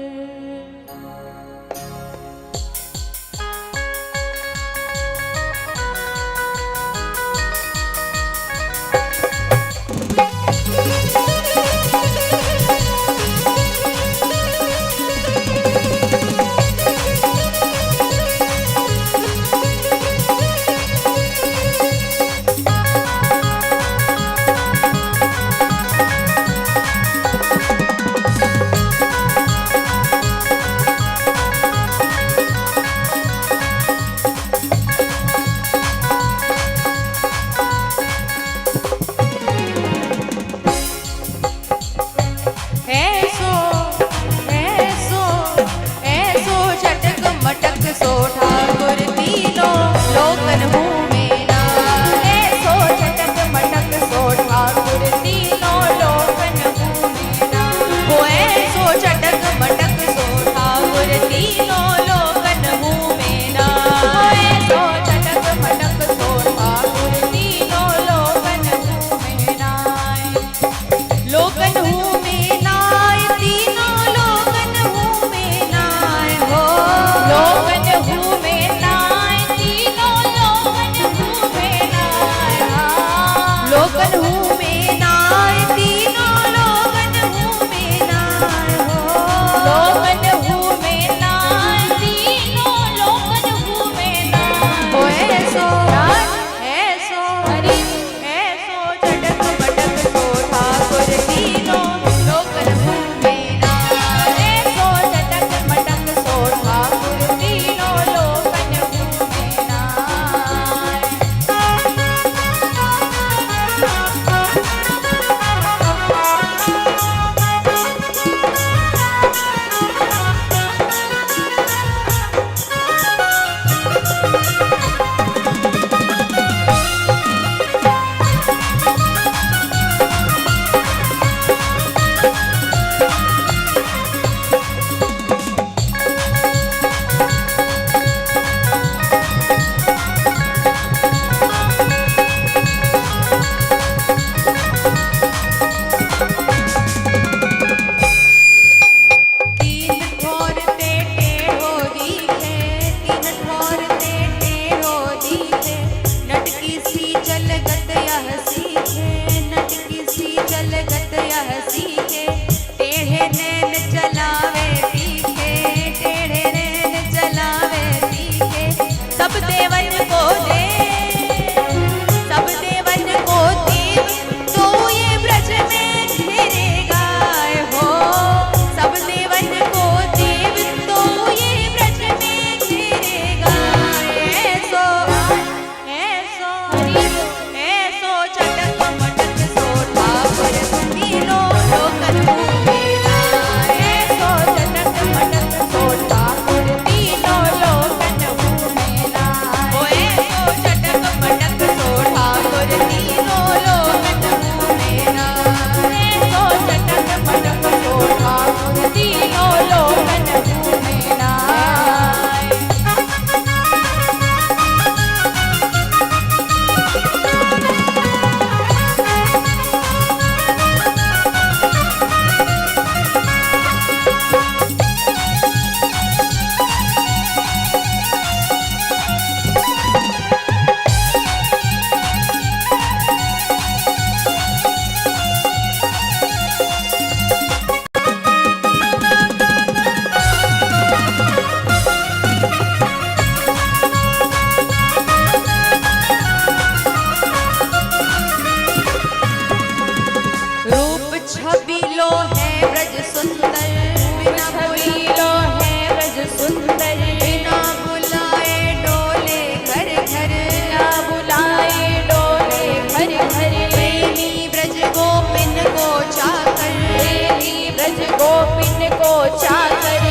सुंदर बिना बुलाए डोले घर घर बिना बुलाए डोले घर घर प्रेमी ब्रज गोपिन को चाकर प्रेमी ब्रज गोपिन को चाकर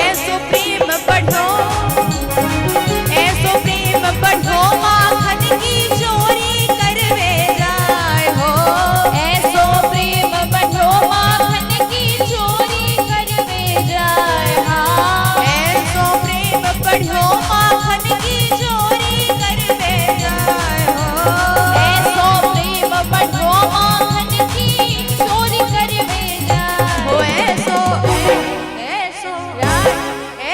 ऐसो प्रेम बढ़ो ऐसो प्रेम बढ़ो माखन की चोरी करवे जाए हो ऐसो प्रेम बढ़ो माखन की चोरी करवे जाए हाँ ऐसो प्रेम बढ़ो माखन की चोरी करवे जाए हो ऐसो प्रेम बढ़ो माखन की चोरी करवे जाए हो ऐसो ऐसो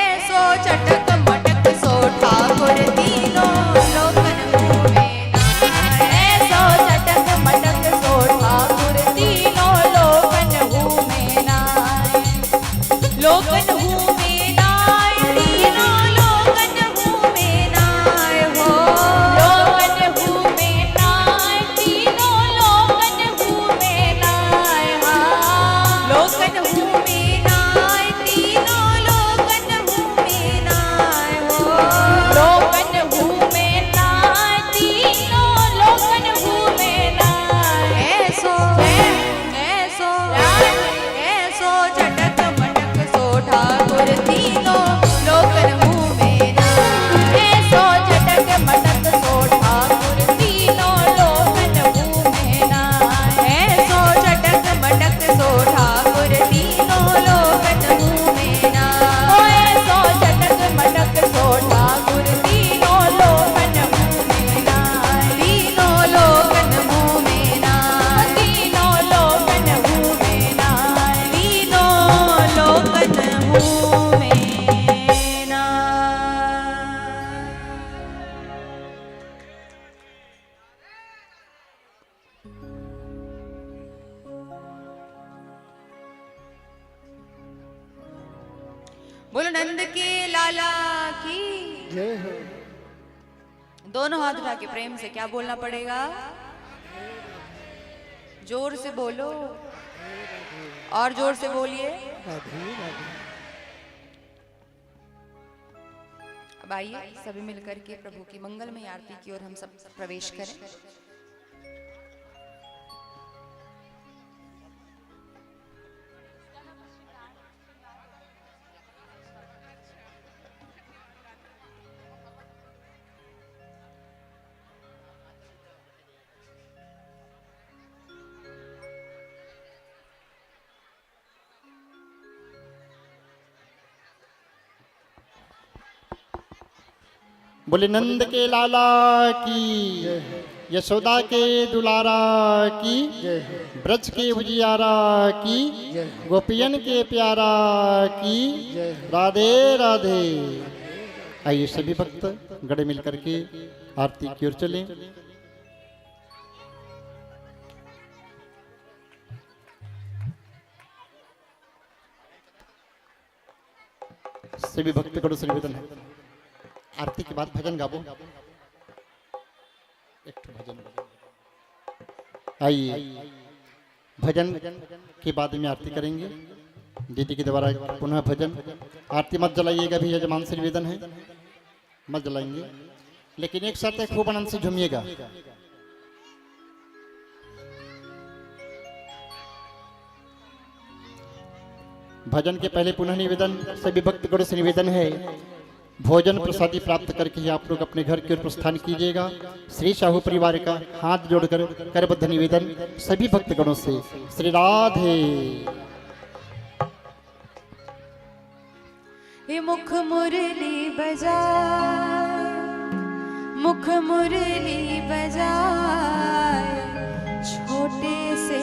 ऐसो चटक मटक सो ठाकुर तीनों लोकन घूमे ऐसो चटक मटक सो ठाकुर तीनों लोकन घूमे नाय लोकन घूमे नाय तीनों लोकन घूमे नाय हो लोकन घूमे नाय तीनों लोकन घूमे नाय हाँ लोकन घूमे नाय तीनों लोकन घूमे नाय हो लोकन घूमे नाय तीनों लोकन घूमे नाय ऐसो ऐसो ऐसो चटक मटक सो ठाकुर तीनों लोकन घूमे नाय ऐसो चटक मटक सो ठाकुर तीनों लोकन घूमे नाय ऐसो चटक मटक सो ठाकुर तीनों लोकन घूमे नाय ओ ऐसो चटक मटक सो ठाकुर तीनों लोकन घूमे नाय तीनों लोकन घूमे नाय तीनों लोकन घूमे नाय तीनों लोकन घूमे नाय बोलो नंद के लाला की जय हो। दोनों हाथ उठा के प्रेम से क्या बोलना पड़ेगा जोर से बोलो और जोर से बोलिए अब आइए सभी मिलकर के प्रभु की मंगलमय आरती की ओर हम सब प्रवेश करें। बोले नंद के लाला की, यशोदा के दुलारा की, ब्रज के उजियारा की, गोपियन के प्यारा की, राधे राधे। आइए सभी भक्त गड़े मिल करके आरती की ओर चलें। सभी भक्त करो से निवेदन है, आरती के बाद भजन गाबो। एक ठो भजन आइए, भजन के बाद में आरती करेंगे। दीदी के द्वारा पुनः भजन। आरती मत जलाइएगा भी, यजमान से निवेदन है, मत जलाएंगे, लेकिन एक साथ खूब आनंद से झूमिएगा। भजन के पहले पुनः निवेदन, सभी भक्त गणों से निवेदन है, भोजन प्रसादी प्राप्त करके ही आप लोग अपने घर की ओर प्रस्थान कीजिएगा। श्री साहू परिवार का हाथ जोड़कर करबद्ध निवेदन सभी भक्त गणों से। श्री राधे। ये मुख मुरली बजा, मुख मुरली बजाए, छोटे से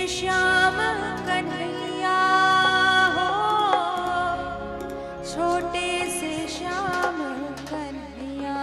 श्याम कन्हैया हो, छोटे से श्याम कन्हैया।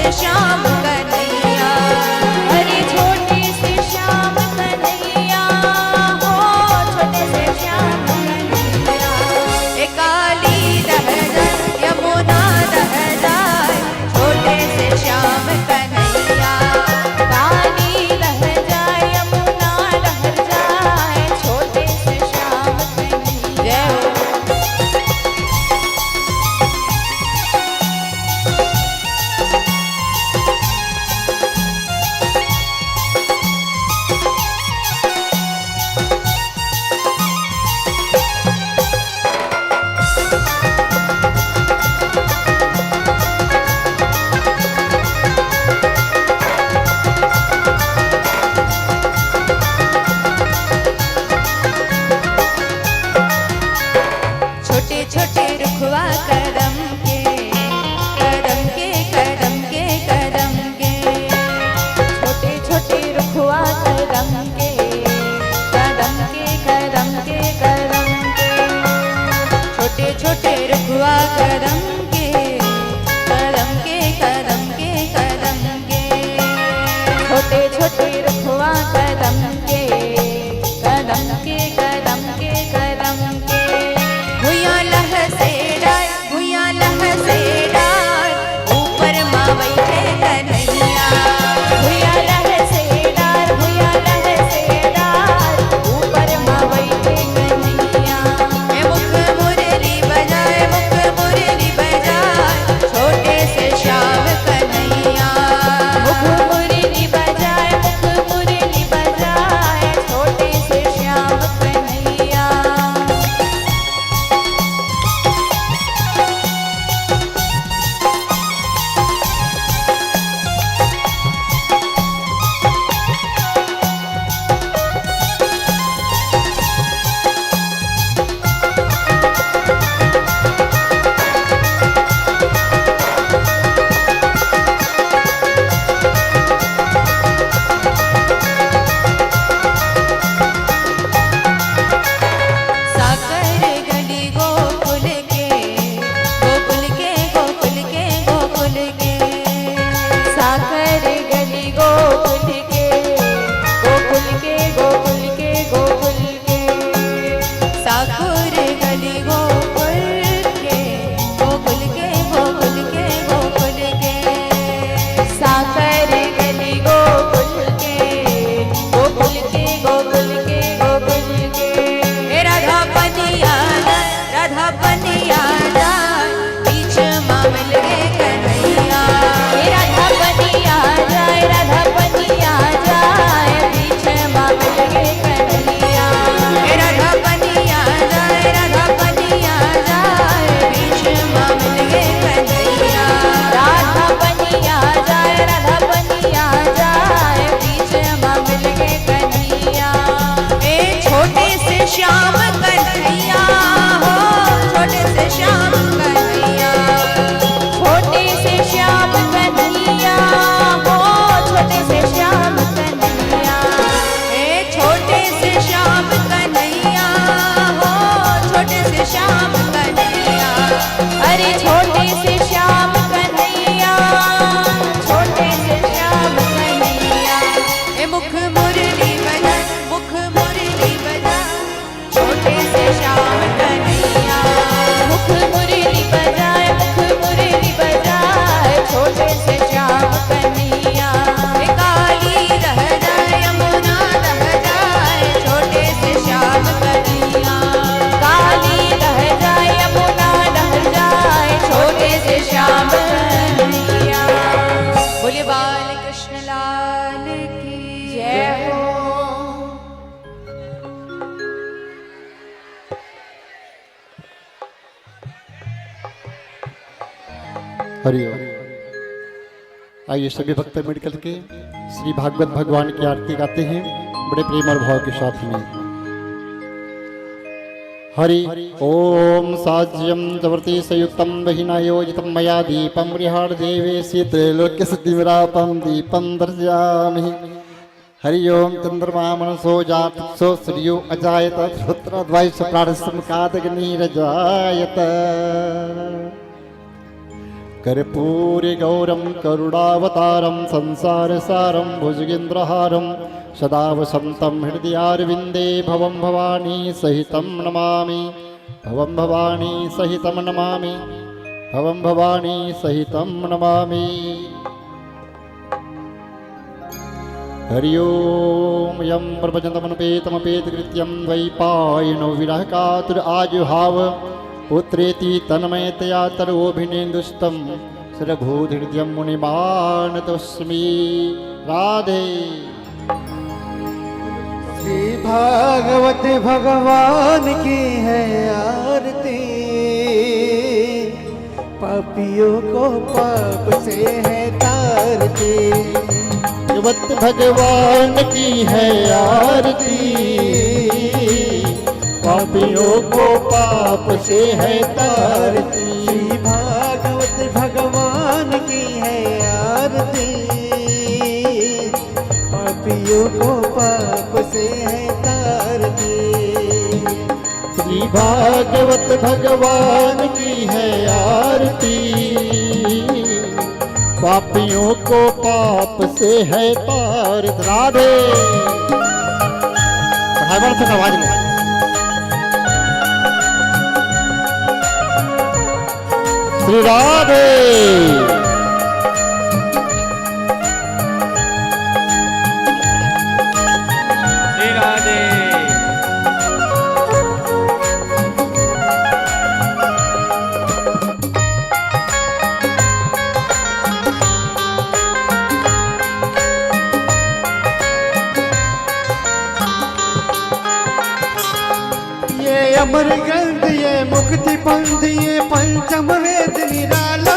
से श्याम कन्हैया, अरे छोटे से श्याम कन्हैया हो, छोटे से श्याम कन्हैया। ए काली रह जाए यमुना रह जाए, छोटे से श्याम कन्हैया। काली रह जाए यमुना रह जाए, छोटे से श्याम कन्हैया। जय हो। छोटे छोटे रुखवा करम के, करम के करम के करम के, छोटे छोटे रुखवा करम के, करम के करम के करम के। छोटे छोटे रुखवा करम के, करम के करम के करम के। छोटे छोटे रुखवा करम के, करम के करम के करम के। भुया लह से डार, भुया लह से डार, ऊपर मावई है कन्हैया। भुया लह से डार, भुया लह से डार, ऊपर मावई के कन्हैया। ए मुख मुरली बजाए, मुख मुरली बजाए, छोटे से श्याम कन्हैया। मुख मुरली बजाए, मुख मुरली बजाए, छोटे से श्याम कन्हैया। साकर गली गोकुल के, गोकुल के गोकुल के गोकुल के। साकर गली गोकुल के, गोकुल के गोकुल के गोकुल के। साकुर गली गोकुल के, गोकुल के गोकुल के गोकुल के। साकर गली गोकुल के, गोकुल के गोकुल के गोकुल के। ए राधा पनिया जाए, राधा पनिया जाए, बीच मामल गे कन्हैया। हे राधा बनिया जाए, राधा बनिया जाए, बीच मामल के कन्हैया। ए राधा पनिया जाए, राधा पनिया जाए, बीच मामल गे कन्हैया। राधा बनिया जाए, राधा बनिया जाए, बीच मामल के कन्हैया। ए छोटे से श्याम कन्हैया हो, छोटे से श्याम कन्हैया। छोटे से श्याम कन्हैया हो, छोटे से श्याम कन्हैया। ए छोटे से श्याम कन्हैया हो, छोटे से श्याम कन्हैया। अरे छोटे से श्याम कन्हैया, छोटे से श्याम कन्हैया। ए मुख मुरली बजाए, मुख मुरली बजाए, छोटे से श्याम कन्हैया। मुख मुरली बजाए, मुख मुरली बजाए, छोटे से श्याम कन्हैया। ए काली रह जाए यमुना रह जाए, छोटे से श्याम कन्हैया। काली रह जाए यमुना रह जाए, छोटे से श्याम कन्हैया। बोले बाल कृष्ण लाल की जय हो। हरिओम। आइए सभी भक्त मिल करके श्री भागवत भगवान की आरती गाते हैं बड़े प्रेम और भाव के साथ में। हरि ओम साज्यम जवर्ति संयुक्तम बहिना योजितम मया दीपम गृहाण देवे शीतलोक्य सिद्धिविरापम दीपम दर्शयामि। हरि ओम चंद्रमा मनसो जात सो सूर्यो अजायत श्रोत्रद्वैष प्राणसमकादग्निरजायत। कर्पूरी गौरम करुणावतारम संसारसारम भुजगेन्द्रहारम सदा वसन्तं हृदयारविन्दे भवं भवानी सहितं नमामि भवं भवानी सहितं नमामि भवं भवानी सहितं नमामि। हरि ओम यं प्रपञ्चतमनुपेतमपेतकृत्यं द्वैपायनो विरहकातुर आजुहाव पुत्रेति तन्मयतया तरोभिनेन्दुस्तं सर्वभूतहृदयं मुनिमानतोऽस्मि। राधे। श्री भागवत भगवान की है आरती, पापियों को पाप से है तारती। भागवत भगवान की है आरती, पापियों को पाप से है तारती। श्री भागवत भगवान की है आरती, पापियों को पाप से है तारती। श्री भागवत भगवान की है आरती, पापियों को पाप से है तारती। राधे। आवाज में श्री राधे। श्री राधे। ये अमर ग्रंथ ये मुक्ति पंथ ये पंचम वेद निराला,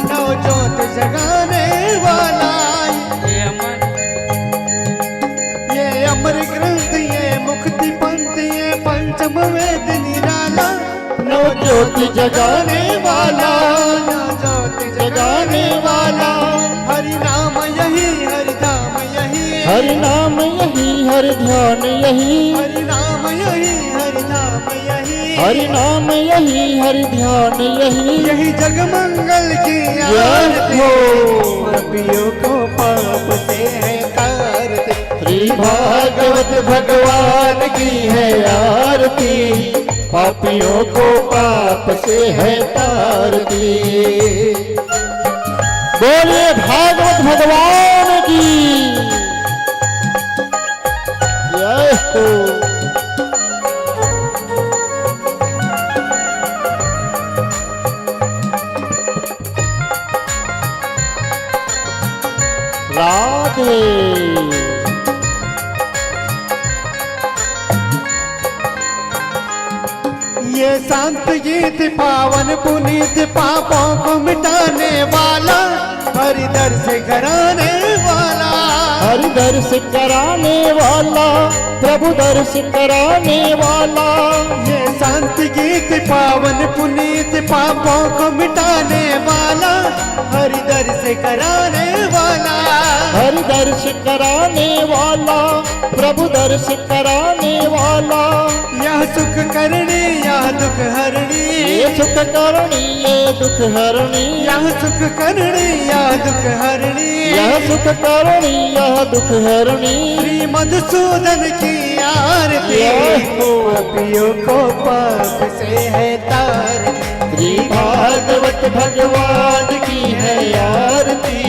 नव ज्योत जगाने वाला। ये अमर ग्रंथ ये मुक्ति पंथ ये पंचम वेद निराला, नव ज्योति जगाने वाला, नव ज्योति जगाने वाला। हरि नाम यही हरि धाम यही, हरि नाम यही हरि ध्यान यही, हरि नाम यही हरि धाम यही, हरि नाम यही हरि ध्यान यही। यही जग मंगल की आरती, पापियों को पाप से है तारती। श्री भागवत भगवान की है आरती, पापियों को पाप से है तारती। बोलिए भागवत भगवान की जय हो। राधे। ये संत गीत पावन पुनीत पापों को मिटाने वाला, हरि दर्श कराने वाला, हरि दर्श कराने वाला, प्रभु दर्श कराने वाला। ये संत गीत पावन पुनीत पापों को मिटाने वाला, हरि दर्श कराने वाला, हरि दर्श कराने वाला, प्रभु दर्श कराने वाला। यह सुख करणी यह दुख हरणी, ये सुख करणी ये दुख हरणी, यह सुख करणी यह दुख हरणी, यह सुख करणी यह दुख हरणी। श्री मधुसूदन की आरती, पापियों को पाप से है तारती। श्री भागवत भगवान की है आरती,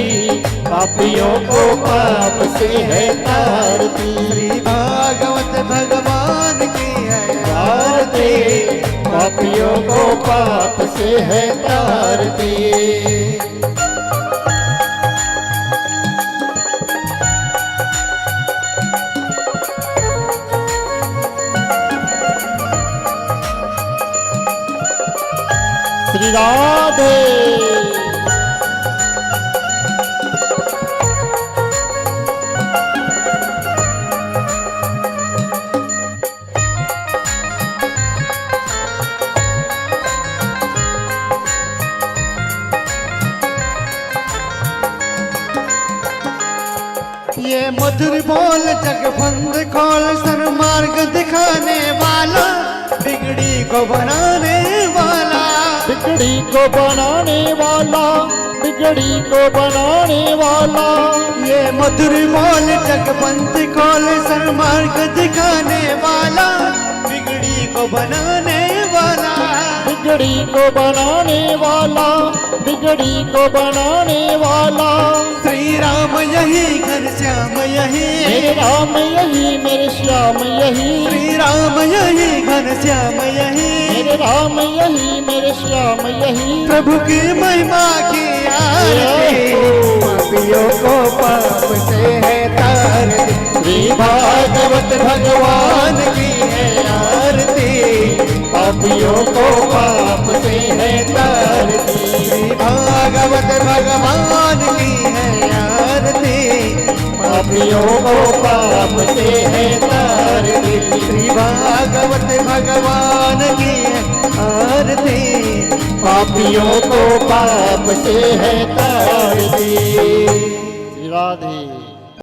पापियों को पाप से है तारती। श्री भागवत भगवान की है आरती, पापियों को पाप से है तारती। श्री राधे। ये मधुर बोल जगबंद खोल सन्मार्ग दिखाने वाला, बिगड़ी को बनाने वाला, बिगड़ी को बनाने वाला, बिगड़ी को बनाने वाला। ये मधुर मोल जगपंथ खोल सन्मार्ग दिखाने वाला, बिगड़ी को बनाने वाला, बिगड़ी को बनाने वाला, बिगड़ी को बनाने वाला। श्री राम यही घनश्याम यही, मेरे राम यही मेरे श्याम यही, श्री राम यही घनश्याम यही, मेरे राम यही मेरे श्याम यही। प्रभु की महिमा की आरती, पापियों को पाप से है तारती। श्री भागवत भगवान की है आरती, पापियों को पाप से है तारती। श्री भागवत भगवान की है आरती, पापियों को पाप से है तारती। श्री भागवत भगवान की है आरती, पापियों को पाप से है तारती। राधे।